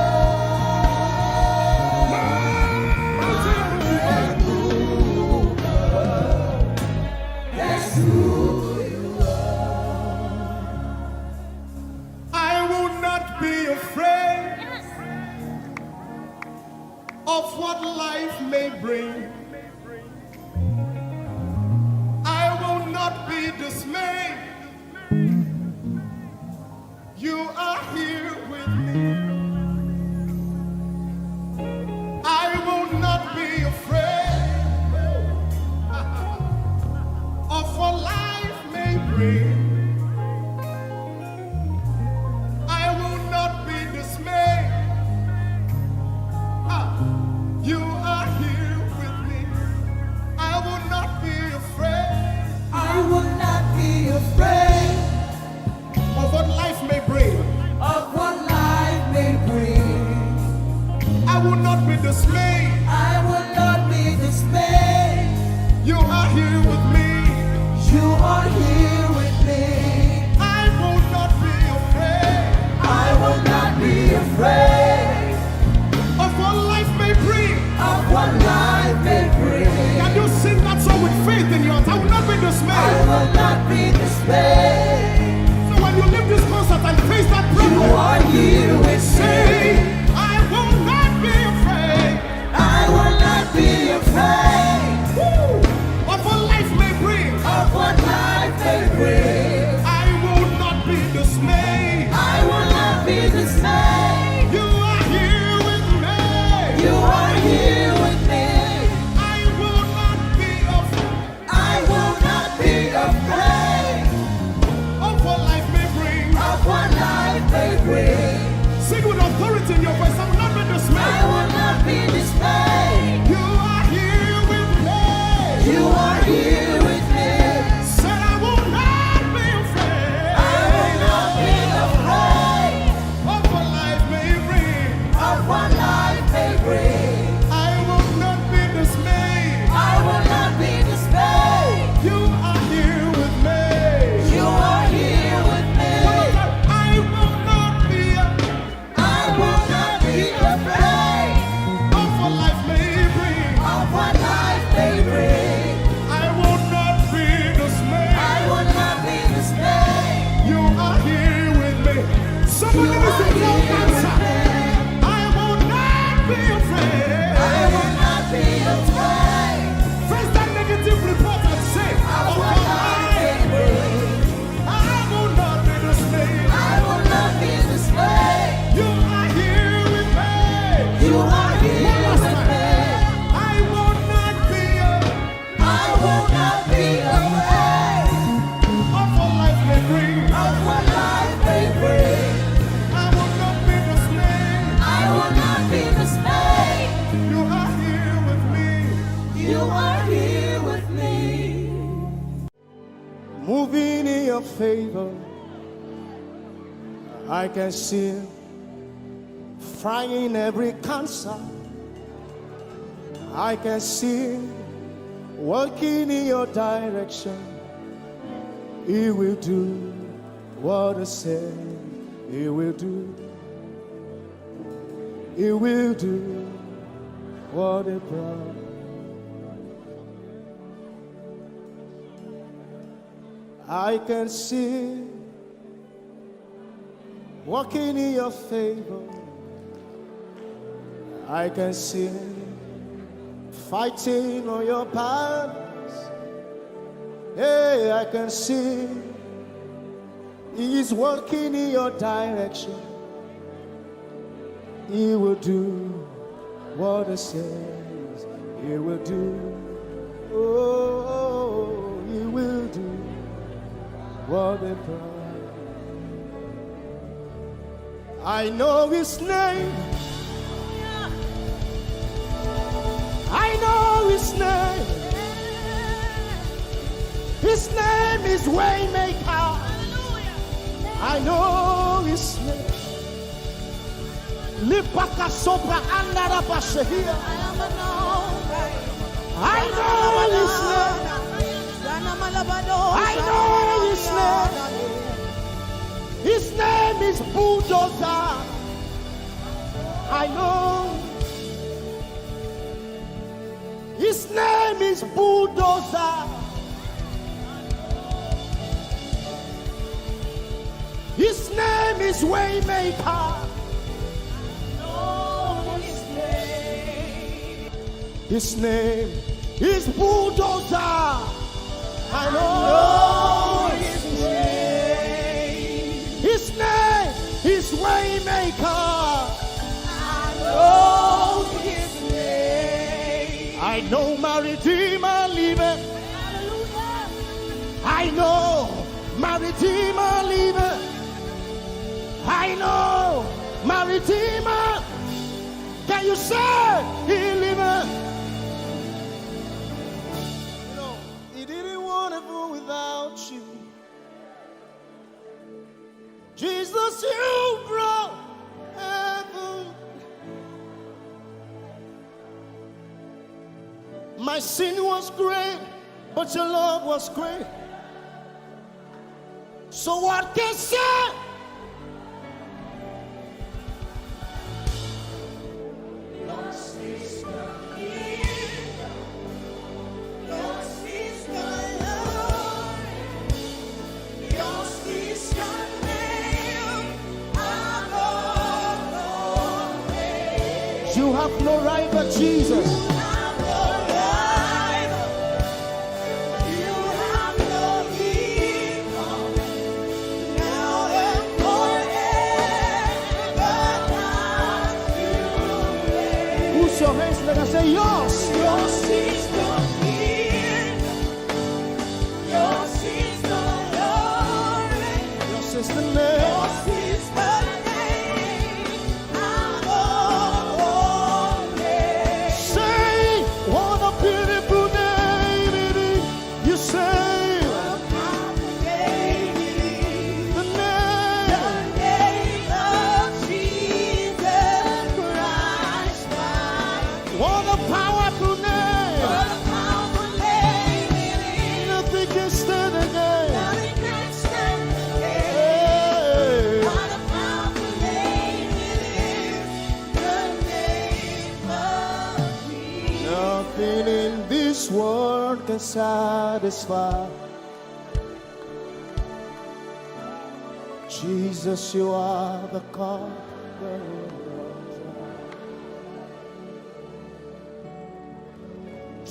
That's who you are. I will not be afraid of what life may bring. I will not be dismayed. You are here with me. I will not be afraid of what life may bring. I will not be dismayed. You are here with me. I will not be afraid I will not be afraid of what life may bring. of what life may bring. I will not be dismayed. I will not be dismayed. You are here with me. You are here with me. I will not be afraid I will not be afraid of what life may bring. of what life may bring. Can you sing that song with faith in your heart? I will not be I dismayed. will not be dismayed. So when you leave this concert and face that You problem, are here with say, me. I will not be afraid I will not be afraid of what life may bring. of what life may bring. I will not be dismayed. I will not be dismayed. You are here with me. You are here with me. I will not be afraid I will not be afraid of what life may bring. of what life may bring. Sing with authority in your voice. I will not be I dismayed. will not be dismayed. You are here with me. You are here with me. Said I will not be afraid I will not be afraid of what life may bring. of what life may bring. I will not be dismayed. I will not be dismayed. You are here with me. You are here with me. I will not be I will not be afraid of what life may bring. of what life may bring. I will not be dismayed. I will not be dismayed. You are here with me. Somebody You listen are to your here answer. with me. I will not be afraid. I will not be afraid Face that negative report and say, of oh what life may God, bring. I will not be dismayed. I will not be dismayed. You are here with me. You are here One last with time. me. I will not be I will not be afraid of what life may bring. of what life may bring. I will not be dismayed. I will not be dismayed. You are here with me. You are here with me. Moving in your favor, I can see frying every cancer. I can see working in your direction. He will do what I said he will do. He will do what he promised. I can see walking in your favor. I can see fighting on your battles. Hey, I can see He is working in your direction. He will do what He says He will do. Oh, He will do what He promised. I know His name. I know His name. His name is Waymaker. I know His name. Lipaka sopra andara bashehia. I know His name. I know His name. His name is Bulldozer. I know. His name is Bulldozer. His name is Waymaker. His name is Bulldozer. I know His name. His name is Waymaker. I know His name. I know my Redeemer liveth. I know my Redeemer liveth. I know my Redeemer. Can you say He liveth? You know, He didn't want to go without you. Jesus, you brought heaven. My sin was great, but your love was great. So what can I say? You have no rival, Jesus. You have no rival. You have no equal. Now and forever, not you reign. Who's your hands? Let us say yours. Yours is the kingdom. Yours is the glory. Yours is the name. Yours is the world can satisfy. Jesus, you are the God.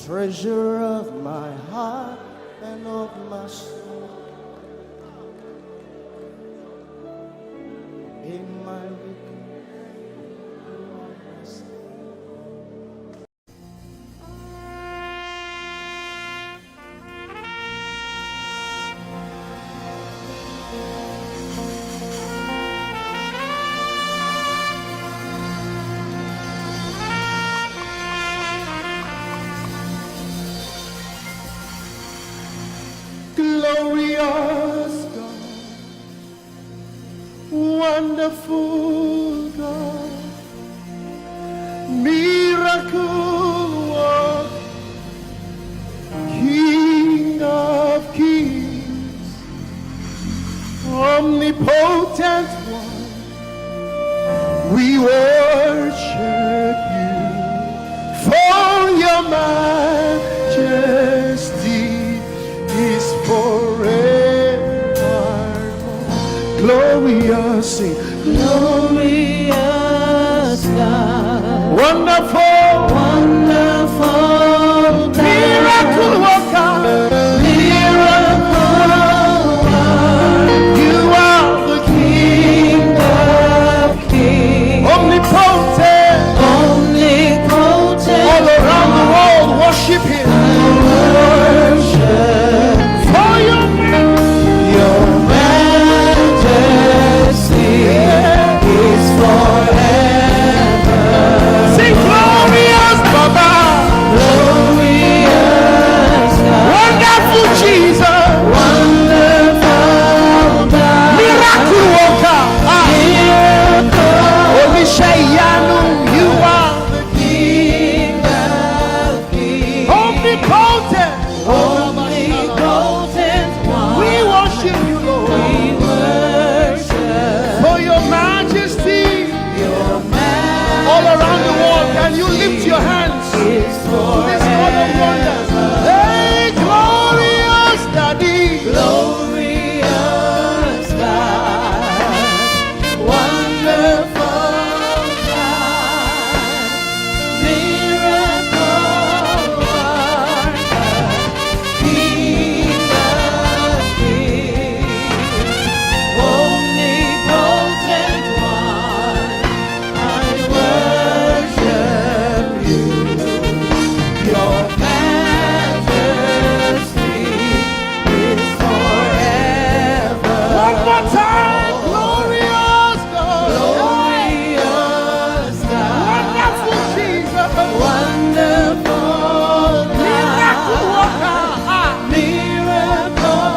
Treasure of my heart and of my soul. In my glorious God, wonderful God, miracle worker, King of kings, omnipotent one, we worship you for your majesty is forever. glorious, sing. Glorious God. Wonderful, Wonderful God. miracle worker. Miracle worker. You are the King of kings. omnipotent. Omnipotent. All around the world worship him. Worship For your your majesty is forever. sing glorious Baba. Glorious God. Wonderful Jesus. Wonderful God. Miracle worker. Miracle Olishayanu, you are King of kings. omnipotent. Omnipotent one. We worship you, Lord. We worship For your majesty your all around the world. Can you lift your hands to majesty is this God of wonders? forever. Hey, glorious Daddy. Glorious God. Wonderful God. Miracle worker. King of kings. Omnipotent one. I worship you. Your majesty is forever. One more time, glorious God. Glorious God. Wonderful Jesus. Wonderful Miracle God. worker. Miracle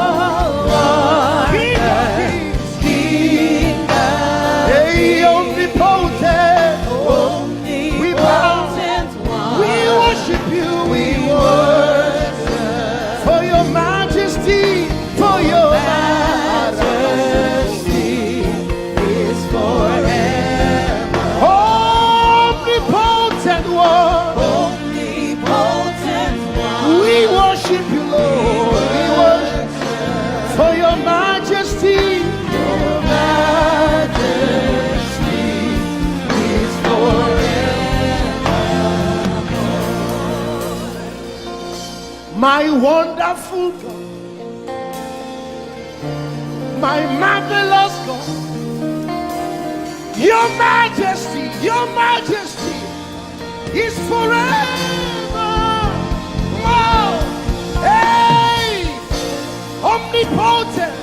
King of worker. kings. King of Hey, omnipotent. omnipotent one. We worship you. We worship For your majesty. For your majesty is forever. omnipotent one. Omnipotent one. We worship you, Lord. We worship for your majesty. Your majesty is forever. My wonderful God. My marvelous God. Your majesty is forever. Wow. Hey, omnipotent,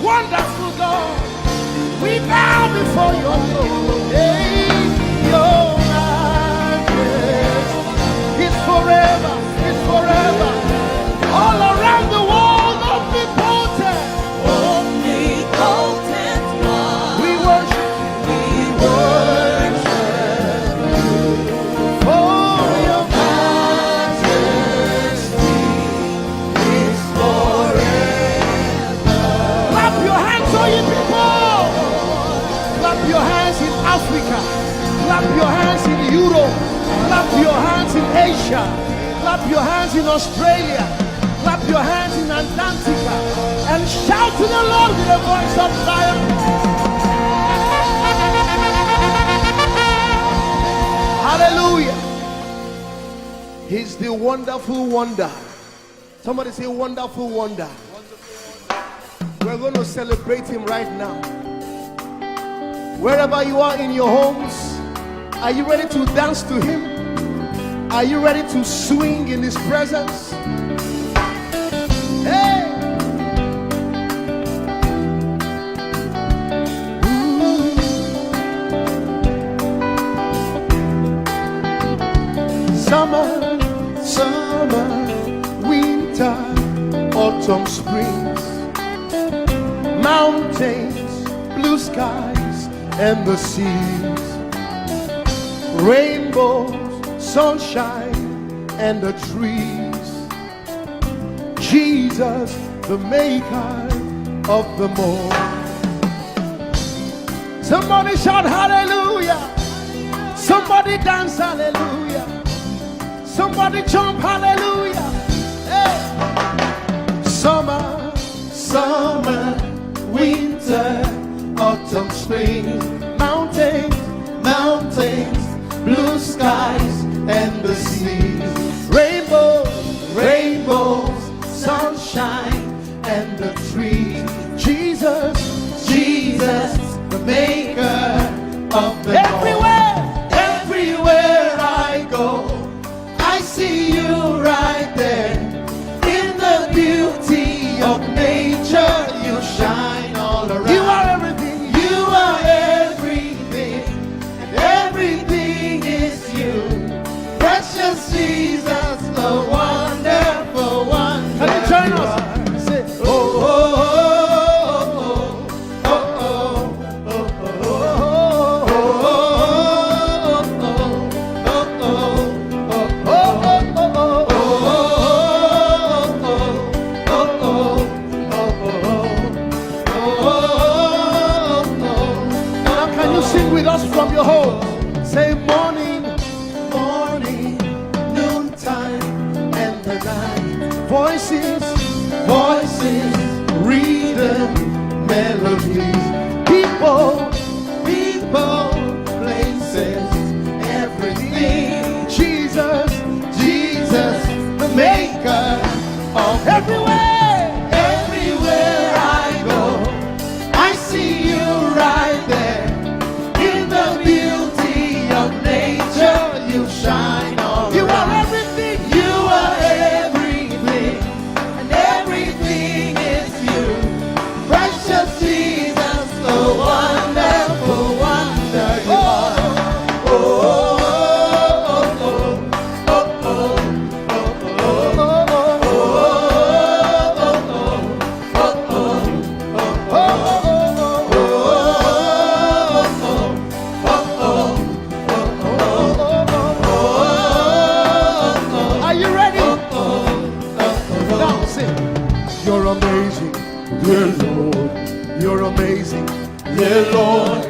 wonderful God. We bow before your throne. Hey, your majesty is forever. All around the world, omnipotent. Omnipotent one. We worship We worship for your majesty is forever. Clap your hands, all you people. Clap your hands in Africa. Clap your hands in Europe. Clap your hands in Asia. Clap your hands in Australia. Clap your hands in Antarctica. And shout to the Lord with a voice of triumph. Hallelujah. He's the wonderful wonder. Somebody say wonderful wonder. We're going to celebrate him right now. Wherever you are in your homes, are you ready to dance to him? Are you ready to swing in his presence? Hey! Summer, winter, autumn, springs, mountains, blue skies, and the seas, rainbows, sunshine, and the trees. Jesus, the maker of them all. Somebody shout hallelujah. Somebody dance hallelujah. Somebody jump hallelujah. Hey. Summer, winter, skies and the seas. Rainbows, rainbows, sunshine and the trees. Jesus, Jesus, the maker of the everywhere, everywhere I go, I see you right there. In the beauty of nature, you shine all around. You are everything. You are everything, and everything is you. Precious Jesus, the wonderful one. Can you join us? Say, oh, oh, oh, oh, oh, now can you sing with us from your home? Say morning, morning, noontime, and the night. Voices, voices, rhythm, melodies. People, people, places, everything. Jesus, Jesus, the maker of everywhere, everywhere I go, I see you right there. In the beauty of nature, you shine all you around. Are everything. You are everything, and everything is you. Precious Jesus, the wonderful wonder you are. Oh, oh, oh, oh, oh, are you ready? Now sing. You're amazing, dear Lord. You're amazing, dear Lord.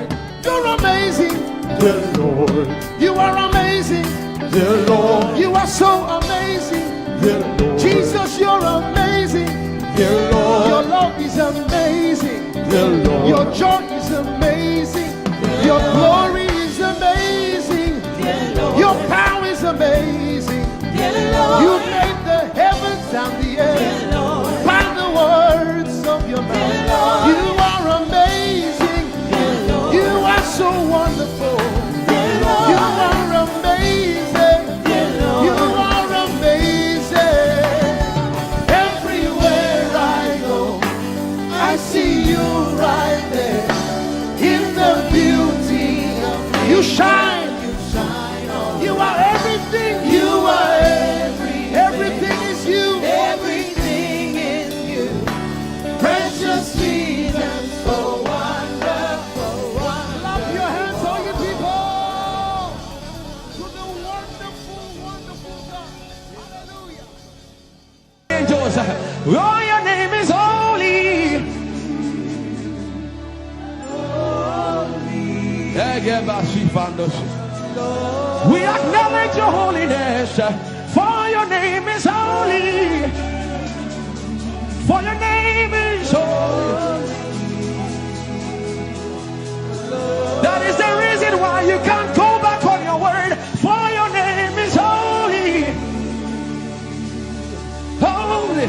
You're amazing, dear Lord. You are amazing, dear Lord. You are so amazing, dear Lord. Jesus, you're amazing, dear Lord. Your love is amazing, dear Lord. Your joy is amazing, your glory is amazing, dear Lord. Your power is amazing, dear Lord. You made the heavens and the earth by the words of your mouth. You are amazing, dear Lord. You are so wonderful, dear Lord. You are amazing, dear Lord. You are amazing. Everywhere I go, I see you right there. In the beauty of you shine, you shine all. You are everything. You are everything. Everything is you. Everything is you. Precious Jesus, so wonderful, wonderful. Clap your hands, all you people, to the wonderful, wonderful God. Hallelujah. Angels, oh, your name is holy. We acknowledge your holiness, for your name is holy. For your name is holy. That is the reason why you can't go back on your word. For your name is holy. Holy.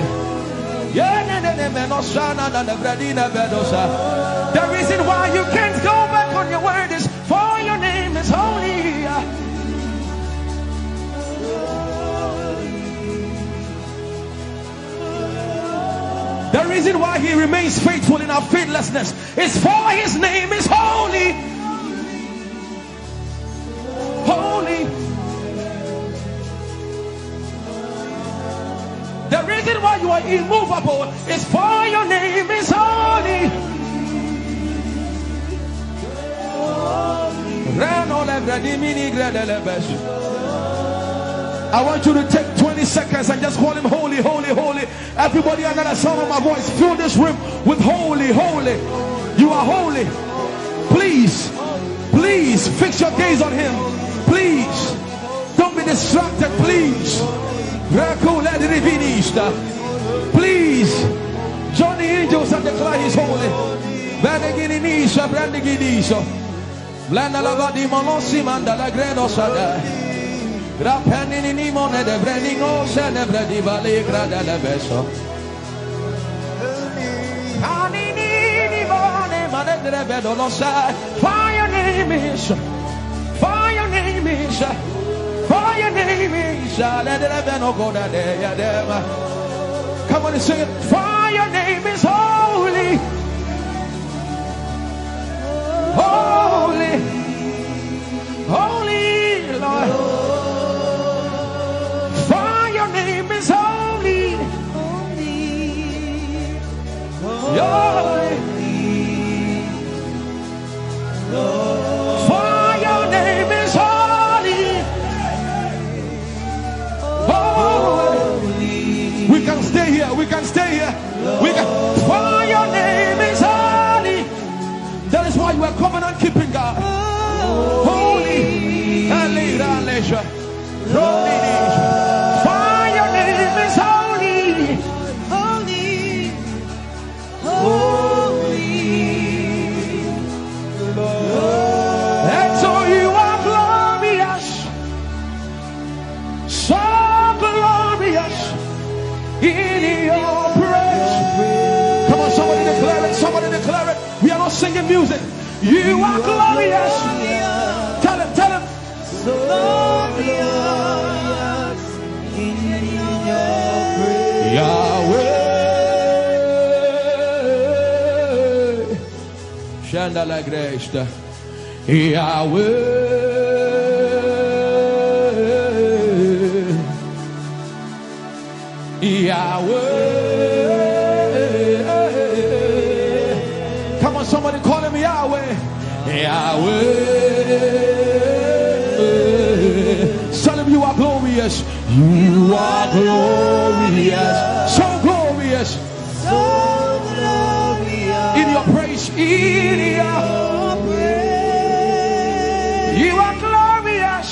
The reason why you can't go back on your word is for your name is holy. The reason why he remains faithful in our faithlessness is for his name is holy. Holy. The reason why you are immovable is for your name is holy. I want you to take 20 seconds and just call him holy, holy, holy. Everybody under the sound of my voice, fill this room with holy, holy. You are holy. Please, please fix your gaze on him. Please, don't be distracted, please. Please, join the angels and declare he's holy. Blanda la va di monossi manda la grenosada. Rapenini mone de brenino se de bredi vale grada de beso. Anini mone mane de bedo no sai. For your name is, for your name is, for your name is. Let the beno go da de ya dem. Come on and sing it. For your name is holy, holy, holy Lord. For your name is holy, holy, for your name is holy, holy. We can stay here. We can stay here. We can. For your name is holy. That is why you are covenant keeping God. Holy and leader leisure. For your name is holy, holy, holy. And so you are glorious, so glorious in your praise. Come on, somebody declare it. Somebody declare it. We are not singing music. You are glorious. Tell him, tell him. So glorious in your praise. Yahweh. Shanda la Grace. Yahweh. Yahweh. Come on, somebody call him Yahweh. Yahweh. Tell him you are glorious. You are glorious. So glorious. So glorious. In your praise. In your praise. You are glorious.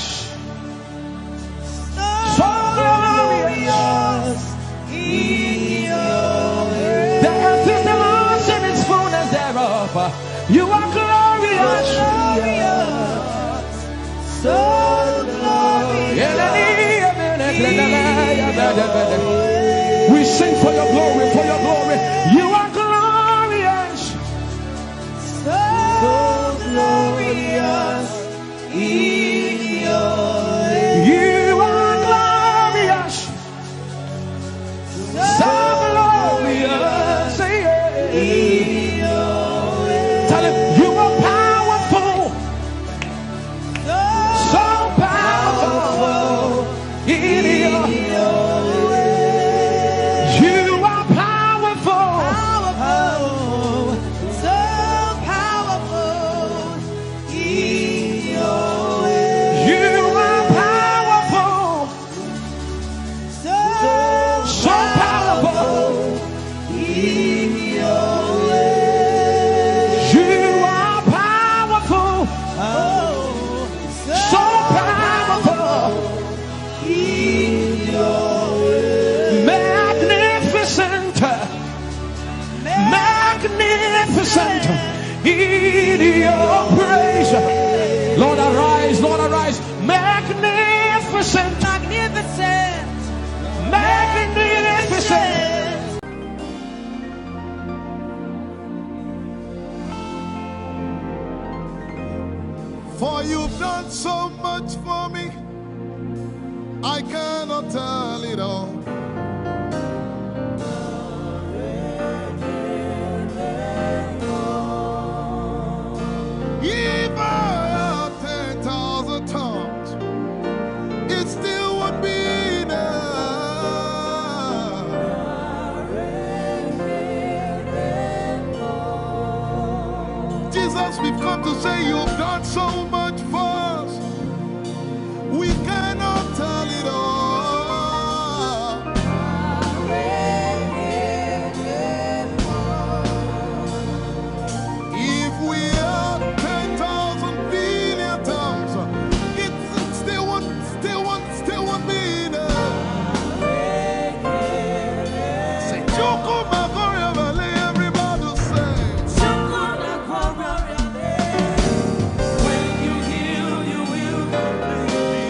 So glorious. In your praise. The earth is the Lord's and its fullness thereof. You are glorious. So we sing for your glory, for your glory. You are glorious, so glorious in your way. You are glorious, so glorious in your way. Tell him you are powerful, so powerful in your way. You are powerful, so powerful in your way. You are powerful, so powerful in your way. You are powerful, so powerful in your way. Magnificent, magnificent in your praise. Lord arise, Lord arise. Magnificent, magnificent, magnificent. For you've done so much for me, I cannot tell it all. If I had 10,000 tongues, it still would be enough. Jesus, we've come to say you've done so much for us. We cannot tell it all. If we had 10,000 billion tongues, it still won't be enough. Say, Chukuma Gloria Valley, everybody say. Chukuma Gloria Valley. When you heal, you will complete me.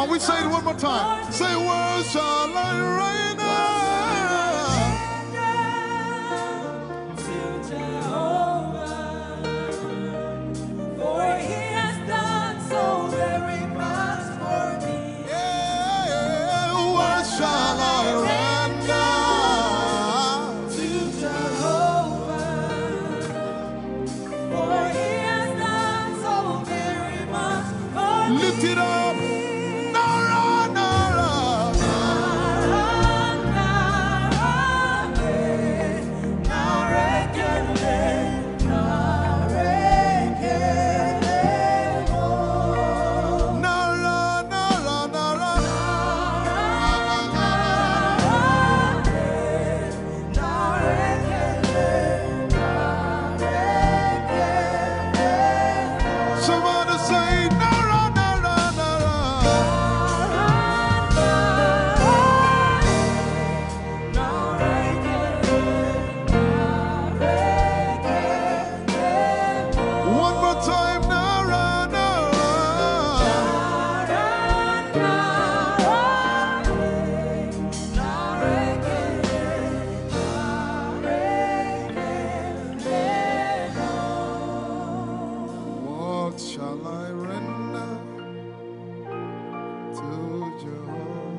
Can we say it one more time? Say, where shall I reign? Lift it up. Nara, Nara. Somebody say Nara, Nara, Nara. One more time, Nara, Nara. What shall I render to Jehovah?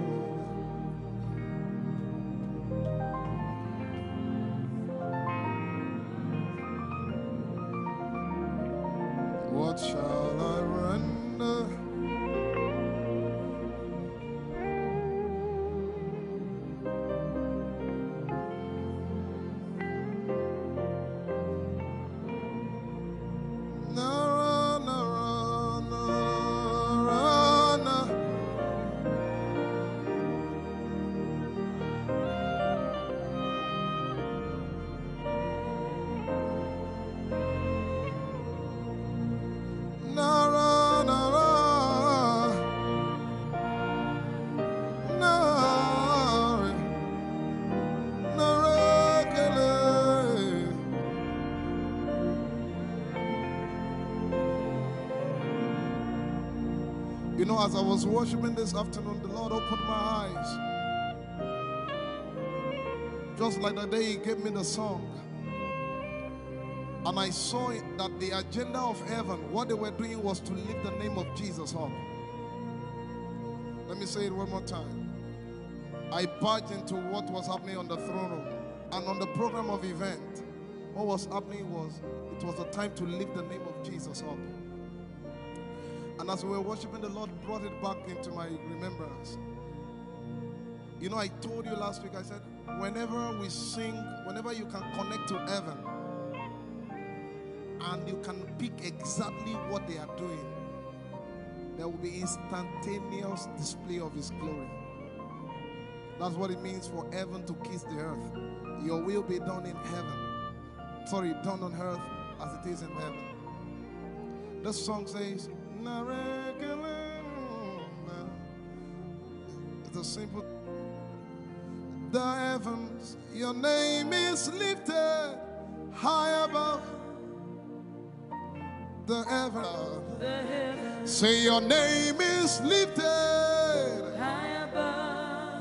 What shall I render? Nara, Nara, Nara, Nara. Nara, Nara, Nara, Nara, Kele. You know, as I was worshiping this afternoon, the Lord opened my eyes. Just like the day He gave me the song. And I saw it that the agenda of heaven, what they were doing was to lift the name of Jesus up. Let me say it one more time. I barged into what was happening on the throne room. And on the program of event, what was happening was, it was the time to lift the name of Jesus up. And as we were worshiping, the Lord brought it back into my remembrance. You know, I told you last week, I said, whenever we sing, whenever you can connect to heaven, and you can pick exactly what they are doing, there will be instantaneous display of His glory. That's what it means for heaven to kiss the earth. Your will be done in heaven. Sorry, done on earth as it is in heaven. This song says, it's a simple. The heavens, your name is lifted high above. The heavens, say your name is lifted High above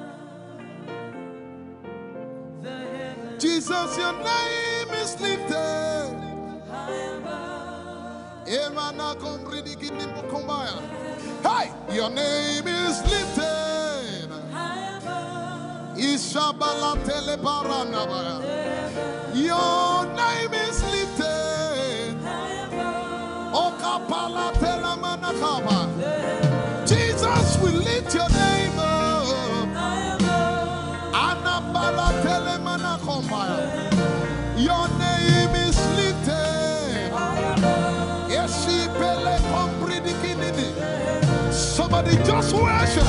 the heavens, Jesus, your name is lifted high above. Hey, your name is lifted High above Ishabala telebaranabaya. Your name is lifted high above Okapala telamanakaba. Jesus, we lift your name up. high above. Anabala telemanakombaya. Your name is lifted. Esipele kompridikinini. Somebody just worship.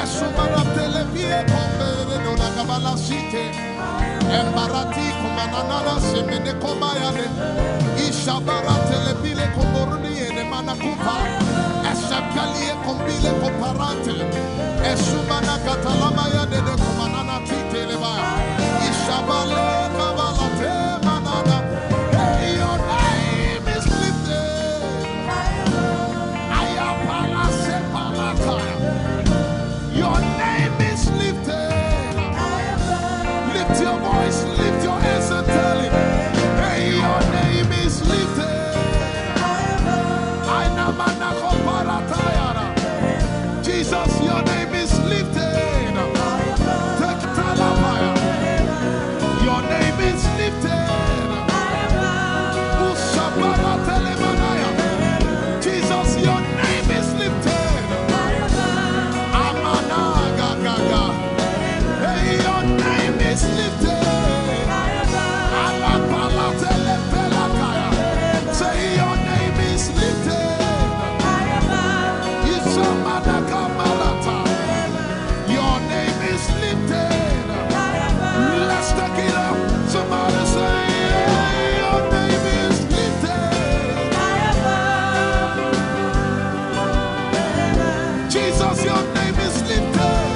Esumana televie kombere no nakabala site. Embarati kumanana semene komayane. Ishabara telebile komboruni ene manakupa. Eshapalie kombile komparante. Esumana katalamaya de kumanana titeleba. Ishabale kabalate manana. Hey, your name is lifted. name is lifted. Lift your voice, lift your hands and tell him, hey, your name is lifted. Jesus, your name is lifted. Take Talabaya. Your name is lifted. Ushabara Telemanaya. Jesus, your name is lifted. Amana Gaga. Hey, your name is lifted. Alapala Telepelakaya. Say your name is lifted. Isamanaka Malata. Your name is lifted. Let's take it up. Somebody say your name is lifted. Jesus, your name is lifted.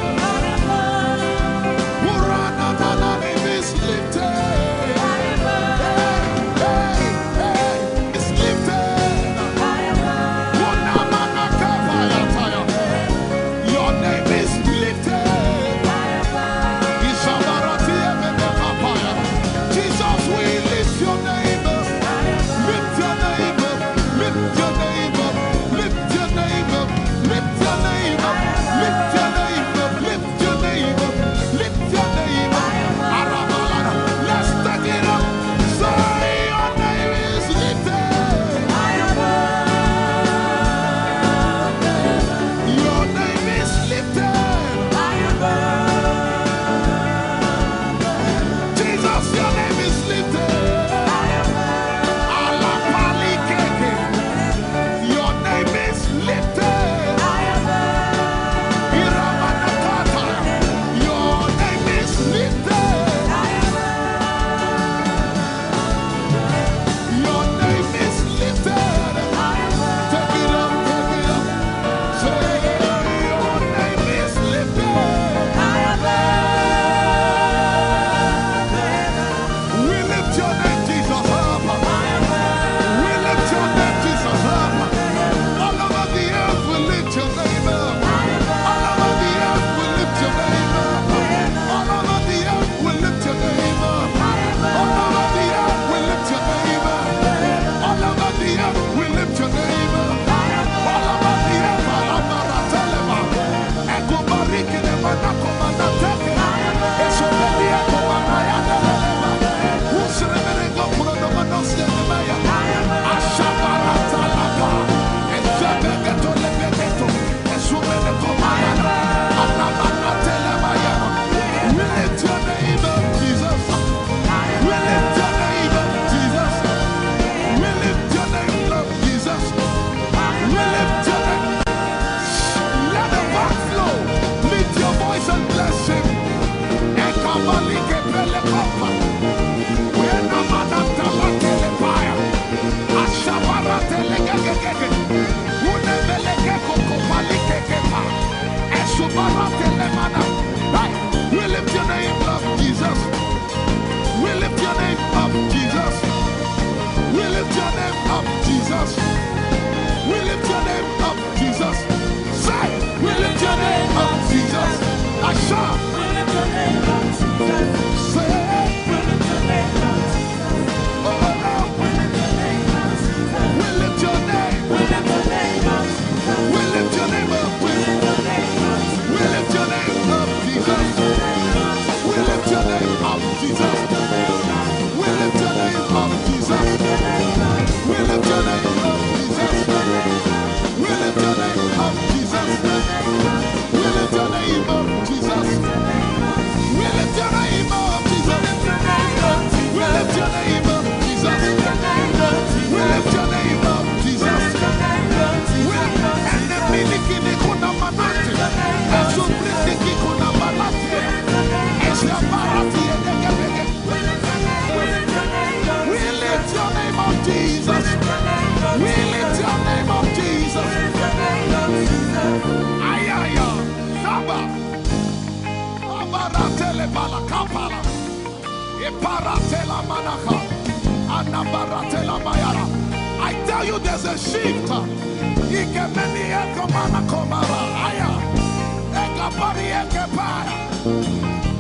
Urana, your name is lifted. Hey, it's lifted. Unamanaka Payataya. Your name is lifted. Isabarati Emenekapaya. Jesus, we lift your name up. Lift your name up. Lift your name up. Lift your name up. Lift your name up. Lift your name up. Lift your name up. Lift your name up. Arabalada. Let's take it up. Say your name is lifted. Your name is lifted. Jesus, your name is lifted. Alapalikeke. Your name is lifted. Iramanakata. Your name is lifted. Your name is lifted. Take it up, take it up. Say your name is lifted. We lift your name, Jesus, up. We lift your name, Jesus, up. All over the earth, we lift your name up. All over the earth, we lift your name up. All over the earth, we lift your name up. All over the earth, we lift your name up. All over the earth, we lift your name up. All over the earth, Alamaratelema. Ekobariki ne manakomanateke. Esobelia komanayanelema. Usremerego kurodomanostenemaya. Ashabaratalaka. Ezebegetolebeleto. Esumenekomayana. Alamanatelemaya. We lift your name up, Jesus. We lift your name up, Jesus. We lift your name up, Jesus. We lift your name. Let the back flow. Lift your voice and bless him. Ekabalike pelekopa. Wenamanatalakelepaya. Ashabaratelegegege. Unebelegekokobalikekepa. Esubaratelemana. Right. We lift your name up, Jesus. We lift your name up, Jesus. We lift your name up, Jesus. We lift your name up, Jesus. Say, we lift your name up, Jesus. Asha. Say, oh, we lift your name. We lift your name up. We lift your name up, Jesus. We lift your name up, Jesus. We lift your name up, Jesus. We lift your name up, Jesus. We lift your name up, Jesus. We lift your name up, Jesus. We lift your name up, Jesus. We lift your name up, Jesus. We lift your name up, Jesus. And the miliki kuna manati. Asubri kuna manati. Eshabarati edekebege. We lift your name up, Jesus. We lift your name up, Jesus. Ayaya, Shaba. Abaratele balakapala. Eparatela manaka. Anabaratela mayara. I tell you there's a shift. Ikemeni ekomana komara. Aya. Ega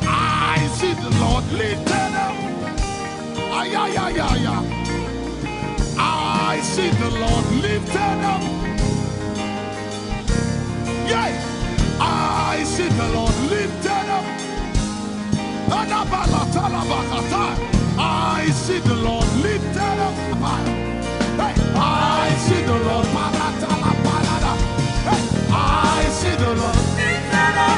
I see the Lord lifted up. Ay, ay, ay, ay, ay. I see the Lord lifted up. Yeah, I see the Lord lifted up. I see the Lord lifted up. Hey, I see the Lord. Hey, I see the Lord lifted up.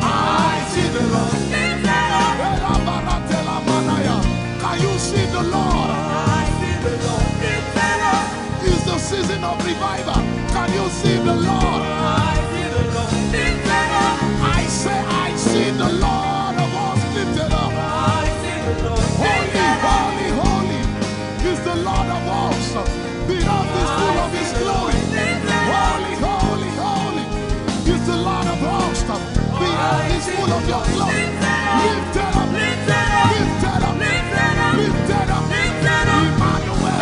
I see the Lord lifted up. Can you see the Lord? I see the Lord lifted up. It's the season of revival. Can you see the Lord? I see the Lord lifted up. I say, I see the Lord of us lifted up. I see the Lord. Holy, holy, holy is the Lord of us. The earth is full of His glory. Holy, holy, holy is the Lord of hosts. The earth is full of Your glory. Lifted up, lifted up, lifted up, lifted up, lifted up, lifted up. Emmanuel,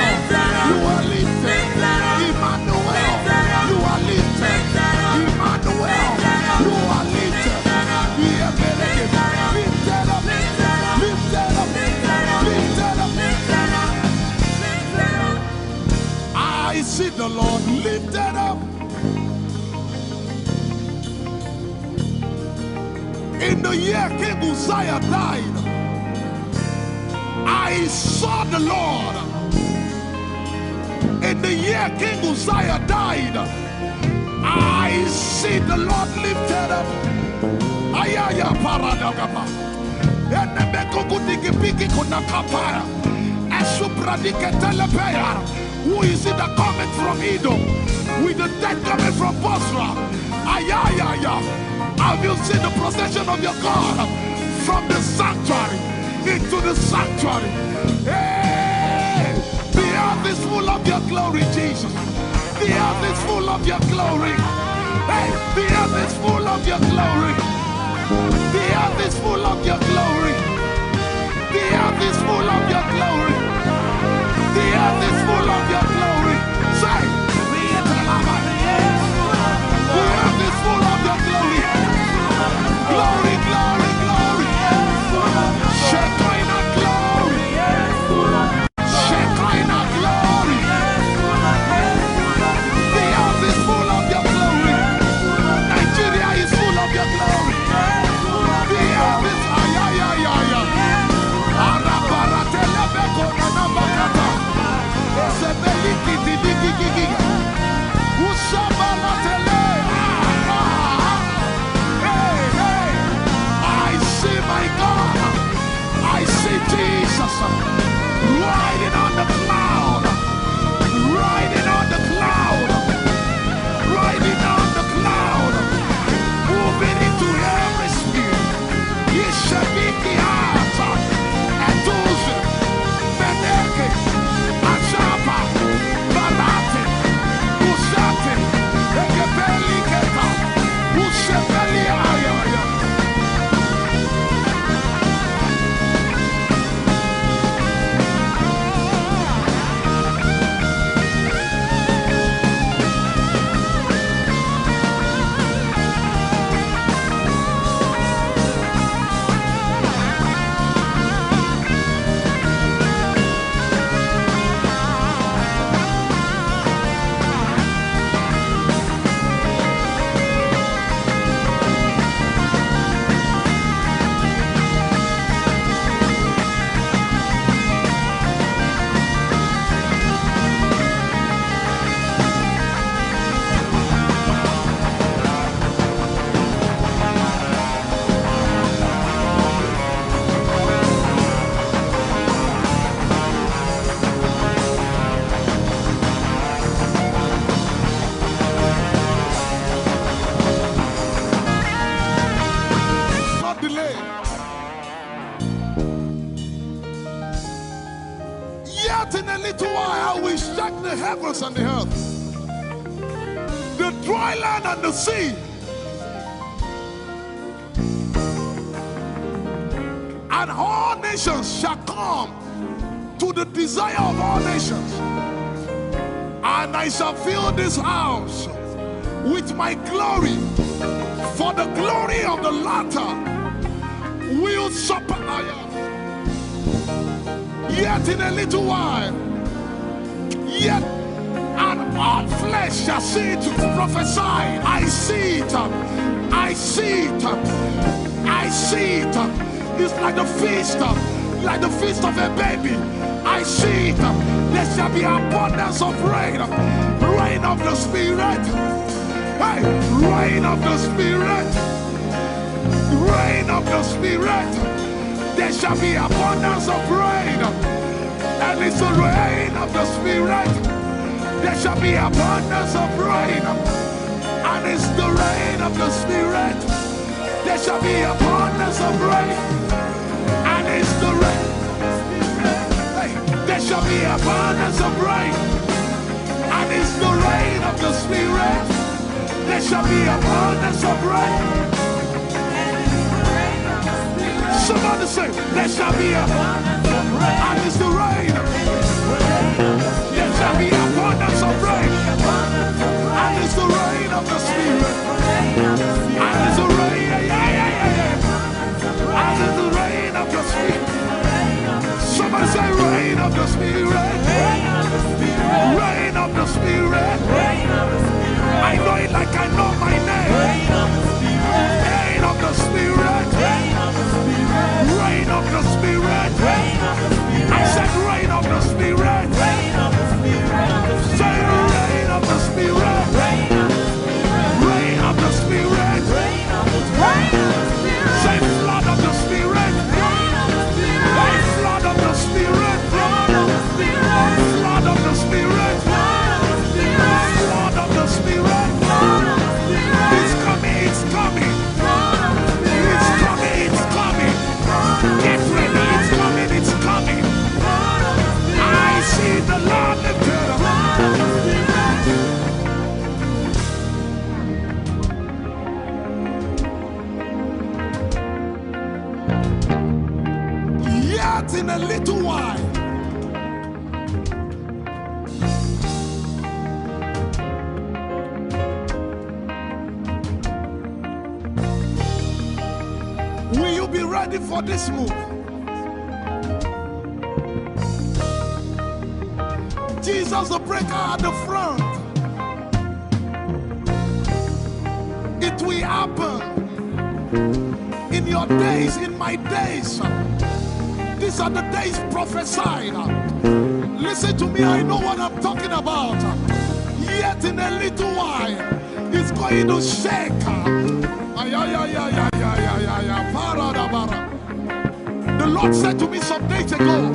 You are lifted. Emmanuel, You are lifted. Emmanuel, You are lifted. Lifted up, lifted up, lifted up, lifted up, lifted up. I see the Lord lifted up. In the year King Uzziah died, I saw the Lord. In the year King Uzziah died, I see the Lord lifted up. Ayaya paradagaba. Who is it that coming from Edom? With the dead coming from Bosra. Ayaya. Have you seen the procession of your God from the sanctuary into the sanctuary? Hey, the earth is full of Your glory, Jesus. The earth is full of Your glory. Hey, the earth is full of Your glory. The earth is full of Your glory. The earth is full of Your glory. The earth is full of Your glory. Say, the earth is full of Your glory. Glory, glory, glory. Shekinah glory. Shekinah glory. The earth is full of Your glory. Nigeria is full of Your glory. The earth is ayayayaya. Arabaratelebeko nanabakata. Esebelikidiligigigi. Ushabalatele. My God, I see Jesus riding on the cloud, riding on the cloud, riding on the cloud, moving into every sphere. Yeshabiki Hata, Etuze, Meneke, Achapa, Barate, Usate, Ekebeli Keta, Ushebeli Ayaya. Heavens and the earth, the dry land and the sea, and all nations shall come to the desire of all nations, and I shall fill this house with my glory, for the glory of the latter will supper. Yet in a little while, yet and all flesh shall see it. Prophesy. I see it. I see it. I see it. It's like the feast of a baby. I see it. There shall be abundance of rain. Rain of the Spirit. Hey, rain of the Spirit. Rain of the Spirit. There shall be abundance of rain. And it's the rain of the Spirit. There shall be abundance of rain. And it's the rain of the Spirit. There shall be abundance of rain. And it's the rain. Hey, there shall be abundance of rain. And it's the rain of the Spirit. There shall be abundance of rain. Somebody say, there shall be abundance of rain. And it's the rain. There shall be abundance of rain. And it's the rain of the Spirit. And it's the rain. And it's the rain of the Spirit. Somebody say, rain of the Spirit. Rain of the Spirit. I know it like I know my name. Rain of the Spirit. Rain of the Spirit. Rain of the Spirit. I said rain of the Spirit. Say rain of the Spirit. Rain of the Spirit. Say flood of the Spirit. Say flood of the Spirit. Flood of the Spirit. Flood of the Spirit. Flood of the Spirit. It's coming. It's coming. It's coming. It's coming. Get ready, it's coming, it's coming. I see the Lord lifted up. Yet in a little while, will you be ready for this move? Jesus the breaker at the front. It will happen in your days, in my days. These are the days prophesied. Listen to me, I know what I'm talking about. Yet in a little while, it's going to shake. The Lord said to me some days ago,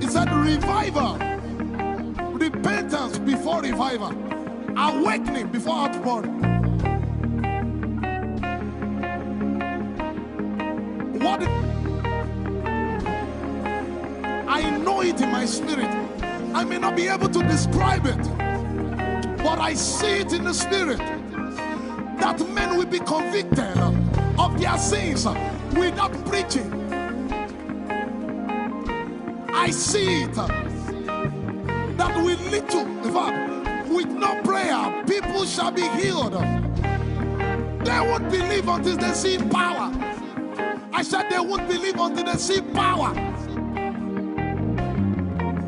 He said, revival, repentance before revival, awakening before outpouring. What? I know it in my spirit. I may not be able to describe it, but I see it in the spirit that men will be convicted of their sins without preaching. I see it that with little, in fact, with no prayer, people shall be healed. They won't believe until they see power. I said they won't believe until they see power.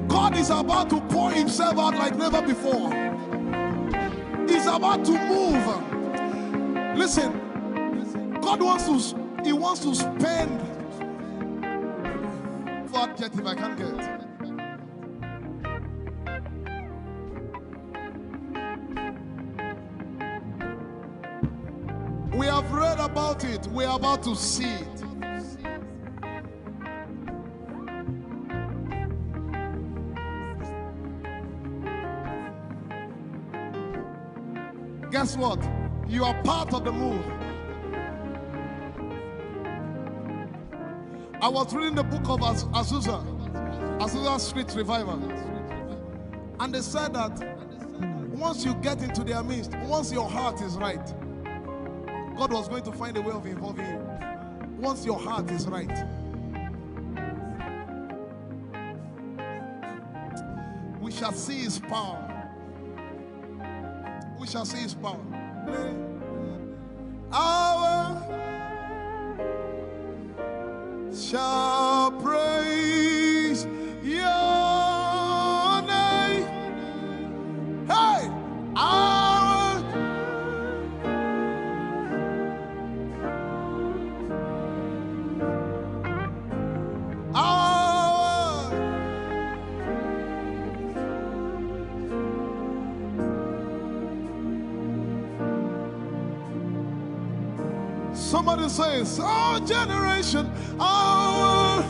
God is about to pour himself out like never before. He's about to move. Listen, God wants to spend. What adjective I can't get. We have read about it. We are about to see it. Guess what? You are part of the move. I was reading the book of Azusa Street Revival. And they said that once you get into their midst, once your heart is right, God was going to find a way of involving you. Once your heart is right. We shall see his power. We shall see his power. our shall praise your name. Hey, our somebody says, our generation, our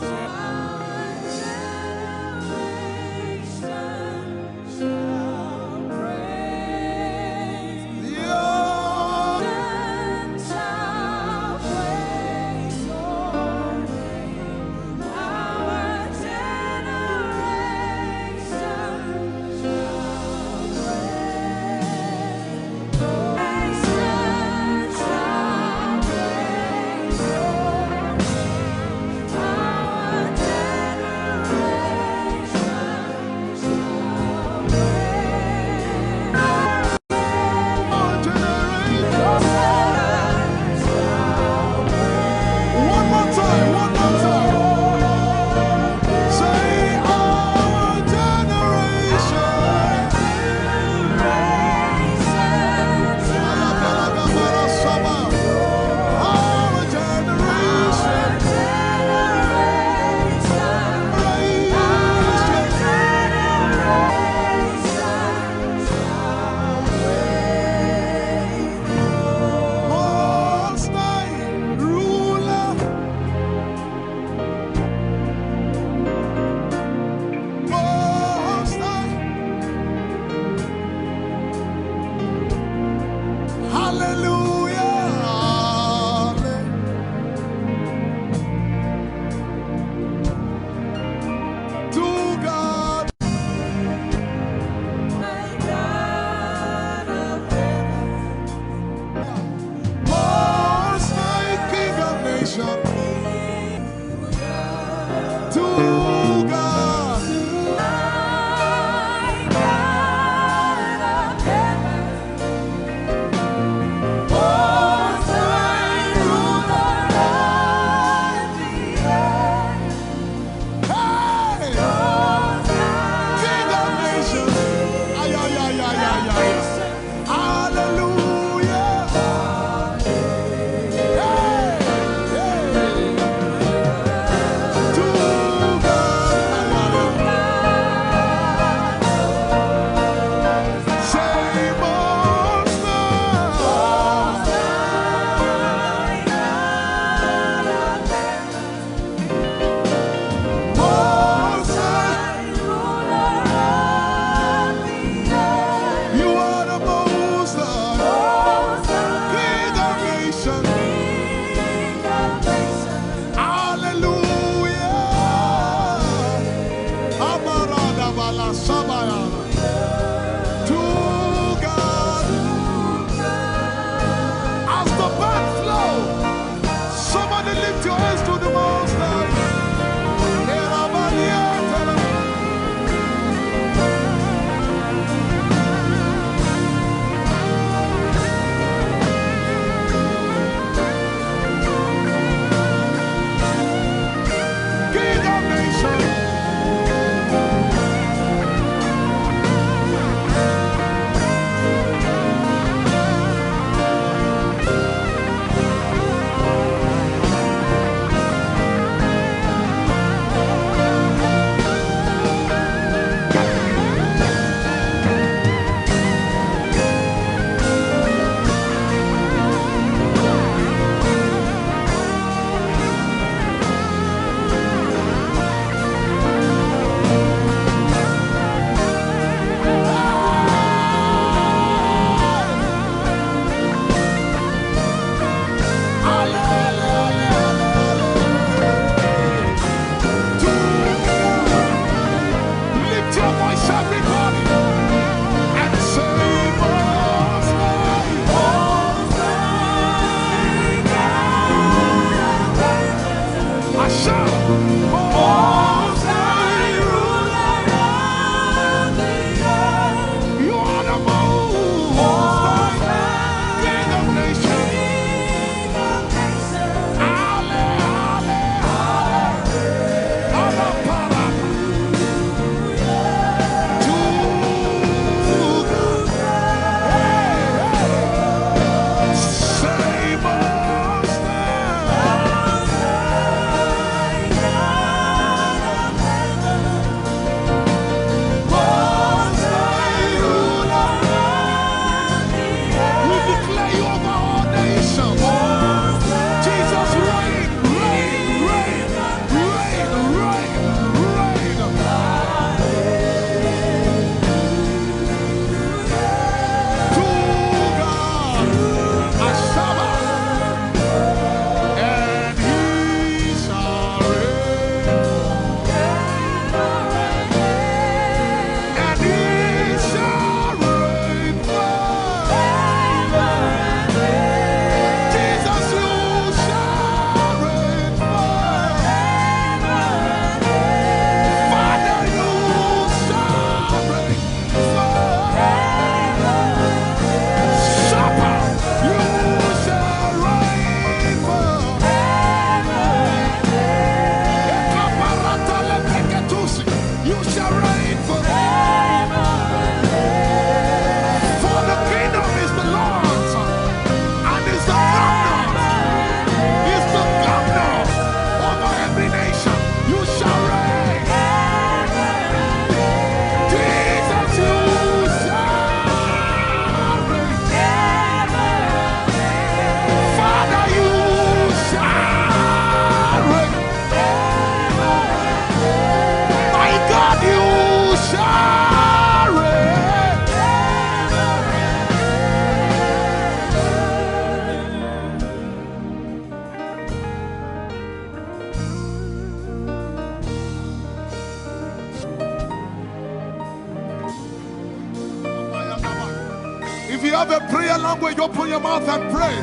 have a prayer language, open your mouth and pray.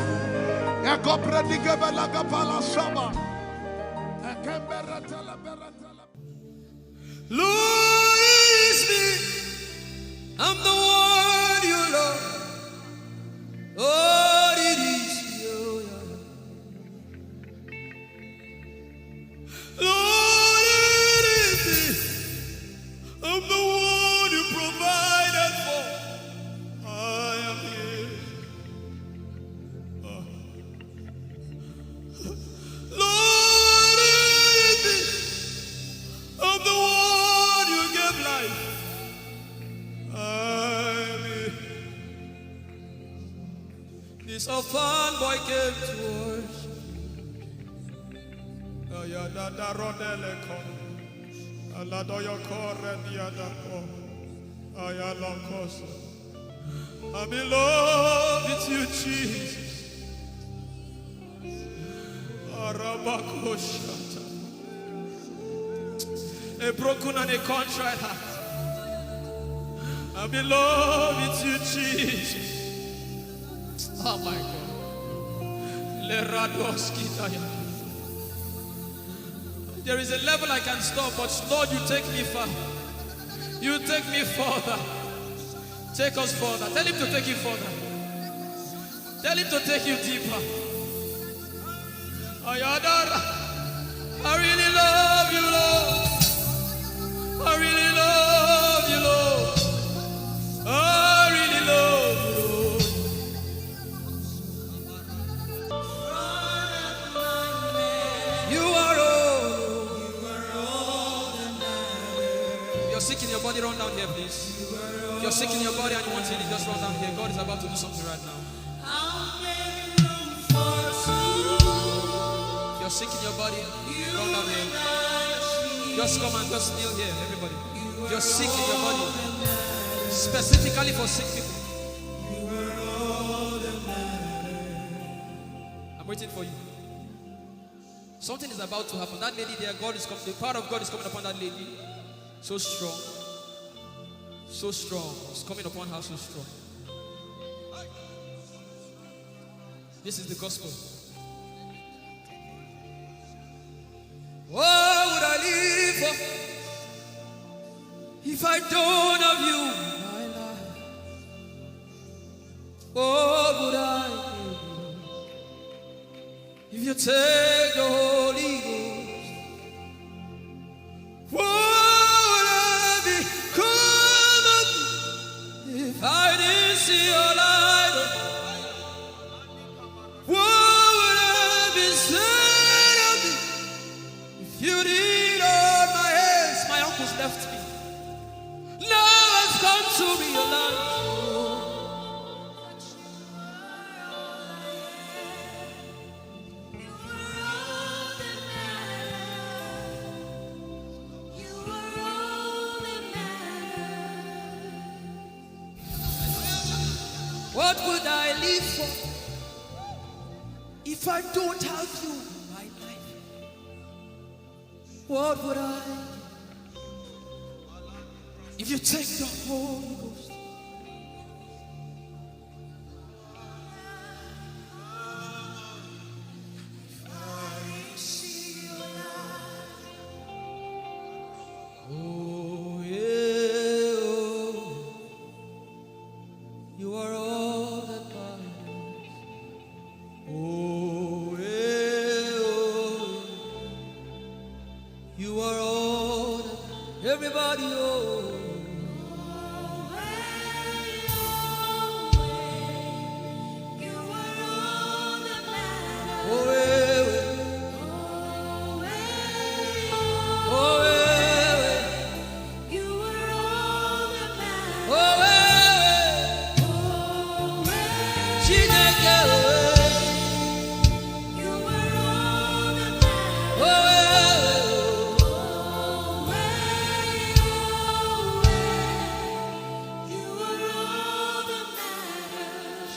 Lord is me. I'm the one you love. Lord, it is you. Lord, it is me. I'm the one you provided for. I am here. Lord, it is me. I'm the one you gave life. I'm here. This orphan boy came to worship. Ayadada rodele kon. Aladoyo kore diadako. Ayalokoso. I'm in love with you, Jesus. Arabakoshata. A broken and a contrite heart. I'm in love with you, Jesus. Oh my God. There is a level I can stop, but Lord, you take me far. You take me further. Take us further. Tell him to take you further. Tell him to take you deeper. Ayadara. I really love you, Lord. I really love you, Lord. I really love you, Lord. You are all that matters. You're sick in your body, run down here, please. You're sick in your body and you want healing, just run down here. God is about to do something right now. You're sick in your body, run down here. Just come and just kneel here, everybody. You're sick in your body. Specifically for sick people. I'm waiting for you. Something is about to happen. That lady there, God is coming. The power of God is coming upon that lady. So strong. So strong. It's coming upon her so strong. This is the gospel. What would I live for if I don't have you in my life? What would I do if you take the Holy Ghost? What would I become if I didn't see your light? What would I be said of me if you did all my hands? My uncles left me. Now I've come to realize. What would I live for if I don't have you in my life? What would I if you take the Holy Ghost? Oh yeah, oh. You are all that matters. Oh yeah, oh. You are all that everybody, oh.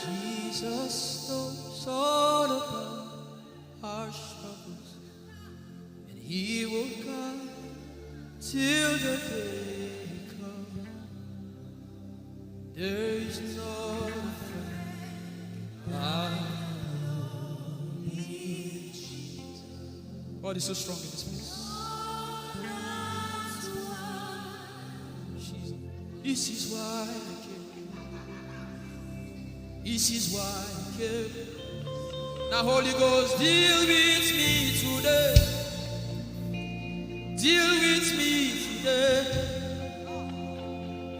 Jesus knows all about our struggles, and He will guide till the day comes. There is no friend God is so strong in this place. This is why I came. This is why I came. Now, Holy Ghost, deal with me today. Deal with me today.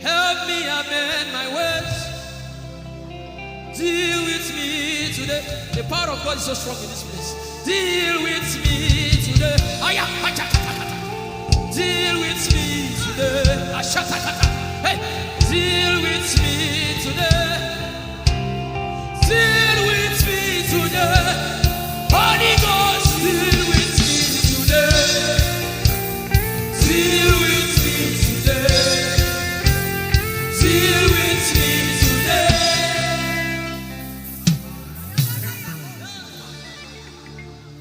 Help me amend my ways. Deal with me today. The power of God is so strong in this place. Deal with me today. Deal with me today. Hey, deal with me today. Deal with me today. Holy Ghost, deal with me today. Deal with me today. Deal with me today.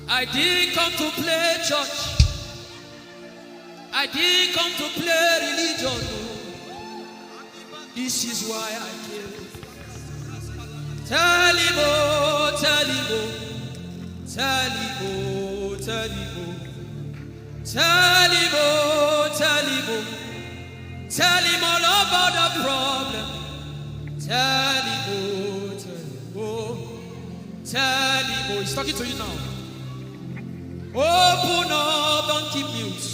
I didn't come to play church. I didn't come to play religion. This is why I came. Tell him, oh, tell him, oh, tell him, oh, tell him, oh, tell him, oh, tell him, oh, tell him all about the problem. Tell him, oh, tell him, oh, tell him, oh, he's talking to you now. Open up, don't keep mute.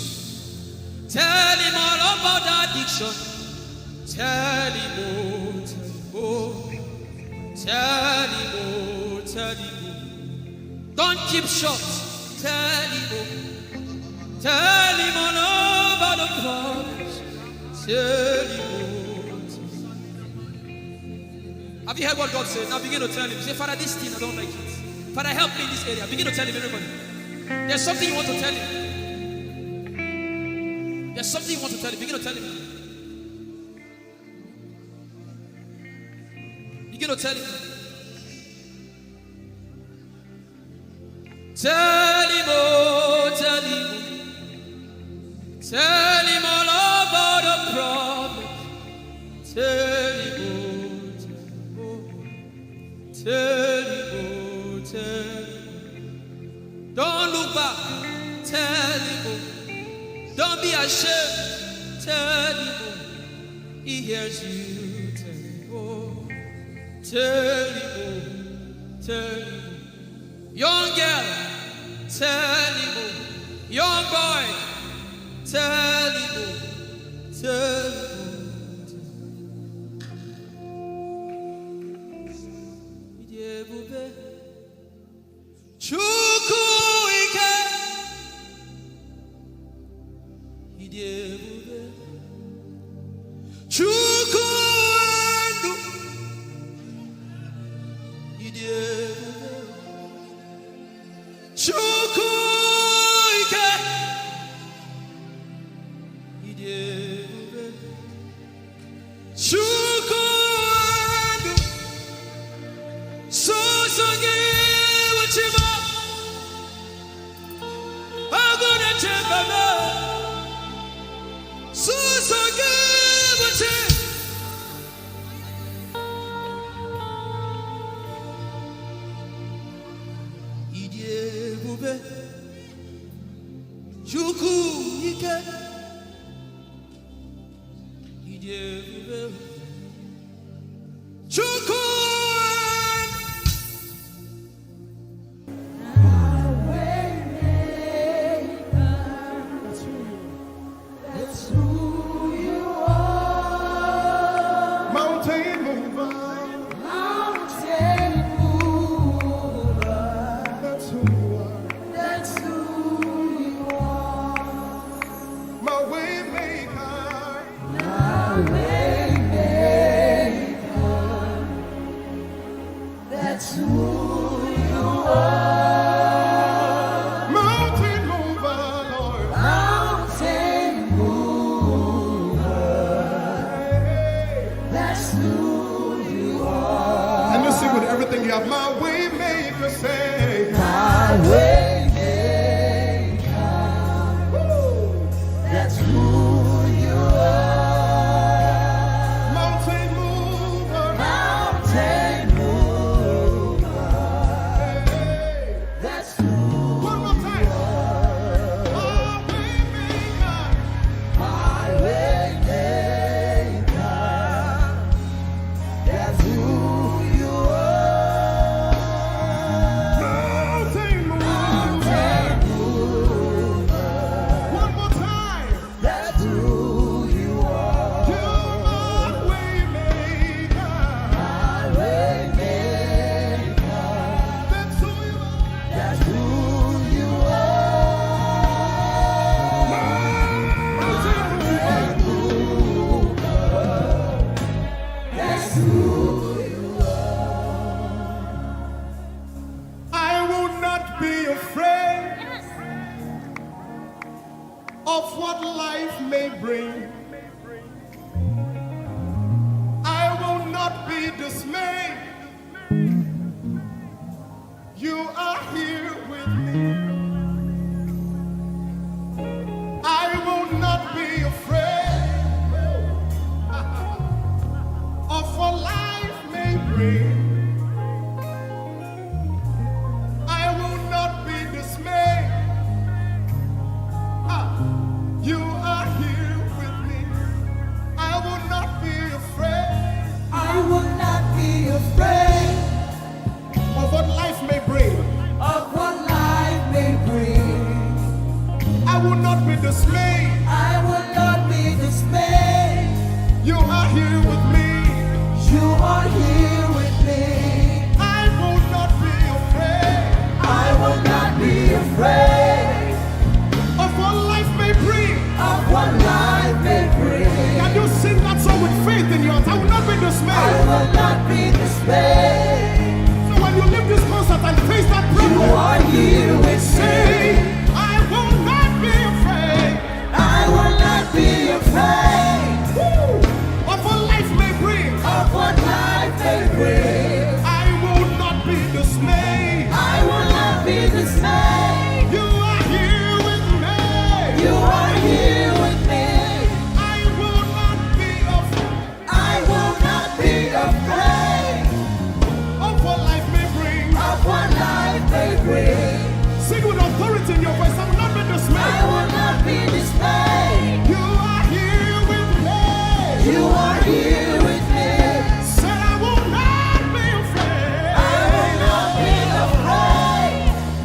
Tell him all about the addiction. Tell him, oh, tell him, oh, tell him, oh, tell him, oh. Don't keep short. Tell him, oh, tell him all about the problems. Tell him, oh, tell him. Have you heard what God said? Now begin to tell him. Say, Father, this thing I don't like it. Father, help me in this area. Begin to tell him, everybody. There's something you want to tell him. There's something you want to tell him. Begin to tell him. Begin to tell him. Tell him, oh, tell him. Tell him all about the problem. Tell him, oh, tell him, oh, tell him. Don't look back. Tell him, oh. Don't be ashamed. Tell him, oh. He hears you. Tell him, oh. Tell him, oh. Tell him, oh. Young girl. Tell him, oh. Young boy. Tell him, oh. Tell him, oh. Chukwu ike. Chukwu ndu. Chukwu ike. Chukwu ndu. Sosogi wachima. Aguna chembaba. Sosogi wachima. Idiebube. Chukwu ike. Idiebube. Chukwu. That's who you are. That's who you are. I will not be afraid of what life may bring. I will not be dismayed. You are here with me. I will not be afraid of what life may bring. I will not be dismayed. You are here with me. I will not be afraid. I will not be afraid Of what life may bring. of what life may bring. I will not be dismayed. I will not be dismayed. You are here with me. You are here with me. I will not be afraid I will not be afraid of what life may bring. of what life may bring. Can you sing that song with faith in your heart? I will not be I dismayed. will not be dismayed. So when you leave this concert and face that You problem, are here with say, me. I will not be afraid I will not be afraid of what life may bring. of what life may bring. I will not be dismayed. I will not be dismayed. You are here with me. You are here with me. I will not be afraid I will not be afraid of what life may bring. of what life may bring. Sing with authority in your voice. I will not be I dismayed. will not be dismayed. You are here with me. You are here with me. Said I will not be afraid I will not be afraid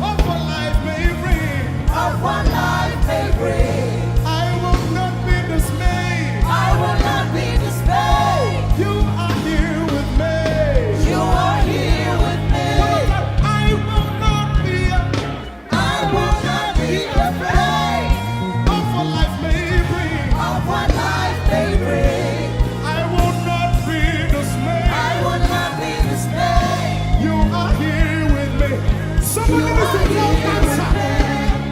of what life may bring. of what life may bring. I will not be dismayed. I will not be dismayed. You are here with me. You are here with me. I will not be I will not be afraid of what life may bring. of what life may bring. I will not be dismayed. I will not be dismayed. You are here with me. Somebody You listen are to your here answer. with me.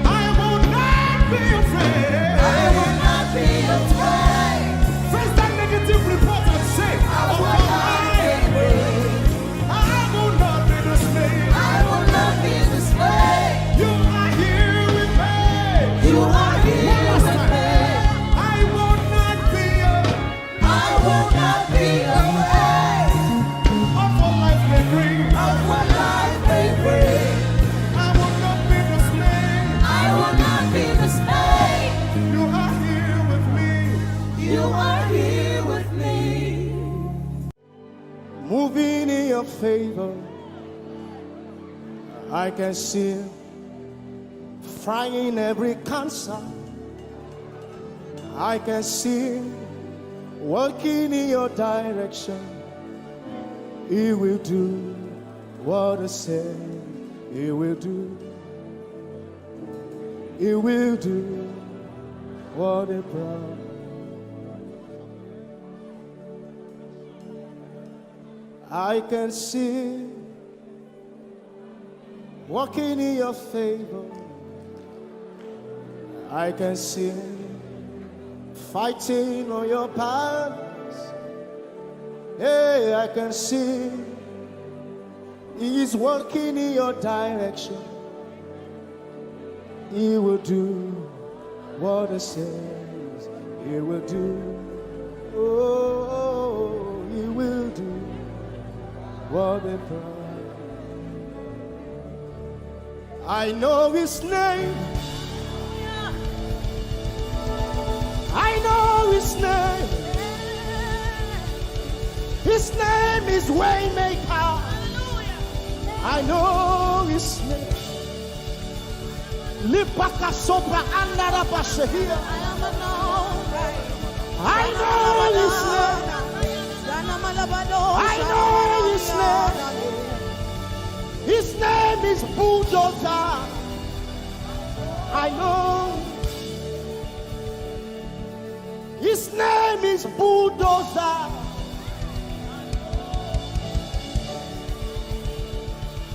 I will not be afraid. I will not be afraid Face that negative report and say, of of what what life life may bring. I will not be dismayed. I will not be dismayed. You are here with me. You are here One last with time. me. I will not be I will not be afraid of what life may bring. of what life may bring. I will not be dismayed. I will not be dismayed. You are here with me. You are here with me. Moving in your favor, I can see frying every cancer. I can see working in your direction. He will do what I said He will do. He will do what He promised. I can see walking in your favor. I can see fighting on your battles. Hey, I can see He's working in your direction. He will do what He says He will do. Oh, He will do what He promised. I know His name. I know His name. His name is Waymaker. I know His name. Lipaka sobra andara basehia. I know His name. I know His name. His name name is Bulldozer. I know. His name is Bulldozer.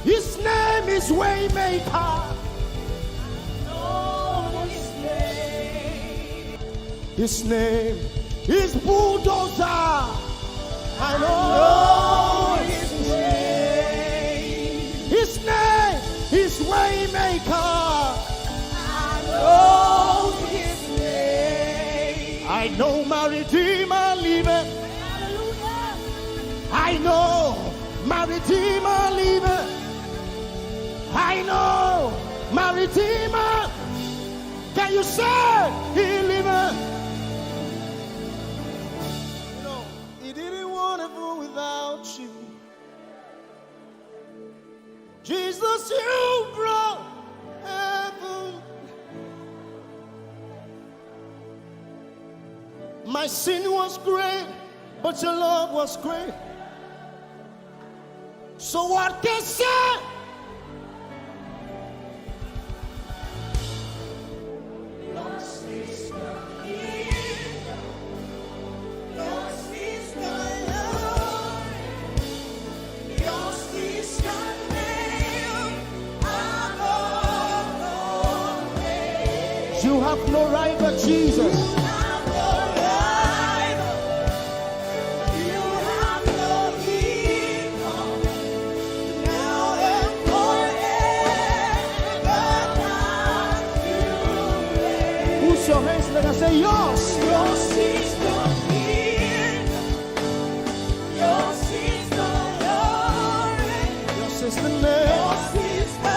His name is Waymaker. His name is Bulldozer. I know his name. His name is Waymaker. I know his name. I know my Redeemer liveth. I know my Redeemer liveth. I know my Redeemer. Can you say he liveth? He didn't want to go without you. Jesus, you brought heaven. My sin was great, but your love was great. So what can I say? You have no right but Jesus. You have no rival. You have no equal. Now and forever. Push your hands together and say, yours. Yours is the kingdom. Yours is the glory. Yours is the name. Yours is the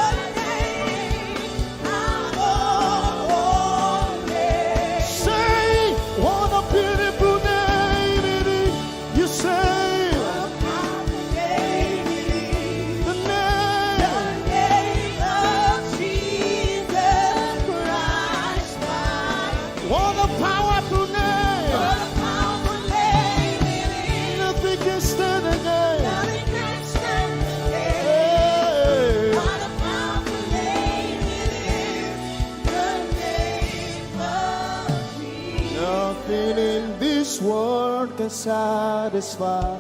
world can satisfy.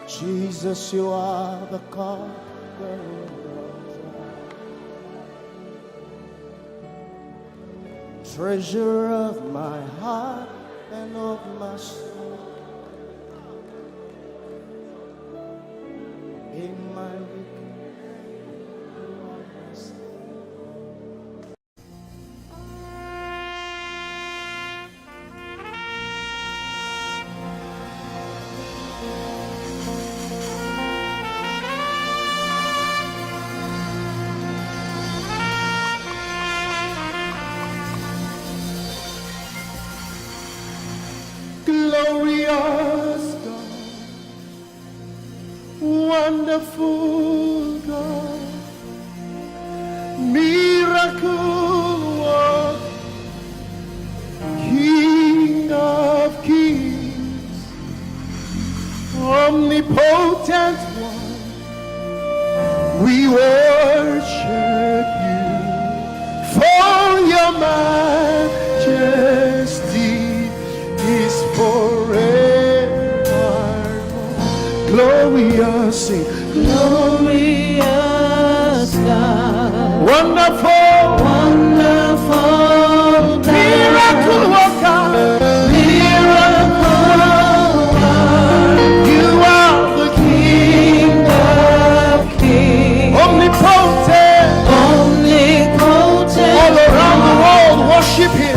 Jesus, you are the conqueror. Treasure of my heart and of my soul. In my glorious God, wonderful God, miracle work, King of kings, omnipotent one, we worship you for your majesty is forever. Glorious, glorious God, wonderful, wonderful, miracle worker, miracle worker. You are the King of kings, omnipotent, omnipotent. All around the world, worship Him.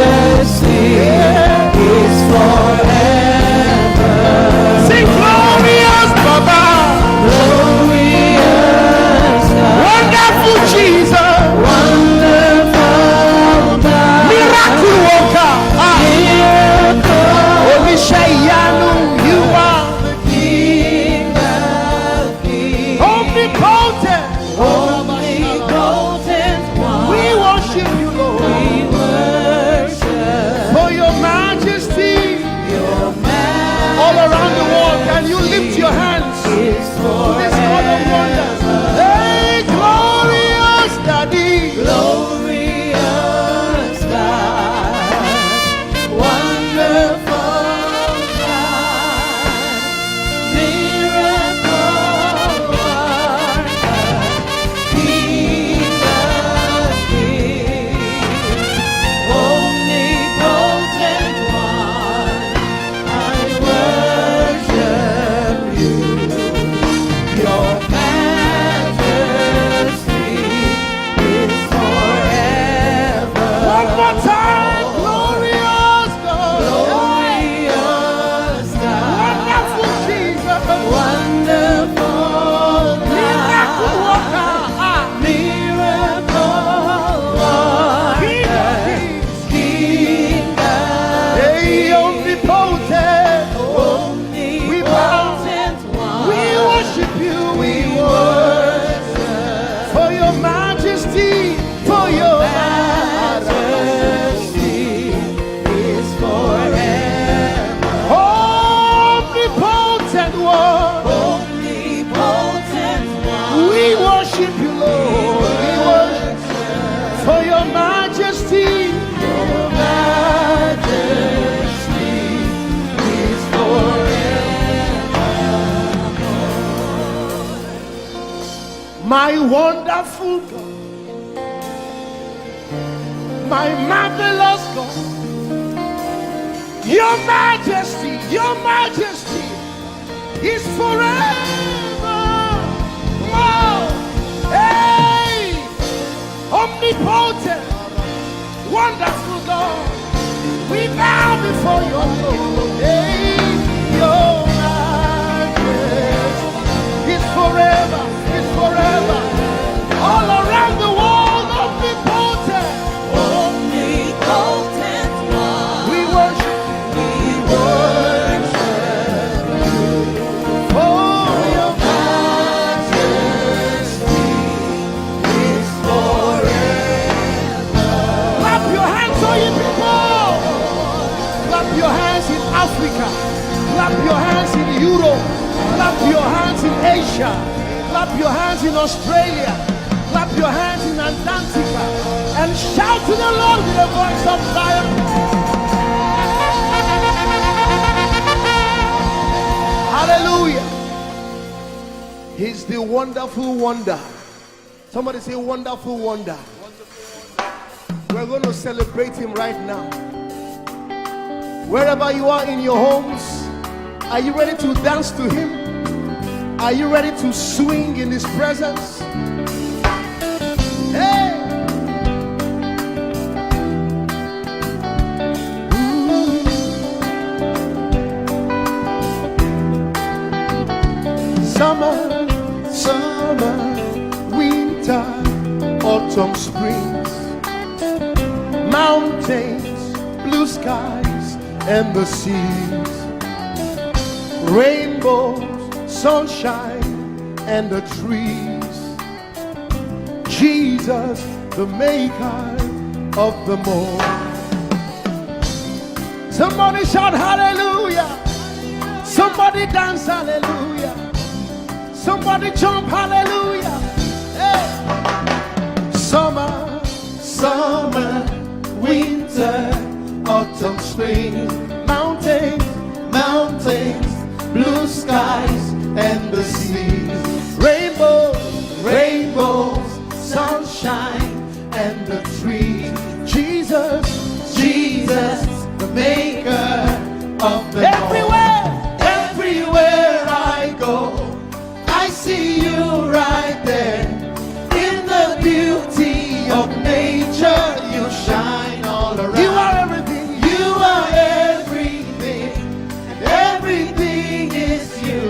Majesty is forever. Sing glory. omnipotent, we bow, we worship you, we worship for your majesty, for your majesty is forever. Omnipotent one, we worship you, Lord, we worship for your majesty. Your majesty is forever. My wonderful God, my marvelous God, your majesty is forever. Oh, hey, omnipotent, wonderful God, we bow before your throne. Hey, your majesty is forever, all around the world, omnipotent, one. We worship you, for your majesty is forever. Clap your hands, all you people. Clap your hands in Africa. Clap your hands in Europe. Clap your hands in Asia. Clap your hands in Australia. Clap your hands in Antarctica. And shout to the Lord with a voice of triumph. Hallelujah. He's the wonderful wonder. Somebody say wonderful wonder. We're going to celebrate him right now. Wherever you are in your homes, are you ready to dance to him? Are you ready to swing in his presence? Hey! Summer, winter, autumn, springs, mountains, blue skies, and the seas, rainbows, sunshine, and the trees. Jesus, the maker of them all. Somebody shout hallelujah. Somebody dance hallelujah. Somebody jump hallelujah. Hey. Summer, winter, autumn, spring, mountains, blue skies, and the seas, rainbows, sunshine, and the trees. Jesus, the maker of the everywhere I go, I see you right there. In the beauty of nature, you shine all around. You are everything. You are everything, and everything is you.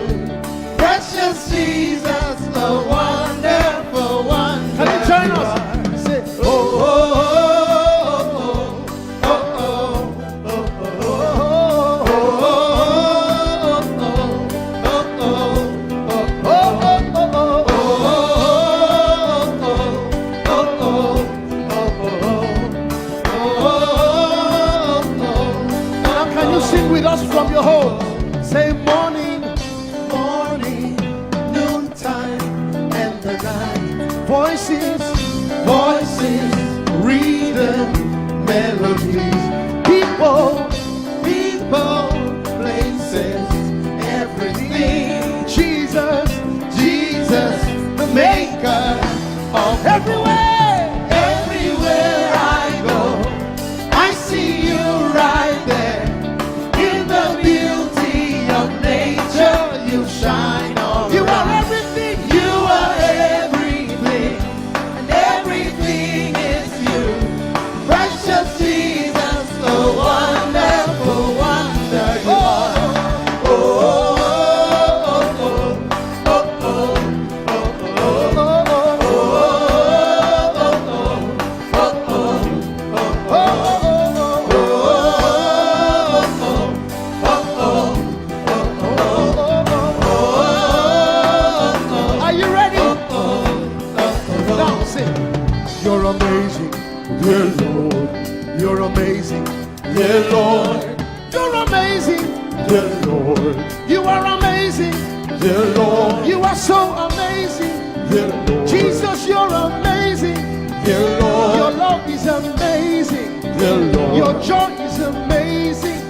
Precious Jesus, the wonderful one. Can you join us? Say, oh, oh, oh, oh, oh, Now can you sing with us from your home? Say morning, noontime, and the night. Voices, rhythm, melodies. People, places, everything. Jesus, the maker of everywhere I go, I see you right there. In the beauty of nature, you shine all you around. Are everything. You are everything, and everything is you. Precious Jesus, the wonder. dear Lord. You're amazing, dear Lord. You are amazing, dear Lord. You are so amazing, dear Lord. Jesus, you're amazing, dear Lord. Your love is amazing, dear Lord. Your joy is amazing,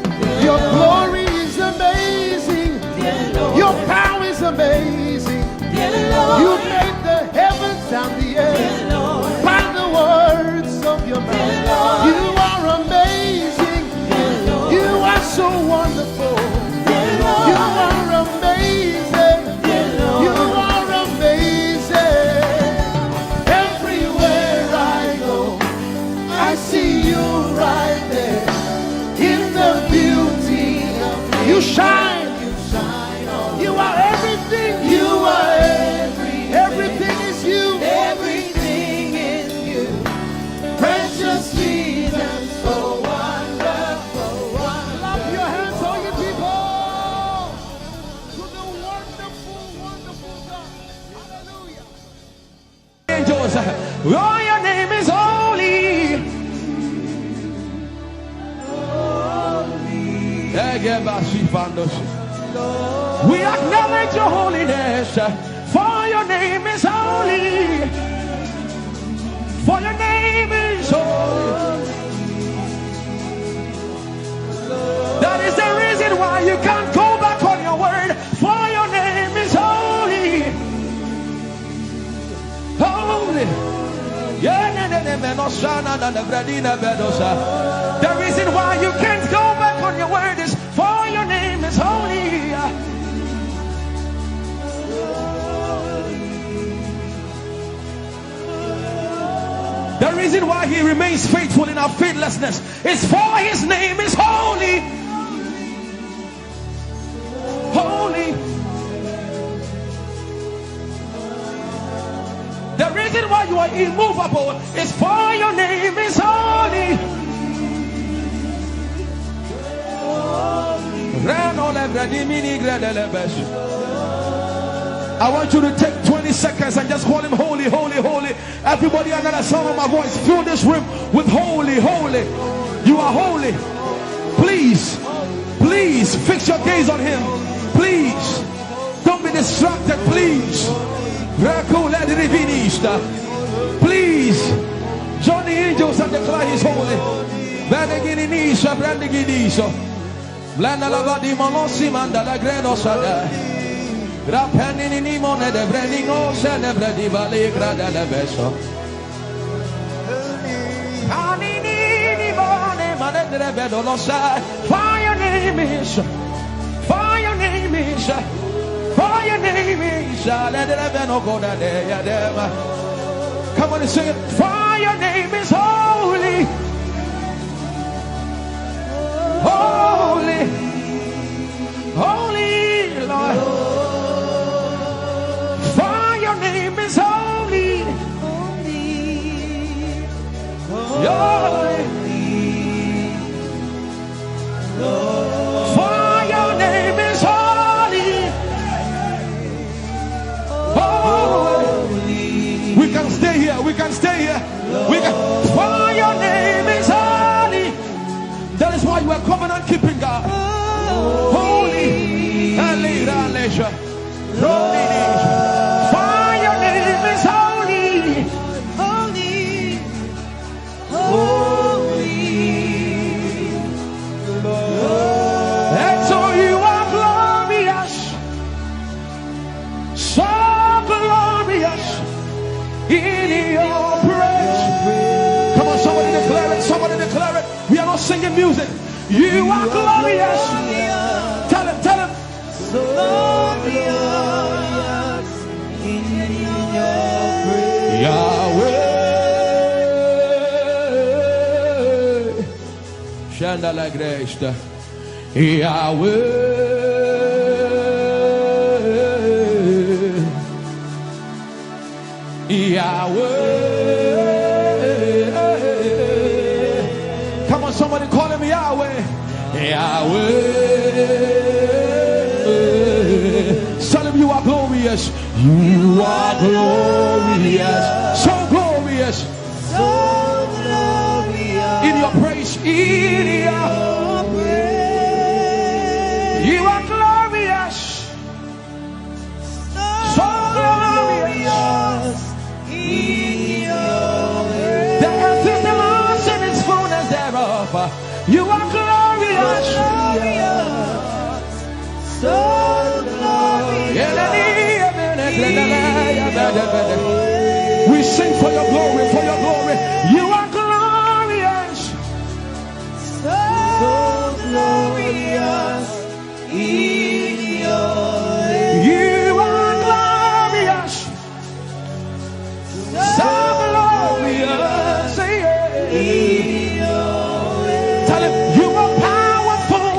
your glory is amazing, dear Lord. Your power is amazing, dear Lord. You made the heavens and the earth by the words of your mouth. You are amazing, dear Lord. You are so wonderful, dear Lord. You are amazing, dear Lord. You are amazing. Everywhere I go, I see you right there in the beauty of you. You shine, you shine. You are everything. You are everything is you. Everything is you. Precious Jesus, so wonderful. Clap your hands, all you people, to the wonderful, wonderful God. Hallelujah. Angels, oh, your name is holy. We acknowledge your holiness, for your name is holy. For your name is holy. That is the reason why you can't go back on your word. For your name is holy. Holy. The reason why you can't go back on your word is for your name is holy. The reason why he remains faithful in our faithlessness is for his name is holy. Holy. The reason why you are immovable is for your name is holy. I want you to take 20 seconds and just call him holy, holy, holy. Everybody under the sound of my voice, fill this room with holy, holy. You are holy. Please, please fix your gaze on him. Please, don't be distracted, please. Please join the angels and declare he's holy. For your name is, for your name is, for your name is. Come on and sing it. For your name is holy, holy, holy Lord. For your name is holy, holy. For your name is holy, holy. We can stay here. We can stay here. We can. For your name is holy. That is why you are covenant keeping God. Holy. For your name is holy, holy, holy. And so you are glorious, so glorious in your praise. Come on, somebody declare it, somebody declare it. We are not singing music. You are glorious. Tell him, tell him. So glorious in your praise. Yahweh. Chandala Grace. Yahweh. Yahweh. Come on, somebody call him Yahweh. Yahweh. Tell him you are glorious. You are glorious. So glorious. So glorious. In your praise. in your praise. You are glorious, so glorious in your praise. The earth is the Lord's and its fullness thereof. You are glorious, so glorious. We sing for your glory, for your glory. You are glorious, so glorious in your way. You are glorious, so glorious in your way. Tell him you are powerful,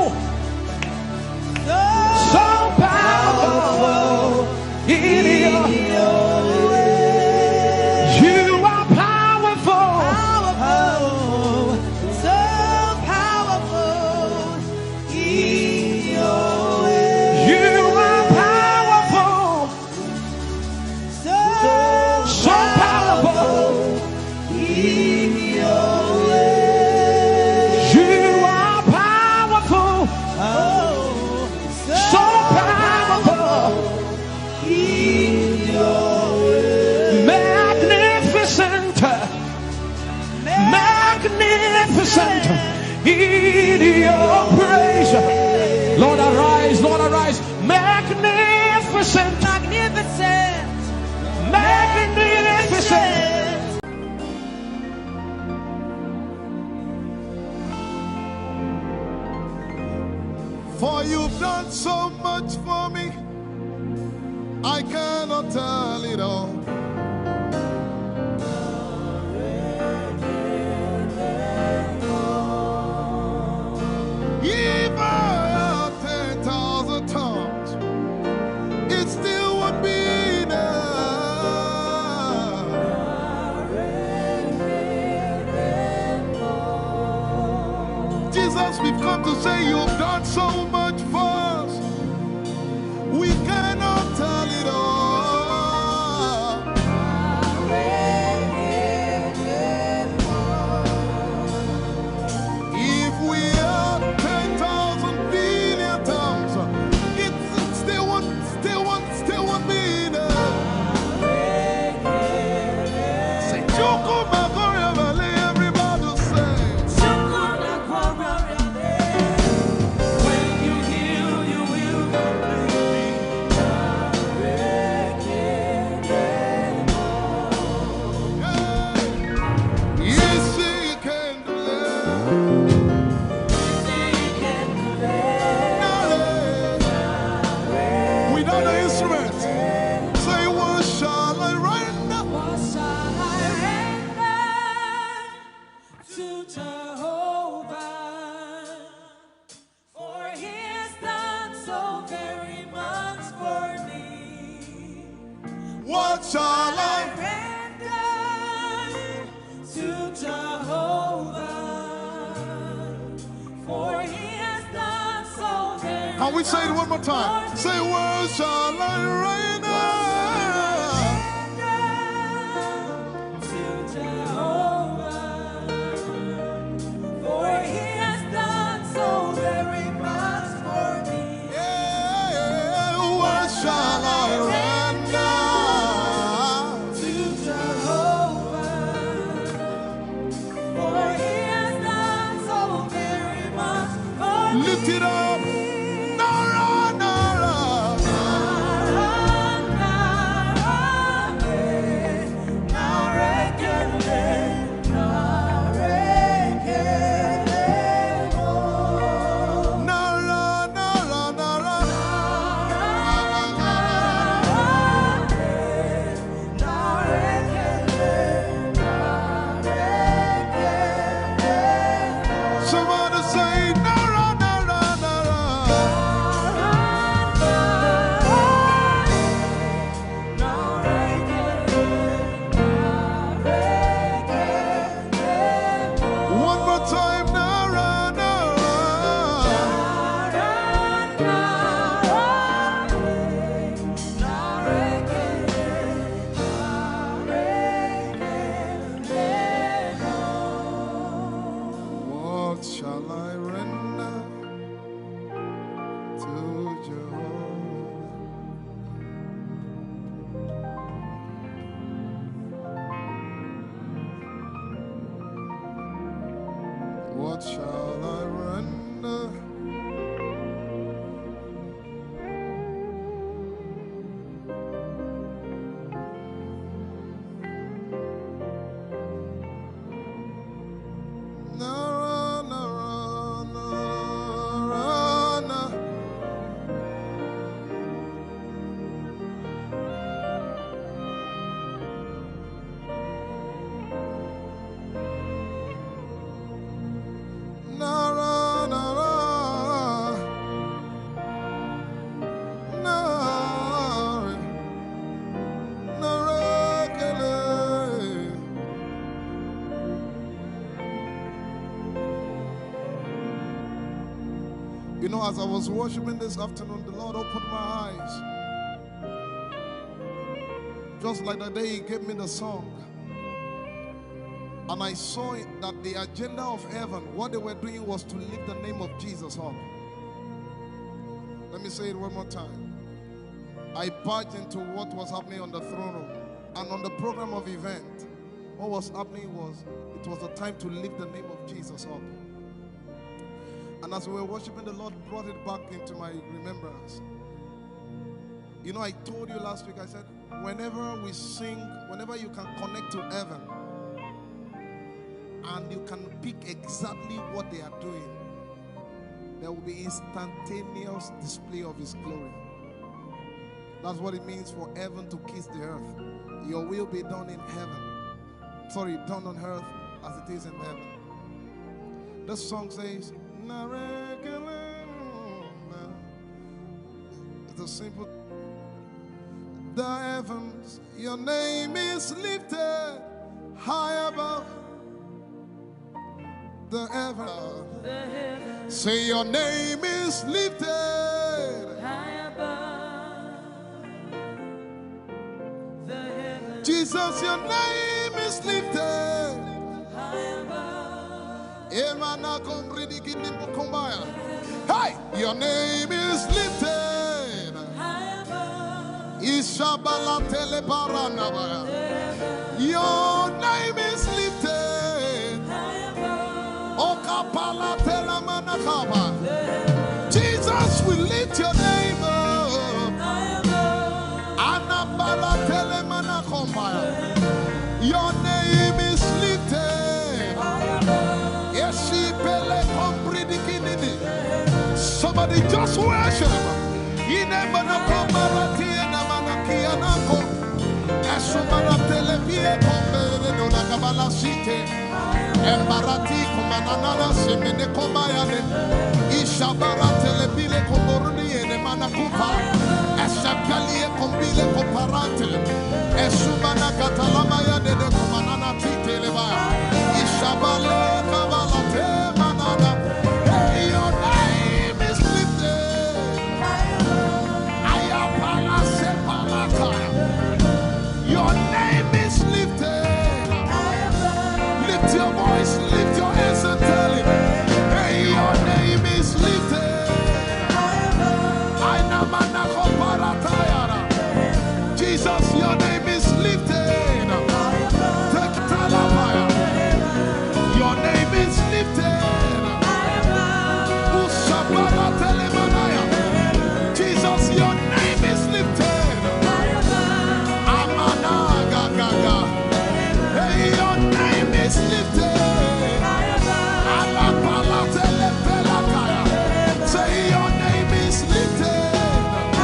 so powerful in your way. In your praise, Lord arise, Lord arise, magnificent, magnificent, magnificent. For you've done so much for me, I cannot tell it all. If I had 10,000 tongues, it still would be enough. Jesus, we've come to say you've done so much for us. We cannot tell it all. If we had 10,000 billion tongues, it still won't be enough. Say, Chukuma Koryabale, everybody say. Chukuma Koryabale. When you heal, you will completely. Yes, you can do it. Without the instrument, say, what shall I render? What shall I render to Jehovah? For he has done so very much for me. What shall I? Render to Jehovah. For he has done so very Can we say it one more time? Say, what shall I render? to Jehovah. For he has done so very much for me. Yeah, what shall I render? To Jehovah. For he has done so very much for me. Lift it up. Nara, Nara. Nara, You know, as I was worshiping this afternoon, the Lord opened my eyes. Just like the day He gave me the song. And I saw it that the agenda of heaven, what they were doing was to lift the name of Jesus up. Let me say it one more time. I barged into what was happening on the throne room. And on the program of event, what was happening was, it was the time to lift the name of Jesus up. And as we were worshiping, the Lord brought it back into my remembrance. You know, I told you last week, I said, whenever we sing, whenever you can connect to heaven, and you can pick exactly what they are doing, there will be instantaneous display of His glory. That's what it means for heaven to kiss the earth. Your will be done in heaven. Sorry, done on earth as it is in heaven. This song says, it's a simple. The heavens, your name is lifted high above. The heavens, say your name is lifted high above. The heavens, Jesus, your name is lifted high above. Hey, your name is lifted High above. Ishabala telebaranabaya. Your name is lifted High above. Okapala telamanakaba. Jesus, we lift your name up. High above. Anabala telemanakombaya. Your name is lifted. Somebody just worship. Embarati kumanana semene kombayane ishabara telebile komoruni ene manakupa eshapalie kombile komparante esumana katalama ya dede kumanana titeleba ishabale kabalate manana. Hey, your name is lifted. Ayapala sepalata. Your name is lifted. Lift your voice, lift your hands and tell Him, hey, your name is lifted. Jesus, your name is lifted. Your name is lifted. Jesus, your name is lifted. Hey, your name is lifted. Say your name is lifted.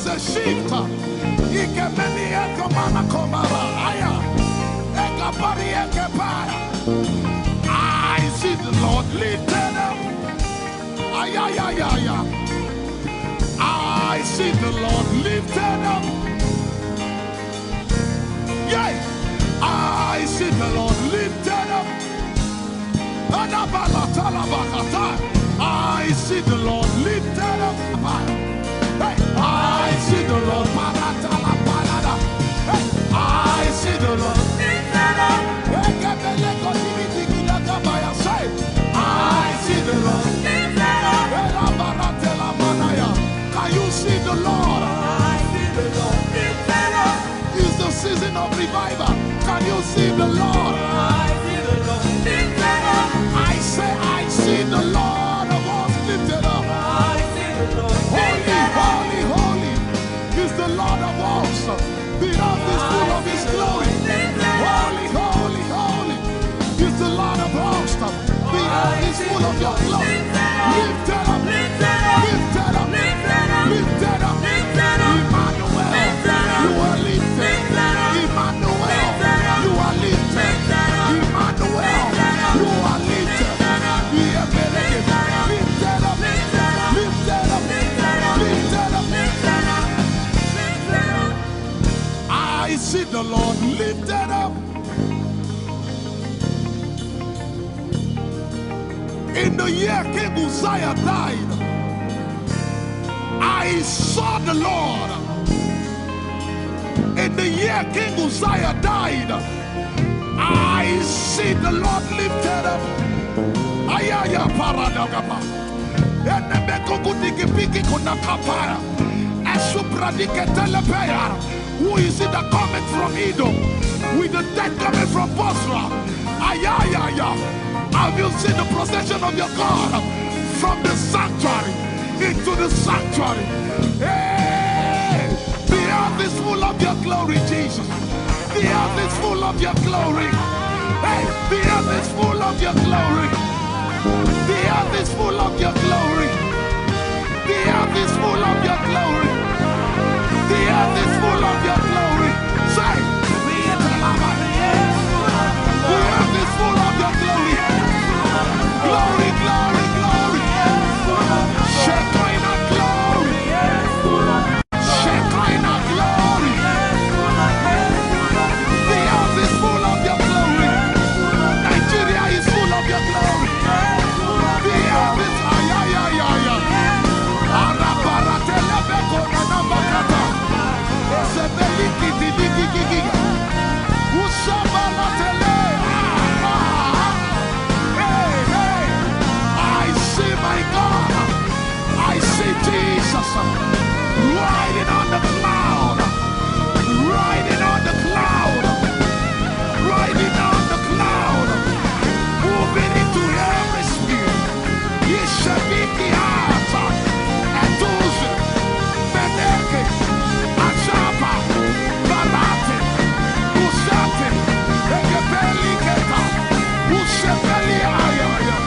was a shift. I see the Lord lifted up. I see the Lord lifted up. Yeah, I see the Lord lifted up. I see the Lord lifted up. Hey, I see the Lord. Hey, I see the Lord lifted up. I see the Lord lifted up. Can you see the Lord? I see the Lord lifted up. It's the season of revival. Can you see the Lord? I see the Lord lifted up. I say, I see the Lord of hosts lifted up. I see the Lord lifted up. Holy, holy, holy is the Lord of hosts. The earth is full of His glory. Holy, holy, holy is the Lord of hosts. The earth is full of Your glory. Lifted up, lifted up, lifted up, lifted up, lifted up. Emmanuel, You are lifted. Emmanuel, You are lifted. Emmanuel, You are lifted. Lifted up, lifted up, lifted up, lifted up, lifted up. I see the Lord lifted up. In the year King Uzziah died, I saw the Lord. In the year King Uzziah died, I see the Lord lifted up. Ayaya paradagaba. Who is it that cometh from Edom? With the dead coming from Bosra. Ayaya. Have you seen the procession of your God from the sanctuary into the sanctuary? Hey, the earth is full of Your glory, Jesus. The earth is full of Your glory. Hey, the earth is full of Your glory. The earth is full of Your glory. The earth is full of Your glory. The earth is full of Your glory. Say, the earth is full of Your glory. Glory, glory, glory. Shekinah glory. Shekinah glory. The earth is full of Your glory. Nigeria is full of Your glory. The earth is ayayayaya. Arabaratelebeko nanambakata. Esebelikididigigigiga. Usabalatele. My God, I see Jesus riding on the cloud, riding on the cloud, riding on the cloud, moving into every spirit. Yeshabiki Ata, Etuzi, Beneke, Achapa, Barate, Usate, Ekebeli Keta, Ushabeli Ayaya.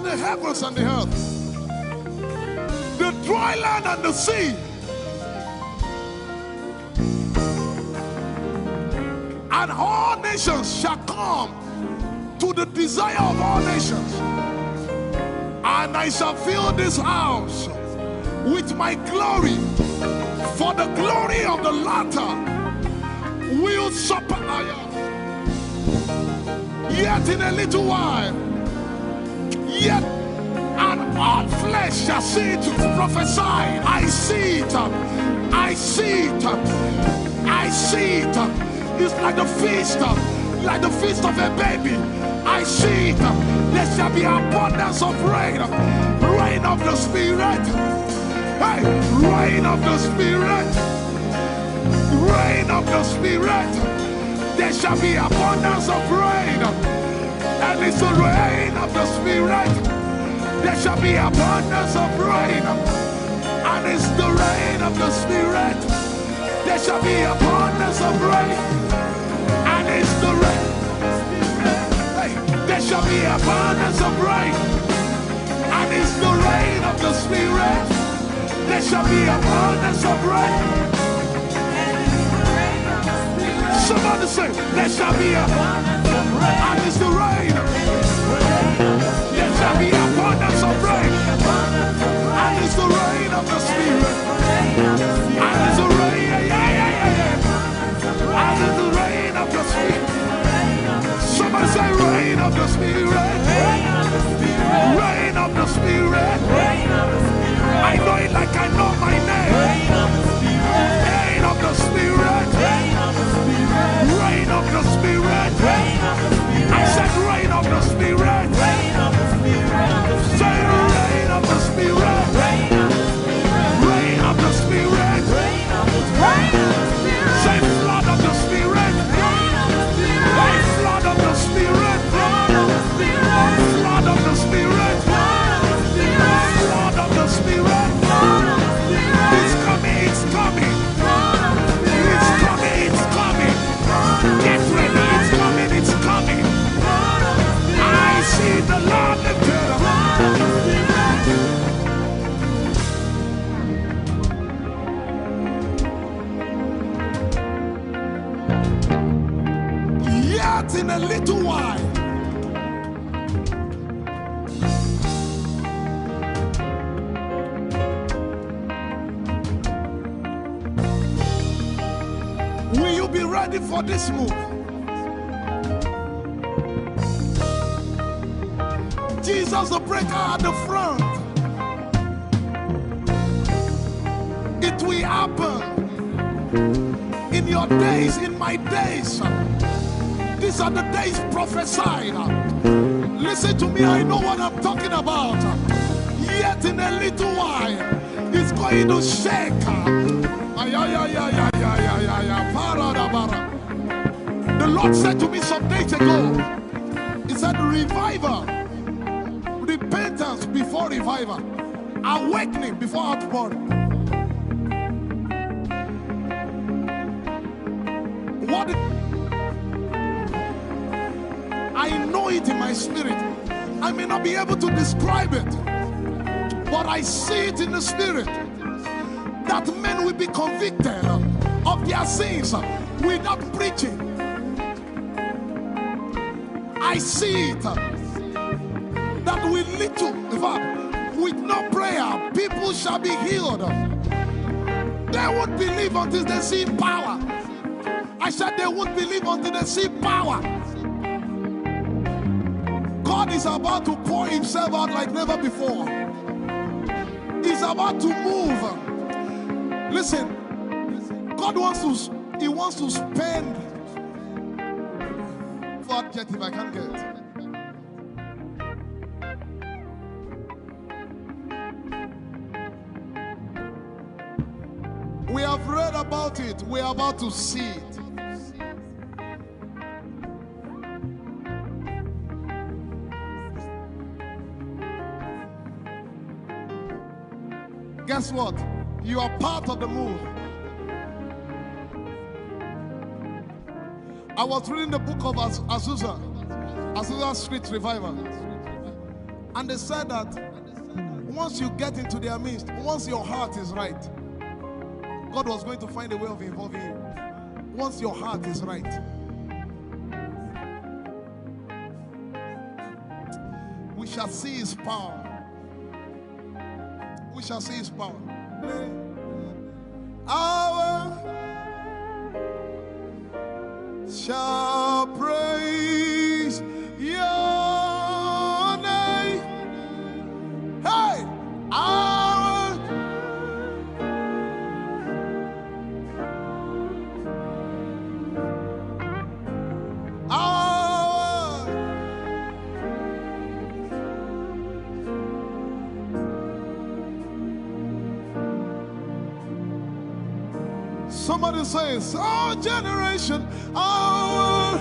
Heavens and the earth, the dry land and the sea, and all nations shall come to the desire of all nations. And I shall fill this house with my glory, for the glory of the latter will supply. Yet in a little while, yet and all flesh shall see it. Prophesy. I see it. I see it. I see it. It's like the feast of a baby. I see it. There shall be abundance of rain. Rain of the Spirit. Hey, rain of the Spirit. Rain of the Spirit. There shall be abundance of rain. And it's the rain of the Spirit. There shall be abundance of rain. And it's the rain of the Spirit. There shall be abundance of rain. And it's the rain. Hey, there shall be abundance of rain. And it's the rain of the Spirit. There shall be abundance of rain. Somebody say, there shall be abundance of rain. And it's the rain. There shall be abundance of rain. And it's the rain of the Spirit. And it's the rain, and it's the rain of the Spirit. Somebody say, rain of the Spirit. Rain of the Spirit. I know it like I know my name. Rain of the Spirit. Rain of the Spirit. I said rain of the Spirit. Say rain of the Spirit. Rain of the Spirit. Say flood of the Spirit. Say flood of the Spirit. Flood of the Spirit. Flood of the Spirit. It's coming, it's coming. It's coming, it's coming. Get ready, it's coming, it's coming. I see the Lord lifted up. Yet in a little while, will you be ready for this move? Jesus the breaker at the front. It will happen in your days, in my days. These are the days prophesied. Listen to me, I know what I'm talking about. Yet in a little while, it's going to shake. The Lord said to me some days ago, He said, revival, repentance before revival, awakening before outpouring. What? I know it in my spirit. I may not be able to describe it, but I see it in the spirit. That men will be convicted of their sins without preaching. I see it. That will lead to, in fact, with no prayer, people shall be healed. They won't believe until they see power. I said they won't believe until they see power. God is about to pour himself out like never before. He's about to move. Listen, God wants to spend. For adjective, I can't get. We have read about it. We are about to see it. Guess what? You are part of the move. I was reading the book of Azusa Street Revival. And they said that once you get into their midst, once your heart is right, God was going to find a way of involving you. Once your heart is right. shall see his power. We shall see his power. Our shall praise your name. Hey, our somebody says, our generation, our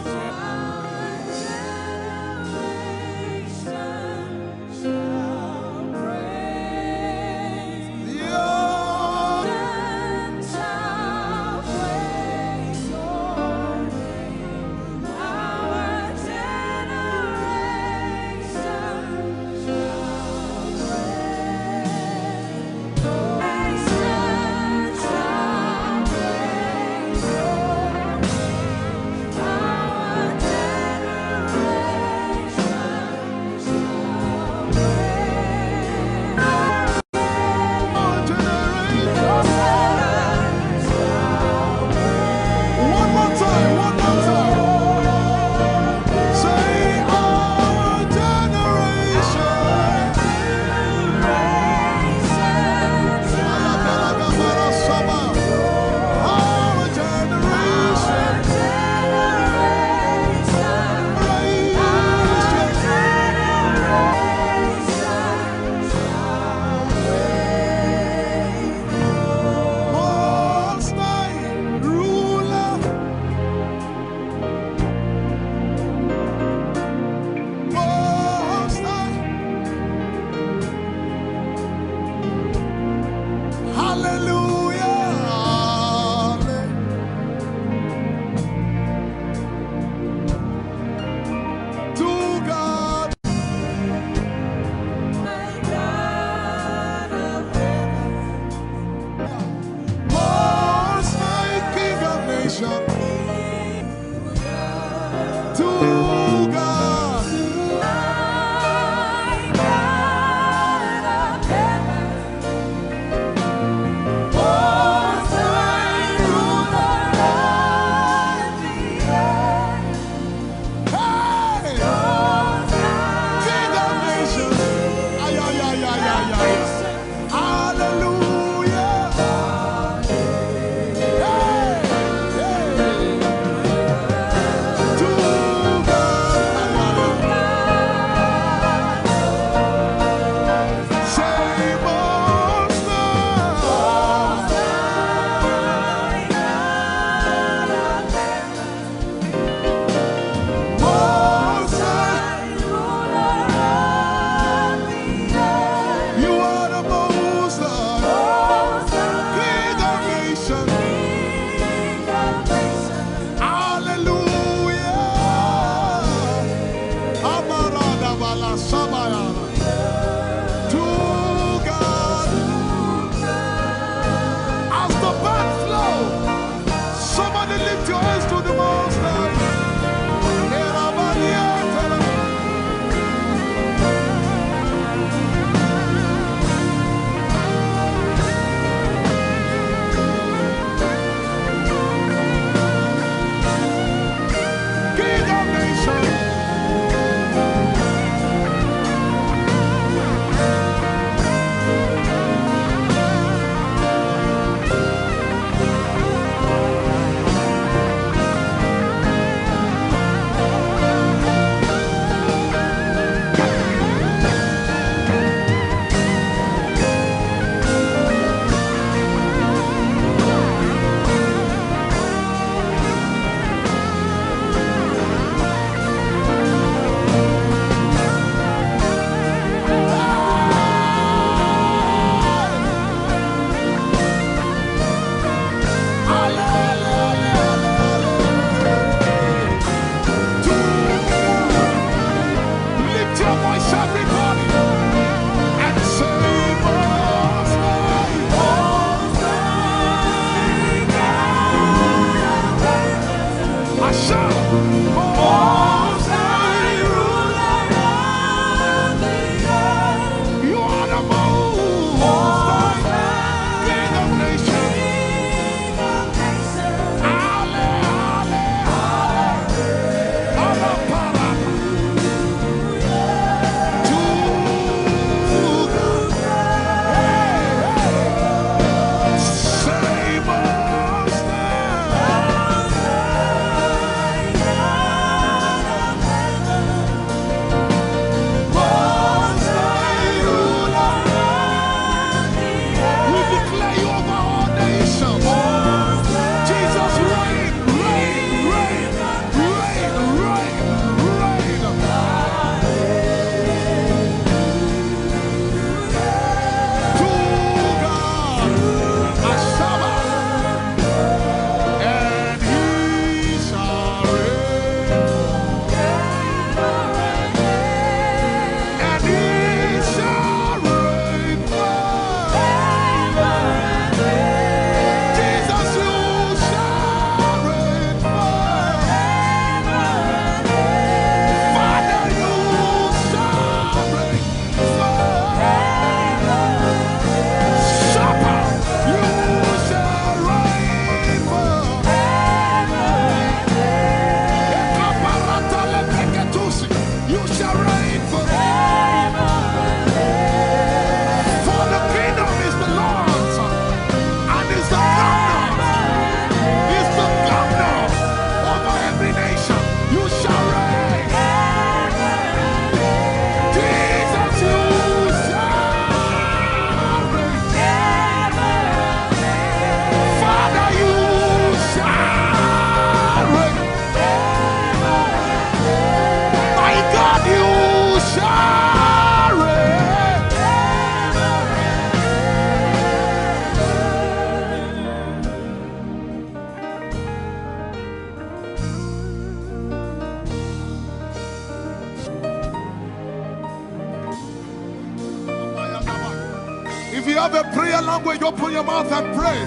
have a prayer language, open your mouth and pray.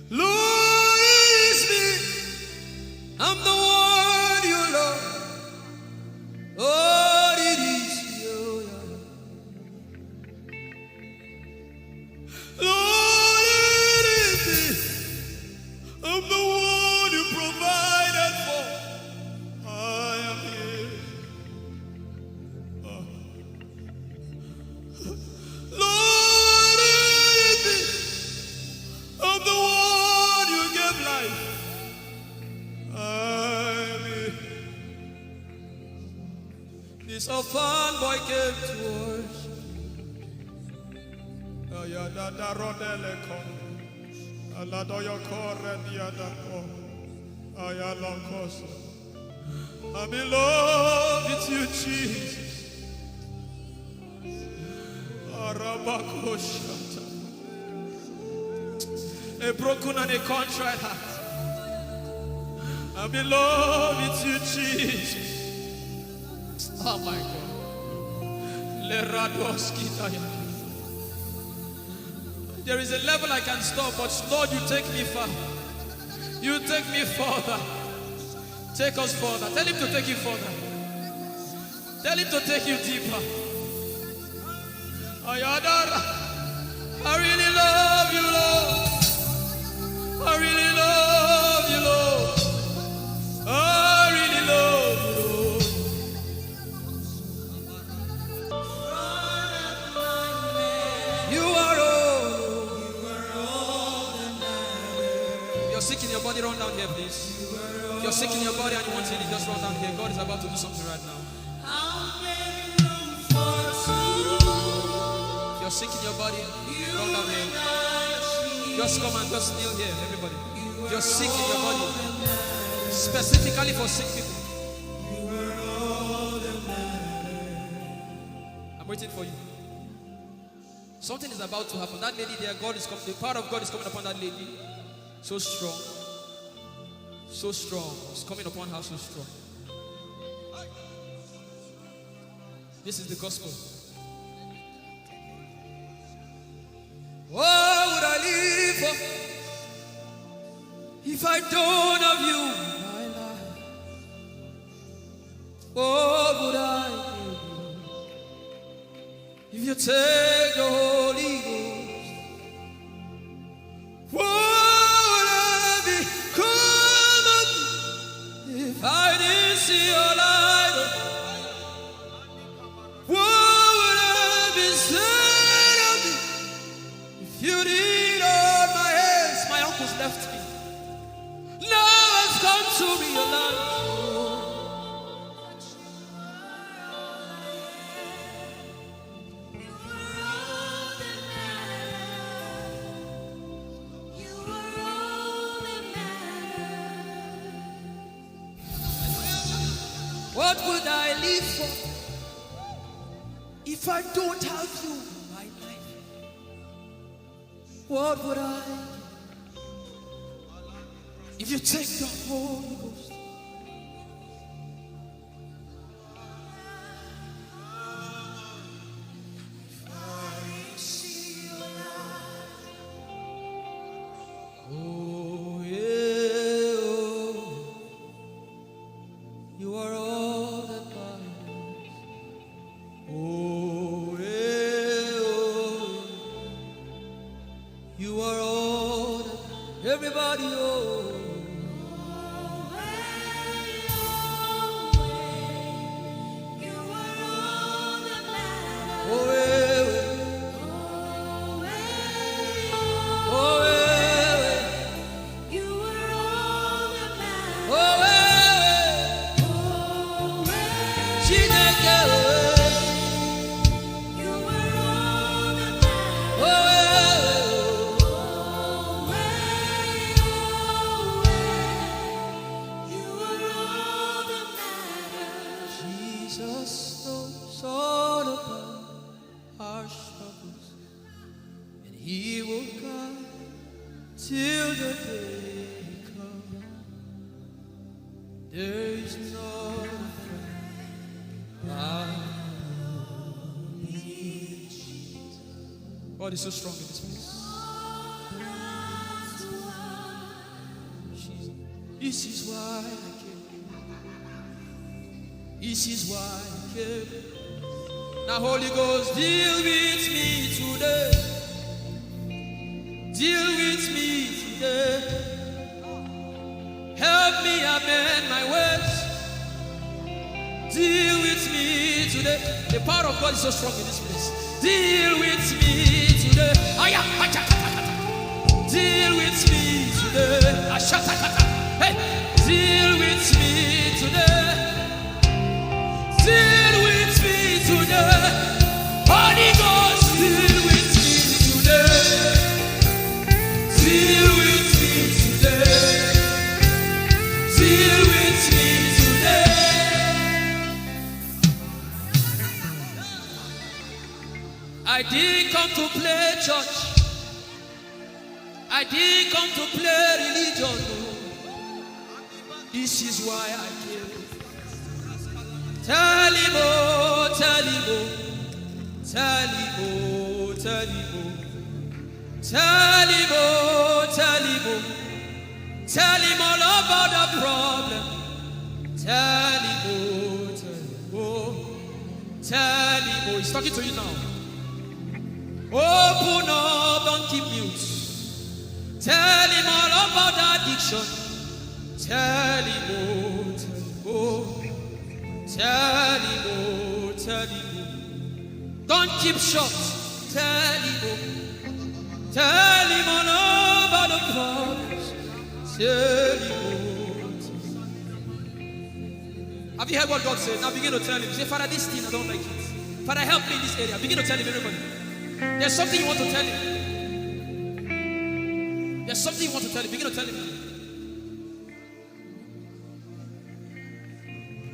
Lord, it's me. I'm the one you love. Lord, it is you. Lord, it is me. I'm the one you provided for. I am here. Lord, it is me. I'm the one you gave life. I'm here. This orphan boy came to worship. Ayadada rodele kon. Aladoyo kore diadako. Ayalokoso. I'm in love with you, Jesus. Arabakoshata. A broken and a contrite heart. I'm in love with you, Jesus. Oh my God. There is a level I can stop, but Lord, you take me far. You take me further. Take us further. Tell him to take you further. Tell him to take you deeper. Ayadara. I really love you, Lord. I really love you, Lord. I really love you, Lord. You are all. If you're sick in your body, run down here, please. If you're sick in your body and you want healing, just run down here. God is about to do something right now. If you're sick in your body, run down here. Just come and just kneel here, everybody. If you're sick in your body, specifically for sick people, I'm waiting for you. Something is about to happen. That lady there, God is coming. The power of God is coming upon that lady. So strong. So strong. It's coming upon her so strong. This is the gospel. What would I live for if I don't have you in my life? What would I do if you take the Holy Ghost? What would I become of me if I didn't see your light? What would I be said of me if you did all my hands? My uncles left me. Now has come to realize. What would I live for if I don't have you in my life? What would I if you take the Holy Ghost? Oh yeah, oh. You are all that matters. Oh yeah, oh. You are all that everybody, oh. There is no friend God is so strong in this place. This is why I came. This is why I came. Now, Holy Ghost, deal with me today. Deal with me today. Help me amend my ways. Deal with me today. The power of God is so strong in this place. Deal with me today. Deal with me today. Hey, deal with me today. Deal with me today. Holy Ghost, deal with me today. Deal with me today. Deal with me today. I didn't come to play church. I didn't come to play religion. No. This is why I came. Tell him, oh, tell him, oh, tell him, oh, tell him, oh, tell him, oh, tell him, oh, tell him all about the problem. Tell him, oh, tell him, oh, tell him, oh. He's talking to you now. Open up, don't keep mute. Tell him all about the addiction. Tell him, oh, tell him, oh, tell him, oh. Don't keep short. Tell him, oh, tell him all about the problems. Tell him, oh. Have you heard what God said? Now begin to tell him. Say, Father, this thing I don't like it. Father, help me in this area. Begin to tell him, everybody. There's something you want to tell him. There's something you want to tell him. Begin to tell him.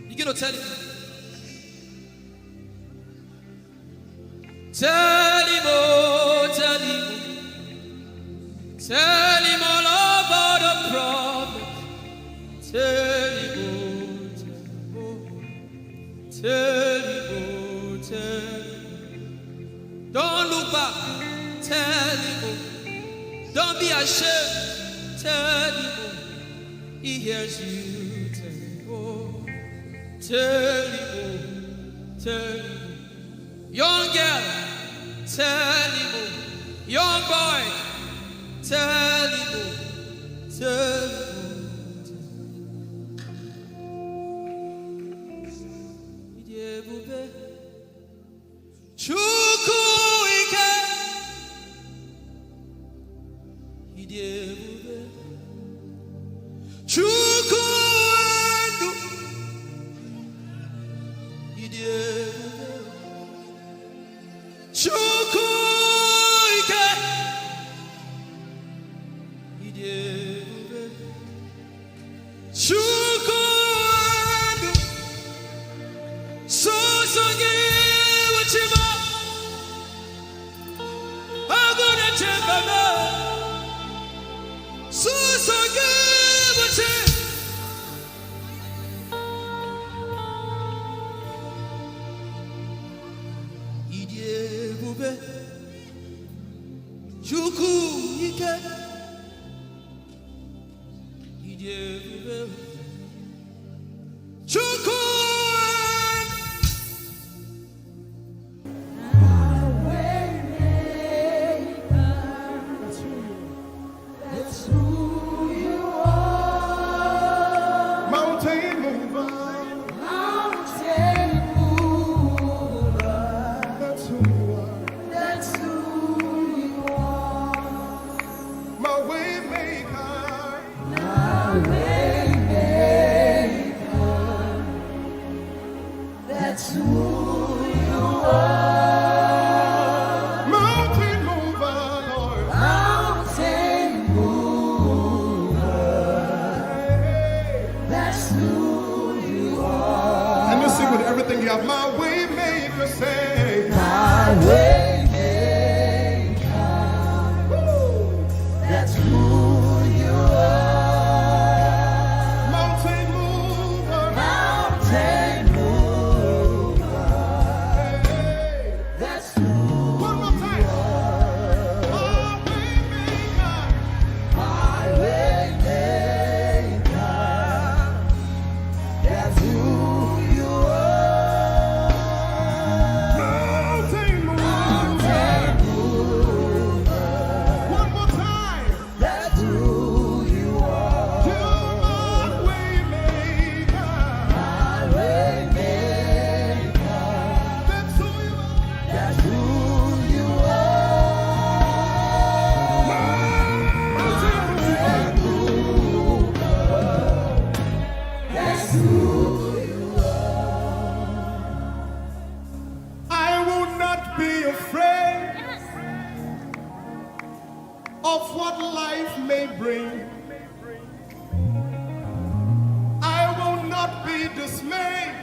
Begin to tell him. Tell him, oh, tell him. Tell him all about the problem. Tell him, oh, tell him, oh, tell him. Don't look back. Tell him, oh. Don't be ashamed. Tell him, oh. He hears you. Tell him, oh. Tell him, oh. Tell him. Young girl, tell him, oh. Young boy, tell him, oh. Tell him, oh. Chukwuike, Chukwuendu, Chukwuike, Chukwuendu, Sosogi Wachima, Aguna Chembaba, Sosogi Wachima. Chukwuike, That's who you are. Mountain mover. Mountain mover. That's who you are. That's who you are. My way maker. My way maker. That's who you are. Mountain mover, Lord. Mountain mover. That's who you are. And you sing with everything you have. My way maker, say. My way maker. That's who you are. Mountain mover. Mountain mover. That's who One more time. I will not be afraid of what life may bring. I will not be dismayed.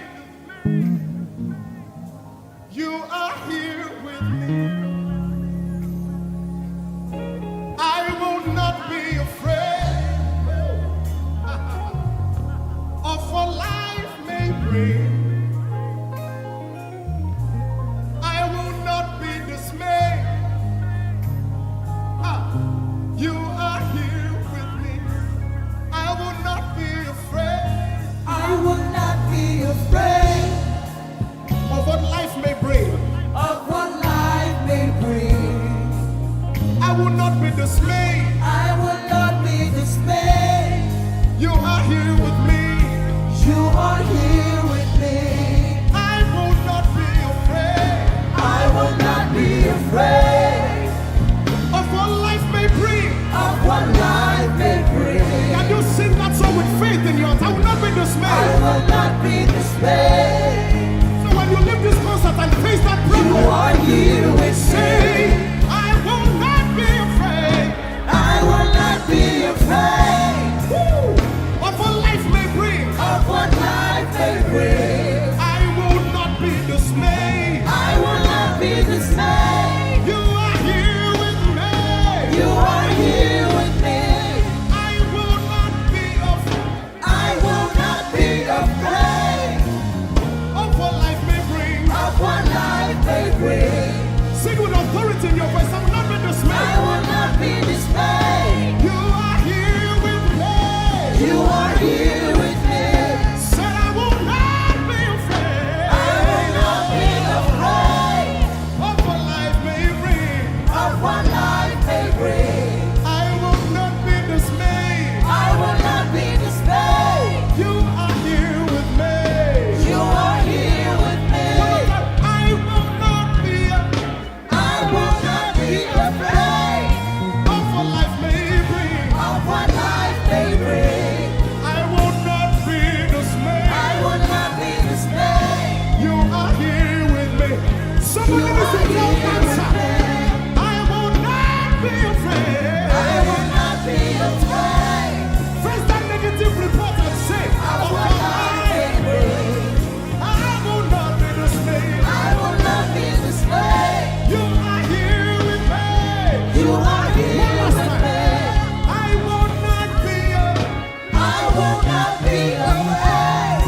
You are here with me. I will not be afraid of what life may bring. I will not be dismayed. You are here with me. I will not be afraid. I will not be afraid Of what life may bring. of what life may bring. I will not be dismayed. I will not be dismayed. You are here with me. You are here with me. I will not be afraid I will not be afraid of what life may bring. of what life may bring. Can you sing that song with faith in your heart? I will not be I dismayed. will not be dismayed. So when you leave this concert and face that You problem, are here with say, me. I will not be afraid I will not be afraid of what life may bring. of what life may bring. I will not be dismayed. I will not be dismayed. You are here with me. You are here with me. I will not be afraid I will not be afraid of what life may bring. of what life may bring. Sing with authority in your voice. I will not be I dismayed. will not be dismayed. You are here with me. You are here with me. Said I will not be afraid I will not be afraid of what life may bring. of what life may bring. I will not be dismayed. I will not be dismayed. You are here with me. You are here with me. I will not be I will not be afraid of what life may bring. of what life may bring. I will not be dismayed. I will not be dismayed. You are here with me. Somebody You needs to are tell here answer. with me. I will not be afraid. I will not be afraid Face that negative report and say, of of what what life life. may bring. I will not be dismayed. I will not be dismayed. You are here with me. You are here One last with time. me. I will not be I will not be afraid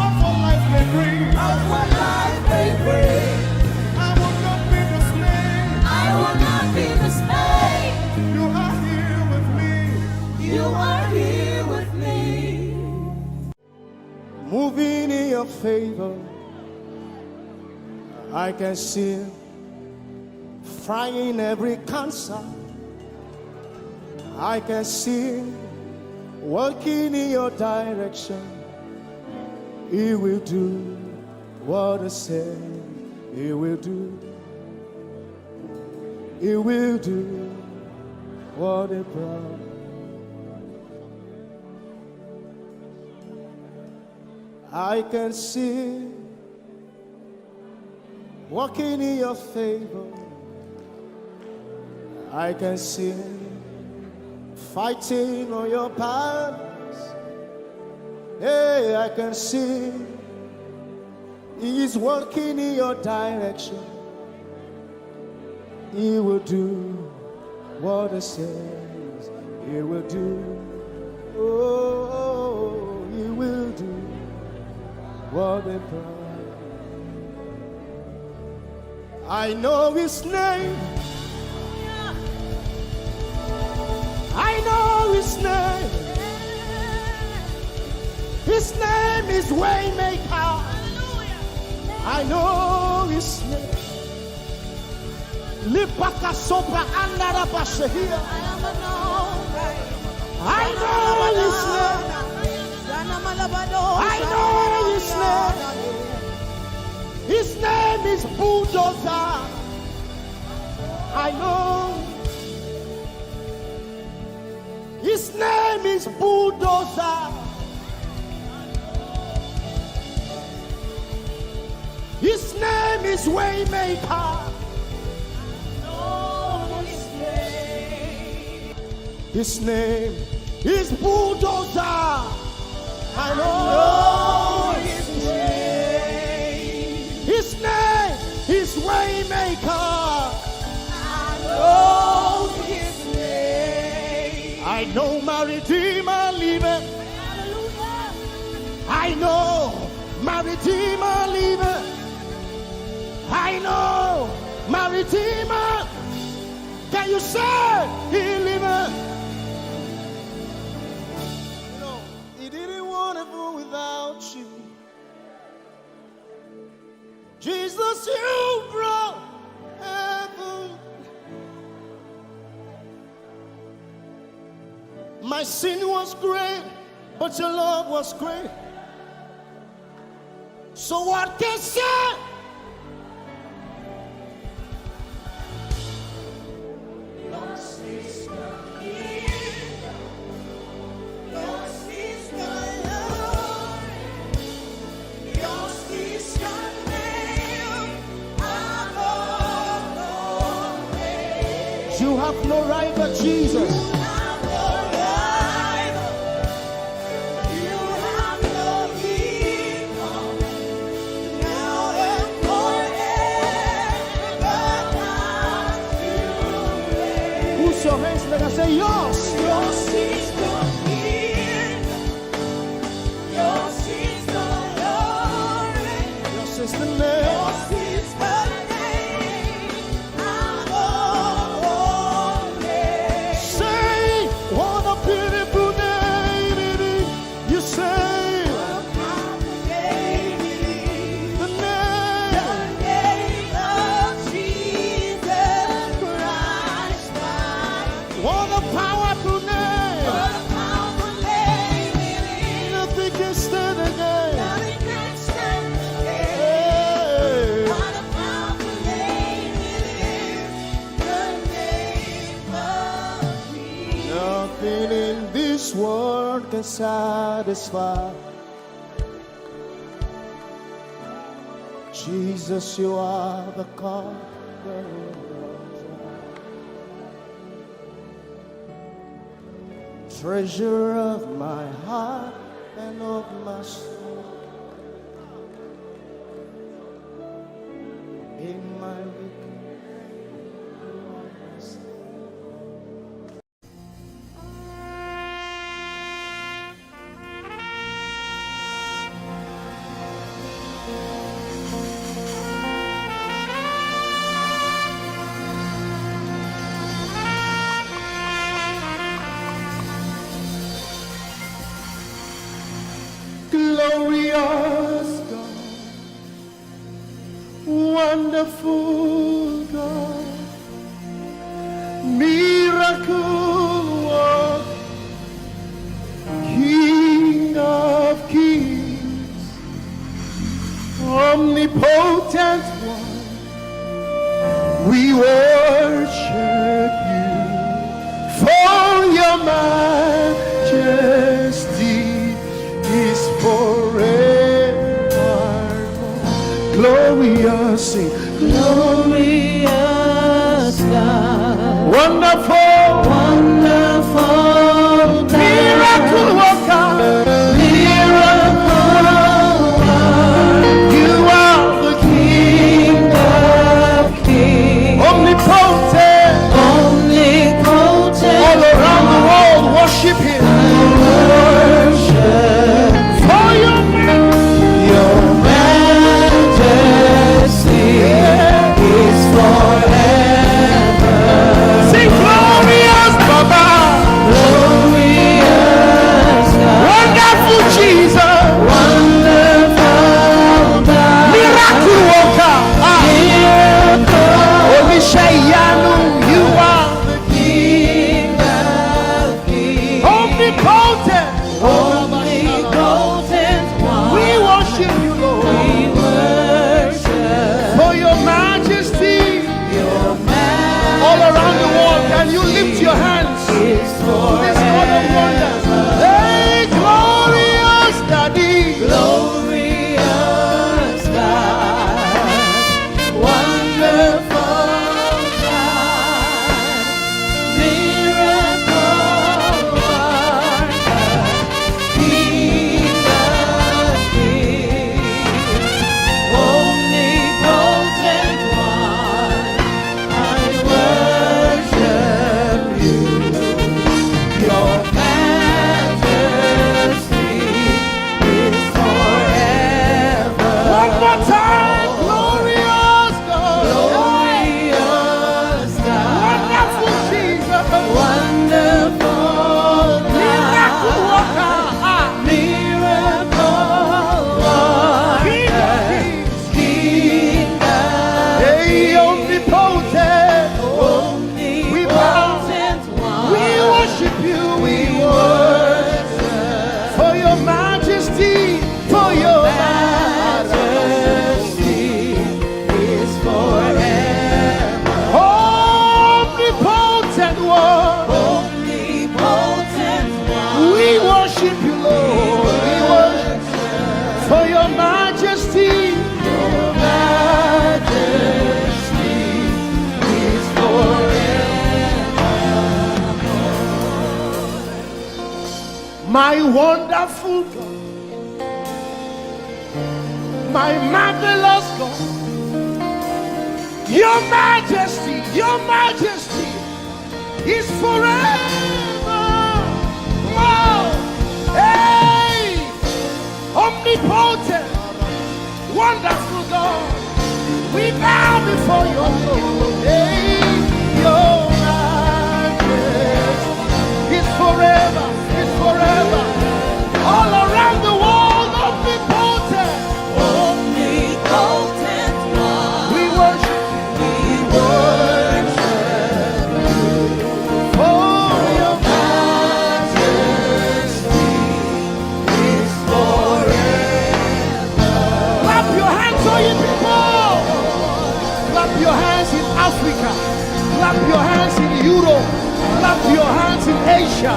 of what life may bring. of what life may bring. I will not be dismayed. I will not be dismayed. You are here with me. You are here with me. Moving in your favor, I can see frying every cancer. I can see working in your direction. He will do what I said he will do. He will do what he promised. I can see walking in your favor. I can see fighting on your battles. Hey, I can see He's working in your direction. He will do what He says He will do. Oh, He will do what He promised. I know His name. I know His name. His name is Waymaker. I know His name. Lipaka sopa andara bashehia. I know His name. I know His name. His name is Bulldozer. I know. His name is Bulldozer. is Waymaker. His name is Bulldozer. I know his name. His name is Waymaker. I know his name. I know my Redeemer liveth. I know my Redeemer liveth. I know my Redeemer. Can you say he liveth? You know, he didn't want to go without you. Jesus, you brought heaven. My sin was great, but your love was great. So what can I say? Yours is the kingdom. Yours is the glory. Yours is your name. Above all names. You have no rival, Jesus. You have no rival. You have no equal. Now and forever, not to reign. Who's your hands? Let us say yours. Yours is the kingdom. Yours is the glory. Yours is the name. Yours is the name. Above all names. Say, what a beautiful name it is. You say, How the name it is. the The name. name of Jesus Christ, my What a powerful name. What a powerful name it is. Nothing can stand against. Nothing can stand against. Hey. What a powerful name it is. The name of Jesus. Nothing in this world can satisfy. Jesus, you are the conqueror. Treasure of my heart and of my soul. In my weakness. Glorious God, wonderful God, miracle worker, King of kings, omnipotent one, we worship you for your majesty is forevermore. Glorious, sing. Glorious God, Wonderful, wonderful miracle worker, miracle you are the King of kings, omnipotent. omnipotent, All around the world worship him. worship For your your majesty is forever. sing glory. My wonderful God, my marvelous God, your majesty is forever. Wow. Hey, omnipotent, wonderful God, we bow before your throne. Hey, your majesty is forever. All around the world, omnipotent one. We worship for your majesty is forever. Clap your hands, all you people. Clap your hands in Africa. Clap your hands in Europe. Clap your hands in Asia.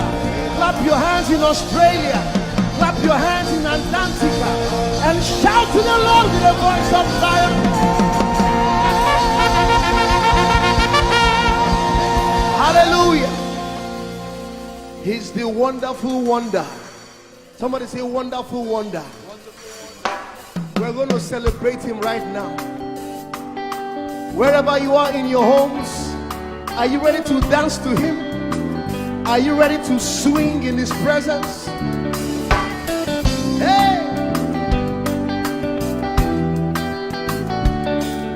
Clap your hands in Australia. Clap your hands in Antarctica. And shout to the Lord with a voice of triumph. Hallelujah. He's the wonderful wonder. Somebody say wonderful wonder. We're going to celebrate him right now. Wherever you are in your homes, are you ready to dance to him? Are you ready to swing in his presence? Hey!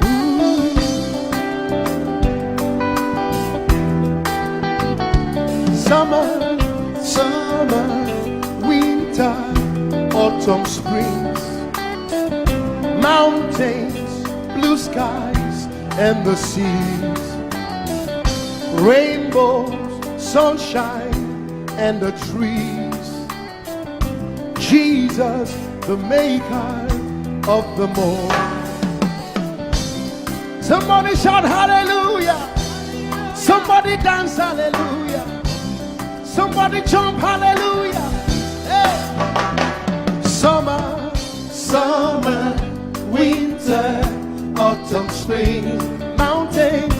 Ooh. Summer, winter, autumn, springs, mountains, blue skies, and the seas, rainbows, sunshine, and the trees. Jesus, the maker of them all. Somebody shout hallelujah. Somebody dance hallelujah. Somebody jump hallelujah. Hey. Summer, winter, autumn, spring, mountains,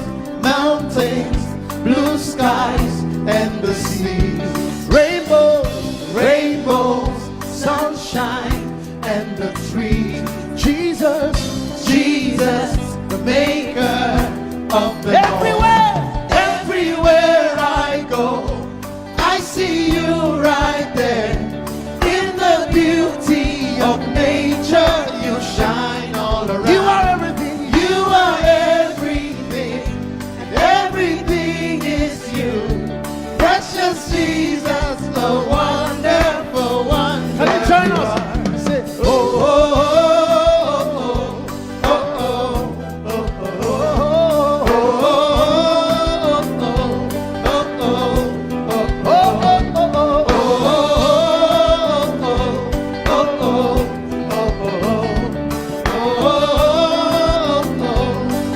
blue skies, and the seas, rainbows, sunshine, and the trees. Jesus, the maker of the everywhere I go, I see you right there. In the beauty of nature, you shine all around. You are everything. You are everything, and everything is you. Precious Jesus, the wonderful one. Can you join us? Say, oh, oh, oh, oh, oh,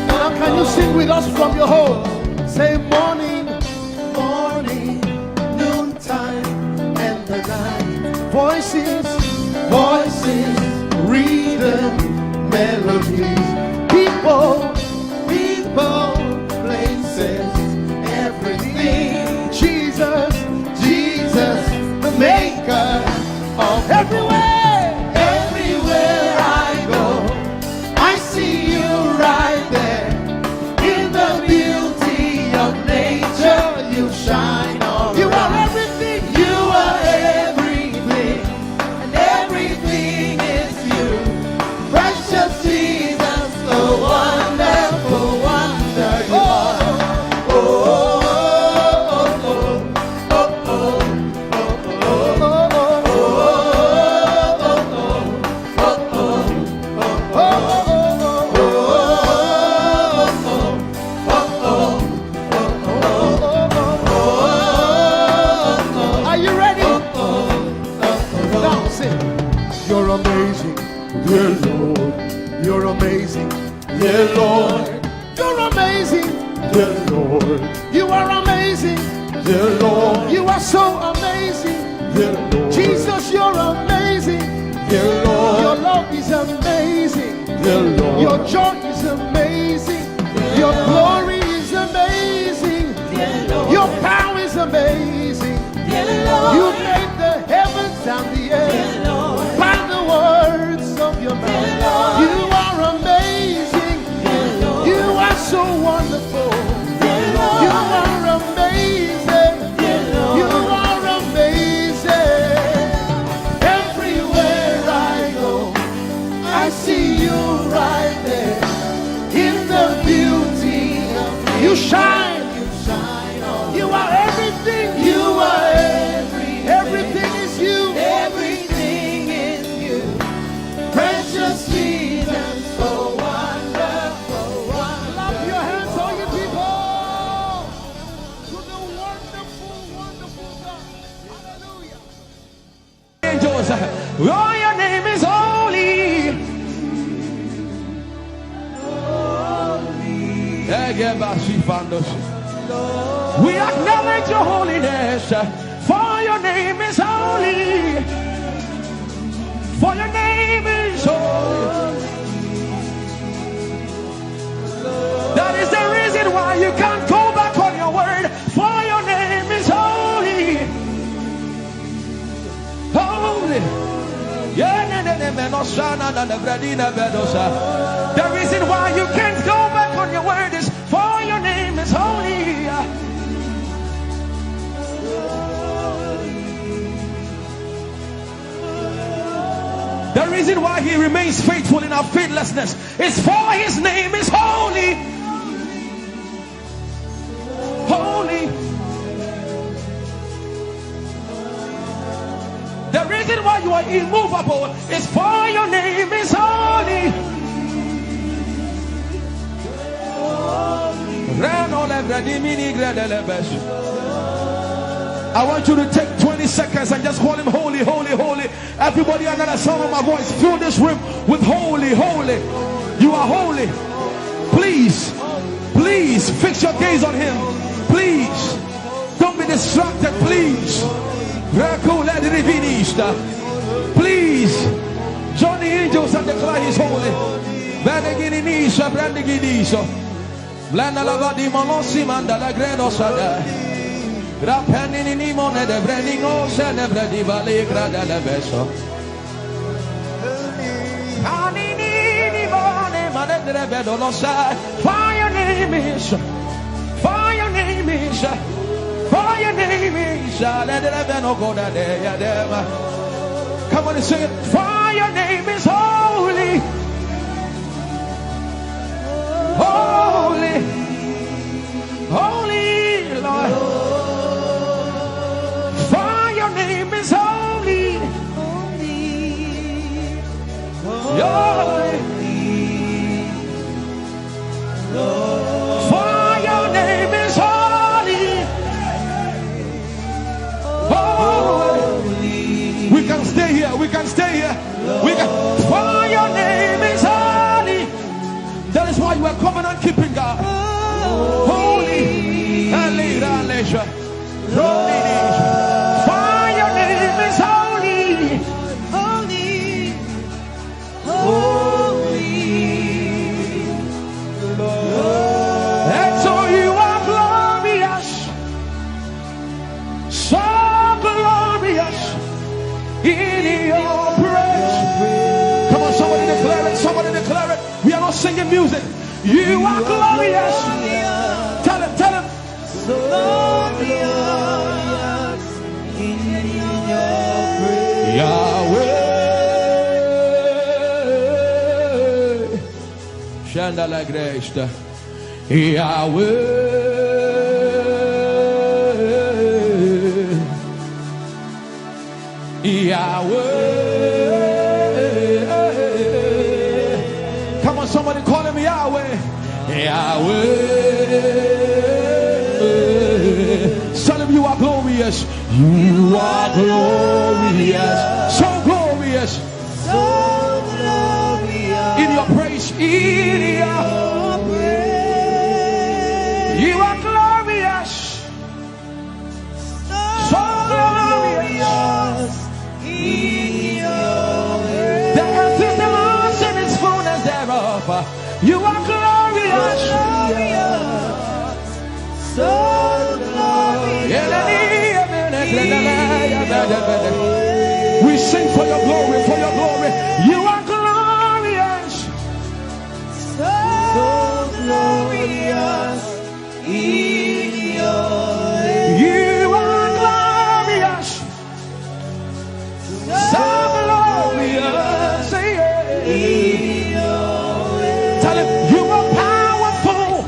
now can you sing with us from your home? Say morning, noontime, and the night. Voices, rhythm, melodies. People, places, everything. Jesus, the maker of everywhere I go, I see you right there. In the beauty of nature, you shine all around. You are everything. You are everything, and everything is you. Precious Jesus, the wonderful wonder you are. Oh, oh, oh, oh, oh, are you ready? Now sing. You're amazing, dear Lord. You're amazing, dear Lord. You're amazing, dear Lord. You are amazing, dear Lord. You are so amazing, dear Lord. Jesus, you're amazing, dear Lord. Your love is amazing, dear Lord. Your joy is amazing, your glory is amazing, dear Lord. Your power is amazing, dear Lord. You made the heavens shine. You are everything. You are everything is you. Everything is you. Precious Jesus, so wonderful, wonderful. Clap your hands, all you people, to the wonderful, wonderful God. Hallelujah. Angels, oh, your name is holy. We acknowledge your holiness, for your name is holy. For your name is holy. That is the reason why you can't go back on your word. For your name is holy. Holy. The reason why you can't go back on your word is for your name is holy. The reason why he remains faithful in our faithlessness is for his name is holy. Holy. The reason why you are immovable is for your name is holy. I want you to take 20 seconds and just call him holy, holy, holy. Everybody under the sound of my voice, fill this room with holy, holy. You are holy. Please, please fix your gaze on him. Please, don't be distracted, please. Please join the angels and declare he's holy. Blanda lavadi molosi mandala gredo sada. Rapeni ni mone de brendingo se ne bredi vale grada la beso. Ani ni mone mane de bedo lo sa. For your name is, for your name is, for your name is. Let the beno go da de ya dema. Come on and sing it. For your name is holy. Holy, holy Lord, for your name is holy, holy, for your name is holy, holy. We can stay here, we can stay here, we can. For your name is holy. That is why you are covenant keeping God. Holy and leisure. For your name is holy. Holy. Holy. And so you are glorious. So glorious in your praise. Come on, somebody declare it. Somebody declare it. We are not singing music. You are glorious. Tell him, tell him. So glorious in your praise. Yahweh. Shandala Grace. Yahweh. Yahweh. Come on, somebody call him Yahweh. Yahweh. Tell him you are glorious. You are glorious. So glorious. So glorious In your praise. In your praise. You are glorious. So glorious. In your praise. The earth is the Lord's and its fullness thereof. You are glorious. So glorious. We sing for your glory, for your glory. You are glorious. So glorious in your praise. You are glorious. So glorious in your praise. Tell him you are powerful.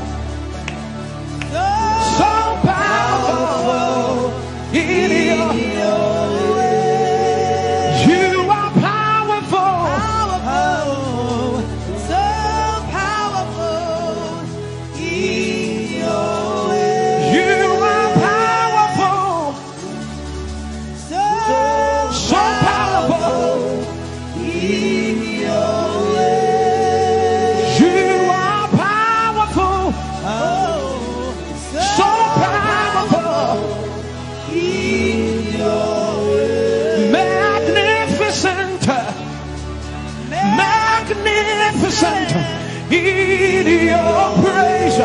magnificent in your praise.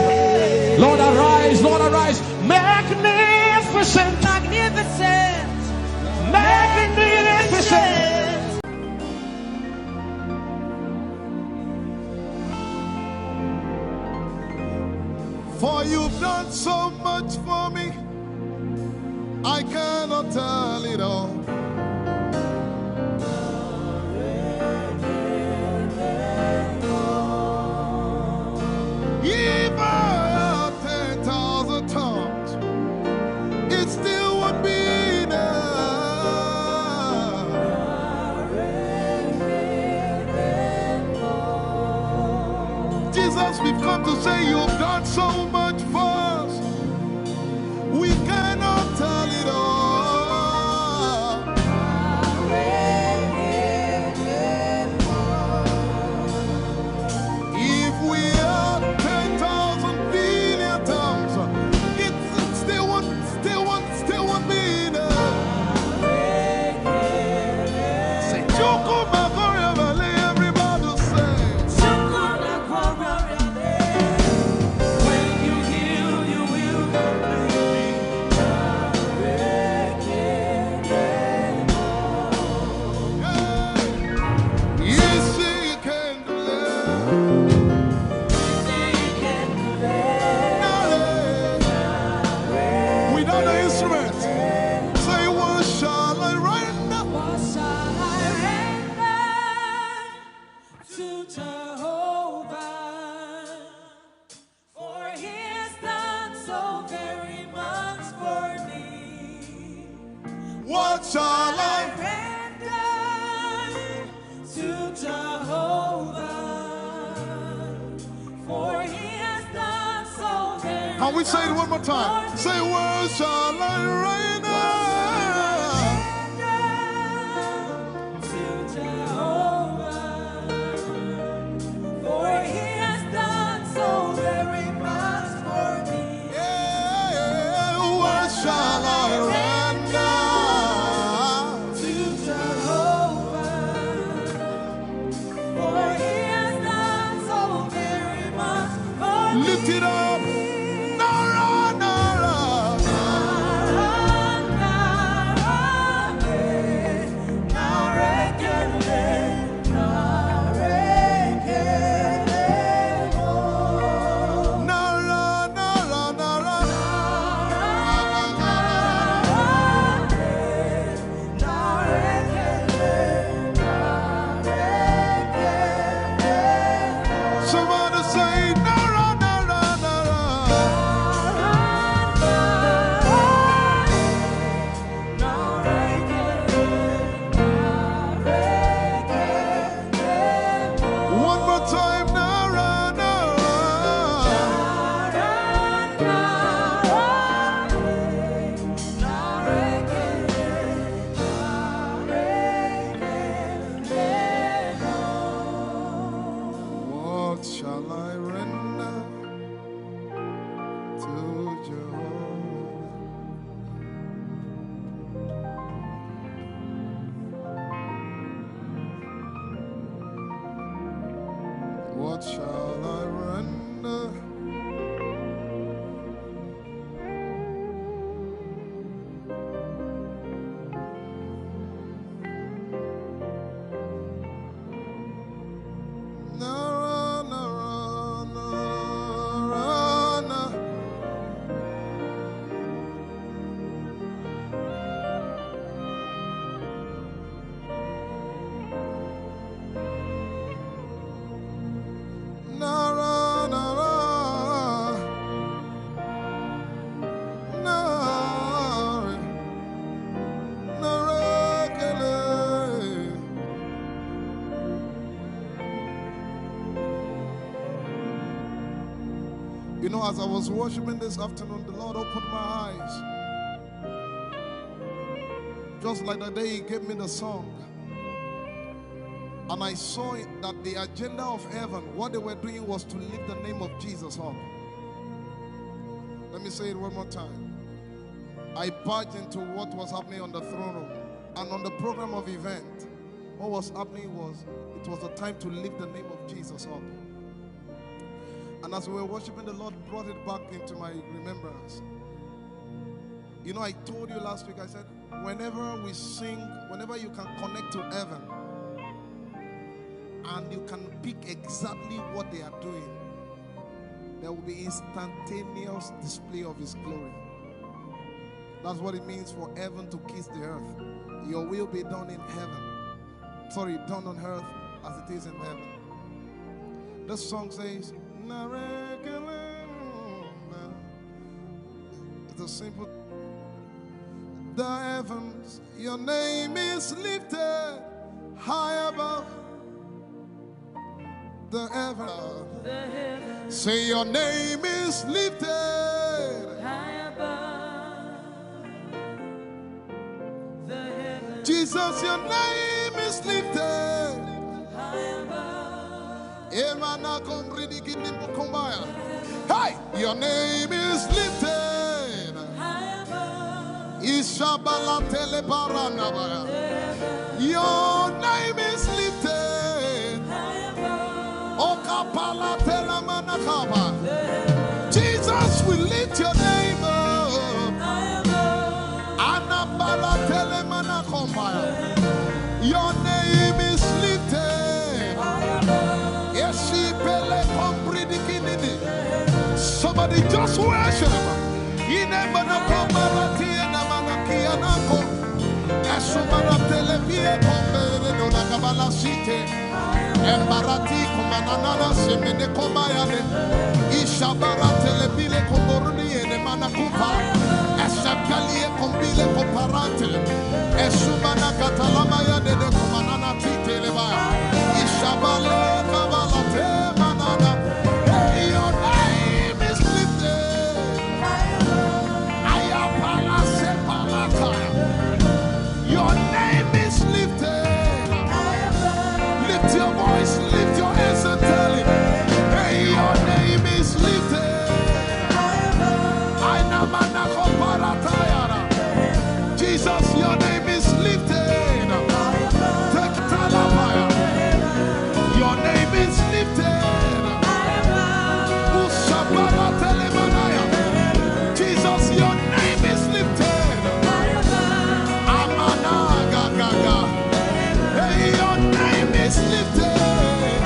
Lord, arise, Lord, arise. Magnificent, Magnificent. magnificent. For you've done so much for me, I cannot tell it all. If I had 10,000 tongues, it still would be enough. Jesus, we've come to say you've done so much for us. We cannot tell it all. If we had 10,000 billion tongues, it still won't be enough. Say, Choko Makoria Valley, everybody say. When you heal, you will Yes, you can do that. Without the instrument, say, what shall I render? What shall I render to Jehovah? For he has done so very much for me. What shall I? Render to Jehovah. For he has done so very Can we say it one more time? Say, what shall I render? to Jehovah. For he has done so very much for me. Yeah, what shall I render? To Jehovah. For he has done so very much for me. Lift it up. Nara, Nara. Nara, Nara, Nara. Somebody say, Nara, Nara, Nara. One more time, Nara, Nara. What shall I render to Jehovah? What shall I render? Nara, Nara, Nara, Nara. Nara, Nara, Nara, Nara, Kele. You know, as I was worshiping this afternoon, the Lord opened my eyes. Just like the day He gave me the song. And I saw it that the agenda of heaven, what they were doing was to lift the name of Jesus up. Let me say it one more time. I barged into what was happening on the throne room and on the program of event. what was happening was, it was a time to lift the name of Jesus up. And as we were worshiping, the Lord brought it back into my remembrance. You know, I told you last week, I said, whenever we sing, whenever you can connect to heaven, and you can pick exactly what they are doing, there will be instantaneous display of His glory. That's what it means for heaven to kiss the earth. Your will be done in heaven. Sorry, done on earth as it is in heaven. This song says, it's a simple. The heavens, your name is lifted high above. The heavens, say your name is lifted high above. The heavens, Jesus, your name is lifted high above. Hey, your name is lifted High above. Ishabala telebaranabaya. Your name is lifted High above. Okapala telamanakaba. Jesus, we lift your name up. High above. Anabala telemanakombaya. Your name is lifted. Somebody just worship. Your name is lifted. Your name is lifted. Lift your voice, lift your hands and tell him, hey, your name is lifted. Jesus, your name is lifted. Your name is lifted. Jesus, your name is lifted. Amana gaga. Hey, your name is lifted.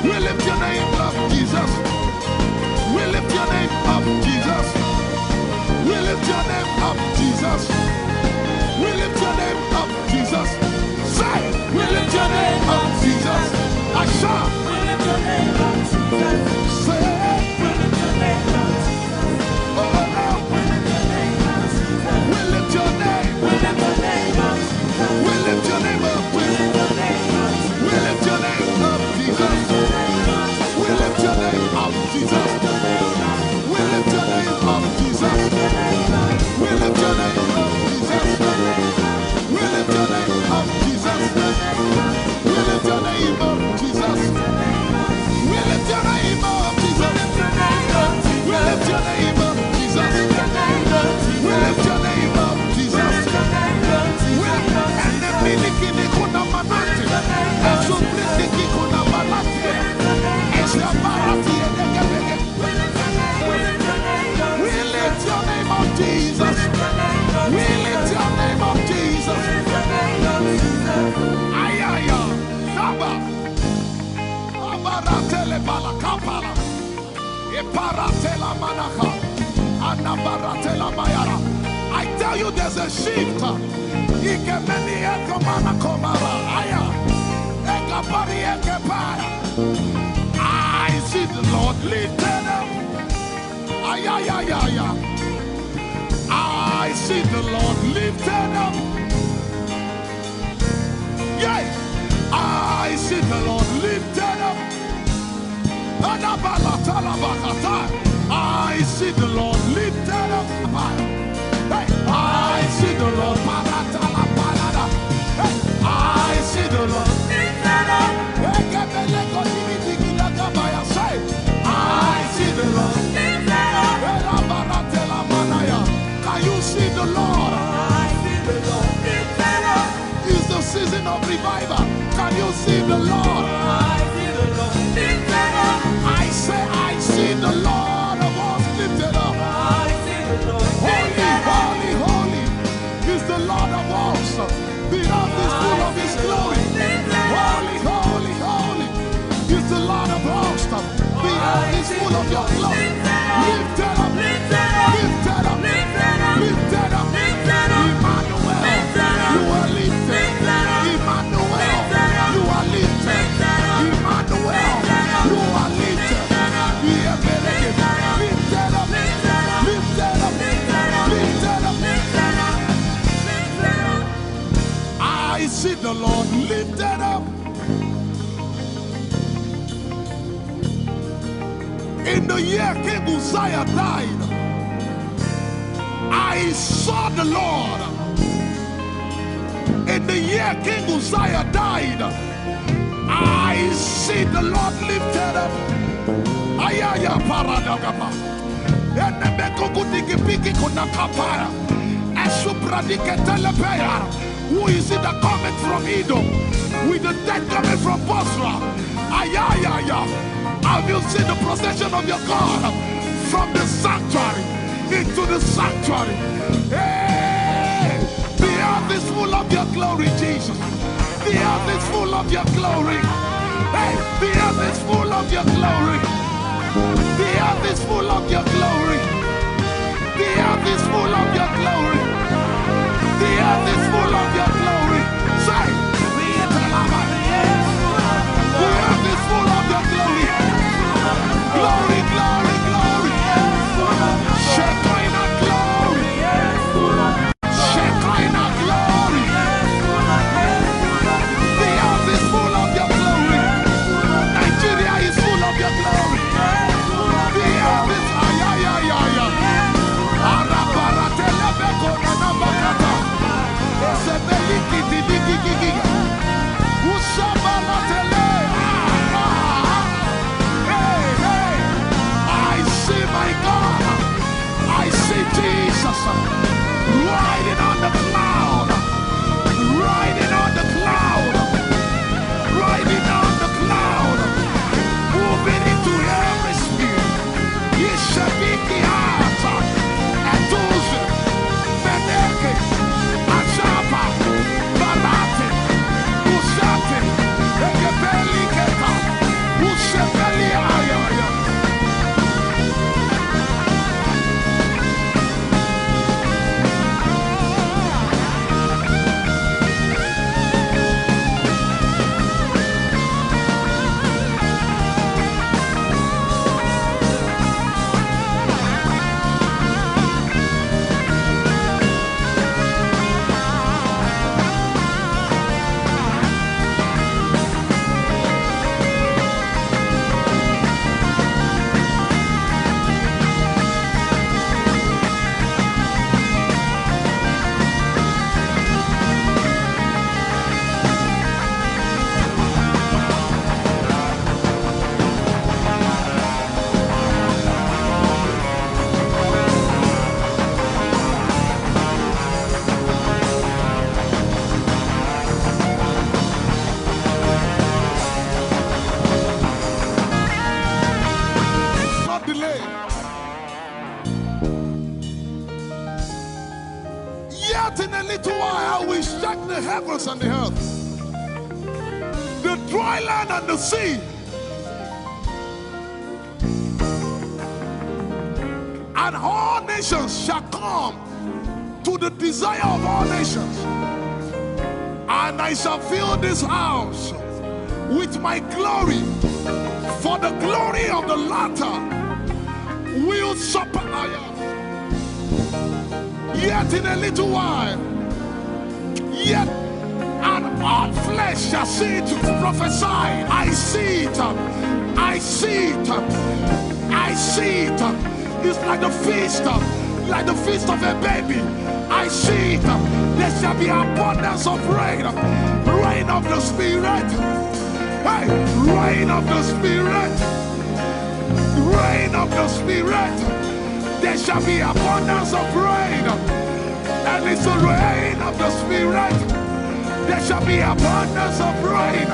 We lift your name up, Jesus. We lift your name up, Jesus. We lift your name up, Jesus. We lift your name up, Jesus. Say, we lift your name up, Jesus. Asha. We lift your name up, Jesus. Say, We lift your name up, Jesus. oh, We lift your name up, Jesus. we lift your name. We lift your name up, Jesus. We lift your name up. We lift your name up, We lift your name up, Jesus. We lift your name up, Jesus. We lift your name up, Jesus. We lift your name up, Jesus. We lift your name up, Jesus. We lift your name up, Jesus. We lift your name up, Jesus. We lift your name up, Jesus. We lift your name up, Jesus. And the miliki kuna manati, and so pretty kuna manati, and so barati and we lift your name up, Jesus. We lift your name up, Jesus. Ayaya, Saba, Abaratele Balakapala, Eparatela Manaka, Anabaratela Mayara. I tell you, there's a shift. Ikemeni Ekomana Komara, Aya, Ekapari Ekepaya. I see the Lord lifted up. Ayayayaya. I see the Lord lifted up. Yeah. I see the Lord lifted up. I see the Lord lifted up. Hey, I see the Lord. Hey, I see the Lord lifted up. I see the Lord lifted up. Can you see the Lord? I see the Lord lifted up. It's the season of revival. Can you see the Lord? I see the Lord lifted up. I say, I see the Lord of hosts lifted up. I see the Lord lifted up. Holy, holy, holy is the Lord of hosts. The earth is full of His glory. Holy, holy, holy is the Lord of hosts. The earth is full of Your glory. Lifted up, lifted up, lifted up, lifted up, lifted up. Emmanuel, You are lifted. Emmanuel, You are lifted. Emmanuel, You are lifted. Lifted up, lifted up, lifted up, lifted up. I see the Lord lifted up. In the year King Uzziah died, I saw the Lord. In the year King Uzziah died, I see the Lord lifted up. Ayaya paradagaba. Who is it that cometh from Edom? With the dead coming from Bosra. Ayaya. Have you seen the procession of your God from the sanctuary into the sanctuary? Hey, the earth is full of Your glory, Jesus. The earth is full of Your glory. Hey, the earth is full of Your glory. The earth is full of Your glory. The earth is full of Your glory. The earth is full of Your glory. Say, the earth is full of Your glory. Glory, glory, glory. Shekinah glory. Shekinah glory. The earth is full of Your glory. Nigeria is full of Your glory. The earth is ayayayaya. Araparatelebeko nanabakata. Esebelikidiligigigi. Ushabalatele. My God, I see Jesus riding on the cloud, riding on the cloud, riding on the cloud, moving into Yet in a little while I will shake the heavens and the earth, the dry land and the sea. And all nations shall come to the desire of all nations. And I shall fill this house with my glory, for the glory of the latter will surpass. Yet in a little while, yet and all flesh shall see it. Prophesy. I see it. I see it. I see it. It's like the feast of a baby. I see it. There shall be abundance of rain. Rain of the Spirit. Hey, rain of the Spirit. Rain of the Spirit. There shall be abundance of rain. And it's the rain of the Spirit. There shall be abundance of rain.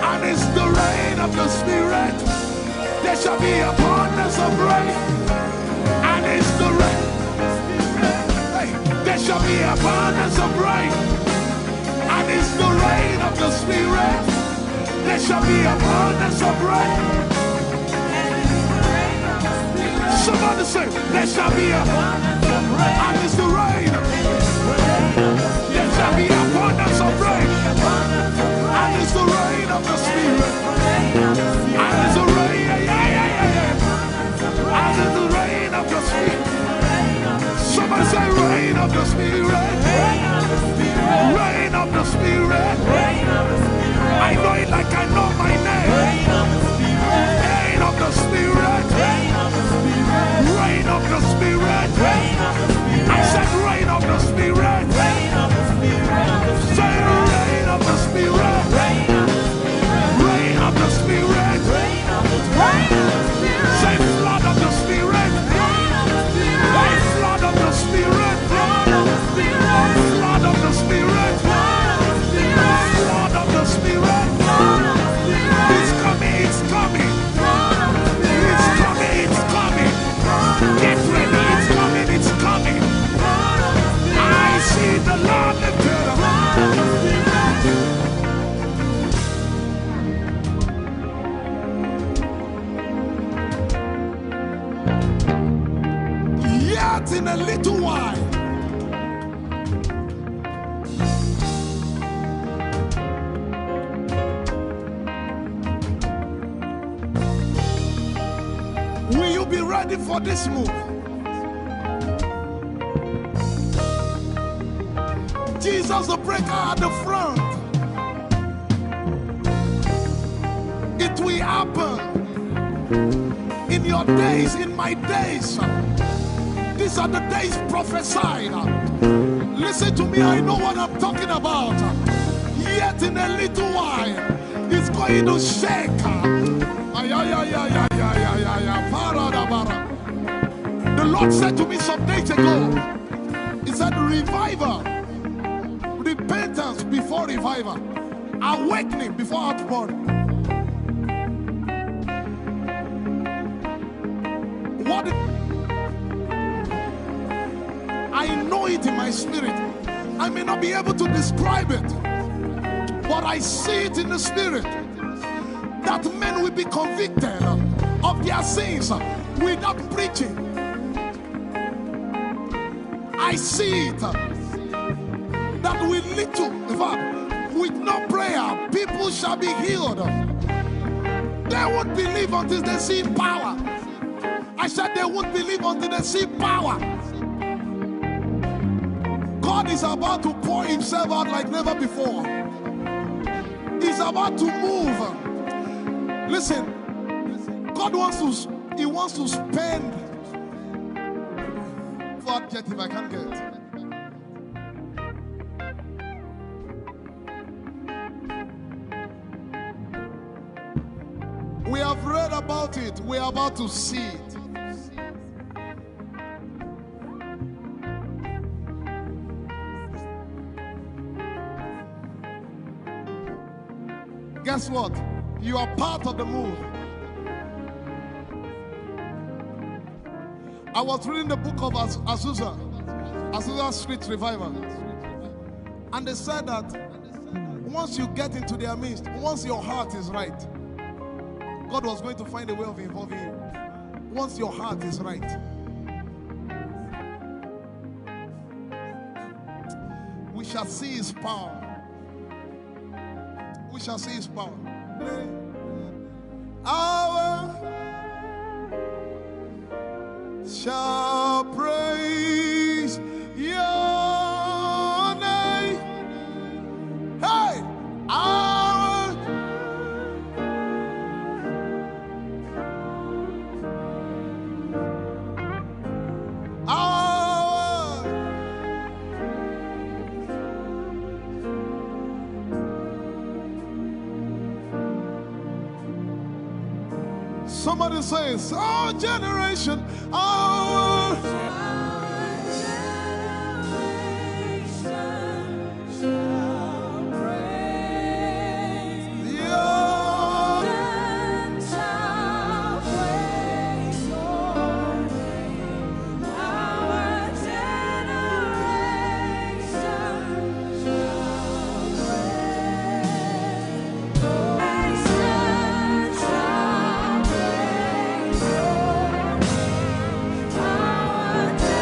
And it's the rain of the Spirit. There shall be abundance of rain. And it's the rain. Hey, there shall be abundance of rain. And it's the rain of the Spirit. There shall be abundance of rain. Somebody say, there shall be abundance of rain. And it's the rain. There shall be abundance of rain. And it's the rain of the Spirit. And it's the rain. And it's the rain of the Spirit. Somebody say, rain of the Spirit. Rain of the Spirit. I know it like I know my name. Rain of the Spirit. Rain of the Spirit. I said rain of the Spirit. Say rain of the Spirit. Rain of the Spirit. Say flood of the Spirit. Say flood of the Spirit. Flood of the Spirit. Flood of the Spirit. It's coming, it's coming. It's coming, it's coming. Get ready, it's coming, it's coming. I see the Lord lifted up. Yet in a little while, will you be ready for this move? Jesus the breaker at the front. It will happen in your days, in my days. These are the days prophesied. Listen to me, I know what I'm talking about. Yet in a little while, it's going to shake. The Lord said to me some days ago, He said, revival, repentance before revival, awakening before outpouring. What? I know it in my spirit. I may not be able to describe it, but I see it in the spirit that men will be convicted of their sins without preaching. I see it that with little, in fact, with no prayer, people shall be healed. They won't believe until they see power. I said they won't believe until they see power. God is about to pour Himself out like never before. He's about to move. Listen, God wants to spend. Get if I can't get. We have read about it. We are about to see it. Guess what? You are part of the move. I was reading the book of Azusa. Azusa Street Revival. And they said that once you get into their midst, once your heart is right, God was going to find a way of involving you. Once your heart is right. We shall see his power. We shall see his power. Our shall praise your name. Hey, our somebody says, our generation, our Our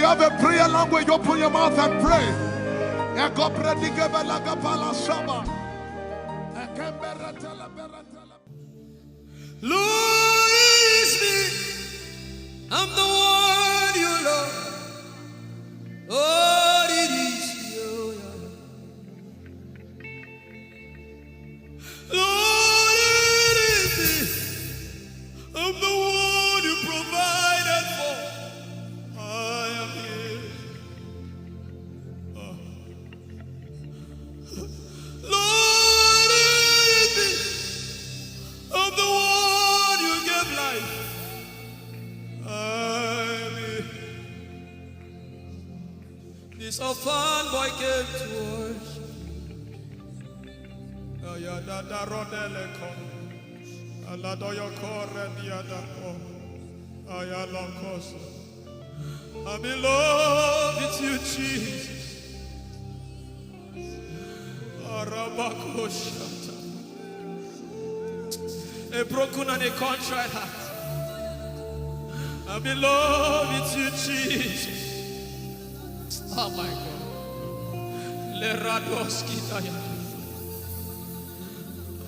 have a prayer language, open your mouth and pray. Lord, is me. I'm the one you love. Oh, it is you. Lord, it is me. I'm the one you provided for. I am here. Lord, it is me. I'm the one you gave life. I'm here. This orphan boy came to worship. Ayadada rodele kom. Aladoyo kore diada kom. Ayalokoso. I'm in love with you, Jesus. Arabakoshata. A broken and a contrite heart. I'm in love with you, Jesus. Oh my God.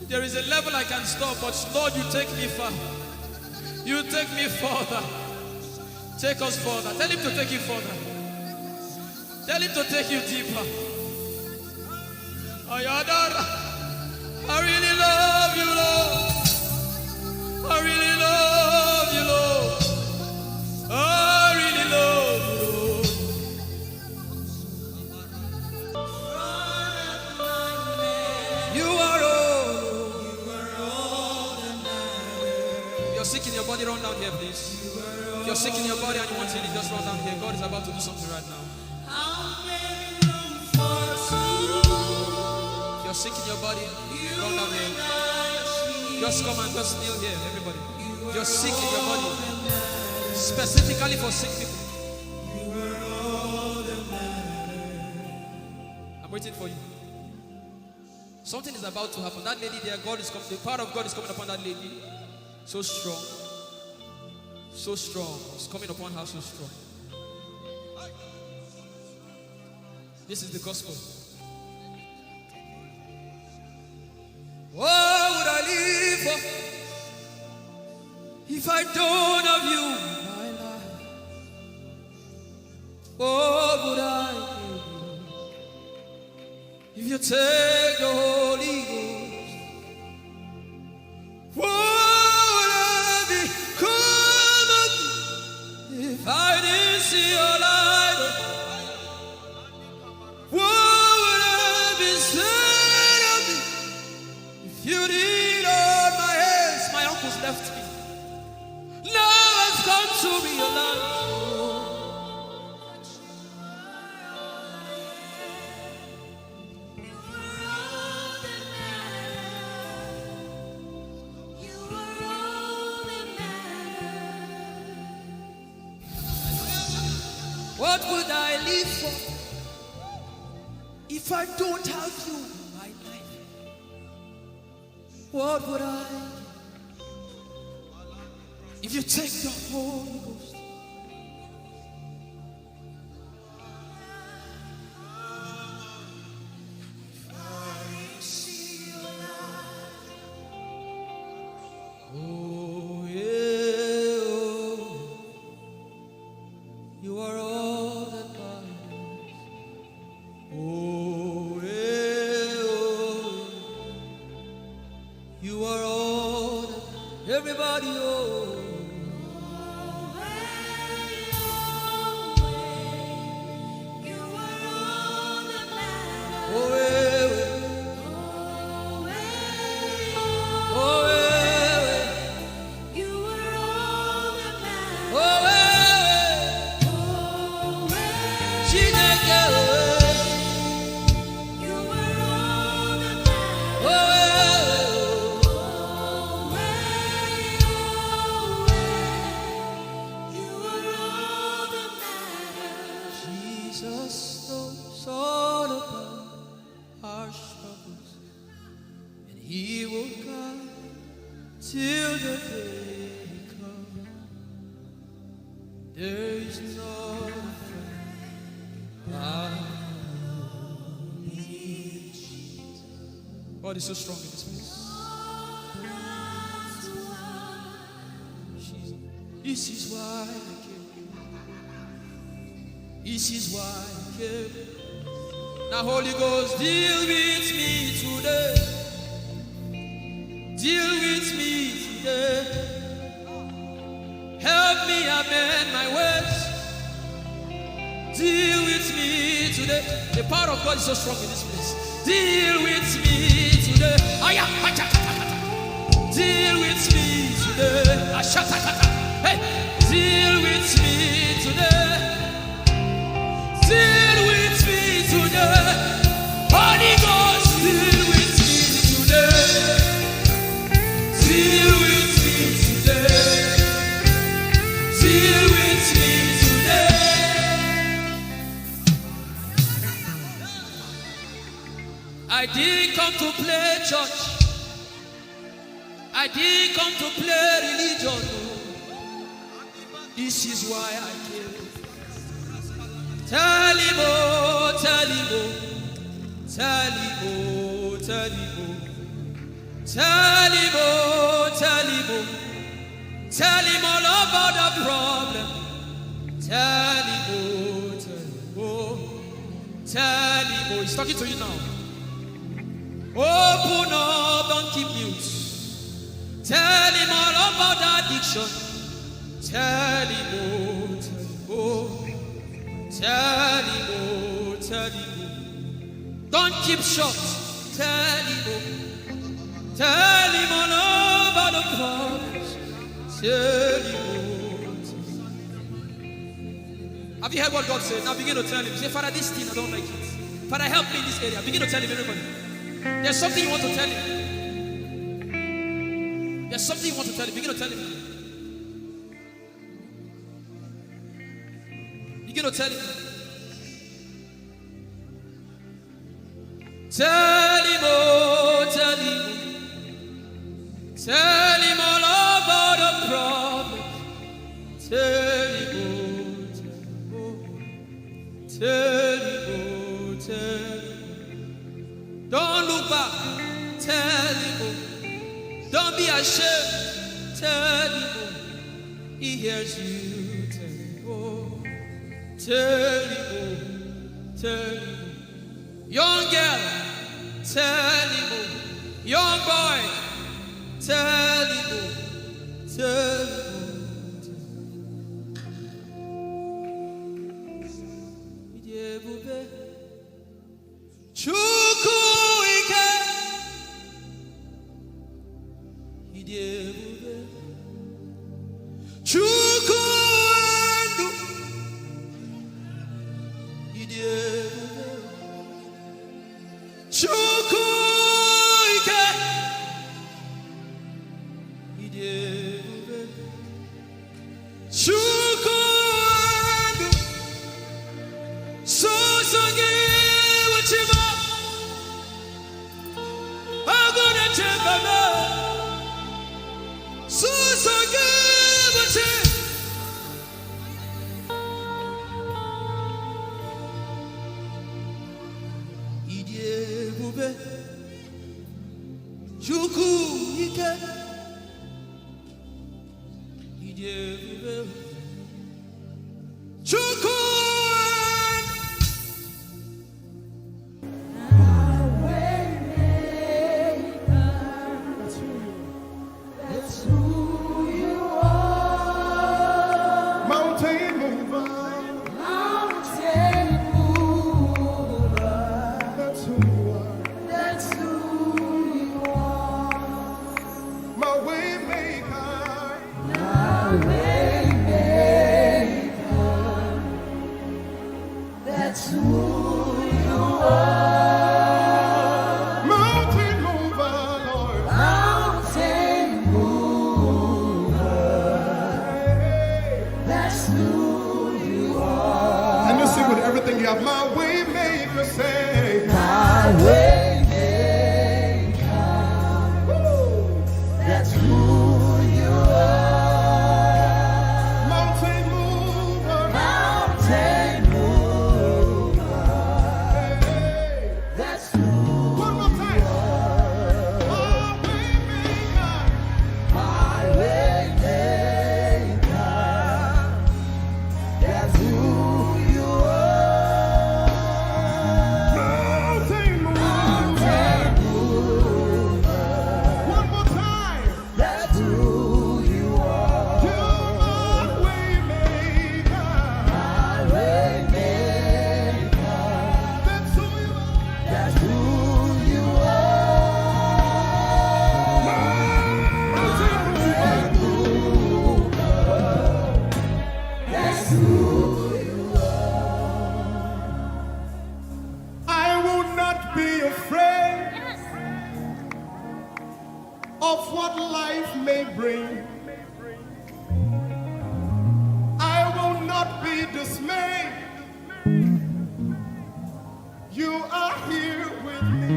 There is a level I can stop, but Lord, you take me far. You take me further. Take us further. Tell him to take you further. Tell him to take you deeper. Ayadara. I really love you, Lord. I really love you, Lord. I really love you, Lord. You are all that matters. You're sick in your body, run down here, please. If you're sick in your body and you want healing, just run down here. God is about to do something right now. If you're sick in your body, run down here. Just come and just kneel here, everybody. You're sick in your body. Specifically for sick people. I'm waiting for you. Something is about to happen. That lady there, God is coming. The power of God is coming upon that lady. So strong. So strong. It's coming upon her so strong. This is the gospel. What would I live for if I don't have you in my life? What would I do if you take the Holy Ghost? What would I become of me if I didn't see your light? What would I be said of me if you did all my hands? My uncles left me. Now I've come to realize. What would I live for if I don't have you in my life? What would I if you take the Holy Ghost? Oh yeah, oh, you are all that matters. Oh yeah, oh, you are all that everybody, oh. There is no friend God is so strong in this place. This is why I came. This is why I came. Now, Holy Ghost, deal with me today. Deal with me today. Help me amend my ways. Deal with me today. The power of God is so strong in this place. Deal with me today. Deal with me today. Hey, deal with me today. Deal with me today. Holy Ghost, deal with me today. Deal with me today. Deal with me today. I didn't come to play church. I didn't come to play religion. This is why I came. Tell him, oh, tell him, oh, tell him, oh, tell him, oh, tell him, oh, tell him, oh, tell him all about the problem. Tell him, oh, tell him, oh, tell him, oh, he's talking to you now. Open up, don't keep mute. Tell him all about the addiction. Tell him, oh, tell him, oh, tell him, oh, tell him, oh. Don't keep short. Tell him, oh, tell him all about the problems. Tell him, oh, tell him. Have you heard what God said? Now begin to tell him. Say, Father, this thing I don't like it. Father, help me in this area. Begin to tell him, everybody. There's something you want to tell him. There's something you want to tell him. Begin to tell him. Begin to tell him. Tell him, oh, tell him. Tell him all about the problem. Tell him, oh, tell him, oh, tell him. Don't look back. Tell him, oh. Don't be ashamed. Tell him, oh. He hears you. Tell him, oh. Tell him, oh. Tell him, oh. Young girl. Tell him, oh. Young boy. Tell him, oh. Tell him, oh. Chukwuike. Chukwuendu. Chukwuike. Chukwuendu. Sosangi wachima. Agone chembaba. Sosangi wachima. Idiebube. Chukwuike. Idiebube. Chukwuike. Mountain mover, that's who you are. My way maker, of what life may bring. I will not be dismayed. You are here with me.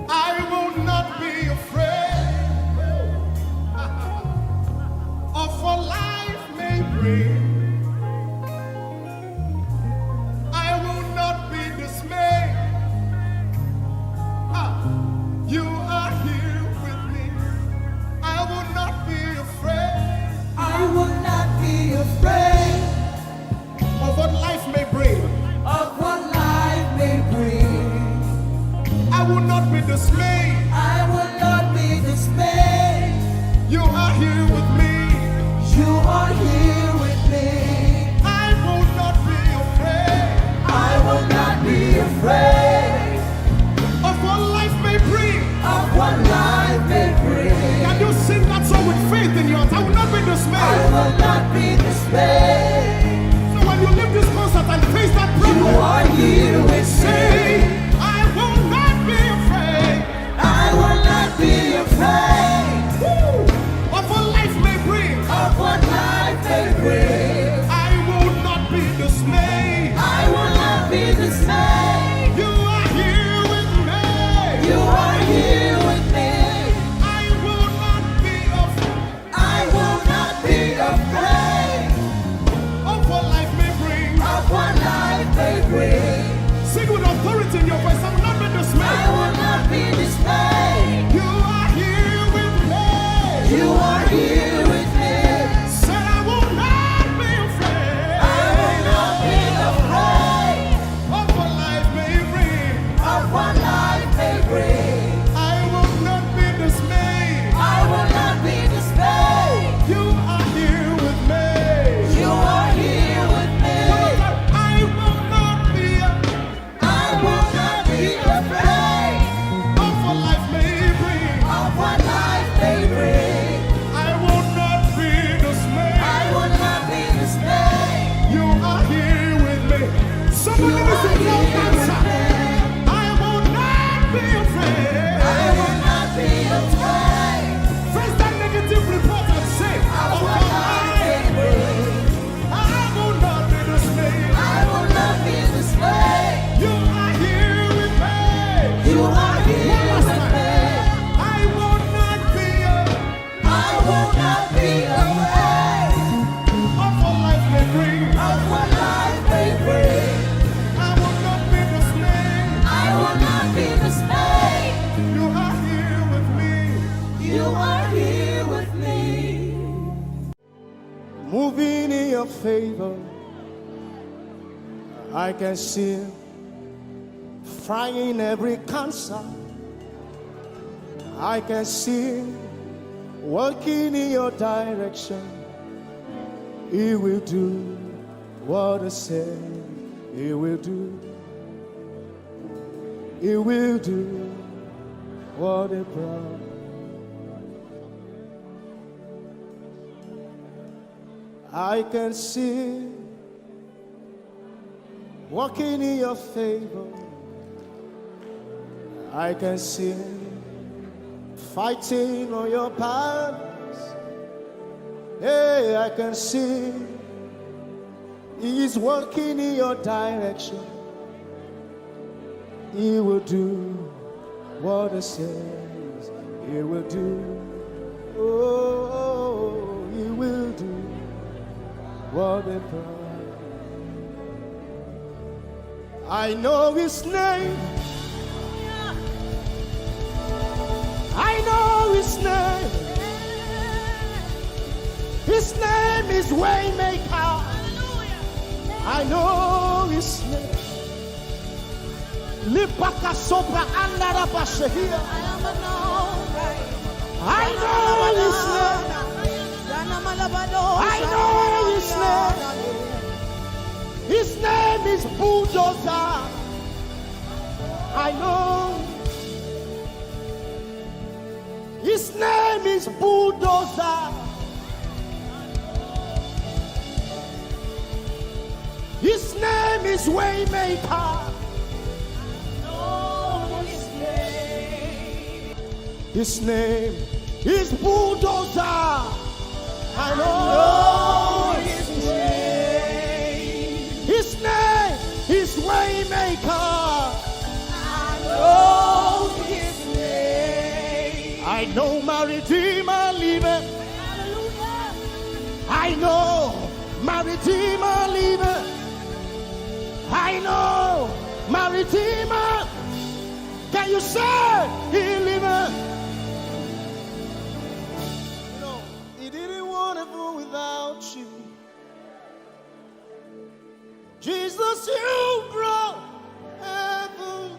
I will not be afraid of what life may bring. I will not be dismayed. You are here with me. I will not be afraid. I will not be afraid Of what life may bring. of what life may bring. I will not be dismayed. I will not be dismayed. You are here with me. You are here with me. I will not be afraid I will not be afraid of what life may bring. of what life may bring. Can you sing that song with faith in your heart? I will not be I dismayed. will not be dismayed. So when you leave this concert and face that You problem, are here with say, me. I will not be afraid I will not be afraid of what life may bring. of what life may bring. I will not be dismayed. I will not be dismayed. You are here with me. You are here with me. I will not be afraid I will not be afraid of what life may bring. of what life may bring. Sing with authority in your voice. I will not be I dismayed. will not be dismayed. You are here with me. You are here with me. Said I will not be afraid I will not be afraid of what life may bring. of what life may bring. I will not be dismayed. I will not be dismayed. You are here with me. You are here with me. I will not be I will not be afraid of what life may bring. of what life may bring. I will not be dismayed. I will not be dismayed. You are here with me. Somebody You listen are to your here with answer. me. I will not be afraid. I will not be afraid Face that negative report and say, of oh what life may God, bring. I will not be dismayed. I will not be dismayed. You are here with me. You are here One last with time. me. I will not be I will not be afraid of what life may bring. of what life may bring. I will not be dismayed. I will not be dismayed. You are here with me. You are here with me. Moving in your favor, I can see frying every cancer. I can see working in your direction. He will do what I said he will do. He will do what he promised. I can see walking in your favor. I can see fighting on your battles. Hey, I can see He is working in your direction. He will do what He says He will do. Oh, He will do what He promised. I know His name. I know His name. His name is Waymaker. I know His name. Lipaka sopra andara bashehia. I know His name. I know His name. His name is Bulldozer. I know. His name is Bulldozer. His name is Waymaker. His name is Bulldozer. I know his name. His name is Waymaker. I know his name. I know my Redeemer liveth. I know my Redeemer liveth. I know my Redeemer. Can you say he liveth? No, he didn't want to go without you. Jesus, you brought heaven.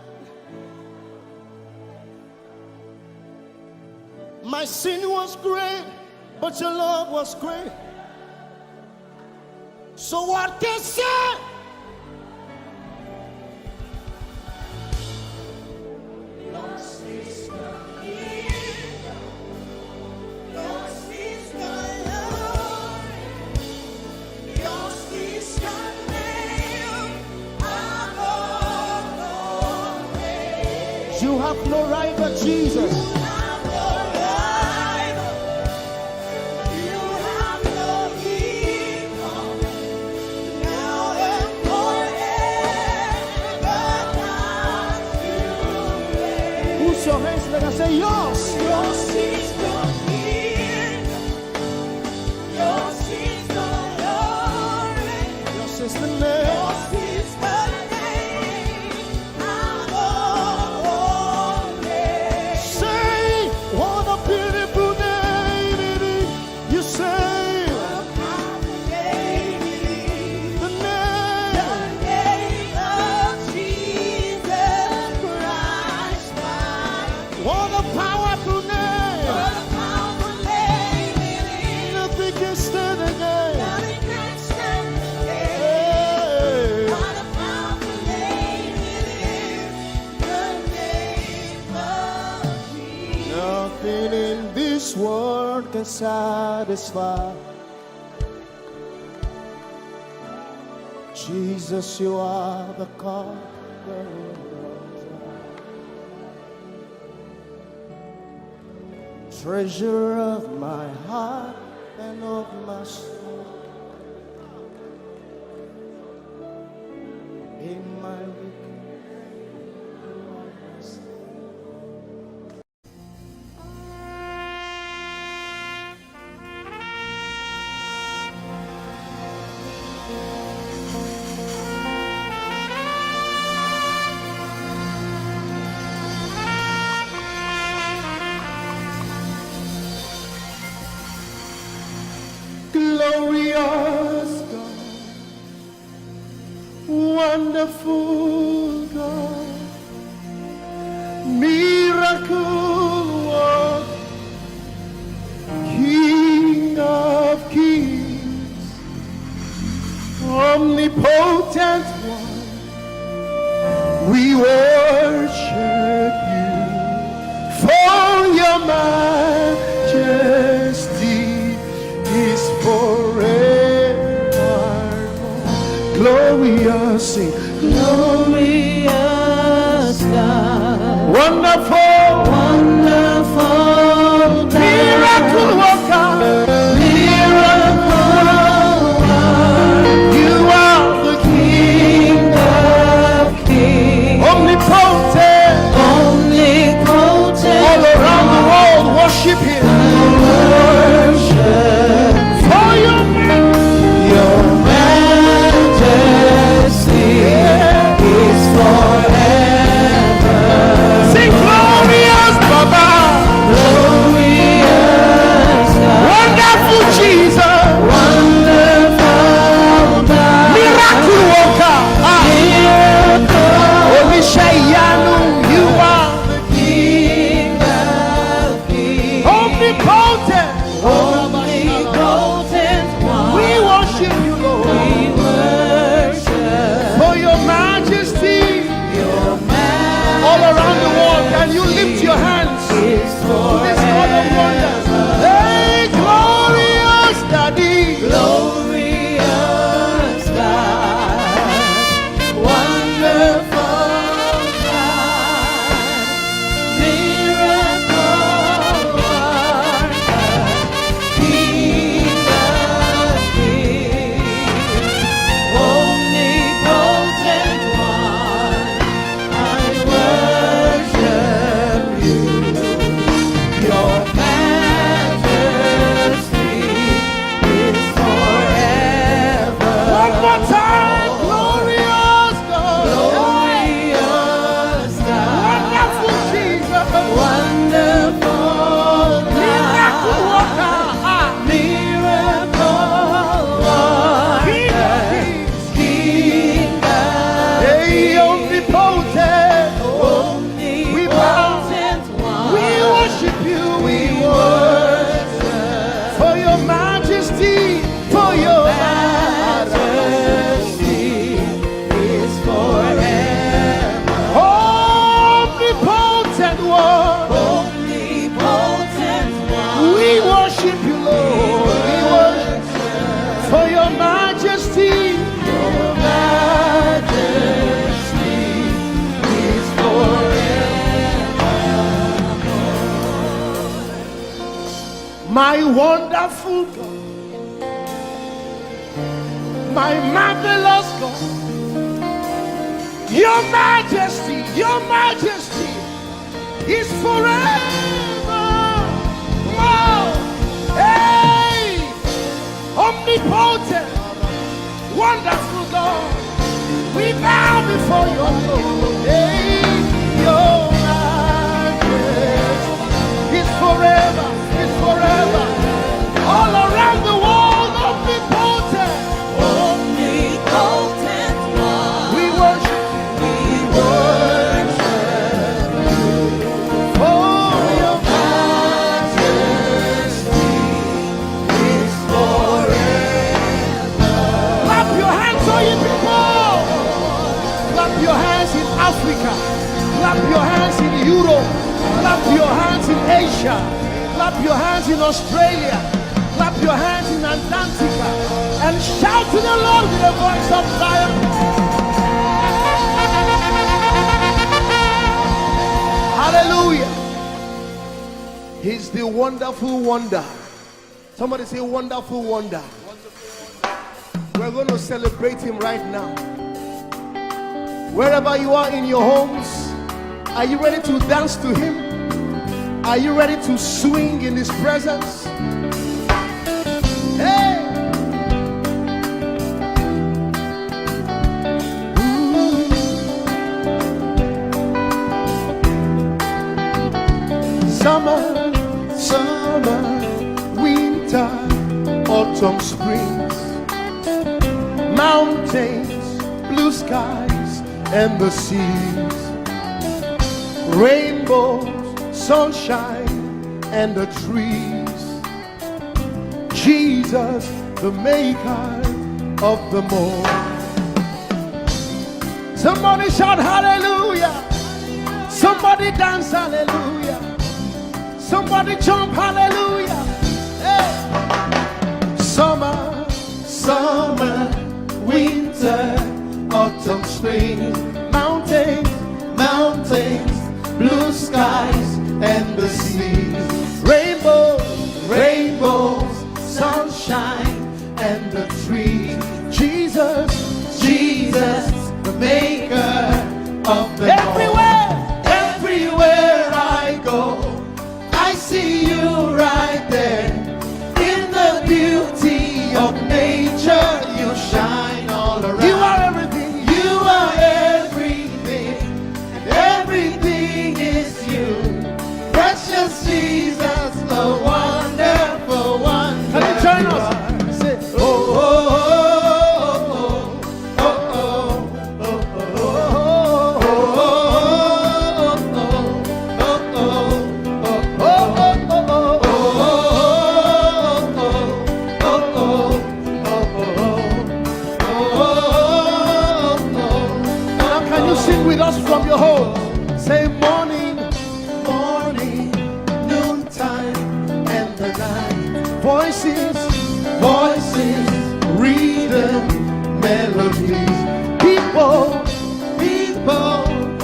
My sin was great, but your love was great. So what can say? You have no rival, Jesus. You have no rival. You have no equal. Now and forever, God you reign. Put your hands together and say, yours. Yours is the kingdom. Yours is the glory. Yours is the name. Yours is the world can satisfy. Jesus, you are the God. Treasure of my heart and of my soul. In my glorious God, wonderful God, miracle worker, King of kings, omnipotent one, we worship you for your majesty is forever. Glorious, sing. Glorious God, wonderful, wonderful, miracle worker, miracle worker. You are the King of kings, omnipotent, omnipotent. All around the world, worship Him. Omnipotent. My wonderful God, my marvelous God, your majesty is forever. Wow. Hey, omnipotent, wonderful God, we bow before your throne. Hey, your majesty is forever. All around the world, omnipotent one. We worship for your majesty is forever. Clap your hands, all you people. Clap your hands in Africa. Clap your hands in Europe. Clap your hands in Asia. Clap your hands in Australia. Clap your hands in Antarctica. And shout to the Lord with a voice of triumph. Hallelujah. He's the wonderful wonder. Somebody say wonderful wonder. We're going to celebrate him right now. Wherever you are in your homes, are you ready to dance to him? Are you ready to swing in his presence? Hey! Ooh. Summer, winter, autumn, springs, mountains, blue skies, and the seas, rainbows, sunshine, and the trees. Jesus, the maker of them all. Somebody shout hallelujah. Somebody dance hallelujah. Somebody jump hallelujah. Hey. Summer, winter, autumn, spring, mountains, blue skies, and the seas, rainbows, sunshine, and the trees. Jesus, the maker of the everywhere I go, I see you right there. In the beauty of nature, you shine all around. You are everything. You are everything, and everything is you. Precious Jesus, the wonderful one. Can you join us? Say, oh, oh, oh, oh, oh, oh, now can you sing with us from your home? Say morning, noontime, and the night. Voices, rhythm, melodies. People,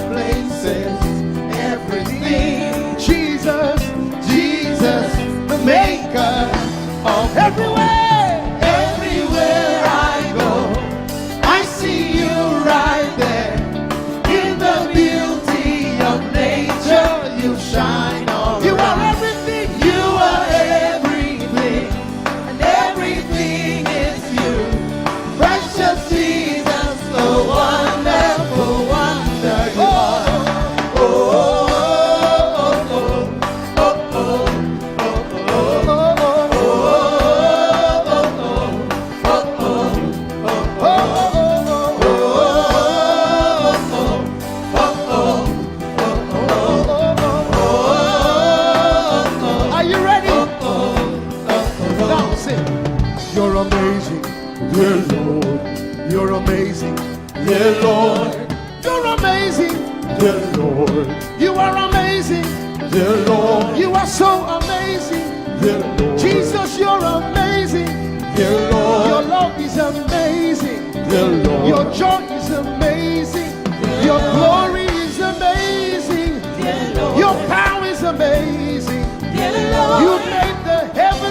places, everything. Jesus, the maker of everywhere I go, I see you right there. In the beauty of nature, you shine all you around. Are everything. You are everything, and everything is you. Precious Jesus, the wonderful wonder you are. Oh, are you ready? Now sing. You're amazing, dear Lord. You're amazing, dear Lord. You're amazing, dear Lord. You are amazing, dear Lord. You are so amazing, dear Lord. Jesus, you're amazing, dear Lord. Your love is amazing, dear Lord. Your joy is amazing, your glory is amazing, dear Lord. Your power is amazing, dear Lord. You made the heavens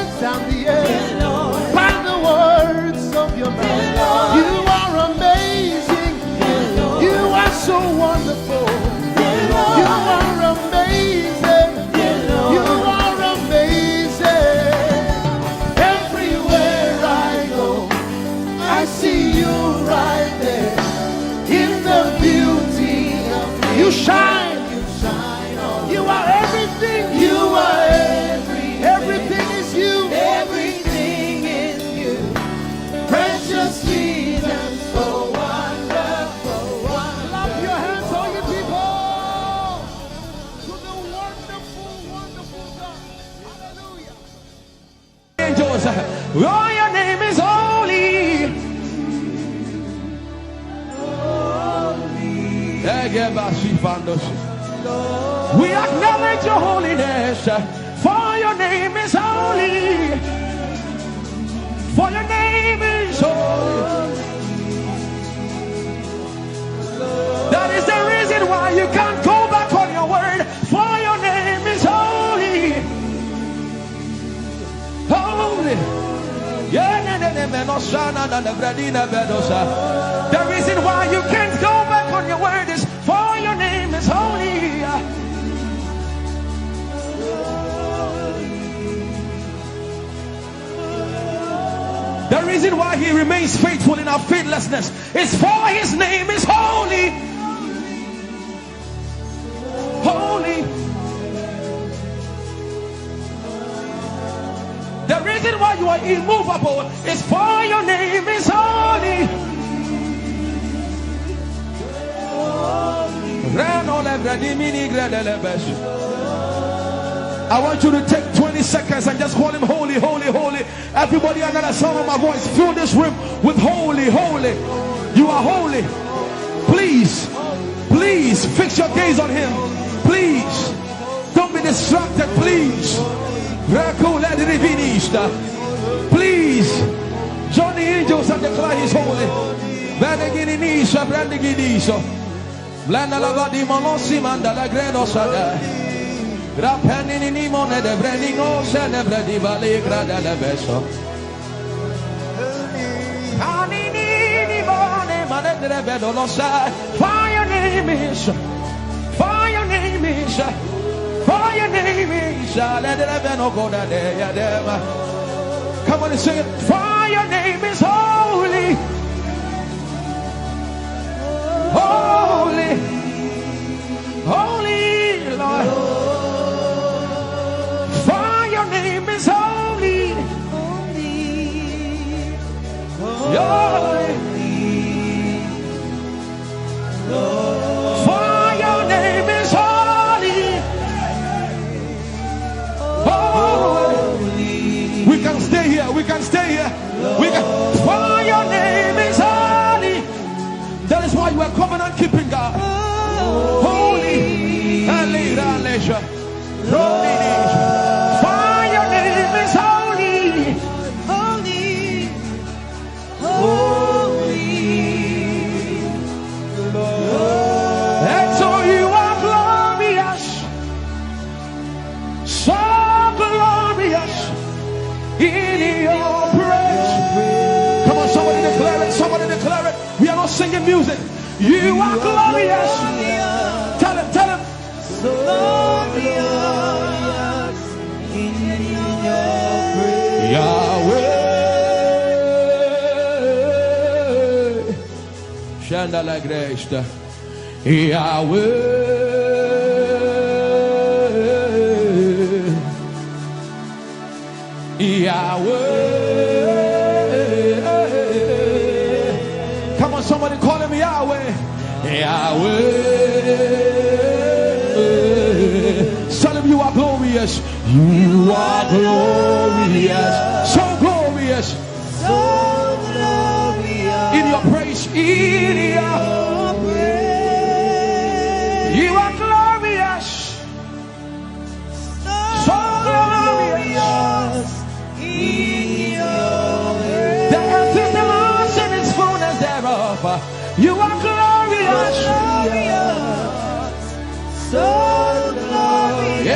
shine. You are everything. You are everything is you. Everything is you. Precious Jesus, so wonderful, wonderful. Clap your hands, all you people, to the wonderful, wonderful God. Hallelujah. Angels, oh, your name is holy. We acknowledge your holiness, for your name is holy. For your name is holy. That is the reason why you can't go back on your word. For your name is holy. Holy. The reason why you can't go back on your word is for your name is holy. The reason why he remains faithful in our faithlessness is for his name is holy. Holy. The reason why you are immovable is for your name is holy. I want you to take 20 seconds and just call him holy, holy, holy. Everybody under the sound of my voice, fill this room with holy, holy. You are holy. Please, please fix your gaze on him. Please, don't be distracted, please. Please join the angels and declare he's holy. Blanda la vadi monosi manda la gredo sada. Grapenini ni mone de brendingo se ne bredi vale grada le beso. Anini ni mone mane de vedo lo sa. For your name is, for your name is, for your name is. Let the veno go da de ya dem. Come on and sing it. For your name is holy. Holy, holy Lord, for your name is holy, holy, for your name is holy, holy. We can stay here, we can stay here, for your name is holy. That is why you are covenant keeping God. Holy. For your name is holy. Holy, holy, And so you are glorious. So glorious in your praise. Come on, somebody declare it. Somebody declare it. We are not singing music. You are glorious. Tell him, tell him. so glorious in your praise. Yahweh. Shanda la Grace. Yahweh. Yahweh. Come on, somebody call him Yahweh. Yahweh. Tell him you are glorious. You are glorious. So glorious. So glorious In your praise. In your praise. You are glorious. So glorious. In your praise. The earth is the Lord's and its fullness thereof. You are glorious. So glorious.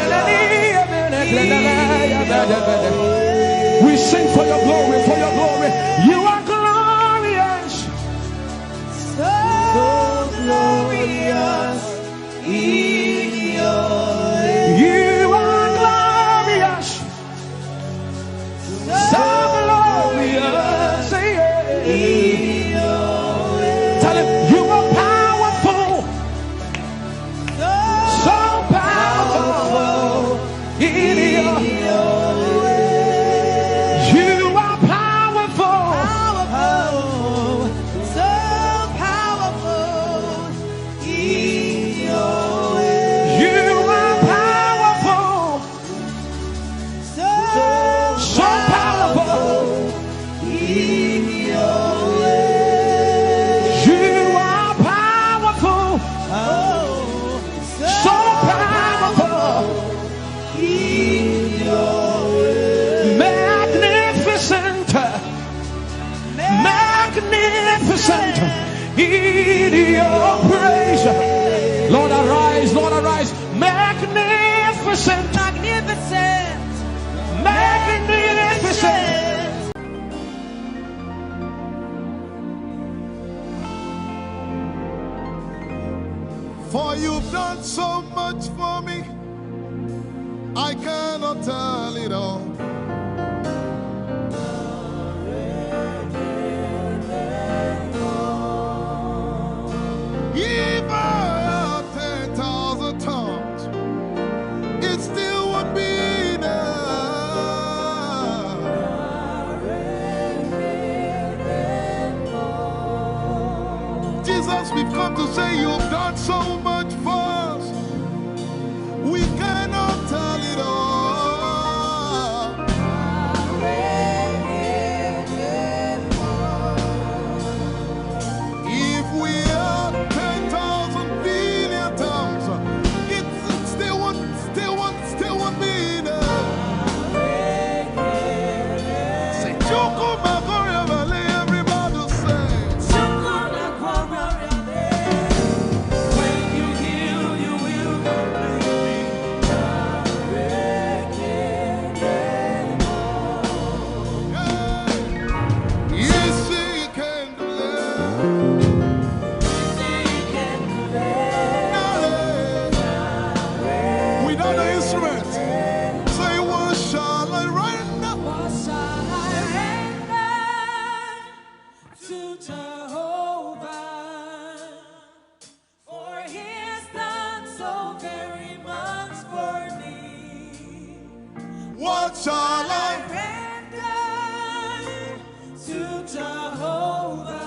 We sing for your glory, for your glory. You are glorious. So glorious in your You are glorious. So glorious. Tell him you are powerful. so magnificent in your praise. Lord, arise, Lord, arise. Magnificent, magnificent, magnificent. For you've done so much for me, I cannot tell it all. If I had 10,000 tongues, it still would be enough. Jesus, we've come to say you've done so much for us. We cannot tell it all. If we had 10,000 billion tongues, it still won't be enough. Say, Chukuma Koryabale, everybody say. When you heal, you will Yes, he can do that. Without the instrument, say, what shall I render? What shall I render to Jehovah? For he has done so very much for me. What shall I Render to Jehovah.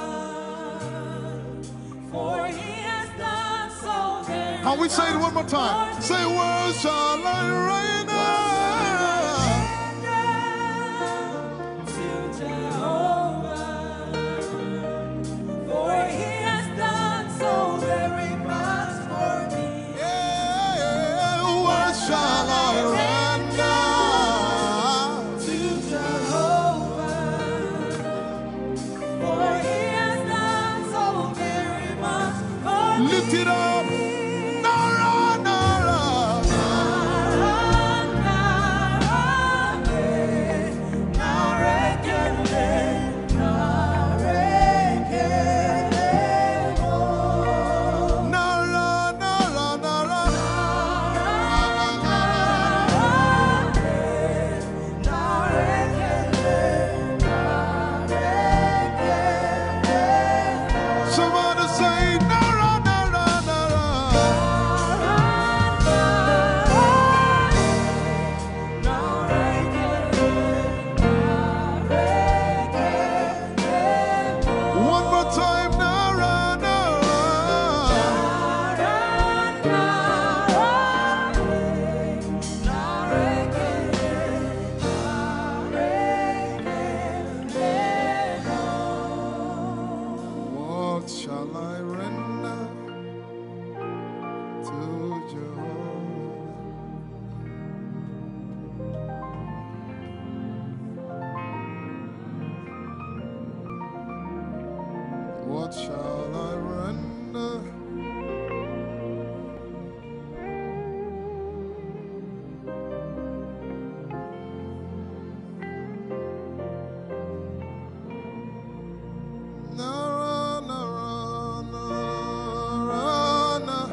For he has done so very Can we say it one more time? Say, what shall I render? to Jehovah. For he has done so very much for me. Yeah, what shall I render? To Jehovah. For he has done so very much for me. Lift it up. Nara, Nara. Nara, Nara, Nara. Somebody say, Nara, Nara, Nara. One more time, Nara, Nara. What shall I render to Jehovah? What shall I render? Nara, Nara, Nara, Nara.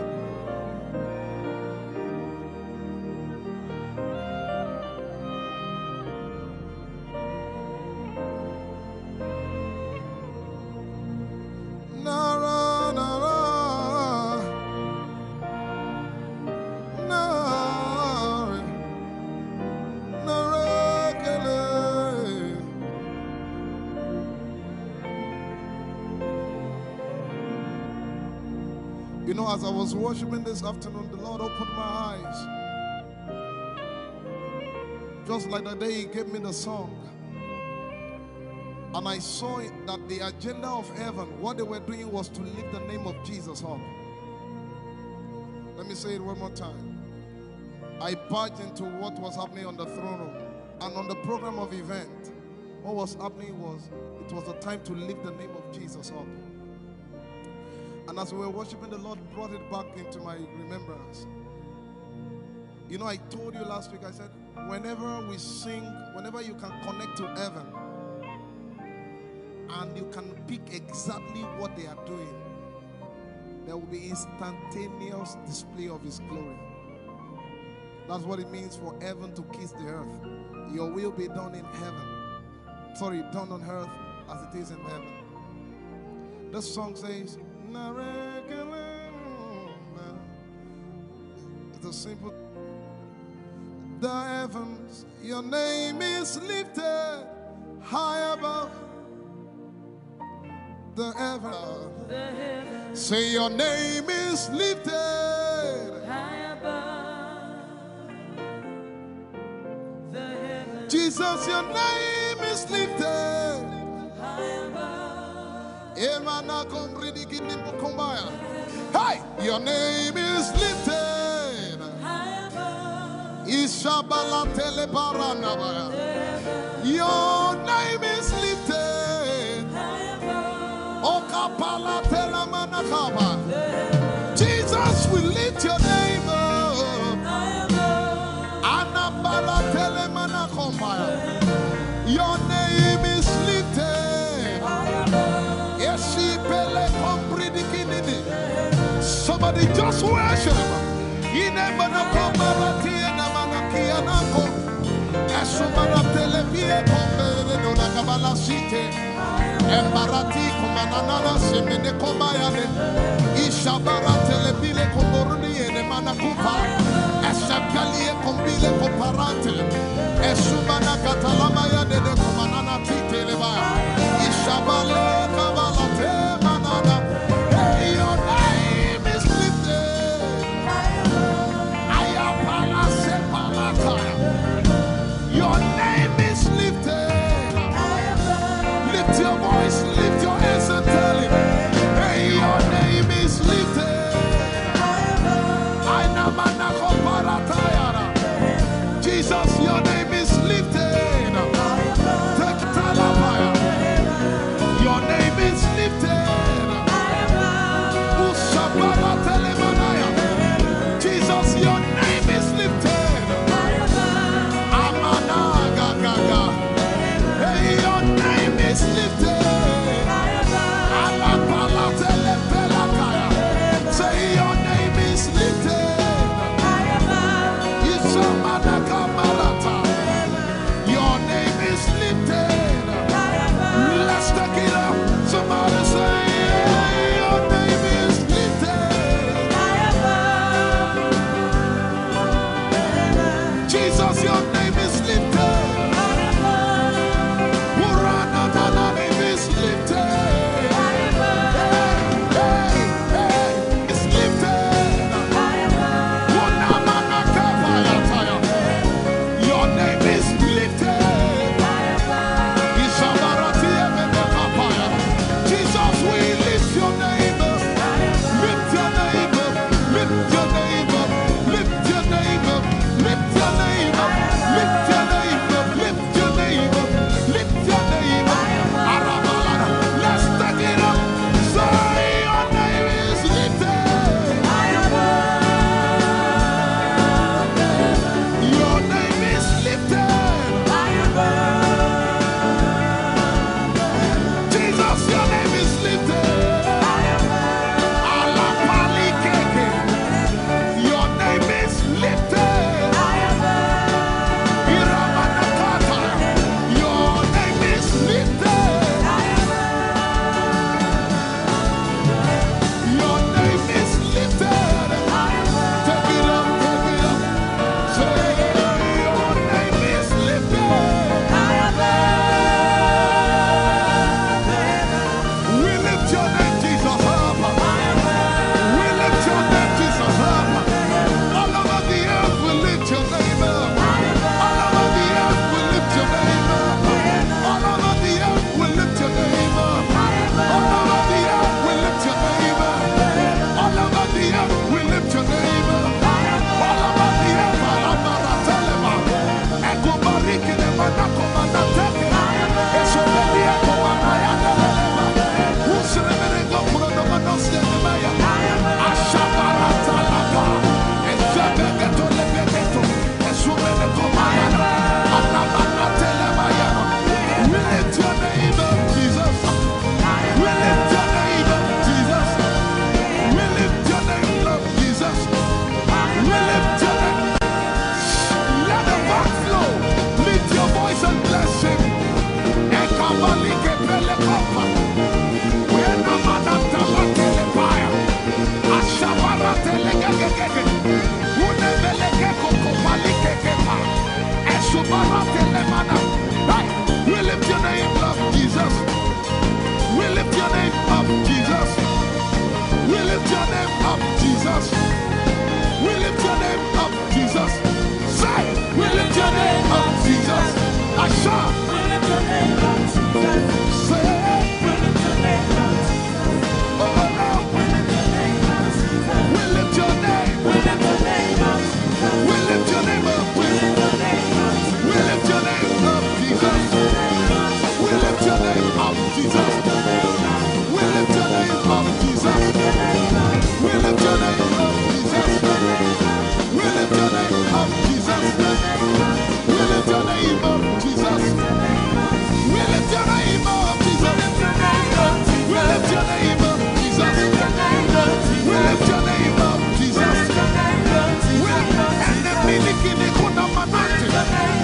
Nara, Nara, Nara, Nara, Kele. You know, as I was worshiping this afternoon, the Lord opened my eyes. Just like the day He gave me the song. And I saw it that the agenda of heaven, what they were doing was to lift the name of Jesus up. Let me say it one more time. I barged into what was happening on the throne room and on the program of event. what was happening was, it was a time to lift the name of Jesus up. And as we were worshiping, the Lord brought it back into my remembrance. You know, I told you last week, I said, whenever we sing, whenever you can connect to heaven, and you can pick exactly what they are doing, there will be instantaneous display of His glory. That's what it means for heaven to kiss the earth. Your will be done in heaven. Sorry, done on earth as it is in heaven. This song says, it's a simple. The heavens, your name is lifted high above. The heavens, say your name is lifted high above. The heavens, Jesus, your name is lifted high above. Emana kombridi kinimbo kombaya. Hey, your name is lifted High above. Ishabala telebaranabaya. Your name is lifted High above. Okapala telamanakaba. Jesus, we lift your name up. High above. Anabala telemanakombaya. Your name is lifted. Somebody just worship. Embarati kumanana semene komayane ishabara telebile komboruni ene manakupa eshabgalie kombile komparante esumana katalama ya dede kumanana titeleba ishabale kabalate manana. Hey, your name is lifted. Ayapala sepalakaya. Your name is lifted. Lift your voice, lift your hands and tell Him, hey, your name is lifted. Jesus, your name is lifted. Take Talabaya. Your name is lifted. Ushabara Telemanaya. Jesus, your name is lifted. Amana Gaga. Hey, your name is lifted. Alapala telepelakaya. Say your name is lifted. Isamanaka marata. Your name is lifted. Let's take it up. Somebody say your name is lifted. We lift your name up, Jesus. We lift your name up, Jesus. We lift your name up, Jesus. We lift your name up, Jesus. And the miliki ni kuna manati.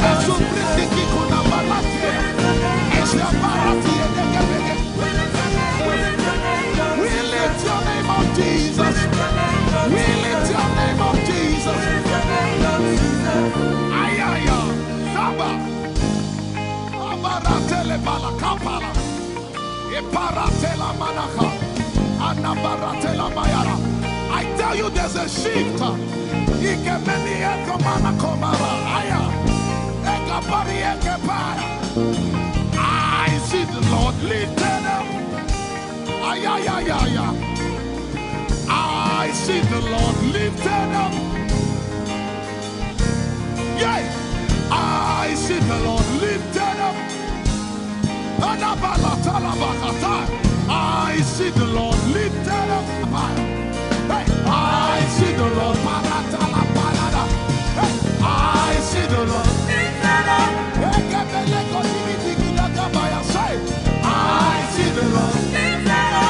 And so brindiki kuna balati. And so barati edekebeke. We lift your name up, Jesus. We lift your name up, Jesus. Ayaya, Saba. Abaratele balakapala. Eparatela manaka. Anabaratela mayara. I tell you there's a shift. Ikemeni ekomana komara. Aya. Ekapari ekepaya. I see the Lord lifted up. Ayayayaya. I see the Lord lifted up. Yay! I see the Lord lifted up. I see the Lord lifted up. Hey, I see the Lord. Hey, I see the Lord lifted up. I see the Lord lifted up.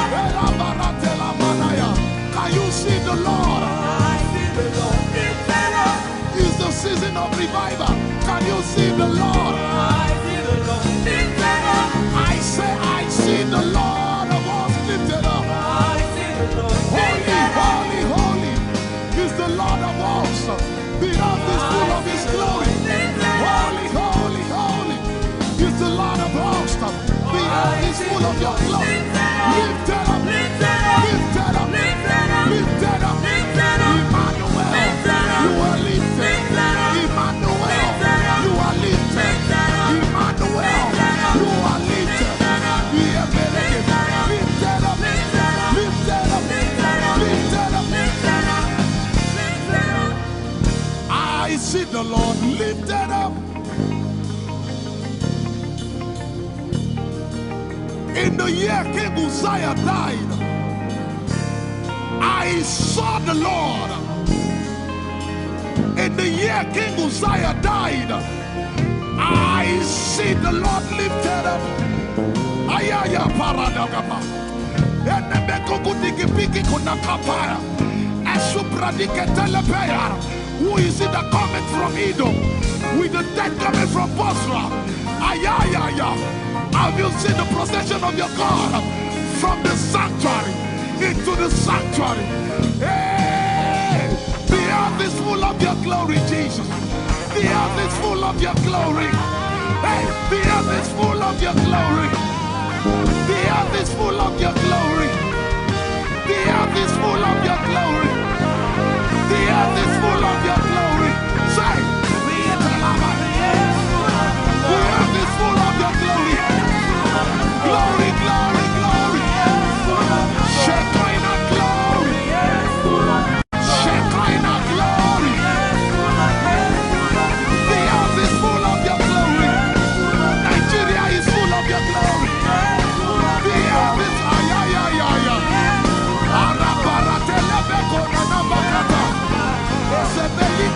Can you see the Lord? I see the Lord lifted up. It's the season of revival. Can you see the Lord? I see the Lord lifted up. I say, I see the Lord of hosts lifted up. I see the Lord lifted up. Holy, holy, holy is the Lord of hosts. The earth is full of His glory. Holy, holy, holy is the Lord of hosts. The earth is full of Your glory. Lifted up, lifted up, lifted up, lifted up, lifted up. Emmanuel, You are lifted. Emmanuel, You are lifted. Emmanuel, You are lifted. Lifted up, lifted up, lifted up, lifted up. I see the Lord lifted up. In the year King Uzziah died, I saw the Lord. In the year King Uzziah died, I see the Lord lifted up. Ayaya paradagaba. Enebeko kutiki piki kunakapaya. Esupradike telepaya. Who is it that cometh from Edom? With the dead coming from Bosra. Ayaya. Have you seen the procession of your God from the sanctuary into the sanctuary? Hey! The earth is full of Your glory, Jesus. The earth is full of Your glory. Hey! The earth is full of Your glory. The earth is full of Your glory. The earth is full of Your glory. The earth is full of Your glory. Say, the earth is full of Your glory. Glory, glory, glory. Shekinah glory. Shekinah glory. The earth is full of Your glory. Nigeria is full of Your glory. The earth is ayayayaya. Arabaratelebeko nanabakata. Esebeli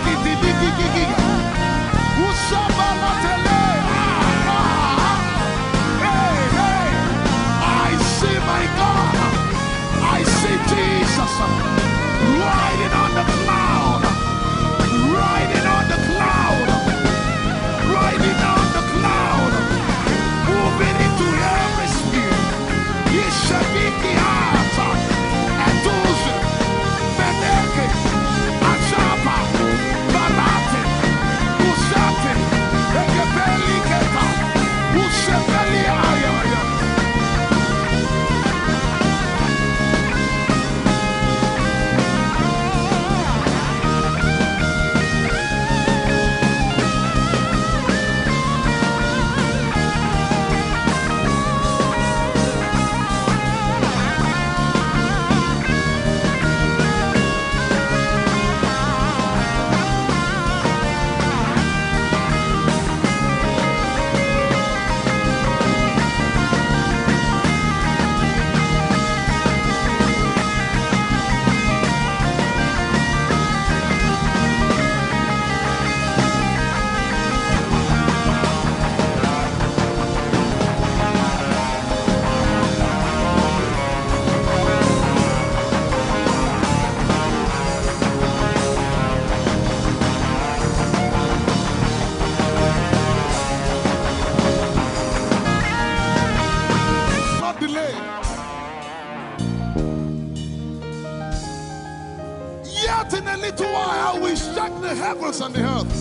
heavens and the earth,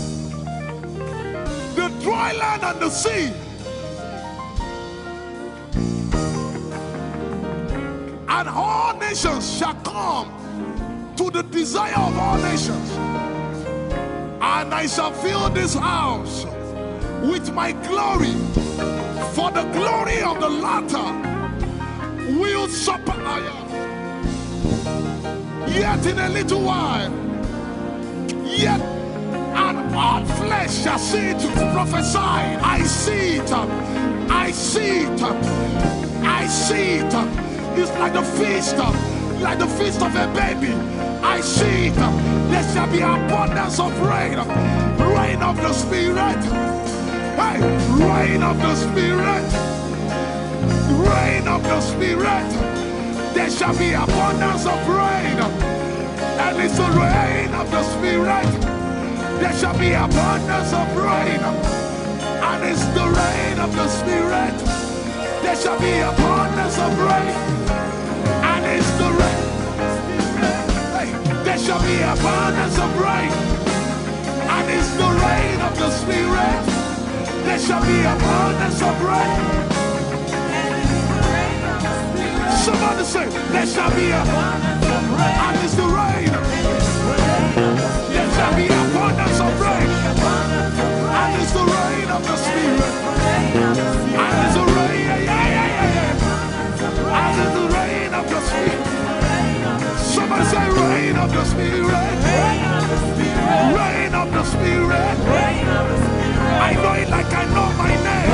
the dry land and the sea. And all nations shall come to the desire of all nations. And I shall fill this house with my glory, for the glory of the latter will surpass. Yet in a little while, yet and all flesh shall see it. Prophesy. I see it. I see it. I see it. It's like the feast of a baby. I see it. There shall be abundance of rain. Rain of the Spirit. Hey, rain of the Spirit. Rain of the Spirit. There shall be abundance of rain. And it's the rain of the Spirit. There shall be abundance of rain. And it's the rain of the Spirit. There shall be abundance of rain. And it's the rain. Hey, there shall be abundance of rain. And it's the rain of the Spirit. There shall be abundance of rain. Somebody say, there shall be abundance of rain. And it's the rain. There shall be abundance of rain. And it's the rain of the Spirit. And it's the rain. And it's the rain of the Spirit. Somebody say, rain of the Spirit. Rain of the Spirit. I know it like I know my name.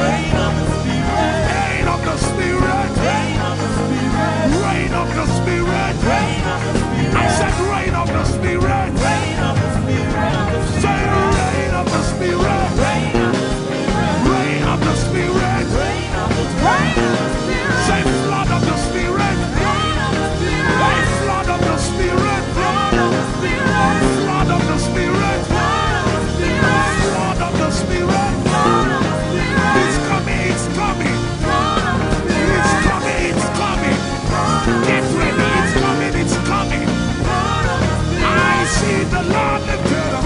Rain of the Spirit. Rain of the Spirit. I said rain of the Spirit. Say rain of the Spirit. Rain of the Spirit. Say flood of the Spirit. Say flood of the Spirit. Flood of the Spirit. Flood of the Spirit. It's coming, it's coming. It's coming, it's coming. Get ready, it's coming, it's coming. I see the Lord lifted up.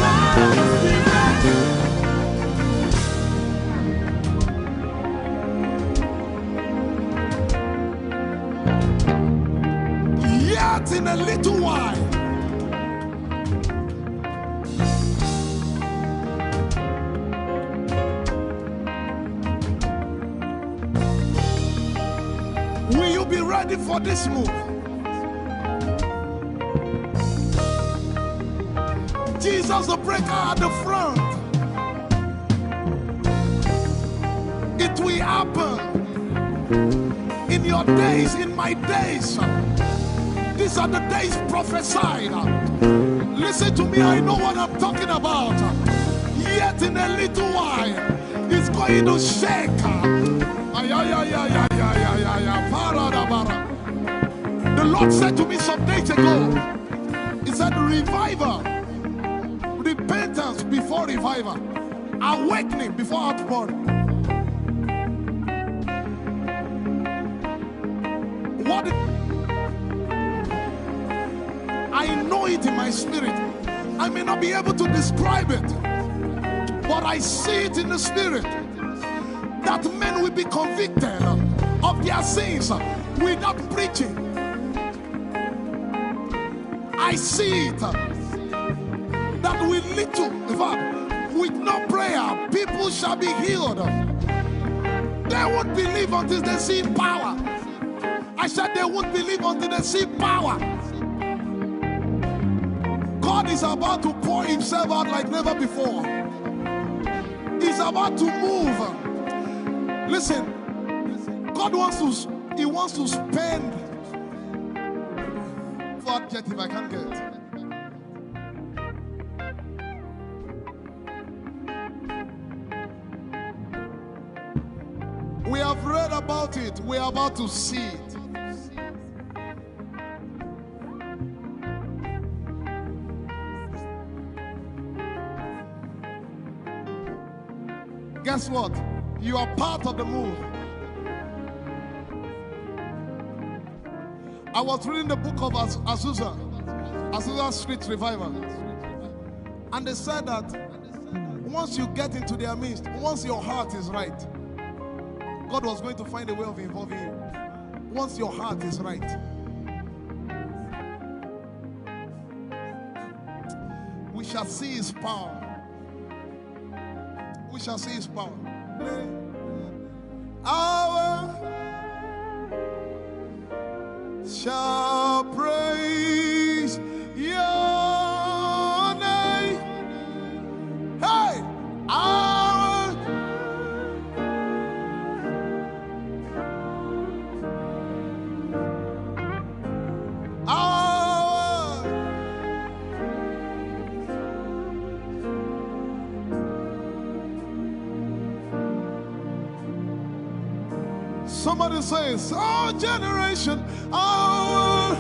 Yet in a little while, will you be ready for this move? Jesus the breaker at the front. It will happen in your days, in my days. These are the days prophesied. Listen to me, I know what I'm talking about. Yet in a little while, it's going to shake. The Lord said to me some days ago, He said, revival, repentance before revival, awakening before outpouring. What? I know it in my spirit. I may not be able to describe it, but I see it in the spirit that men will be convicted of their sins without preaching. I see it that with little, in fact, with no prayer, people shall be healed. They won't believe until they see power. I said they won't believe until they see power. God is about to pour Himself out like never before. He's about to move. Listen, God wants to spend. For adjective I can't get. We have read about it. We are about to see it. Guess what? You are part of the move. I was reading the book of Azusa Street Revival. And they said that once you get into their midst, once your heart is right, God was going to find a way of involving you. Once your heart is right. We shall see his power. We shall see his power. Our shall praise your name. Hey, our somebody says, our generation, our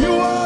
you are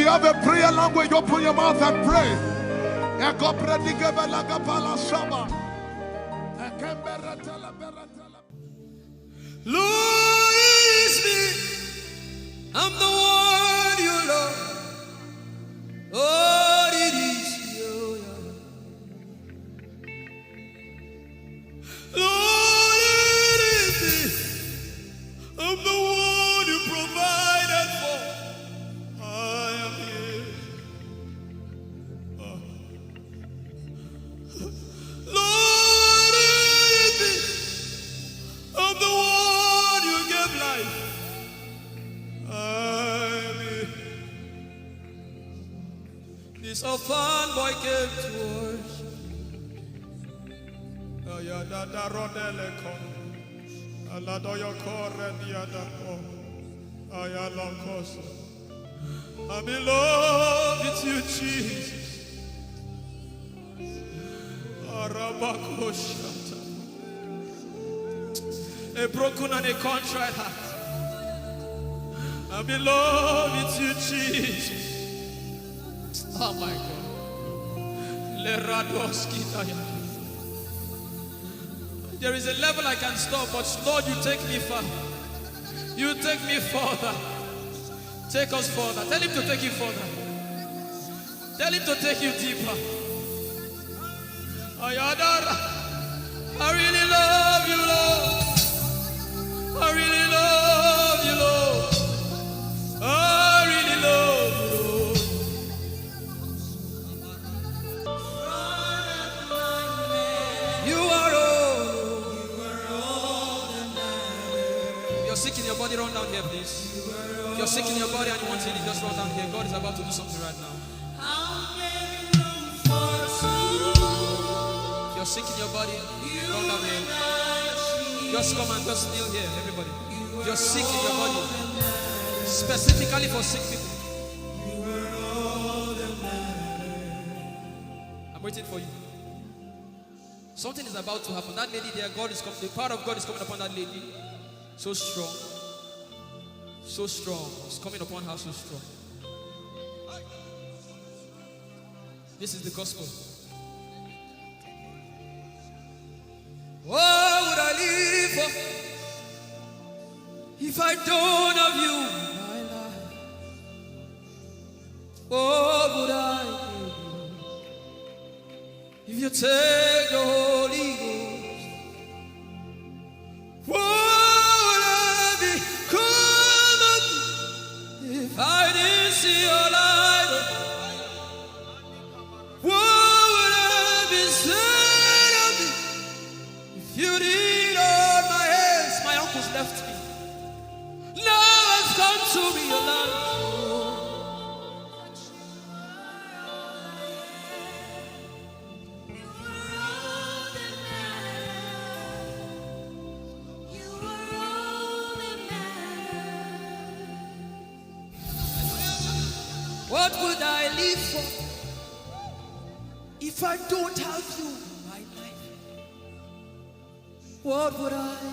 you have a prayer language, open your mouth and pray. Lord, is me. I'm the one you love. Lord, it is you. Lord, it is me. I'm the one you provided for. I am here. Lord, it is me. I'm the one you gave life. I'm here. This orphan boy came to worship. Ayadada rodele kom. Aladoyo kore diadako. Ayalokoso. I'm in love with you, Jesus. Arabakoshata. A broken and a contrite heart. I'm in love with you, Jesus. Oh my God. There is a level I can stop, but Lord, you take me far. You take me further. Take us further. Tell him to take you further. Tell him to take you deeper. Ayadara. I really love you, Lord. I really love you, Lord. I really love you, Lord. You are all. You're sick in your body, run down here, please. If you're sick in your body and you want healing, just run down here. God is about to do something right now. If you're sick in your body, run down here. Just come and just kneel here, everybody. If you're sick in your body, specifically for sick people, I'm waiting for you. Something is about to happen. That lady there, God is coming. The power of God is coming upon that lady. So strong. So strong. It's coming upon her so strong. This is the gospel. What would I live for if I don't have you in my life? What would I do if you take the Holy Ghost? What would I become if I didn't see your light? What would I be said of me if you did hold my hands? My uncles left me. Now I've come to realize. What would I live for if I don't have you in my life? What would I do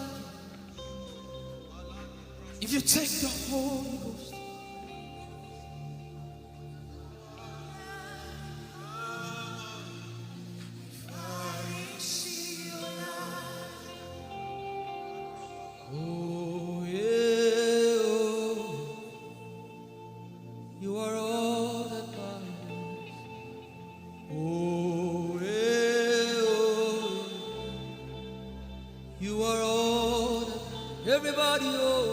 if you take the Holy Ghost? Oh yeah, oh. You are all that matters. Oh yeah, oh. You are all that everybody, oh.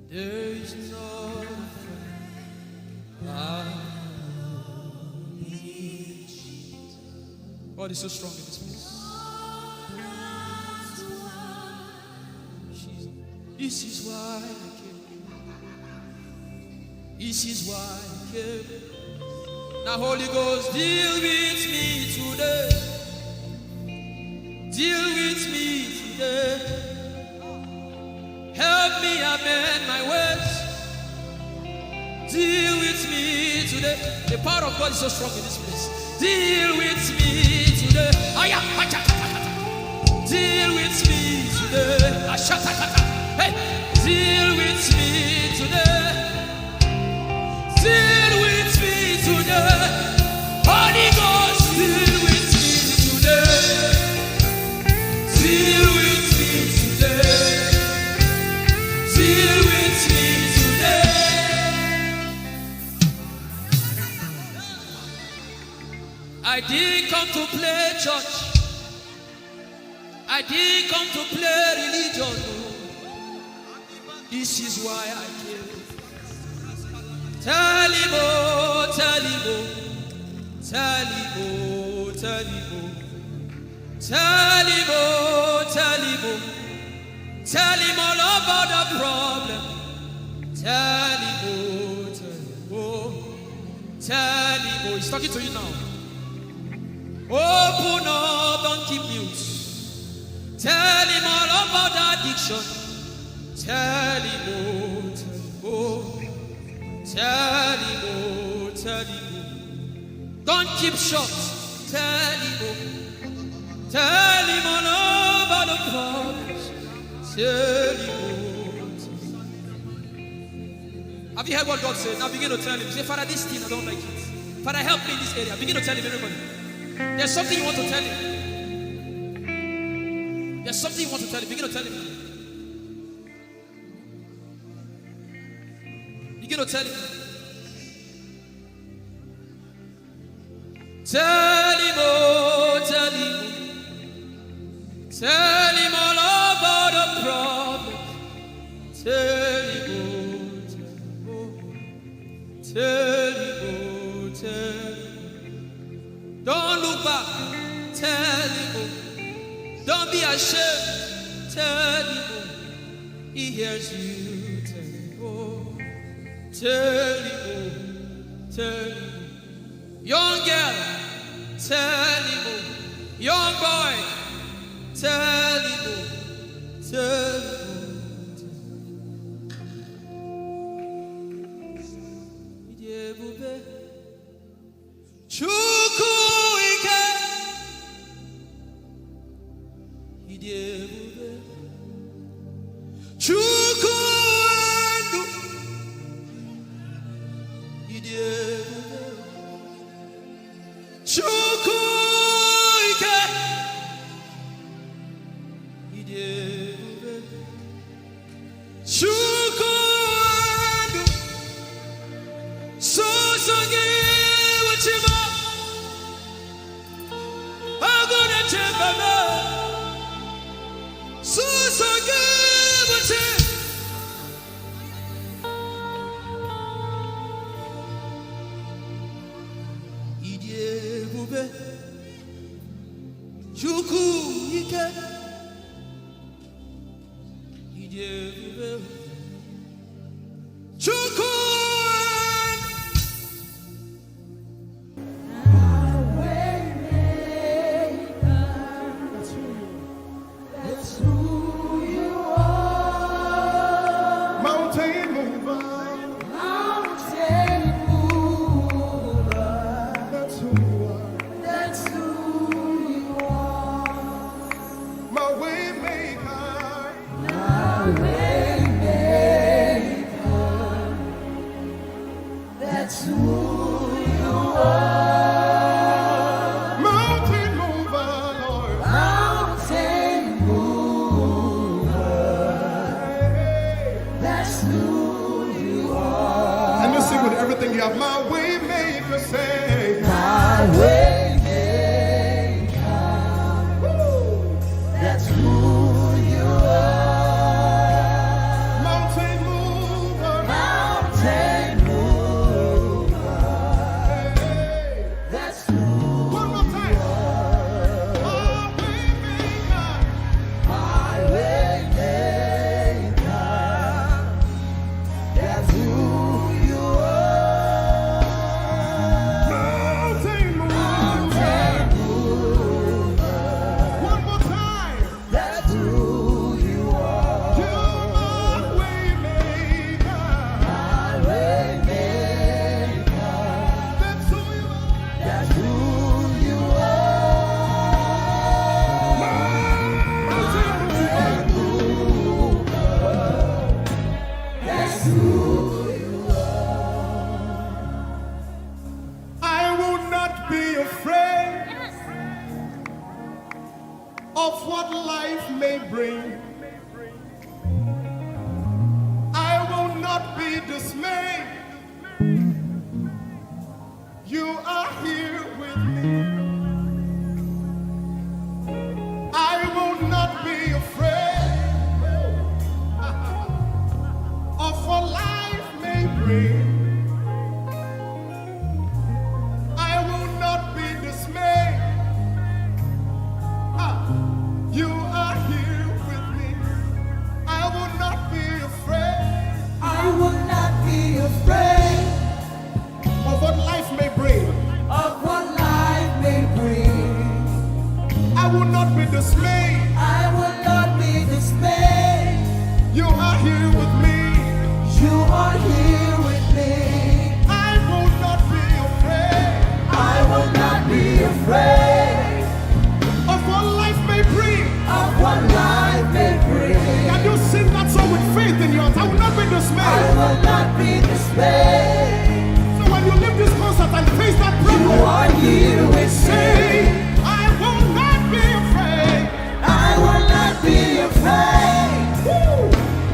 There is no friend God is so strong in this place. This is why I came. This is why I came. Now, Holy Ghost, deal with me today. Deal with me today. Help me amend my ways. Deal with me today. The power of God is so strong in this place. Deal with me today. Deal with me today. Hey, deal with me today. Deal with me today. Holy Ghost, deal with me today. Deal with me today. Deal with me today. I didn't come to play church. I didn't come to play religion. This is why I came. Tell him, oh, tell him, oh, tell him, oh, tell him, oh, tell him, oh, tell him, oh, tell him all about the problem. Tell him, oh, tell him, oh, tell him, oh, he's talking to you now. Open up, don't keep mute. Tell him all about the addiction. Tell him, oh, tell him, oh, tell him, oh. Don't keep short. Tell him, oh, tell him all about the problems. Tell him, oh. Have you heard what God said? Now begin to tell him. Say, Father, this thing I don't like it. Father, help me in this area. Begin to tell him, everybody. There's something you want to tell him. There's something you want to tell him. Begin to tell him. Begin to tell him. Tell him, oh, tell him. Tell him all about the problem. Tell him, oh, tell him, oh, tell him. Don't look back. Tell him, oh. Don't be ashamed. Tell him, oh. He hears you. Tell him, oh. Tell him, oh. Tell him, oh. Young girl, tell him, oh. Young boy, tell him, oh. Tell him, oh. Chukwu ike, ịdị ebube. Chukwu ndụ, ịdị ebube. Chukwu ike, ịdị ebube. Chukwu ndụ, sọsọ gị wụchima. Agụna chebaba, sọsọ gị wụchi. Ịdị ebube. Chukwu ike, ịdị ebube. Chukwu Mountain mover, that's who you are. My way maker, That's who you are. mountain mover, Lord. Mountain mover. That's who you are. And you sing with everything you have. My way maker, say. My way maker. That's who you are. Mountain mover, Mountain mover. bring. I will not be dismayed. You are here with me. I will not be afraid. I will not be afraid Of what life may bring. of what life may bring. I will not be dismayed. I will not be dismayed. You are here with me. You are here with me. I will not be afraid I will not be afraid of what life may bring. of what life may bring. Can you sing that song with faith in your heart? I will not be I dismayed. will not be dismayed. So when you leave this concert and face that You problem, are here with say, me. I will not be afraid I will not be afraid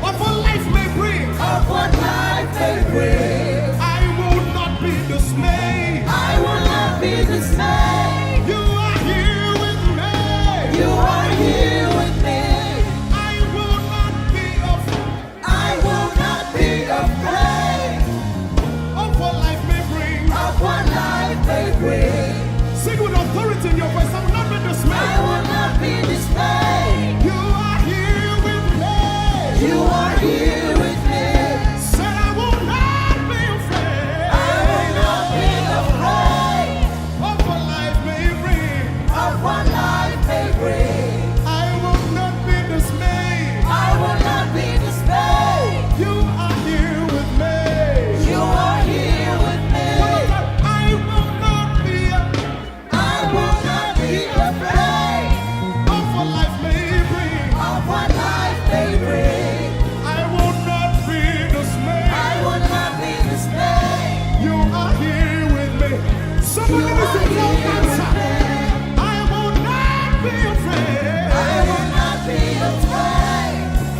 of what life may bring. of what life may bring. I will not be dismayed. I will not be dismayed. You are here with me. You are here with me. I will not be afraid I will not be afraid of what life may bring. of what life may bring. Sing with authority in your voice. I will not be I dismayed. will not be dismayed. You are here with me. You are here with me. Said I will not be afraid I will not be afraid of what life may bring. of what life may bring. I will not be dismayed. I will not be dismayed. You are here with me. You are here with me. I will not be I will not be afraid of what life may bring. of what life may bring. I will not be dismayed. I will not be dismayed. You are here with me. Somebody You listen are to your here answer. with me. I will not be afraid. I will not be afraid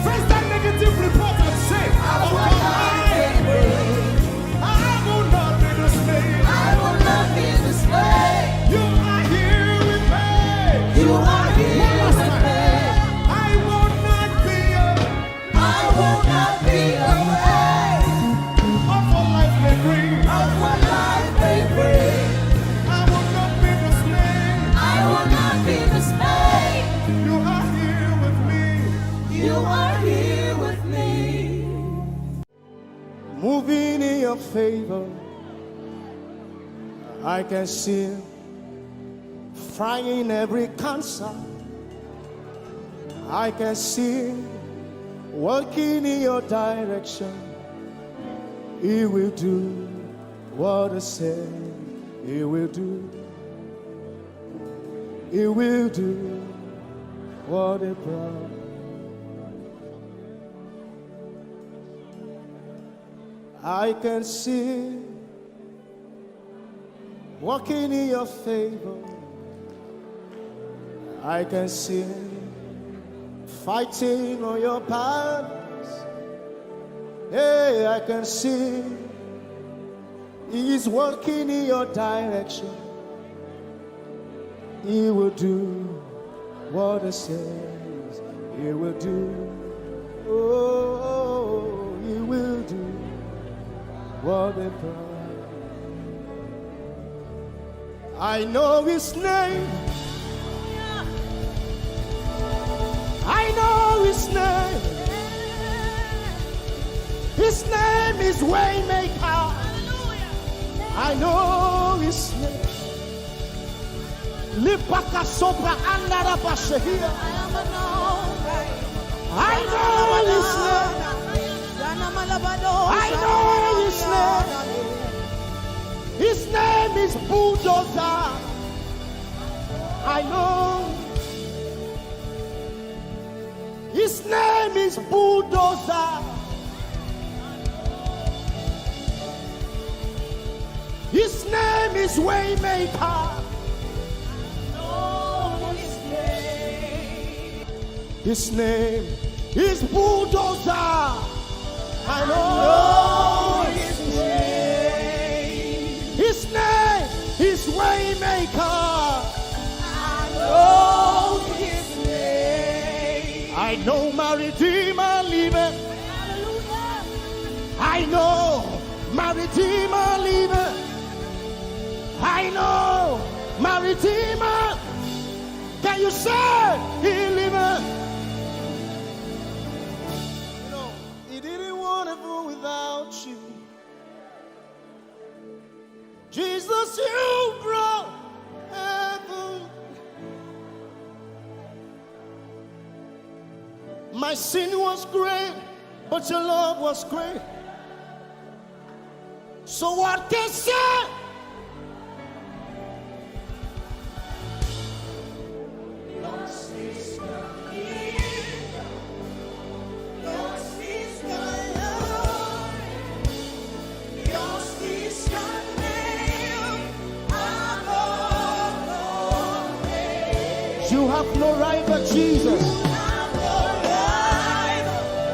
Face that negative report and say, of oh what life may God, bring. I will not be dismayed. I will not be dismayed. You are here with me. You are here One last with time. me. I will not be I will not be afraid of what life may bring. of what life may bring. I will not be dismayed. I will not be dismayed. You are here with me. You are here with me. Moving in your favor, I can see frying every cancer. I can see working in your direction. He will do what I said he will do. He will do what he promised. I can see walking in your favor. I can see fighting on your battles. Hey, I can see He's working in your direction. He will do what He says He will do. Oh, He will do what He promised. I know His name. I know His name. His name is Waymaker. I know His name. Lipaka sobra andara bashehia. I know His name. I know His name. His name is Bulldozer. I know. His name is Bulldozer. His name is Waymaker. His name is Bulldozer. I know His name. His name is Waymaker. I know His name. I know my Redeemer liveth. I know My Redeemer liveth. I know my Redeemer. Can you say he liveth? You know, he didn't want to go without you. Jesus, you brought heaven. My sin was great, but your love was great. So what can say? You have no right but Jesus. You have no rival.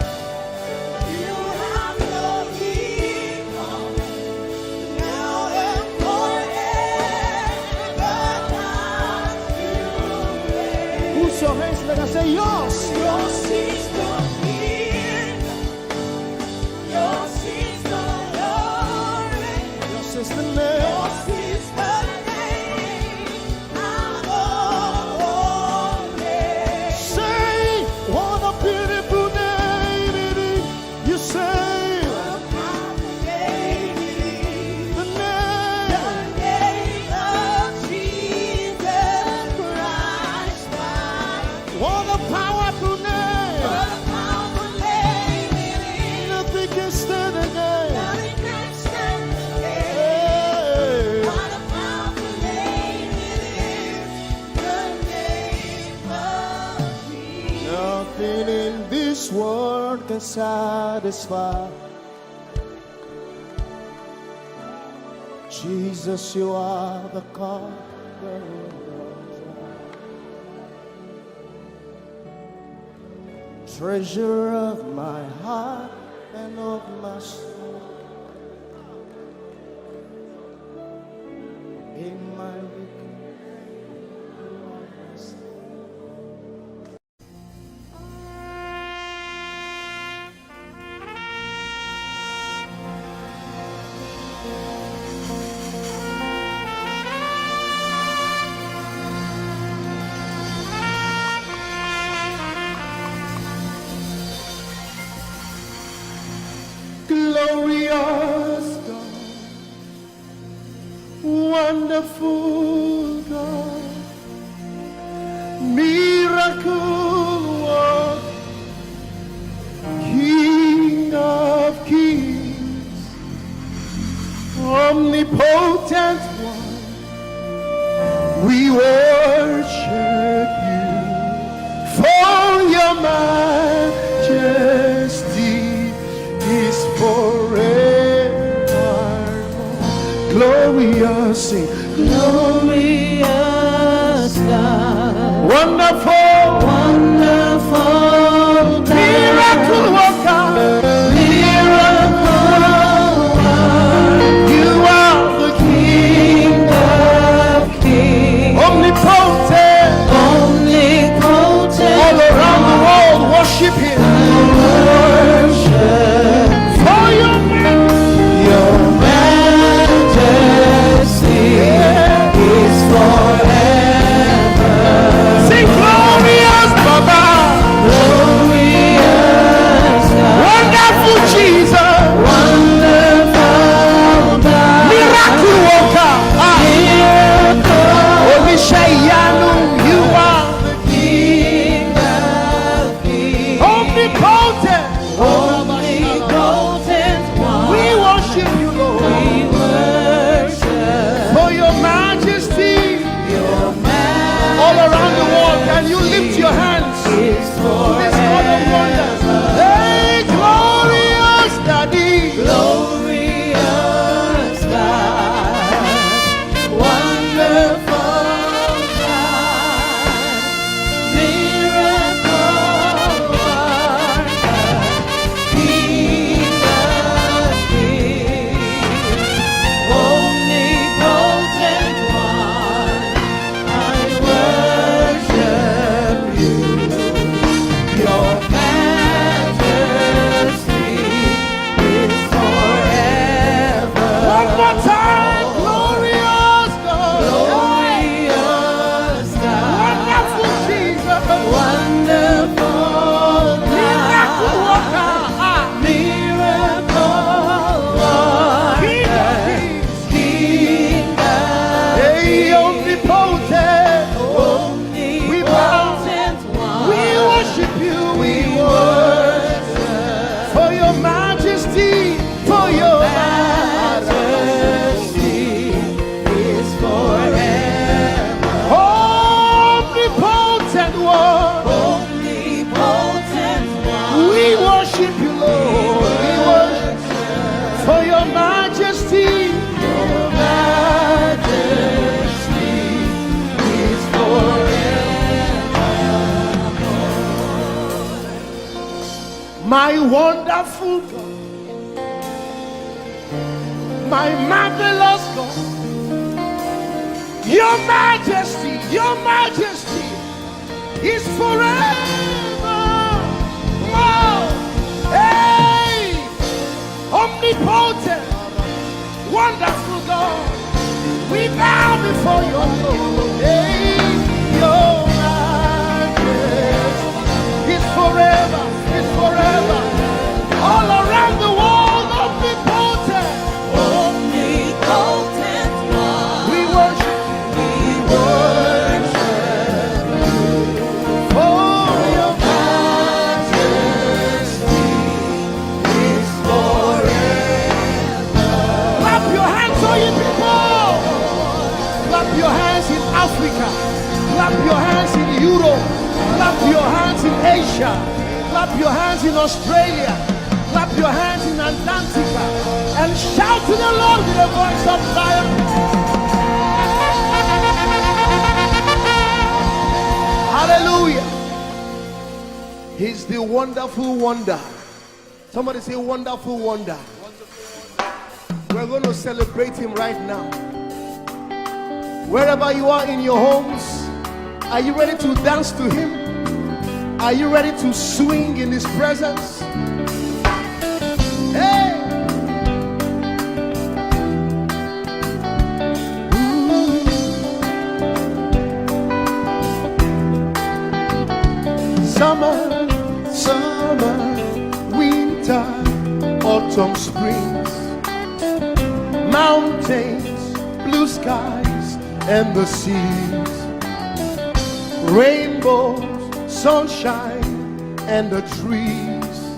You have no equal. Now and forever, God, you reign. Who's your hands? Let us say yours. Yours is the kingdom. Yours is the glory. Yours is the name. Yours is the name above all names. Say, what a beautiful name it is. You say, the name. What a powerful name. Nothing can stand against. Hey. Nothing in this world can satisfy. Jesus, you are the treasure of my heart and of my soul. In my weakness. Glorious God, wonderful God, miracle worker, King of kings, omnipotent one, we worship you for your majesty is forevermore. Glorious, sing. Glorious God, Wonderful, wonderful God, miracle worker, miracle worker, you are the King of kings, omnipotent, omnipotent, all around the world worship him. worship For your your majesty is forever. sing glorious Baba, Glorious God, wonderful Jesus, wonderful God, miracle worker, miracle Olishayanu, you are the King of kings, omnipotent. omnipotent one. We worship you, Lord, We worship for your majesty your all around the world. Can you lift your hands to majesty is this God of wonders? forever. Hey, glorious Daddy, Glorious God, wonderful God, miracle worker, King of kings, omnipotent one, I worship you. Your your majesty. Your majesty is forever. My wonderful God, my marvelous God, your majesty is forever. Oh, hey, omnipotent, wonderful God, we bow before your throne. Hey, your majesty is forever, all around the world, omnipotent. Omnipotent one. We worship for your majesty is forever. Clap your hands, all you people. Clap your hands in Africa. Clap your hands in Europe. Clap your hands in Asia. Clap your hands in Australia. Clap your hands in Antarctica. And shout to the Lord with a voice of triumph. Hallelujah. He's the wonderful wonder. Somebody say wonderful wonder. We're going to celebrate him right now. Wherever you are in your homes, are you ready to dance to him? Are you ready to swing in his presence? Hey! Summer, winter, autumn, springs, mountains, blue skies, and the seas, rainbows, sunshine, and the trees.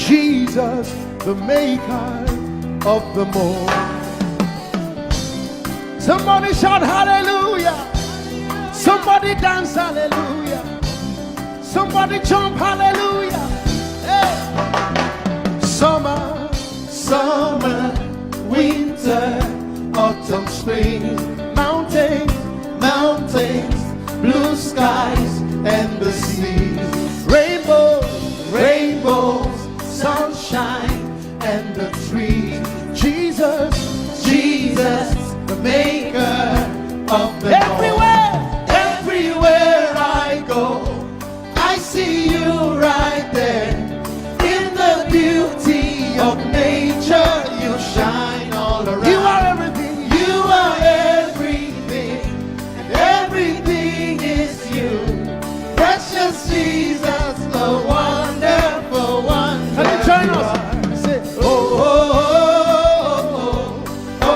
Jesus, the maker of them all. Somebody shout hallelujah. Somebody dance hallelujah. Somebody jump hallelujah. Hey. Summer, winter, autumn, spring, mountains, blue skies, and the seas, rainbows, sunshine, and the trees. Jesus, the maker of the everywhere I go, I see you right there. In the beauty of nature, you shine all around. You are everything. You are everything, and everything is you. Precious Jesus, the wonderful one. Can you join us? Say, oh, oh, oh, oh, oh,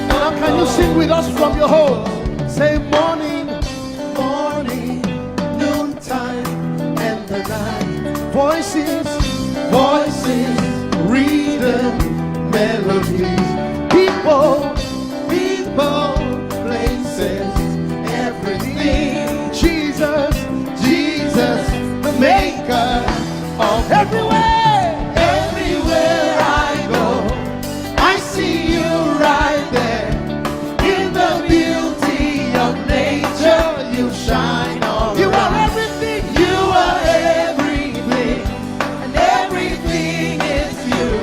now can you sing with us from your home? Say morning, noontime, and the night. Voices, rhythm, melodies. People, places, everything. Jesus, the maker of everywhere I go, I see you right there. In the beauty of nature, you shine all you around. Are everything. You are everything, and everything is you.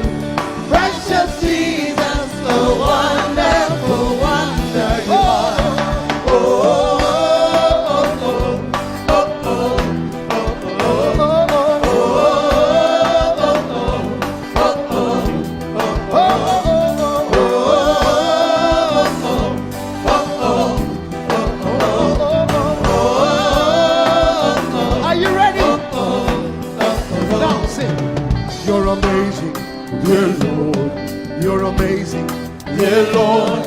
Precious Jesus, the wonderful wonder you are. Oh, are you ready? Now sing. You're amazing, dear Lord. You're amazing, dear Lord.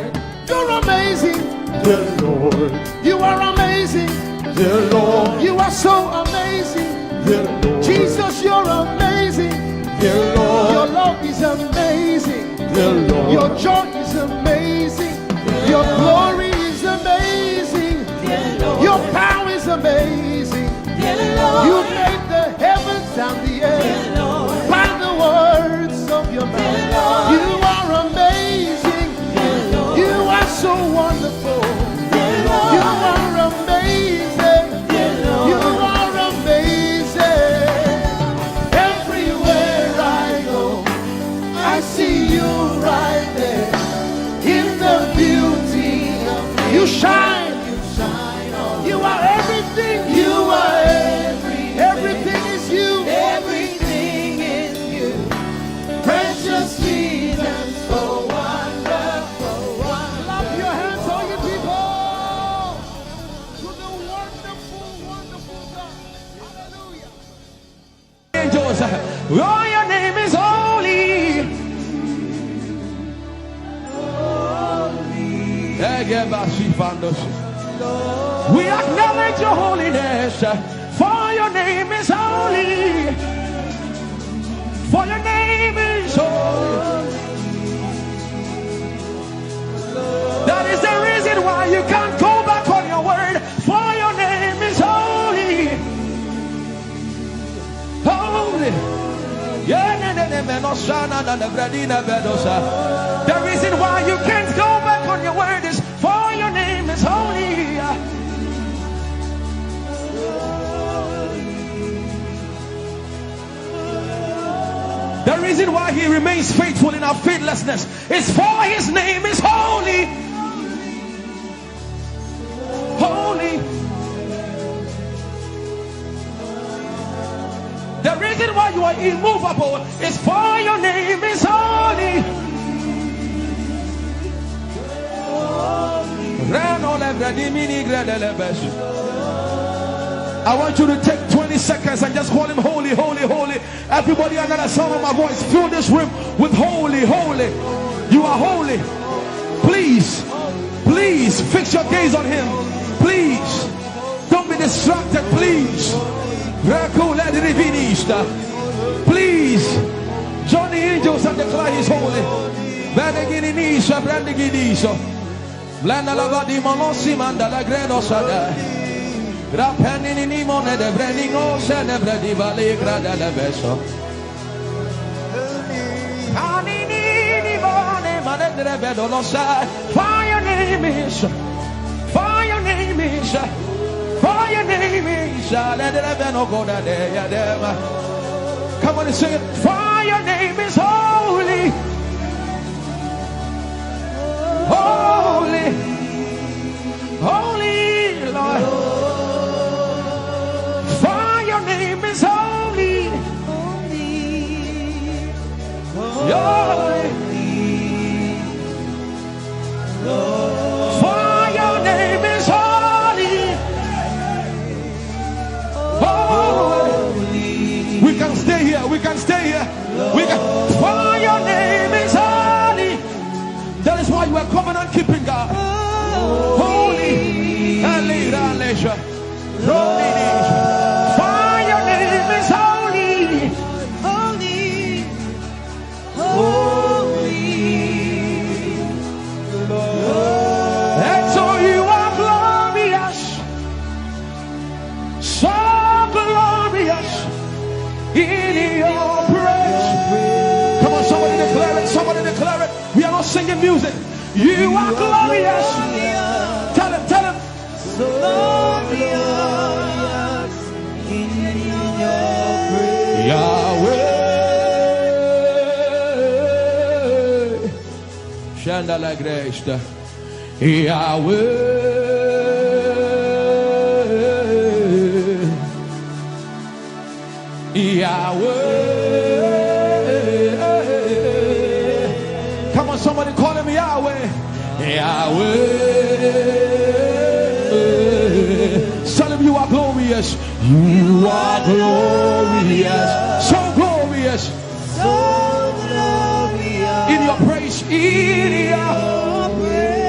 You're amazing, dear Lord. You are amazing, dear Lord. You are so amazing, dear Lord. Jesus, you're amazing, dear Lord. Your love is Your joy is amazing. Your glory is amazing. Your power is amazing. You made the heavens and the earth by the words of your mouth. You are amazing. You are so wonderful. You are amazing. You are amazing. Everywhere I go, I see you right there in the beauty of you. You shine. You are everything. You are everything is you. Everything is you. Precious Jesus, so wonderful. Clap your hands, all you people, to the wonderful, wonderful God. Hallelujah. Angels, oh, your name is holy. We acknowledge your holiness, for your name is holy. For your name is holy. That is the reason why you can't go back on your word. For your name is holy. Holy. The reason why you can't go back on your word is for your name is holy. The reason why he remains faithful in our faithlessness is for his name is holy. Holy. The reason why you are immovable is for your name is holy. I want you to take 20 seconds and just call him holy, holy, holy. Everybody under the sound of my voice, fill this room with holy, holy. You are holy. Please, please fix your gaze on him. Please, don't be distracted, please. Please join the angels and declare he's holy. For your name is, for your name is, for your name is. Come on and sing it. For your name is holy, holy, holy Lord. For your name is holy, holy. For your name is holy, holy. We can stay here. We can stay here. We can. For your name is holy. That is why you are covenant keeping God. Holy. For your name is holy, holy, holy. And so you are glorious, so glorious in your praise. Come on, somebody declare it, somebody declare it. We are not singing music. You are glorious. Tell him, tell him. So glorious in your praise. Yahweh. Chandala Grace. Yahweh. Yahweh. Come on, somebody call him Yahweh. Yahweh. Tell him you are glorious. You are glorious. So glorious. So glorious. In your praise. In your praise.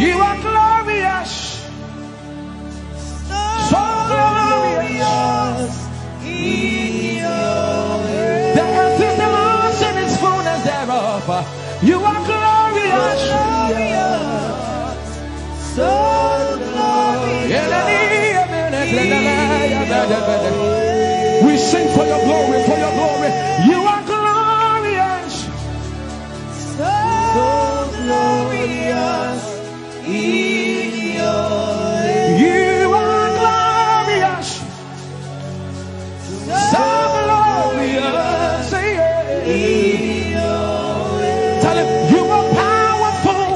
You are glorious. So glorious. In your praise. The earth is the Lord's and its fullness thereof. You are glorious. So glorious. We sing for your glory, for your glory. You are glorious. So glorious in your way. You are glorious. So glorious in your way. Tell him you are powerful.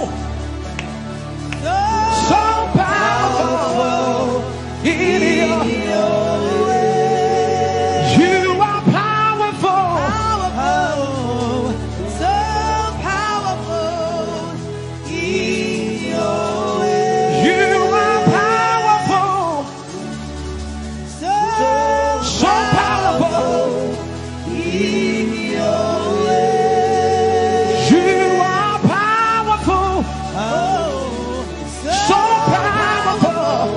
So powerful in your way. You are powerful. So powerful in your way. You are powerful. So powerful in your way. You are powerful. So powerful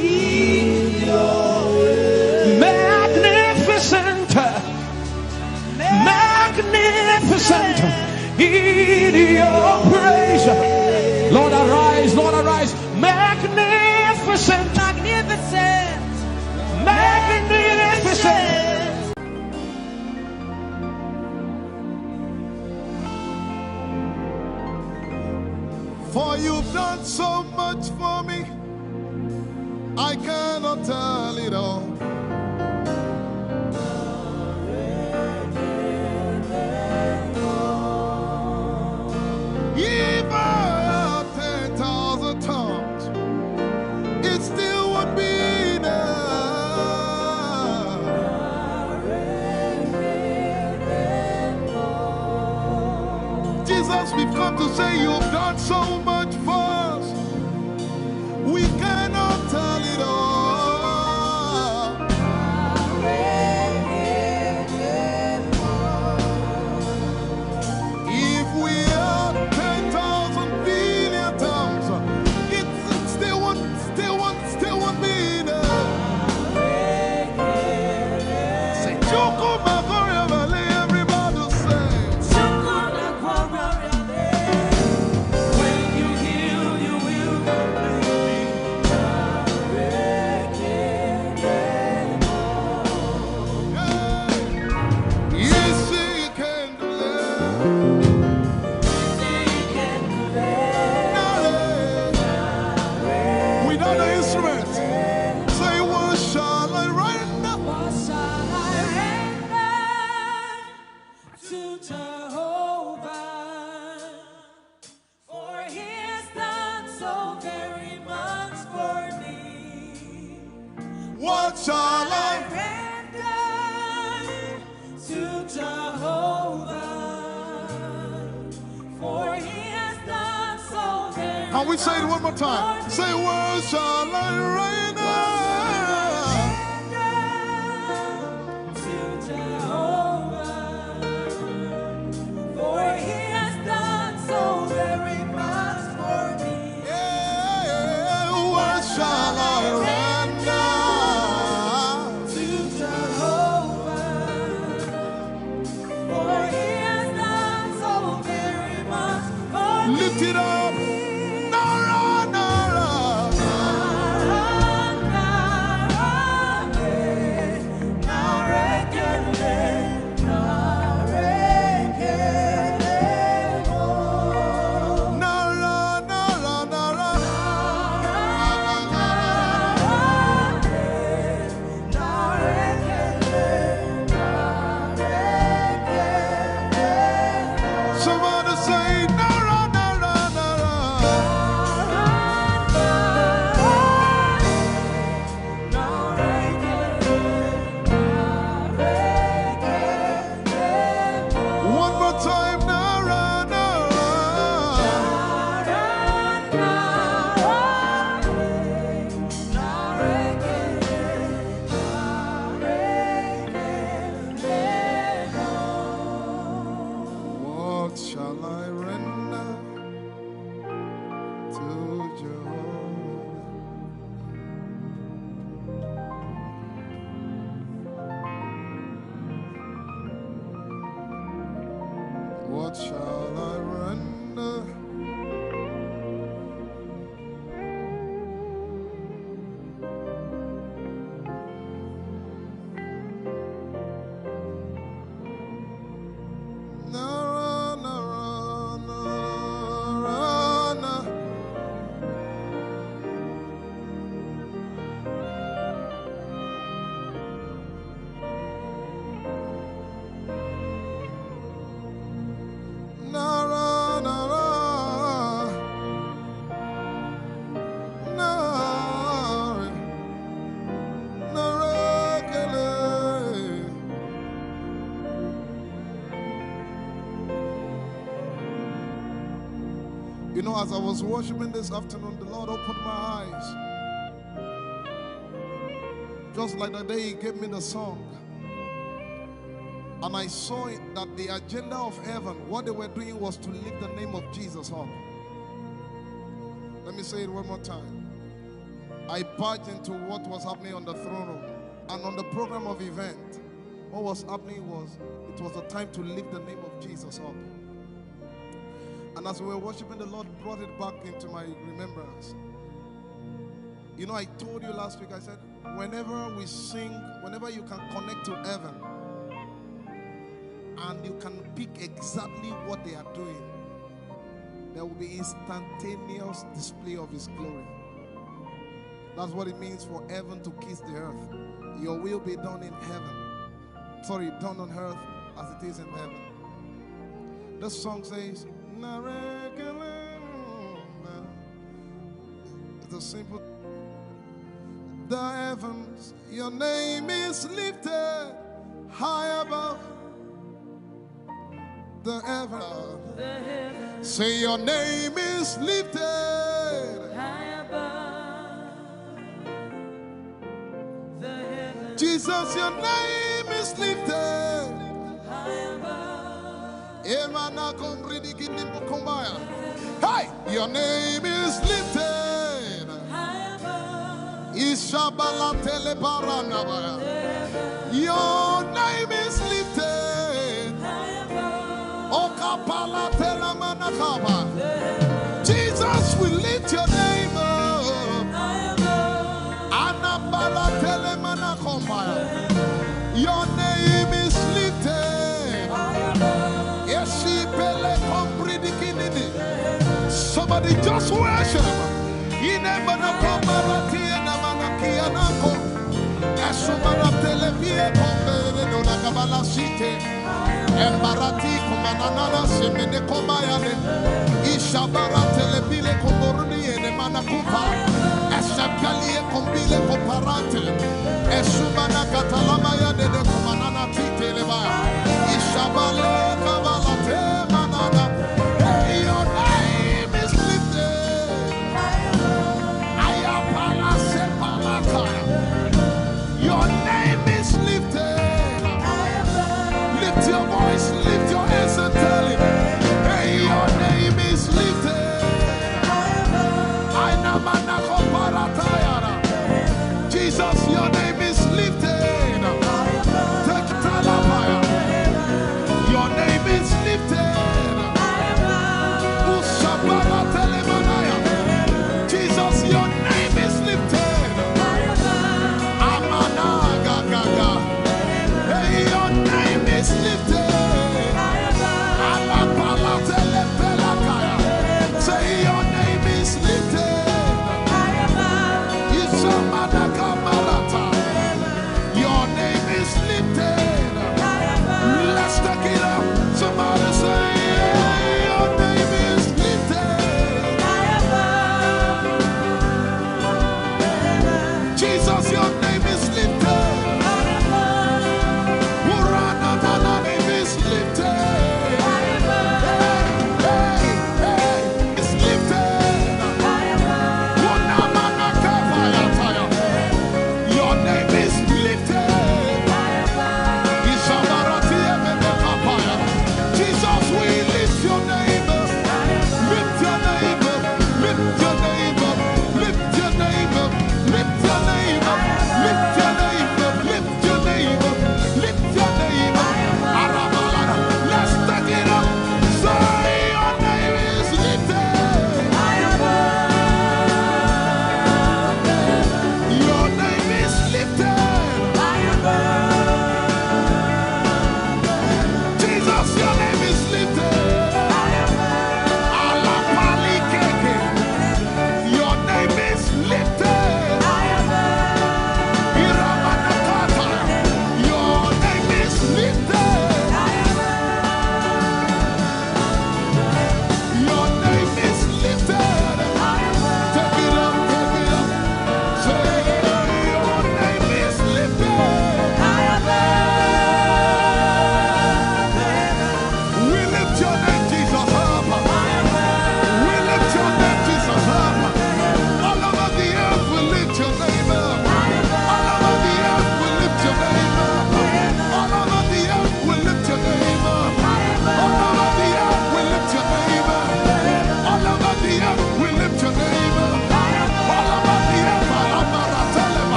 In your way. magnificent. Magnificent in your praise. Lord arise, Lord arise. Magnificent. Magnificent. Magnificent. For you've done so much for me, I cannot tell it all. If I had 10,000 tongues, it still would be enough. Jesus, we've come to say you've done so much for us. We cannot tell it all. If we had 10,000 billion tongues, it still won't be enough. Say, Joko Magoria Valley, everybody say. When you heal, you will complete me. Yes, he can deliver. Without the instrument, say, what shall I render? What shall I render to Jehovah? For he has done so very much for me. What shall I? Render to Jehovah. For he has done so very Can we say it one more time? Say, what shall I render? to Jehovah. For he has done so very much for me. Yeah, what shall I render? To Jehovah. For he has done so very much for me. Lift it up. Nara, Nara. Nara, Nara, Nara. Somebody say, Nara, Nara, Nara. One more time, Nara, Nara. What shall I render to Jehovah? What shall I You know, as I was worshiping this afternoon, the Lord opened my eyes. Just like the day He gave me the song. And I saw it that the agenda of heaven, what they were doing was to lift the name of Jesus up. Let me say it one more time. I barged into what was happening on the throne room. And on the program of event, what was happening was, it was the time to lift the name of Jesus up. And as we were worshiping, the Lord brought it back into my remembrance. You know, I told you last week, I said, whenever we sing, whenever you can connect to heaven, and you can pick exactly what they are doing, there will be instantaneous display of His glory. That's what it means for heaven to kiss the earth. Your will be done in heaven. Sorry, done on earth as it is in heaven. This song says, it's a simple. The heavens, your name is lifted high above. The heavens, say your name is lifted High above the heavens, Jesus, your name is lifted high above. Hey, your name is lifted High above Ishabala telebaranabaya. Your name is lifted high above Okapala telamanakaba. Jesus, we lift your name up. high above Anabala telemanakombaya. Your name is lifted. Yeshipele kombridikinini. Somebody just worship. Inemanakomarati enamanakianako. Esumara televie kombere no nakabala site. Embarati komanana semene kombayane. Ishabara telebile komboruni enemanakupa. Eshapalie kombile komparate. Esumana katalamaya de komanana titelebaya. Ishabale kabalate manana. Hey, your name is lifted. Ayapala sepalataya. Your name is lifted. Lift your voice, lift your hands and tell Him, hey, your name is lifted. Jesus, your name is lifted.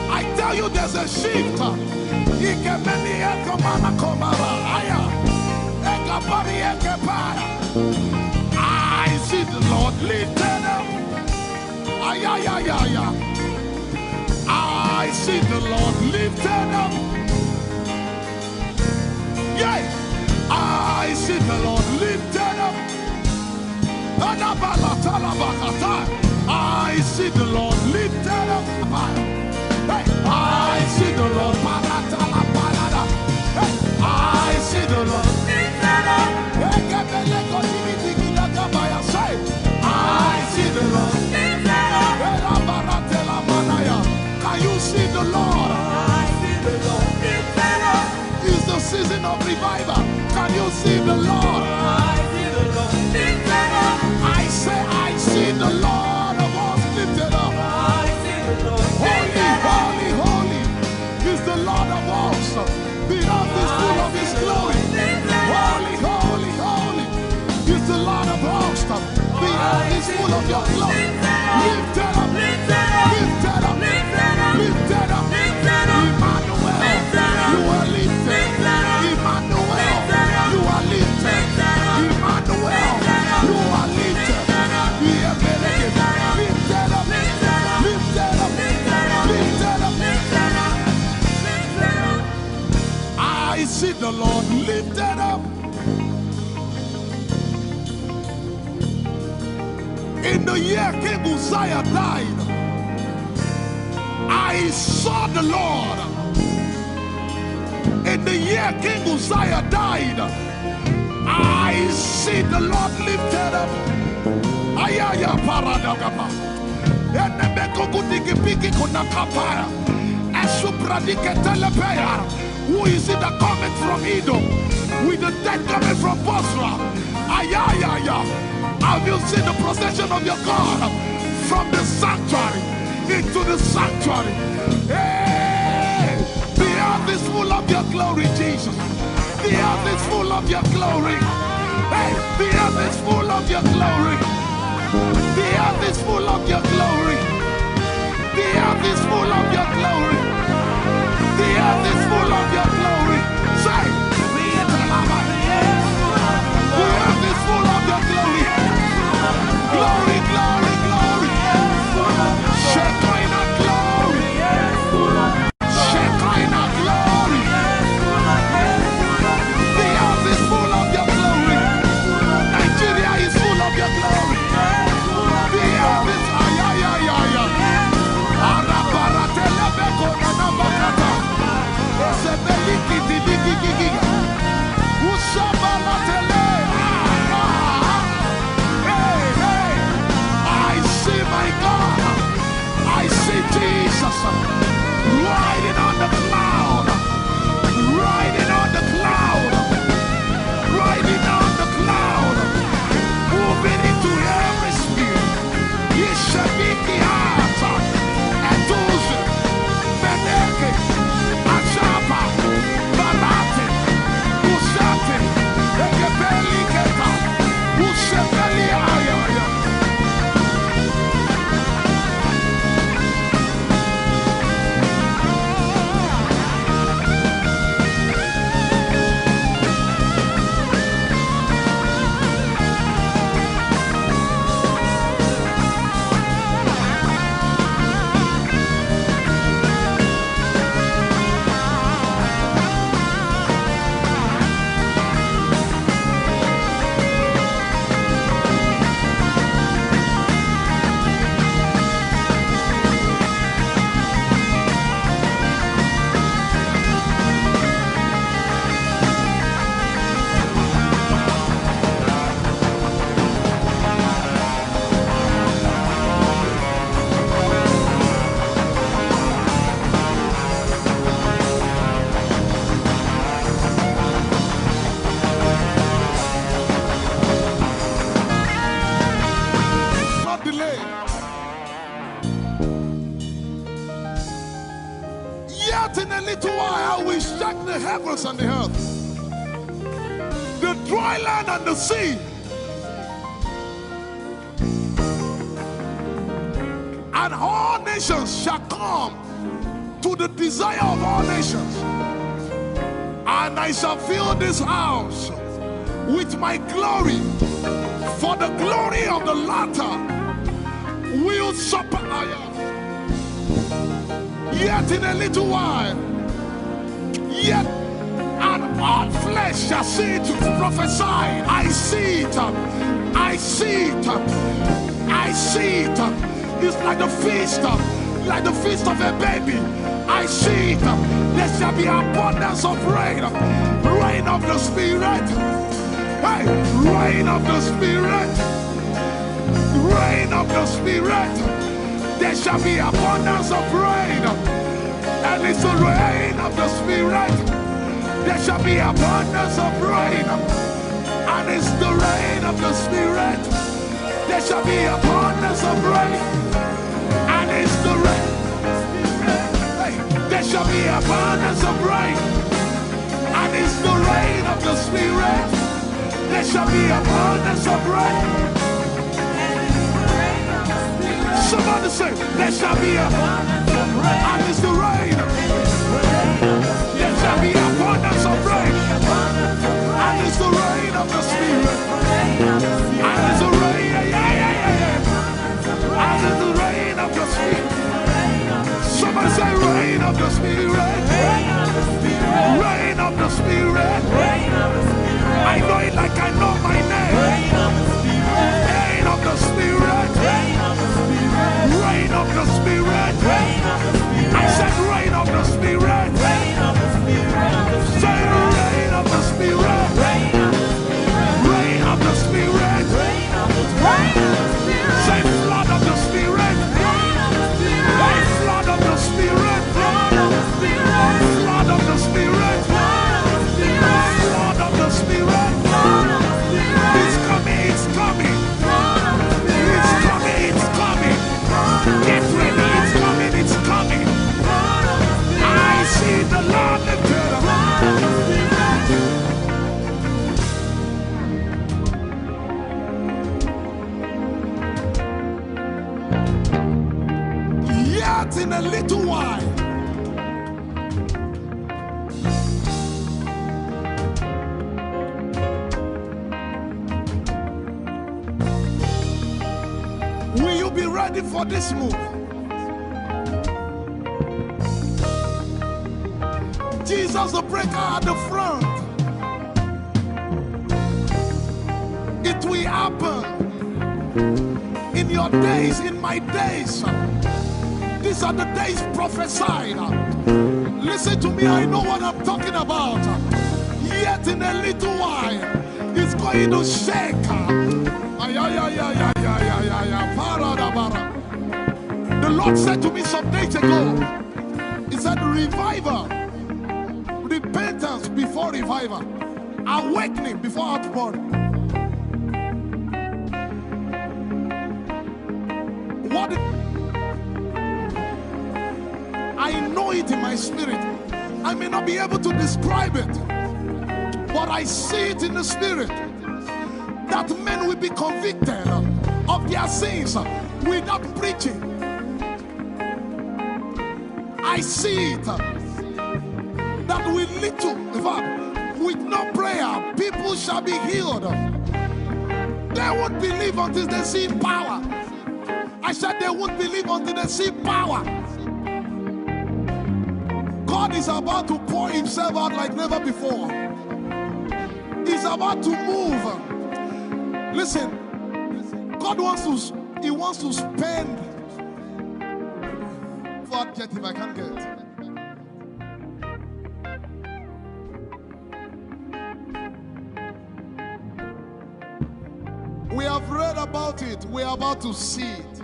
I tell you, there's a shift. I see the Lord lifted up. I see the Lord lifted up. Yeah, I see the Lord lifted up. I see the Lord lifted up. Hey, I see the Lord. Hey, I see the Lord lifted up. I see the Lord lifted up. Can you see the Lord? I see the Lord lifted up. It's the season of revival. Can you see the Lord? I see the Lord lifted up. I say, I see the Lord of hosts lifted up. I see the Lord lifted up. Holy, holy, holy is the Lord of hosts. The earth is full of His glory. Holy, holy, holy is the Lord of hosts. The earth is full of Your glory. Lifted up, lifted up, lifted up, lifted up, lifted up. Emmanuel, You are lifted. Emmanuel, You are lifted. Emmanuel, You are lifted. Lifted up, lifted up, lifted up, lifted up, lifted up. I see the Lord lifted up. In the year King Uzziah died, I saw the Lord. In the year King Uzziah died, I see the Lord lifted up. Ayaya paradagaba. Enemeko kudigipiki kunakapaya. Esupradike telepaya. Who is it that cometh from Edom? With the dead coming from Bosra. Ayaya. Have you seen the procession of your God from the sanctuary into the sanctuary? Hey! The earth is full of Your glory, Jesus. The earth is full of Your glory. Hey, the earth is full of Your glory. The earth is full of Your glory. The earth is full of Your glory. The earth is full of Your glory. Say, the earth is full of Your glory. Glory, glory, glory. Shekinah glory. Shekinah glory. The earth is full of Your glory. Nigeria is full of Your glory. The earth is ayayayaya. Arabaratelebeko nanabakata. Esebelikididigigigiga. Ushabalatele. Hey, hey. I see my God. I see Jesus riding on the cloud. Riding on the cloud. Riding on the cloud. Moving into every spirit. Yeshabiki hata. Etuze. Meneke. Achapa. Barate. Usate. Ekebeli keta. Ushebeli ayaya. Heavens and the earth, the dry land and the sea. And all nations shall come to the desire of all nations. And I shall fill this house with my glory, for the glory of the latter will surpass. Yet in a little while, yet and all flesh shall see it. Prophesy. I see it. I see it. I see it. It's like the feast of a baby. I see it. There shall be abundance of rain. Rain of the Spirit. Hey, rain of the Spirit. Rain of the Spirit. There shall be abundance of rain. And it's the rain of the Spirit. There shall be abundance of rain. And it's the rain of the Spirit. There shall be abundance of rain. And it's the rain. Hey, there shall be abundance of rain. And it's the rain of the Spirit. There shall be abundance of rain. Somebody say, there shall be abundance of rain. And it's the rain. There shall be abundance of rain. And it's the rain of the Spirit. And it's the rain. And it's the rain of the Spirit. Somebody say, rain of the Spirit. Rain of the Spirit. I know it like I know my name. Rain of the Spirit. Rain of the Spirit. I said rain of the Spirit. Say rain of the Spirit. Rain of the Spirit. Say flood of the Spirit. Say flood of the Spirit. Flood of the Spirit. Flood of the Spirit. Flood of the Spirit. It's coming. It's coming. It's coming. It's coming. Get ready, it's coming, it's coming. I see the Lord lifted up. Yet in a little while, will you be ready for this move? Jesus the breaker at the front. It will happen in your days, in my days. These are the days prophesied. Listen to me, I know what I'm talking about. Yet in a little while, it's going to shake. The Lord said to me some days ago, He said, revival, repentance before revival, awakening before outpouring. What? I know it in my spirit. I may not be able to describe it, but I see it in the spirit. That men will be convicted of their sins without preaching. I see it. That with little, in fact, with no prayer, people shall be healed. They won't believe until they see power. I said they won't believe until they see power. God is about to pour himself out like never before. He's about to move. Listen, God wants to spend. What adjective I can't get. We have read about it. We are about to see it.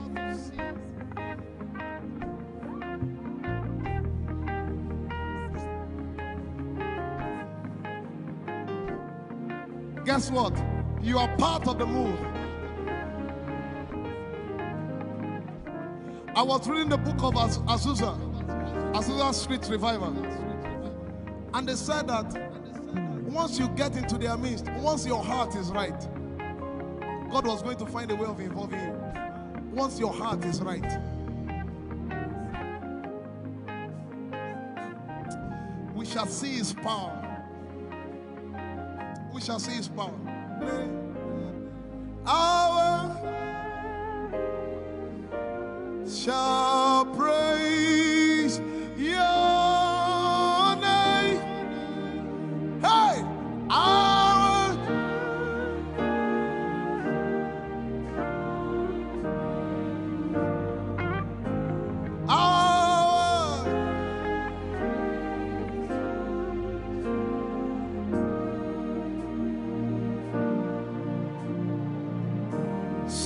Guess what? You are part of the move. I was reading the book of Azusa Street Revival. And they said that once you get into their midst, once your heart is right, God was going to find a way of involving you. Once your heart is right. shall see his power. We shall see his power. Our shall praise your name. Hey, our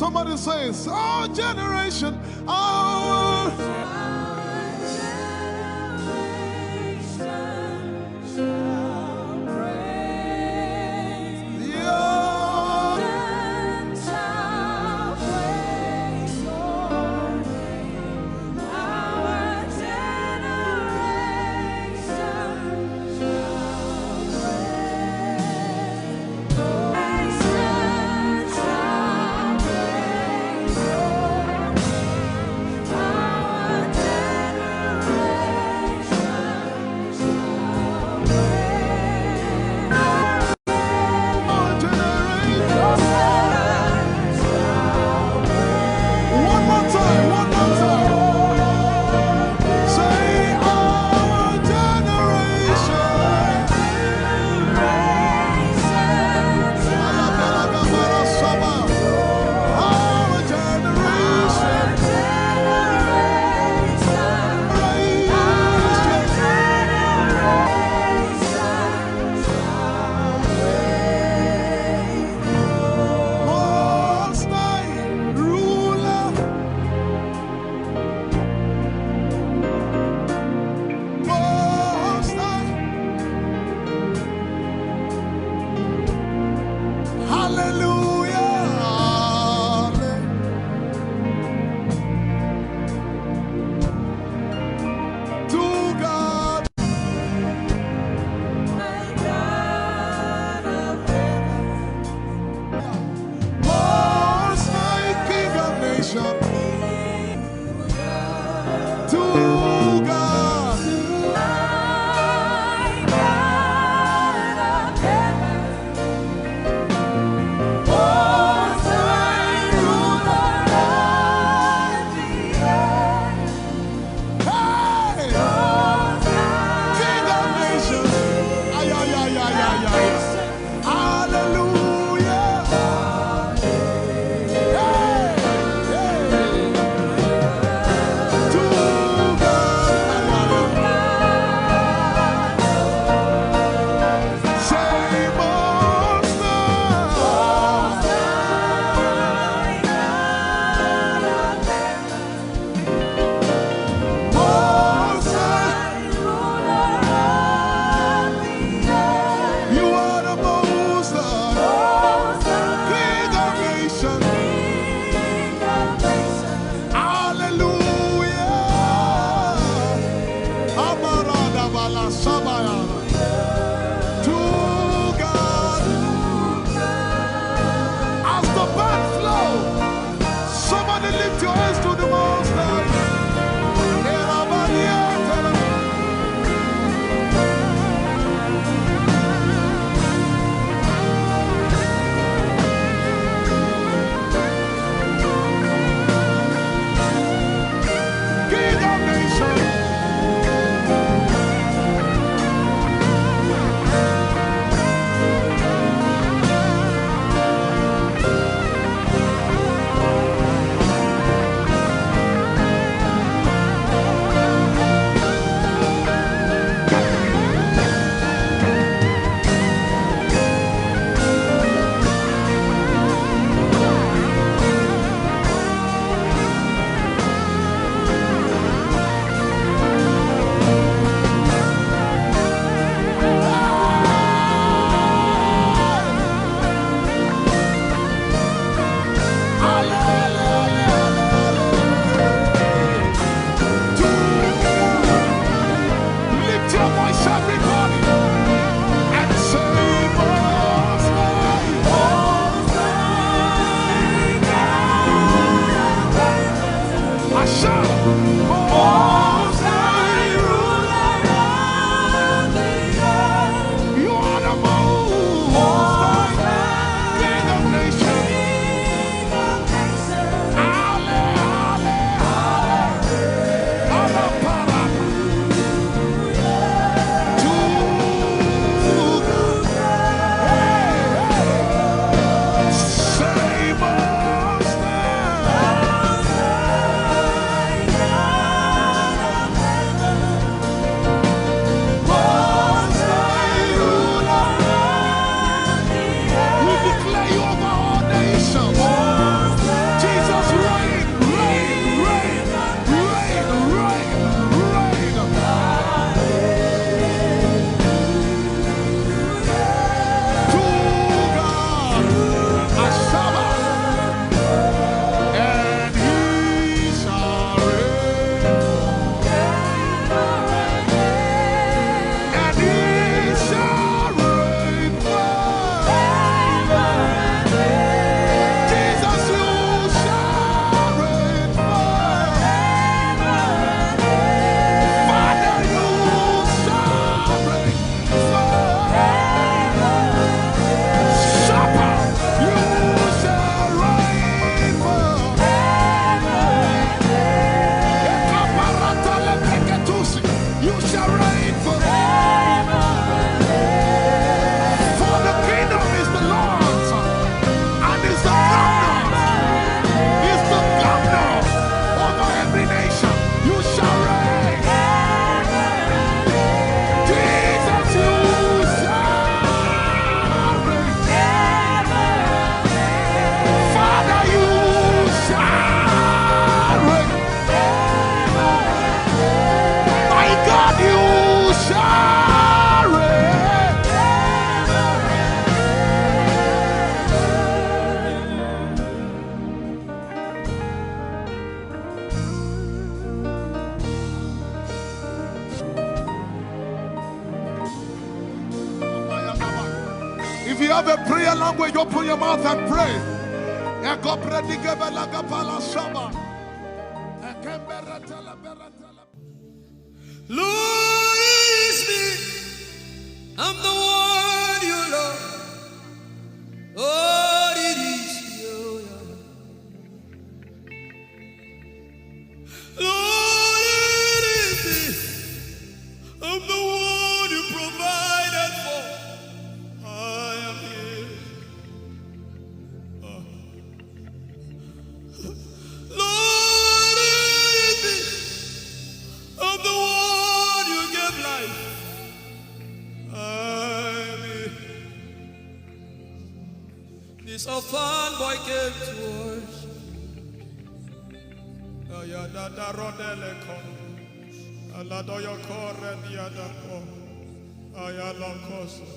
somebody says, our generation, our you have a prayer language, open your mouth and pray. Lord, it is me. I'm the one you love. Lord, it is you. Lord, it is me. I'm the one you provided for. I am here. Lord, it is me. I'm the one you gave life. I'm here. This orphan boy came to worship. Ayadada rodele kon. Aladoyo kore diada ko. Ayalokoso.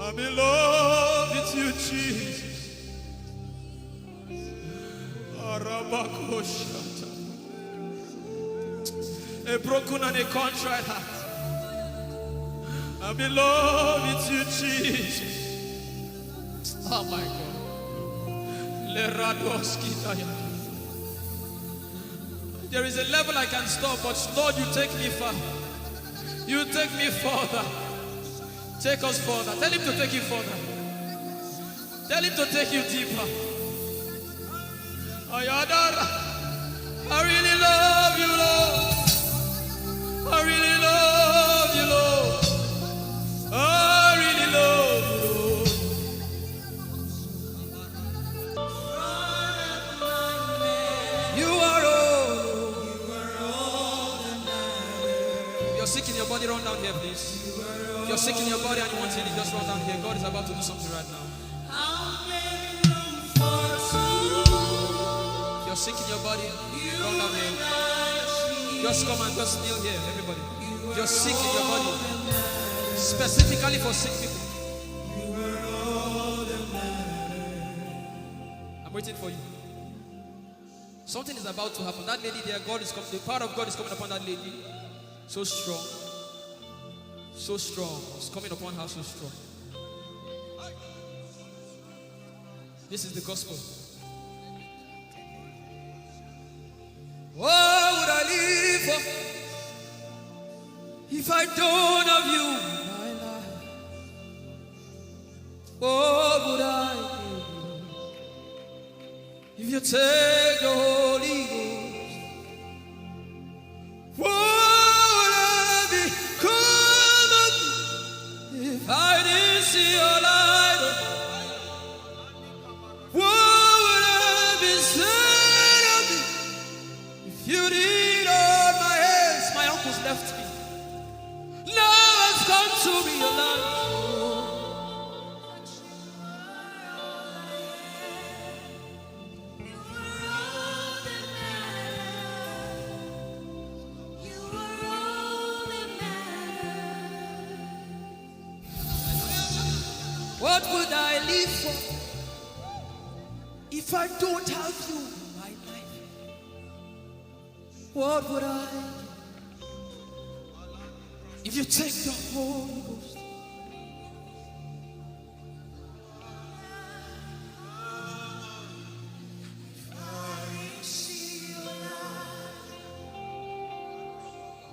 I'm in love with you, Jesus. Arabakoshata. A broken and a contrite heart. I'm in love with you, Jesus. Oh my God. Leradoski daya. There is a level I can stop, but Lord, you take me far. You take me further. Take us further. Tell him to take you further. Tell him to take you deeper. Ayadara. I really love you, Lord. I really love you, Lord. I really love you, Lord. You are all. You're sick in your body, run down here, please. If you're sick in your body and you want healing, just run down here. God is about to do something right now. If you're sick in your body, run down here. Just come and just kneel here, everybody. If you're sick in your body, specifically for sick people, I'm waiting for you. Something is about to happen. That lady there, God is coming. The power of God is coming upon that lady. So strong. So strong. It's coming upon her so strong. This is the gospel. What would I live for if I don't have you in my life? What would I do if you take the Holy Ghost? What would I become of me if I didn't see your light? What would I be said of me if you did all my hands? My uncles left me. Now has come to be your life. What would I live for if I don't have you in my life? What would I if you take the Holy Ghost?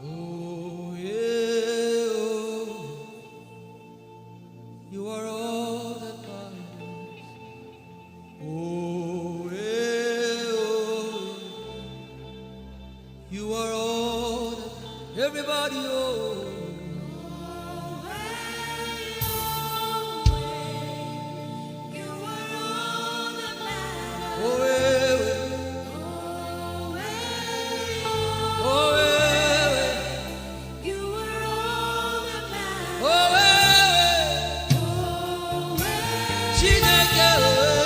Oh, yeah, oh. You are all that matters. Oh, yeah, oh. You are all that everybody, oh. Oh, yeah, oh, yeah, oh, yeah. Chineke, oh,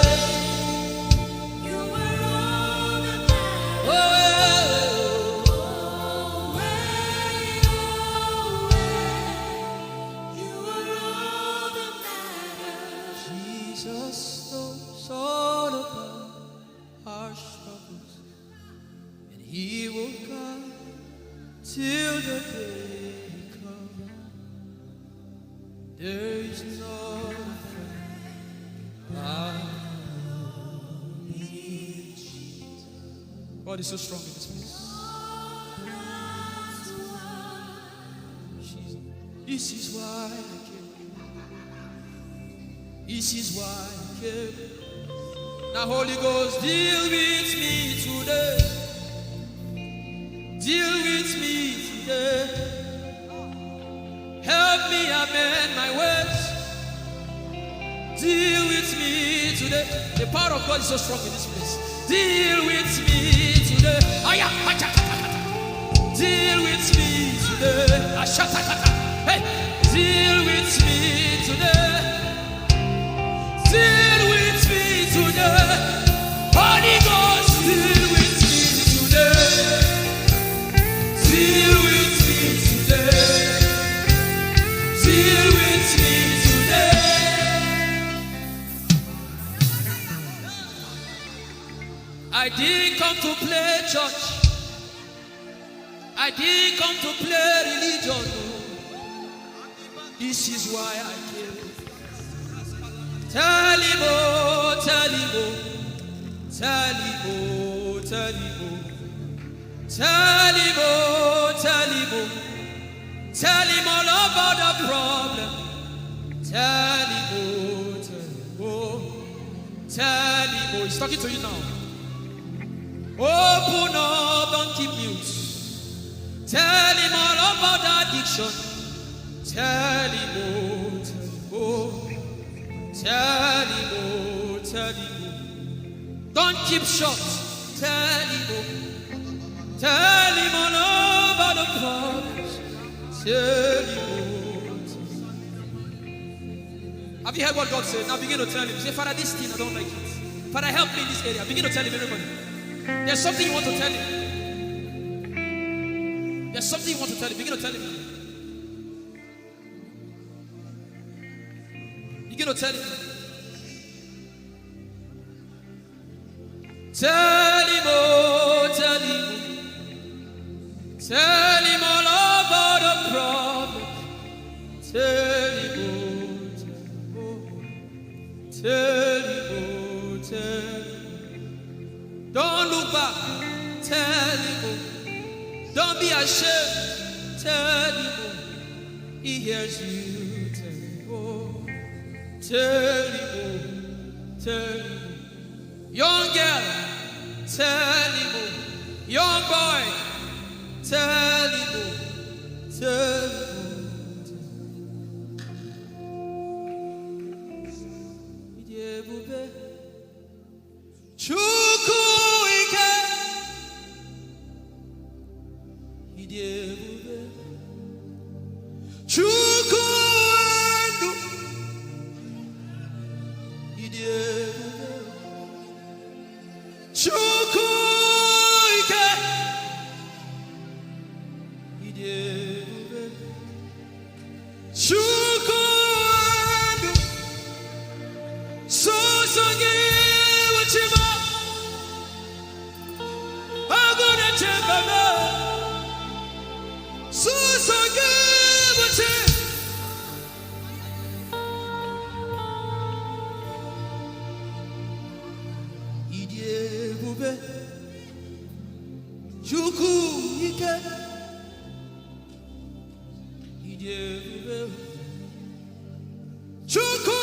Jesus knows all about our struggles, and He will guide till the day comes. There is no friend God is so strong in this place. This is why I came. This is why I came. Now, Holy Ghost, deal with me today. Deal with me today. Help me amend my ways. Deal with me today. The power of God is so strong in this place. Deal with me today. Deal with me today. Hey, deal with me today. Deal with me today. Holy Ghost, deal with me today. Deal with me today. Deal with me today. I didn't come to play church. I didn't come to play religion. This is why I came. Tell him, oh, tell him, oh, tell him, oh, tell him, oh, tell him, oh, tell him, oh, tell him all about the problem. Tell him, oh, tell him, oh, tell him, oh. He's talking to you now. Open up, don't keep mute. Tell him all about the addiction. Tell him, oh, tell him, oh. Tell him, oh, tell him, oh. Don't keep short. Tell him, oh. Tell him all about the problems. Tell him, oh. Have you heard what God said? Now begin to tell him. Say, Father, this thing, I don't like it. Father, help me in this area. Begin to tell him, everybody. There's something you want to tell him. There's something you want to tell him. Begin to tell him. Begin to tell him. Tell him, oh, tell him. Tell him all about the problem. Tell him, oh, tell him, oh, tell him. Don't look back. Tell him, oh. Don't be ashamed. Tell him, oh. He hears you. Tell him, oh. Tell him, oh. Tell him, oh. Young girl. Tell him, oh. Young boy. Tell him, oh. Tell him, oh. Chukwuike. Chukwuendu. Chukwuike. Chukwuendu. Sosogi wachima. Agune chembaba. Sosogi wachima. Idiebube. Chukwuike. Idiebube. Chukwuike.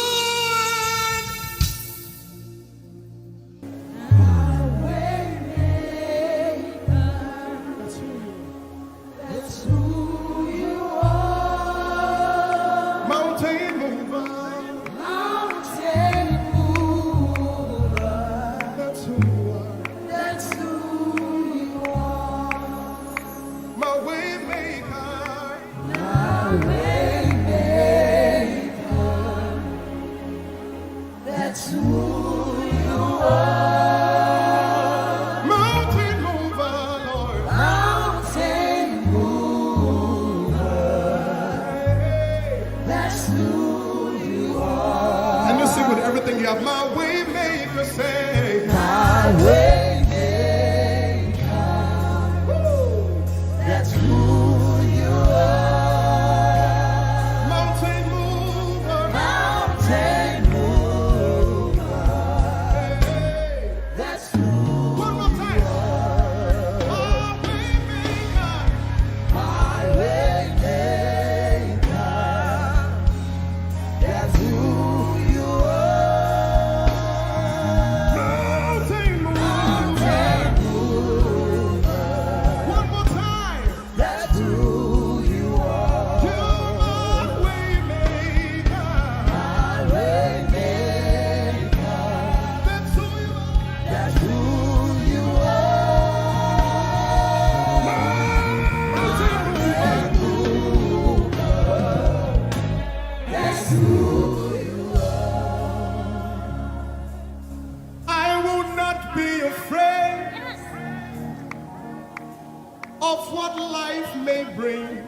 of what life may bring.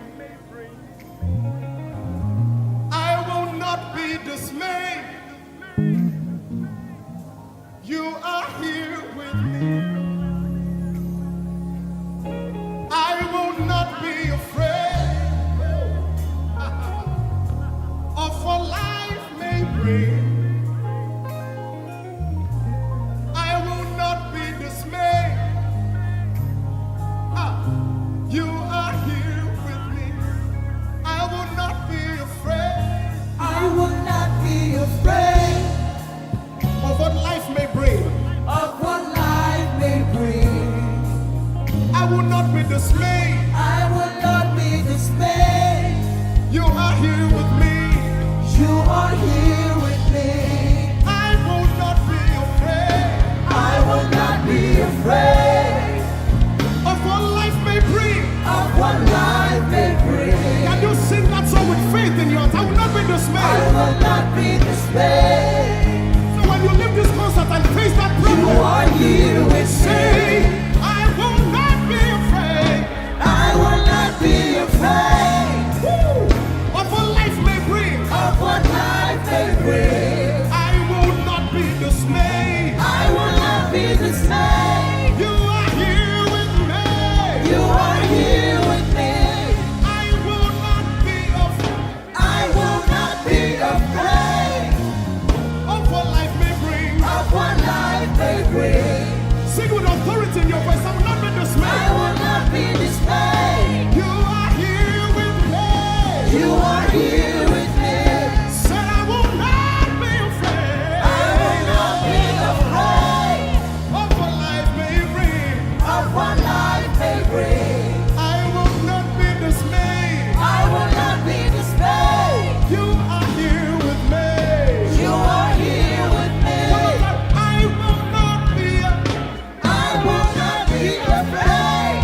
I will not be dismayed. You are here with me. I will not be afraid of what life may bring. I will not be dismayed. You are here with me. I will not be afraid. I will not be afraid Of what life may bring. of what life may bring. I will not be dismayed. I will not be dismayed. You are here with me. You are here with me. I will not be afraid I will not be afraid of what life may bring. of what life may bring. Can you sing that song with faith in your heart? I will not be I dismayed. will not be dismayed. So when you leave this concert and face that You problem, are here with say, me. I will not be afraid I will not be afraid of what life may bring. of what life may bring. I will not be dismayed. I will not be dismayed. You are here with me. You are here with me. I will not be afraid I will not be afraid of what life may bring. of what life may bring. Sing with authority in your voice. I will not be I dismayed. will not be dismayed. You are here with me. You are here with me. Said I will not be afraid I will not be afraid of what life may bring. of what life may bring. I will not be dismayed. I will not be dismayed. You are here with me. You are here with me. I will not be I will not be afraid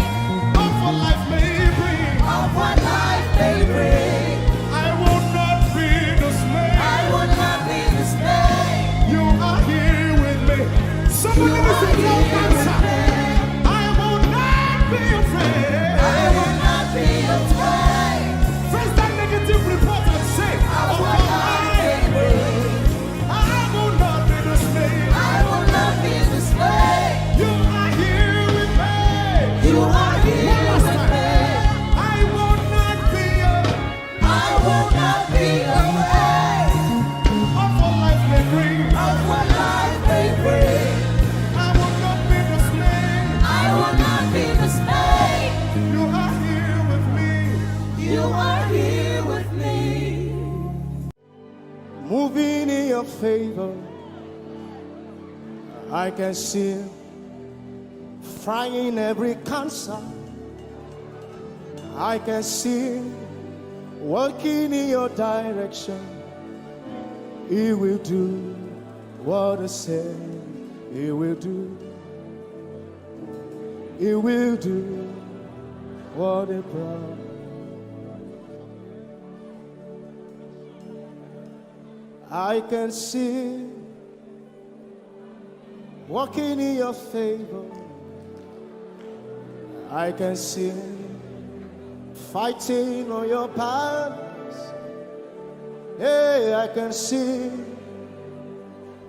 of what life may bring. of what life may bring. I will not be dismayed. I will not be dismayed. You are here with me. Somebody You listen are to your here with answer. me. I will not be afraid. I will not be afraid Face that negative report and say, of of what your life life. may bring. I will not be dismayed. I will not be dismayed. You are here with me. You are here One last with time. me. I will not be I will not be afraid of what life may bring. of what life may bring. I will not be dismayed. I will not be dismayed. You are here with me. You are here with me. Moving in your favor, I can see frying every cancer. I can see working in your direction. He will do what I said he will do. He will do what he promised. I can see walking in your favor. I can see fighting on your battles. Hey, I can see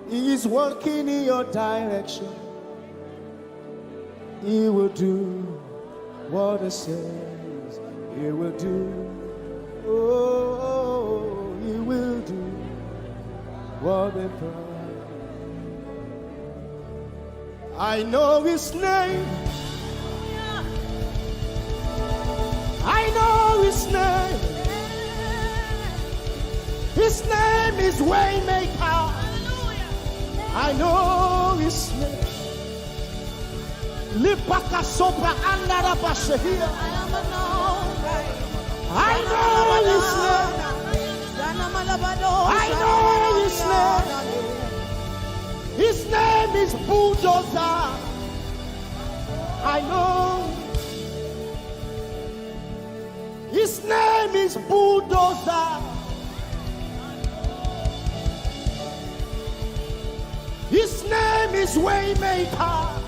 He's working in your direction. He will do what He says He will do. Oh, He will do what He promised. I know His name. I know His name. His name is Waymaker. I know His name. Lipaka sopra andara bashehia. I know His name. I know His name. His name is Bulldozer. I know. His name is Bulldozer. His name is Waymaker.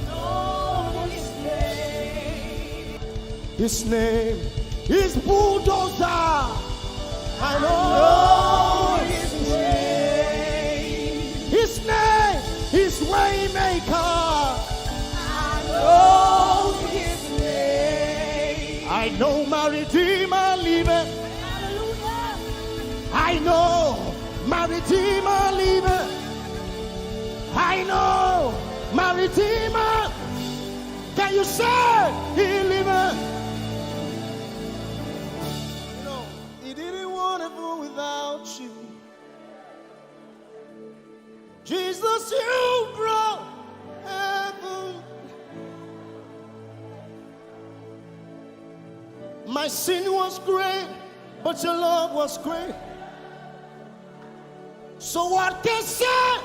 Know His name. His name is Bulldozer. I know his name. His name is Waymaker. I know his name. I know my Redeemer liveth. I know my Redeemer liveth. I know my Redeemer. Can you say he liveth? You know, he didn't want to go without you. Jesus, you brought heaven. My sin was great, but your love was great. So what can say?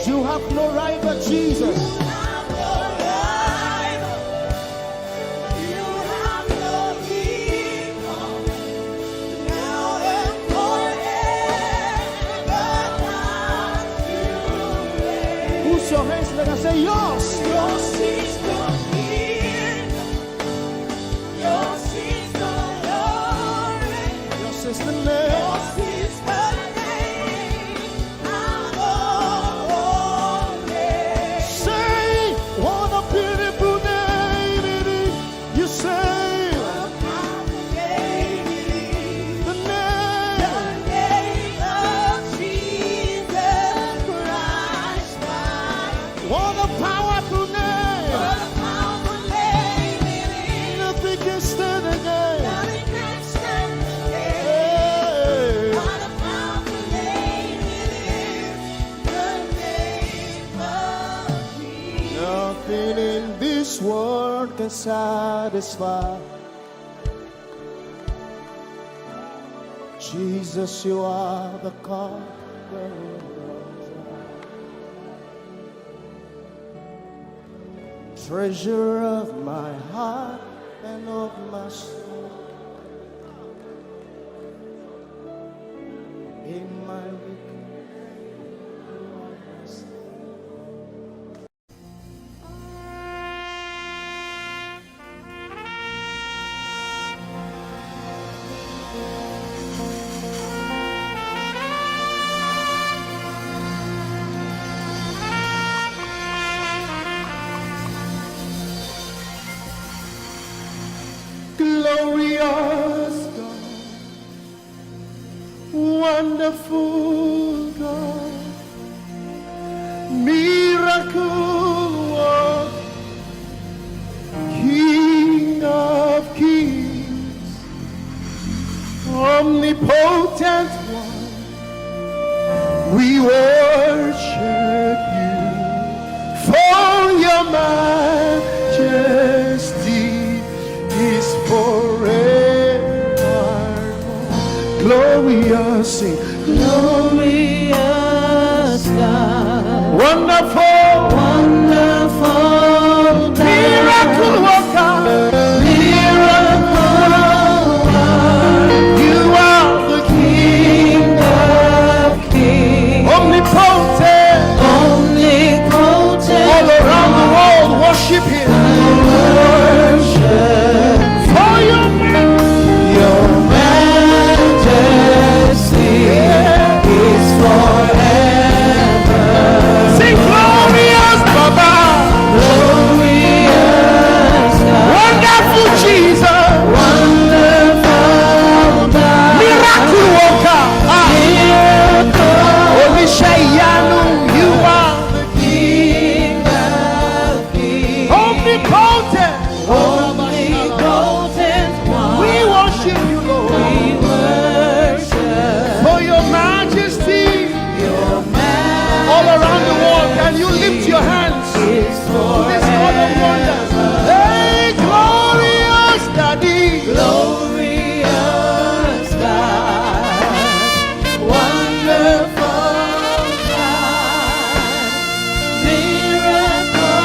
You have no rival, Jesus. You have no rival. You have no equal. Now and forever, not to reign. Put your hands together and say, yours. Yours is the kingdom. Yours is the glory. Yours is the name. Yours is the world can satisfy. Jesus, you are the treasure of my heart and of my soul. In my glorious God, wonderful God, miracle worker, King of kings, omnipotent one, we worship you for your majesty is forever. Glorious, sing. Glorious God, wonderful, wonderful, miracle worker, miracle worker. You are the King of kings, omnipotent, omnipotent. All around the world, worship Him. Wonderful God, miracle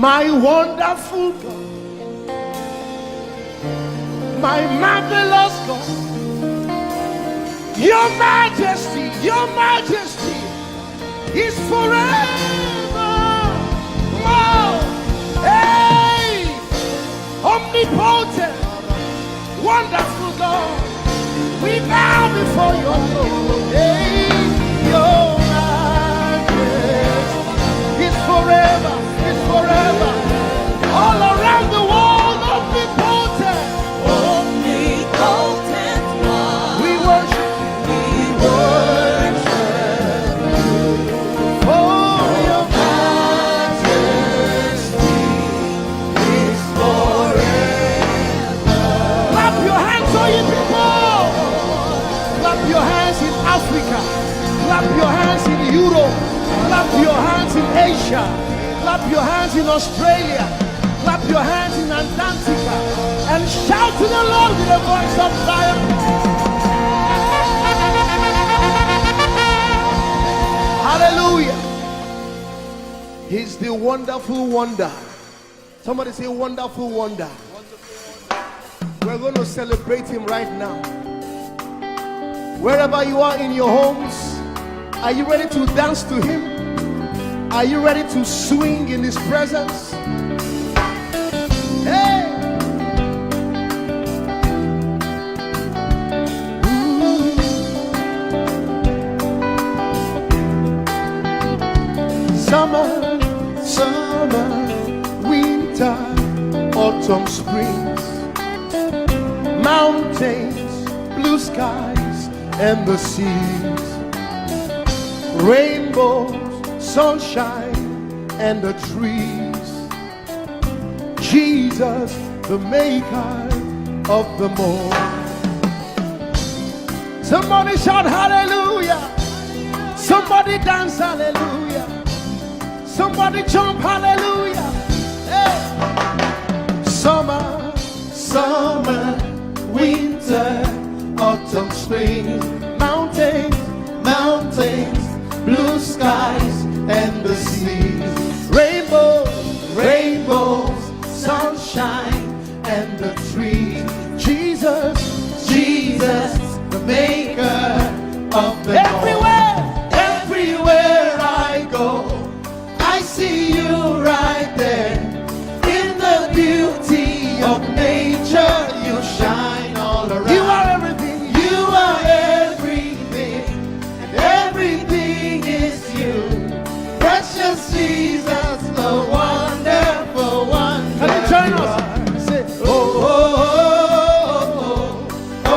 My wonderful God, my marvelous God, your majesty is forever. Wow. Hey, omnipotent, wonderful God, we bow before your throne. Hey, your majesty is forever. All around the world, omnipotent one. We worship for your majesty is forever. Clap your hands, all you people. Clap your hands in Africa. Clap your hands in Europe. Clap your hands in Asia. Clap your hands in Australia. Clap your hands in Antarctica. And shout to the Lord with a voice of triumph. Hallelujah. He's the wonderful wonder. Somebody say wonderful wonder. We're going to celebrate him right now. Wherever you are in your homes, are you ready to dance to him? Are you ready to swing in his presence? Hey! Ooh. Summer, winter, autumn, springs, mountains, blue skies, and the seas, rainbows, sunshine, and the trees. Jesus, the maker of them all. Somebody shout hallelujah. Somebody dance hallelujah. Somebody jump hallelujah. Hey. Summer, winter, autumn, spring, mountains, blue skies, and the seas, rainbows, sunshine, and the trees. Jesus, the maker of the everywhere I go, I see you right there. In the beauty of nature, you shine all around. You are everything. You are everything, and everything is you. Precious Jesus, the wonderful one. Can you join us? Say, oh, oh, oh, oh, oh,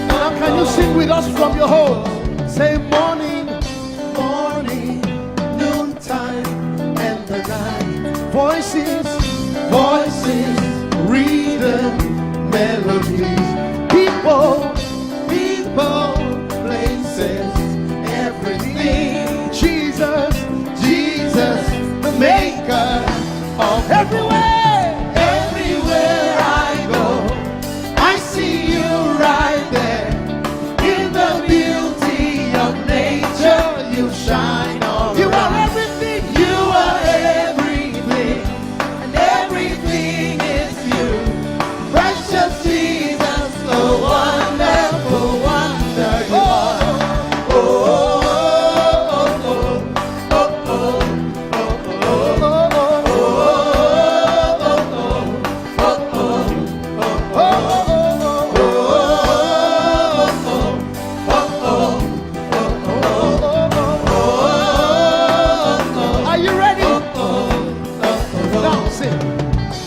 now can you sing with us from your home? Say morning, noontime, and the night. Voices, rhythm, melodies. People, places, everything. Jesus, the maker of everywhere I go, I see you right there. In the beauty of nature, you shine all around. You are everything. You are everything, and everything is you. Precious Jesus, the wonderful wonder you are. Oh, are you ready? Now sing.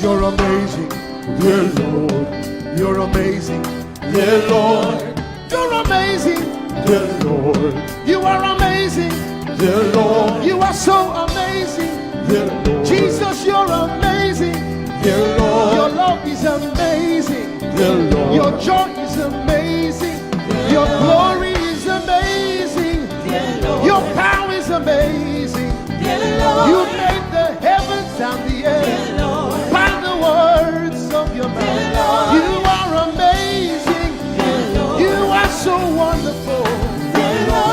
You're amazing, dear Lord. You're amazing, dear Lord. You're amazing, dear Lord. You are amazing, dear Lord. You are so amazing, dear Lord. Jesus, you're amazing, dear Lord. Your love is amazing, dear Lord. Your joy is amazing, your glory is amazing, dear Lord. Your power is amazing, dear Lord. You made the heavens and the earth by the words of your mouth. You are amazing. You are so wonderful.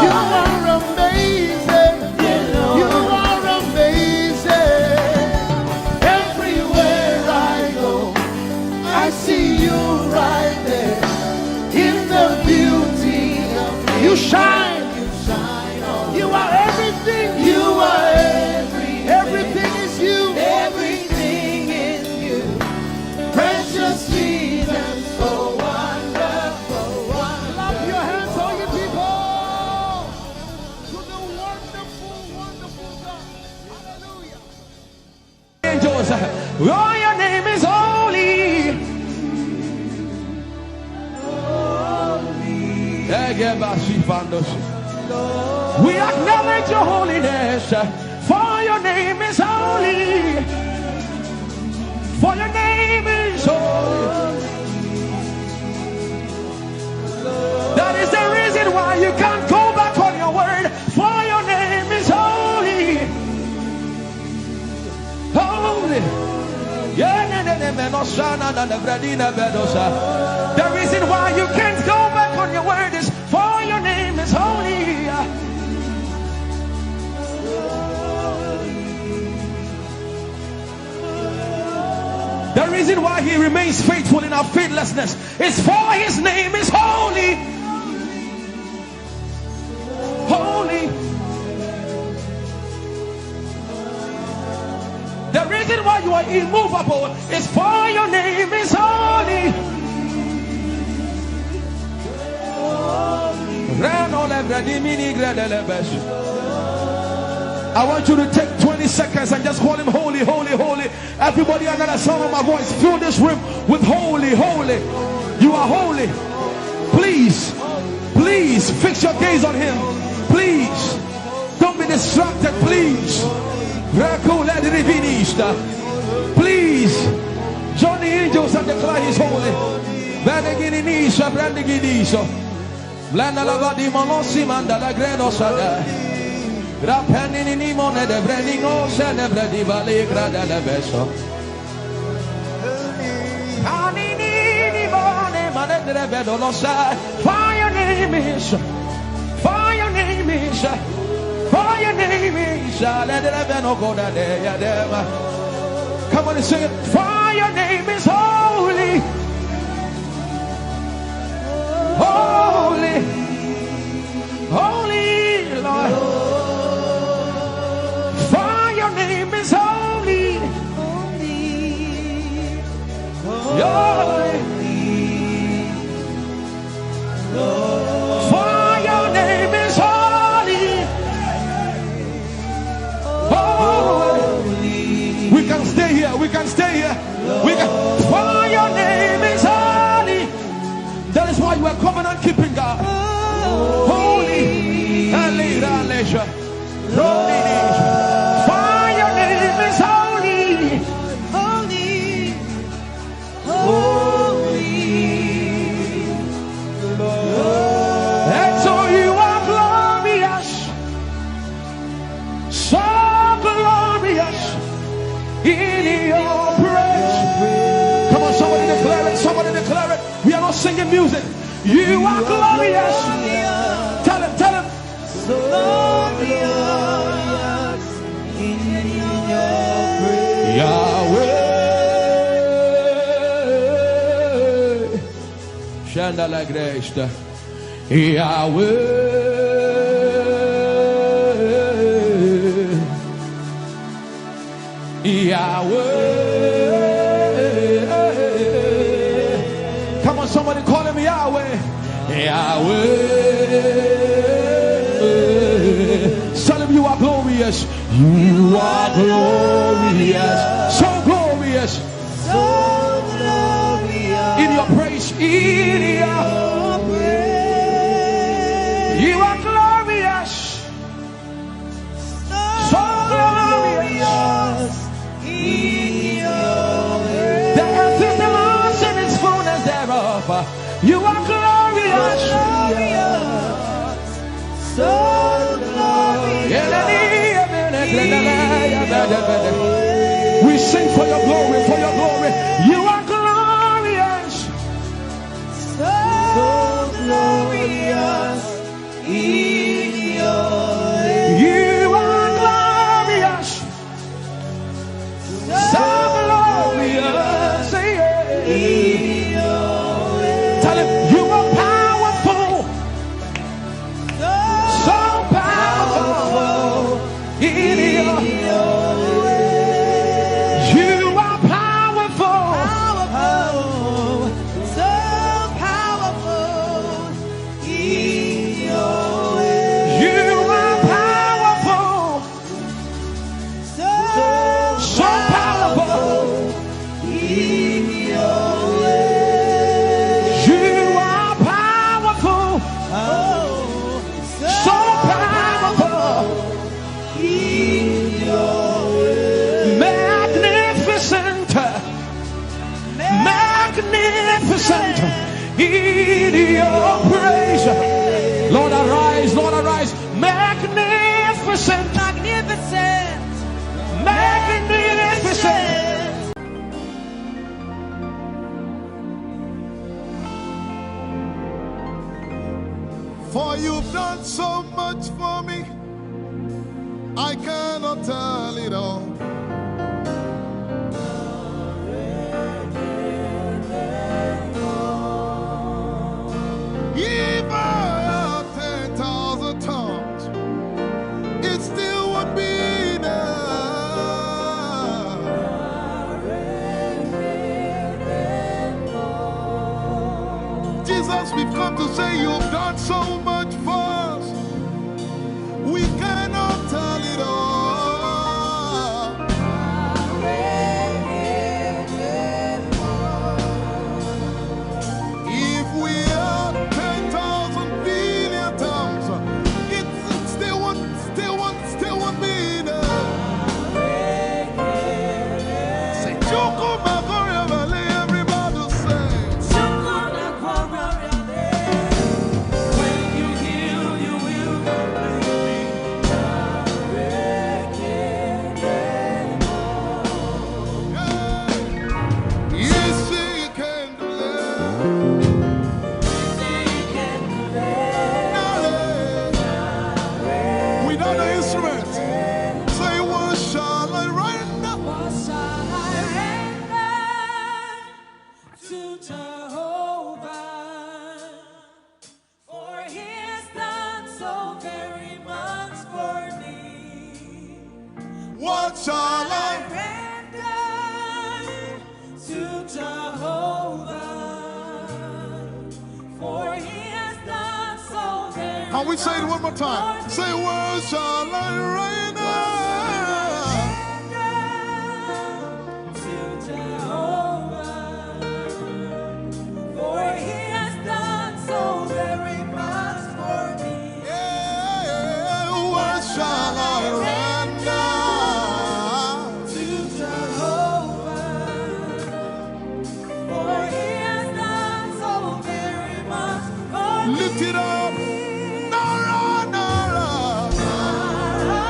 You are amazing. You are amazing. Everywhere I go, I see you right there in the beauty of you. You shine. You are everything. You are everything is you. Everything is you. Precious Jesus, so wonderful. Clap your hands, all you people, to the wonderful, wonderful God. Hallelujah. Angels, oh, your name is holy. We acknowledge your holiness, for your name is holy. For your name is holy. That is the reason why you can't go back on your word. For your name is holy. Holy. The reason why you can't go back on your word is for your name is holy. The reason why he remains faithful in our faithlessness is for his name is holy. Holy. The reason why you are immovable is for your name is holy. I want you to take 20 seconds and just call him holy, holy, holy. Everybody under the sound of my voice, fill this room with holy, holy. You are holy. Please, please fix your gaze on him. Please, don't be distracted, please. Please, join the angels and declare he's holy. Blanda la vadi monosi manda la gredo sada. Rapeni ni mone de brenigo se ne bredi vale grada la beso. Ani ni mone mane de vedo lo sa. For your name is, for your name is, for your name is. Let the veno go da de ya dema. Come on and sing it. For your name is holy. Holy, holy Lord, for your name is holy, holy, for your name is holy, holy. We can stay here, we can stay here, for your name is holy. That is why you are covenant keeping God. Holy and leisure. For your name is holy. Holy. Holy. And so you are glorious. So glorious in your praise. Come on, somebody declare it. Somebody declare it. We are not singing music. You are glorious. Tell him, tell him. So glorious in your praise. Yahweh. Chandala Grace. Yahweh. Yahweh. Come on, somebody call him Yahweh. Yahweh. Tell him you are glorious. You are glorious. So glorious. So glorious. In your praise. In your praise. You are glorious. So glorious. In your praise. The earth is the Lord's and its fullness thereof. You are glorious. So glorious. We for your glory, for your glory. You are glorious. So glorious in your way. You are glorious. So glorious in your way. Tell him you are powerful. So powerful in your way. You are powerful. So powerful in your way. You are powerful. So powerful in your way. You are powerful. So powerful In your way. magnificent, magnificent in your praise. Lord arise, Lord arise. Magnificent, Magnificent. magnificent. For you've done so much for me, I cannot tell it all. If I had 10,000 tongues, it still would be enough. Jesus, we've come to say you've done so much for us. We cannot tell it all. If we had 10,000 billion tongues, it still won't be enough. Say, Chukwu Makoria Valley, everybody say. When you heal, you will Yes, he can do that. Without the instrument, say, what shall I render? What shall I render to Jehovah? For he has done so very much for me. What shall I? Render to Jehovah. For he has done so very Can we say it one more time? Say, what shall I render? to Jehovah. For he has done so very much for me. Yeah, what shall I render? To Jehovah. For he has done so very much for me. Lift it up. Nara, Nara. Nara,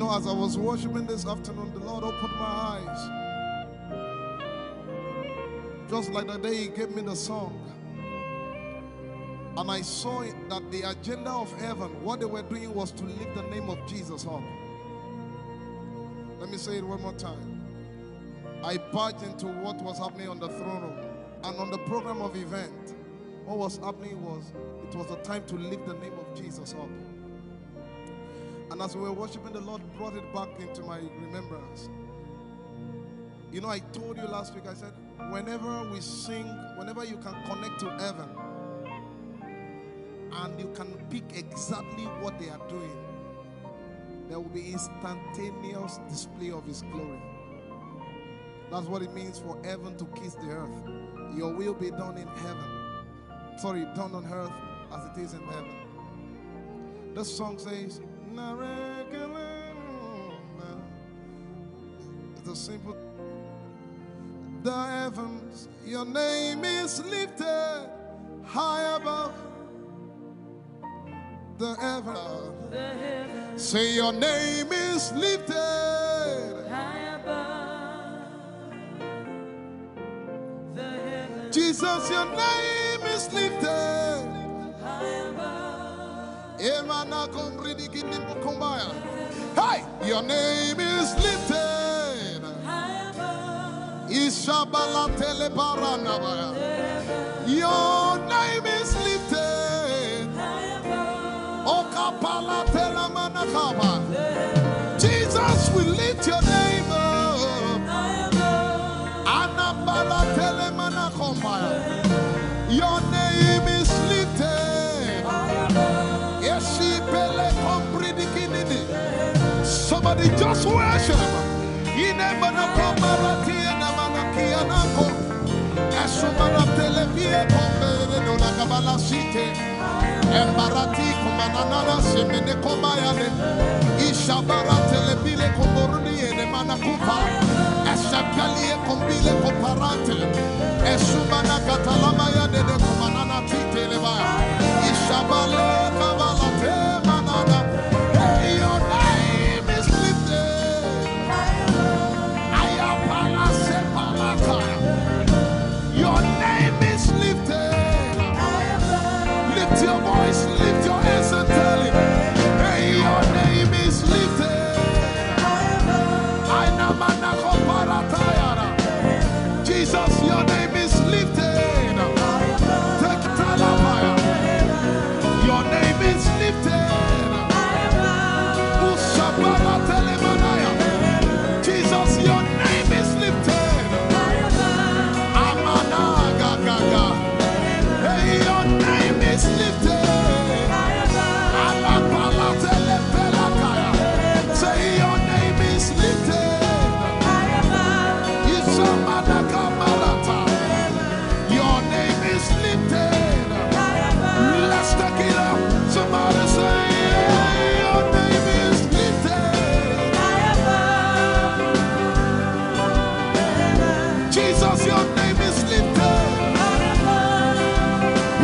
know, as I was worshiping this afternoon, the Lord opened my eyes. Just like the day He gave me the song. And I saw that the agenda of heaven, what they were doing was to lift the name of Jesus up. Let me say it one more time. I barged into what was happening on the throne room. And on the program of event, what was happening was, it was the time to lift the name of Jesus up. And as we were worshiping, the Lord brought it back into my remembrance. You know, I told you last week, I said, whenever we sing, whenever you can connect to heaven, and you can pick exactly what they are doing, there will be instantaneous display of His glory. That's what it means for heaven to kiss the earth. Your will be done in heaven. Sorry, done on earth as it is in heaven. This song says, it's a simple. The heavens, your name is lifted high above. The heavens, say your name is lifted high above. The heavens, Jesus, your name is lifted high above. Hey, your name is lifted High above. Ishabala telebaranabaya. Your name is lifted High above. Okapala telamanakaba. Jesus, we lift your name up. High above. Anabala telemanakombaya. Your name is lifted. Somebody just worship. Hey, your name is lifted. Your name is lifted. Lift your voice, lift your hands and tell Him, hey, your name is lifted. Jesus, your name is lifted. Take Talabaya. Your name is lifted. Ushabara Telemanaya. Jesus, your name is lifted. Amana Gaga. Hey, your name is lifted. Alapala Telepelakaya. Say your name is lifted. Isamanaka Marata. Your name is lifted. Let's take it up. Somebody say, your name is lifted. Jesus, your name is lifted.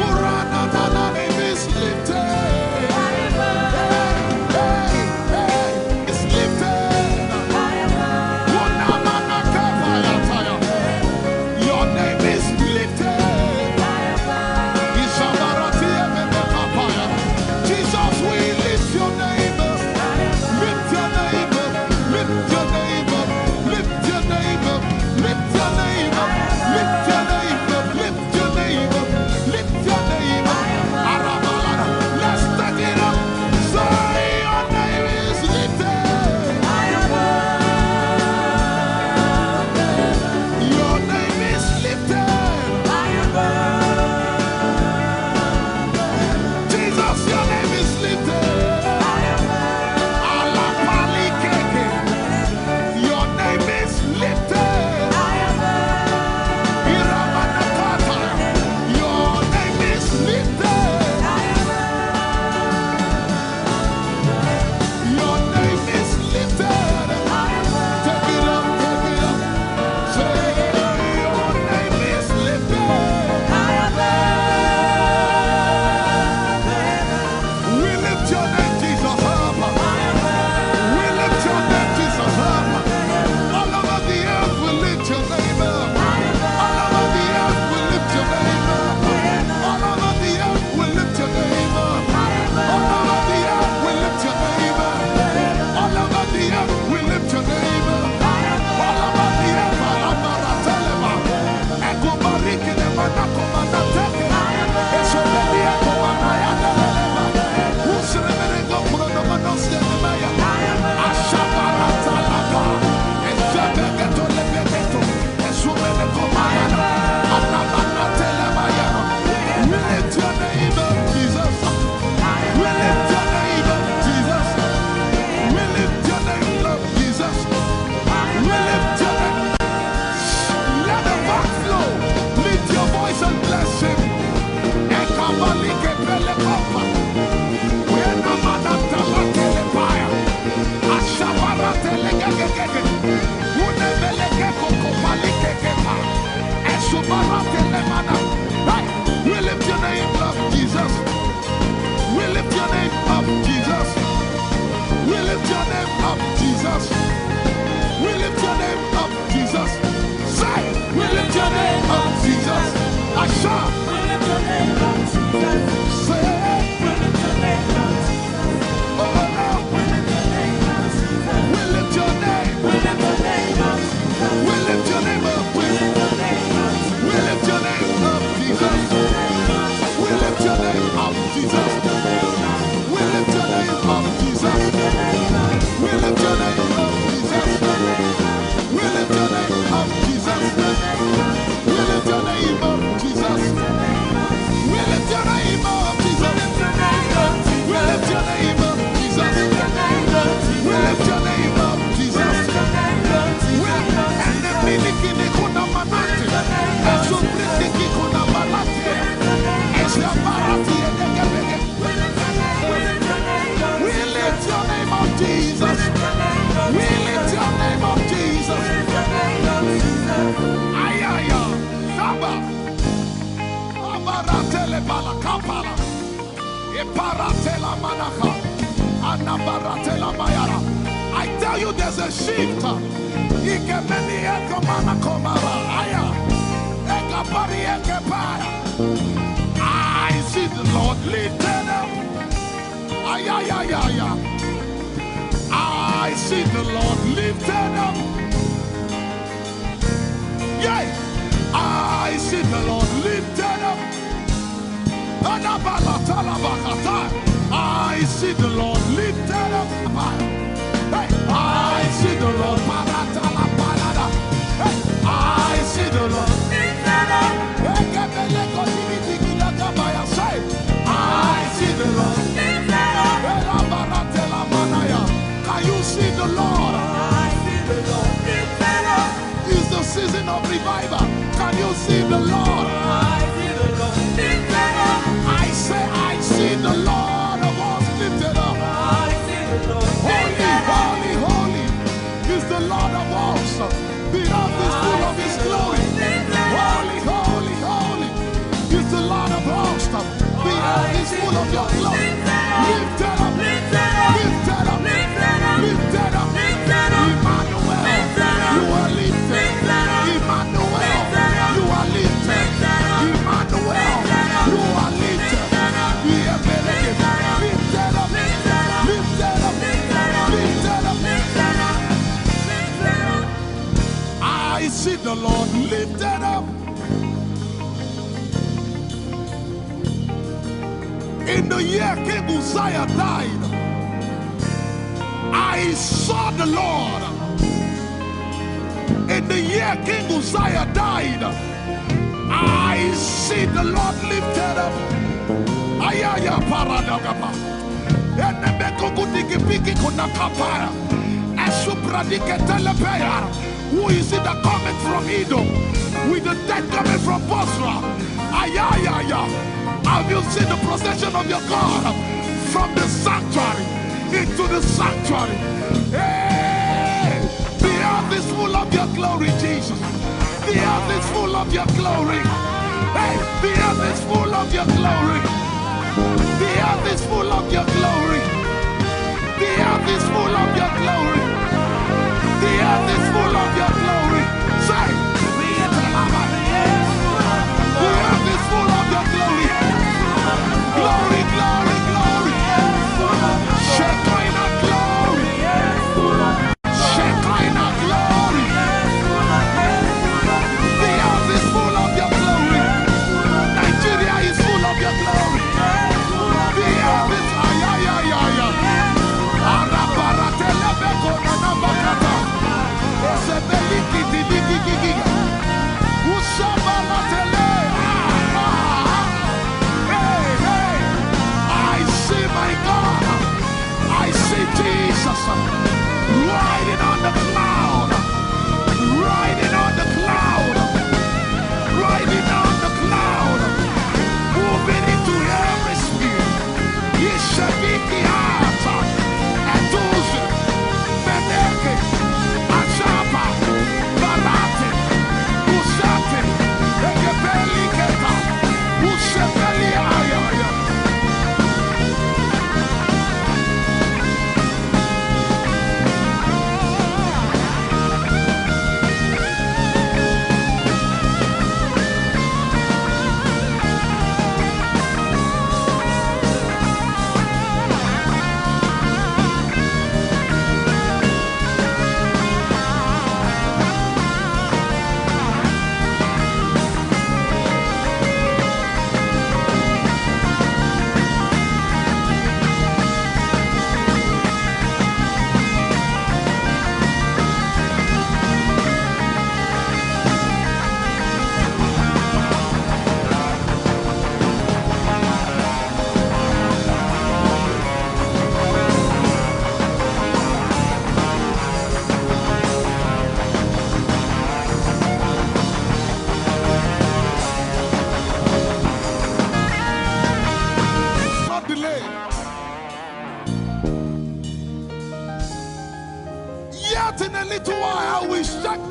Urana, your name is lifted. Hey, it's lifted. Unamana kapayataya. Your name is lifted. Ishabarati emene kapaya. Jesus, we lift your name up. Lift your name up. Lift your name up. Lift your name up. Lift your name up. Lift your name up. I tell you, there's a shift. I see the Lord lifted up. I see the Lord lifted up. Yeah, I see the Lord lifted up. I see the Lord lifted up. Hey, I see the Lord. Hey, I see the Lord lifted up. I see the Lord lifted up. Can you see the Lord? I see the Lord lifted up. It's the season of revival. Can you see the Lord? I see the Lord lifted up. I say, I see the Lord of hosts lifted up. I see the Lord lifted up. Holy, holy, holy is the Lord of hosts. The earth is full of His glory. Holy, holy, holy is the Lord of hosts. The earth is full of Your glory. Lifted up, lifted up, lifted up, lifted up, lifted up. Emmanuel, You are lifted. Emmanuel, You are lifted. Emmanuel, You are lifted. Lifted up, lifted up, lifted up, lifted up, lifted up. I see the Lord lifted up. In the year King Uzziah died, I saw the Lord. In the year King Uzziah died, I see the Lord lifted up. Ayaya paradagaba. Who is it that cometh from Edom? With the dead coming from Bosra. Ayaya. Have you seen the procession of your God from the sanctuary into the sanctuary? Hey, the earth is full of Your glory, Jesus. The earth is full of Your glory. Hey, the earth is full of Your glory. The earth is full of Your glory. The earth is full of Your glory. The earth is full of Your glory. Say, the earth is full of Your glory. Glory, glory, glory. Shekinah glory. Shekinah glory. The earth is full of Your glory.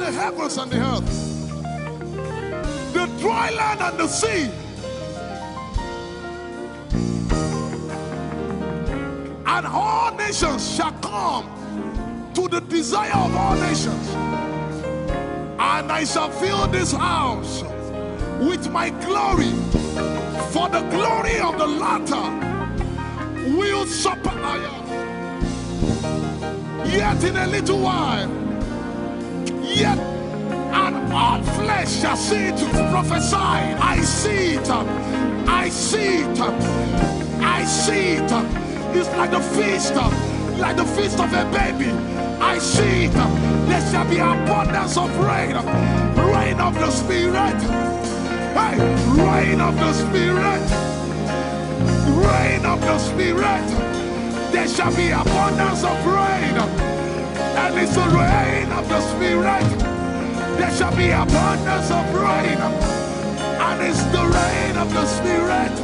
the heavens and the earth, the dry land and the sea. And all nations shall come to the desire of all nations. And I shall fill this house with my glory, for the glory of the latter will supper. Yet in a little while, yet and all flesh shall see it. Prophesy. I see it. I see it. I see it. It's like the feast of a baby. I see it. There shall be abundance of rain, rain of the Spirit. Hey, rain of the Spirit, rain of the Spirit. There shall be abundance of rain, and it's the rain of the Spirit. There shall be abundance of rain, and it's the rain of the Spirit.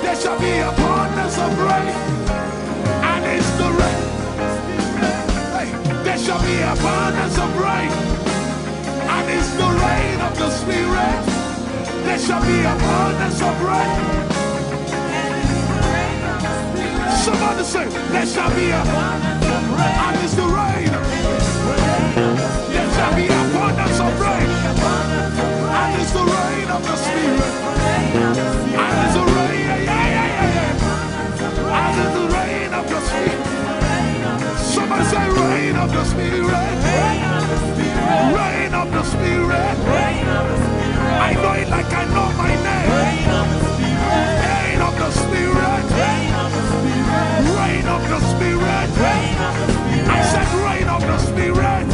There shall be abundance of rain, and it's the rain. Hey, there shall be abundance of rain, and it's the rain of the Spirit. There shall be abundance of rain. Somebody say, there shall be abundance of rain, and it's the rain. There shall be abundance of rain, and it's the rain of the Spirit. And it's the rain, and it's the rain of the Spirit. Somebody say, rain of the Spirit. Rain of the Spirit. I know it like I know my name. Rain of the Spirit. Rain of the Spirit. I said rain of the Spirit.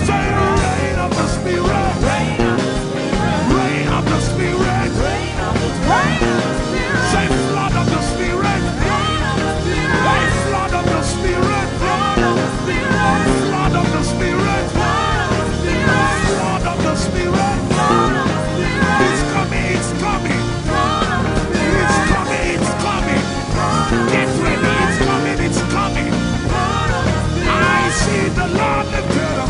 Say rain of the Spirit. Rain of the Spirit. Say flood of the Spirit. Say flood of the Spirit. Flood of the Spirit. Flood of the Spirit. It's coming, it's coming. It's coming, it's coming. Get ready, it's coming, it's coming. I see the Lord lifted up.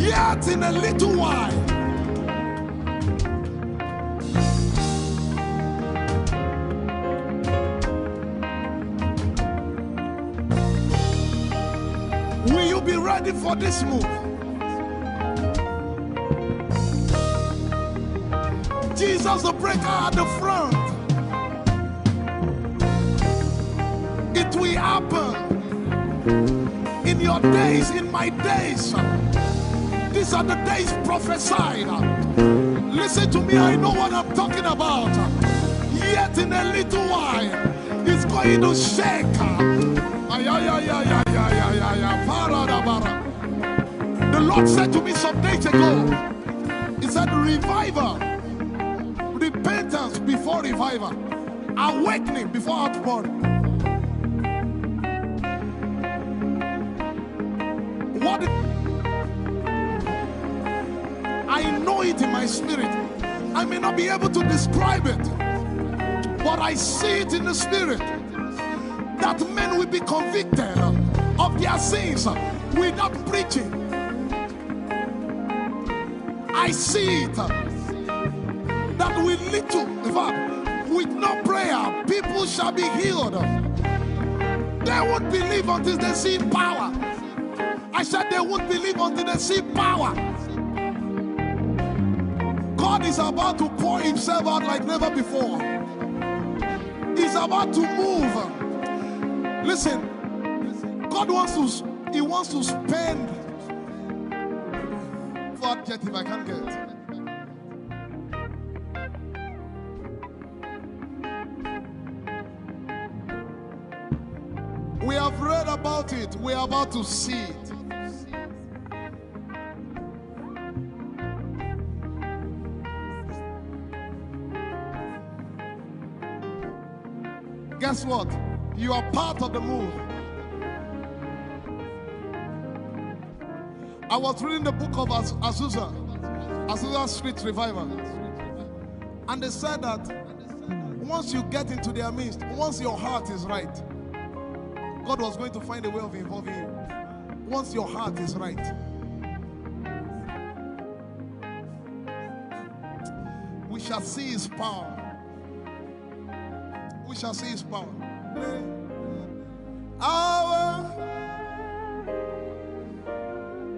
Yet in a little while, will you be ready for this move? Jesus the breaker at the front. It will happen in your days, in my days. These are the days prophesied. Listen to me, I know what I'm talking about. Yet in a little while, it's going to shake. The Lord said to me some days ago, He said, revival, repentance before revival, awakening before outpouring. What? I know it in my spirit. I may not be able to describe it, but I see it in the spirit that men will be convicted of their sins without preaching. I see it that with little, in fact, with no prayer, people shall be healed. They won't believe until they see power. I said they won't believe until they see power. God is about to pour Himself out like never before. He's about to move. Listen, God wants to spend. For adjective, I can't get it. We have read about it. We are about to see it. Guess what? You are part of the move. I was reading the book of Azusa Street Revival. And they said that once you get into their midst, once your heart is right, God was going to find a way of involving you. Once your heart is right. We shall see his power. We shall see his power. Our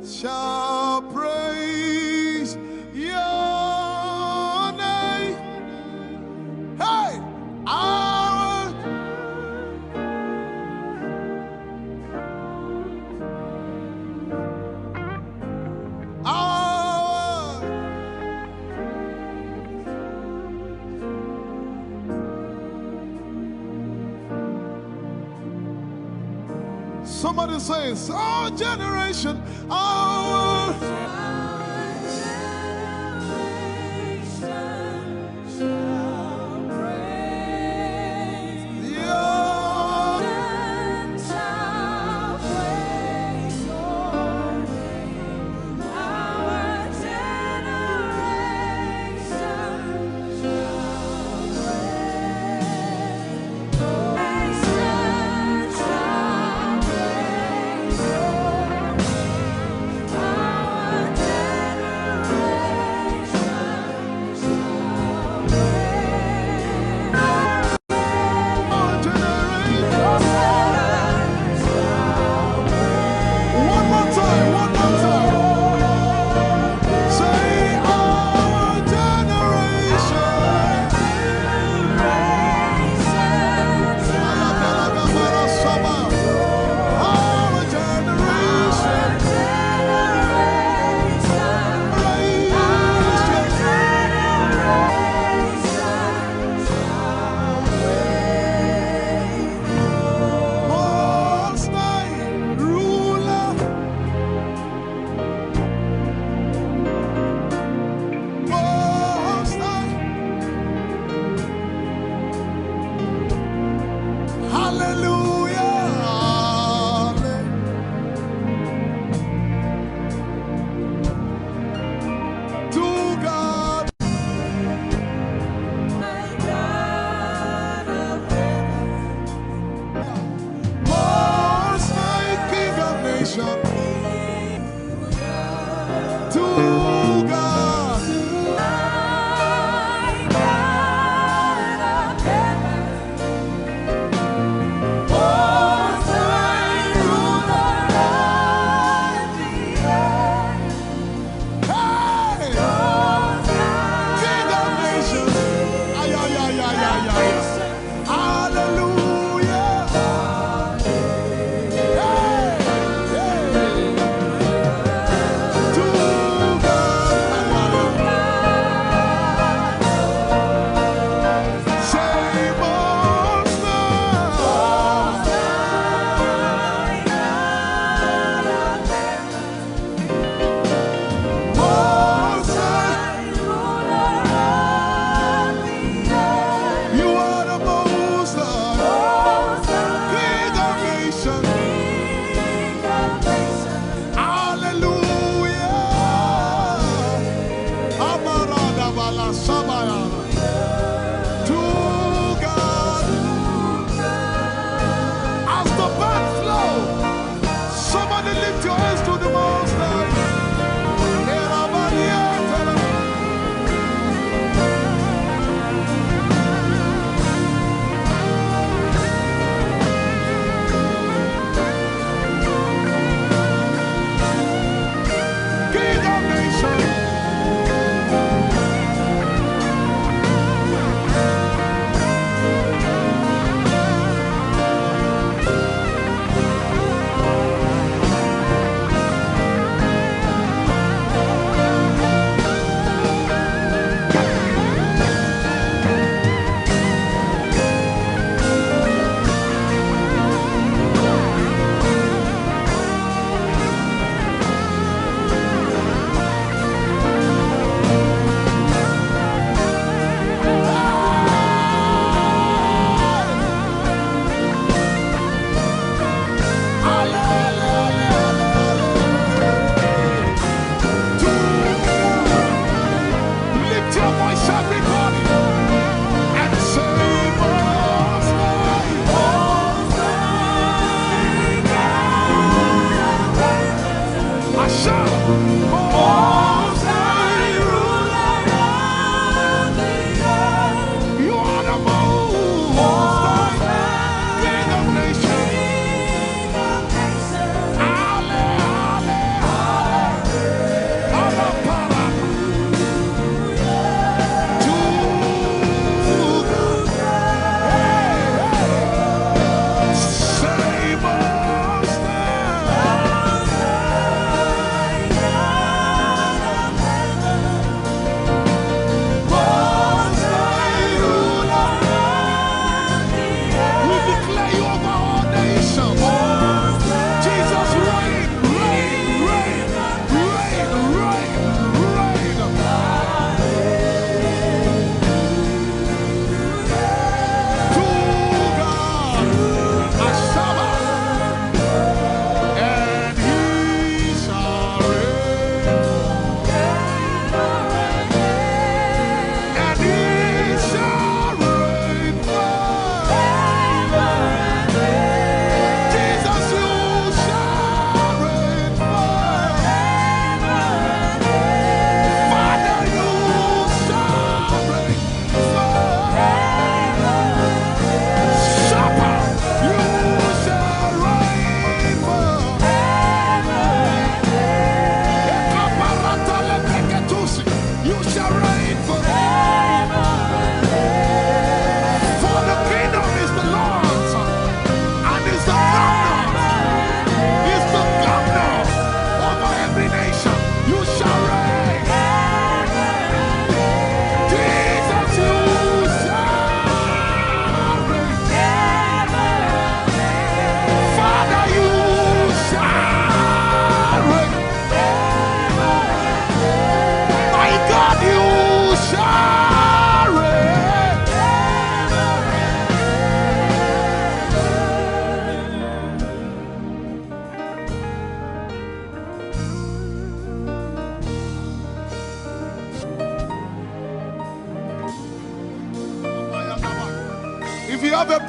shall praise your name. Hey, our somebody says, our generation, our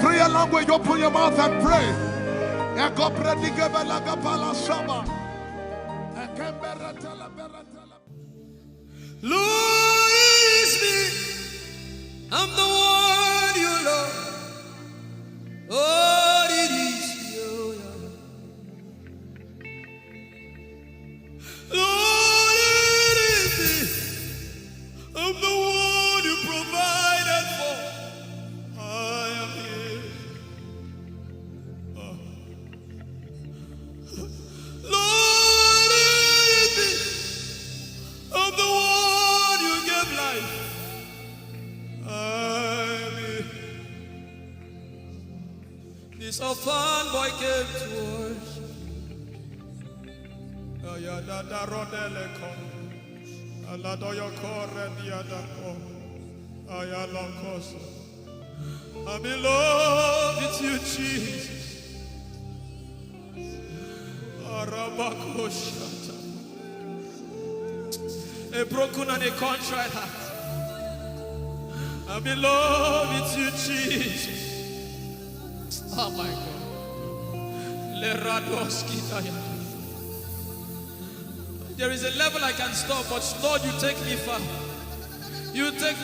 Prayer language, open your mouth and pray. Lord, it's me. I'm the one you love. Oh, it is you. Lord, it is me. I'm the one you provided for. I am here. Lord, it is me. I'm the one you gave life. I'm here. This orphan boy came to worship. Ayadada rodele kom. Aladoyo kore diadako. Ayalokoso. I'm in love with you, Jesus. Arabakoshata. A broken and a contrite heart. I'm in love with you, Jesus. Oh my God. There is a level I can stop, but Lord, you take me far. You take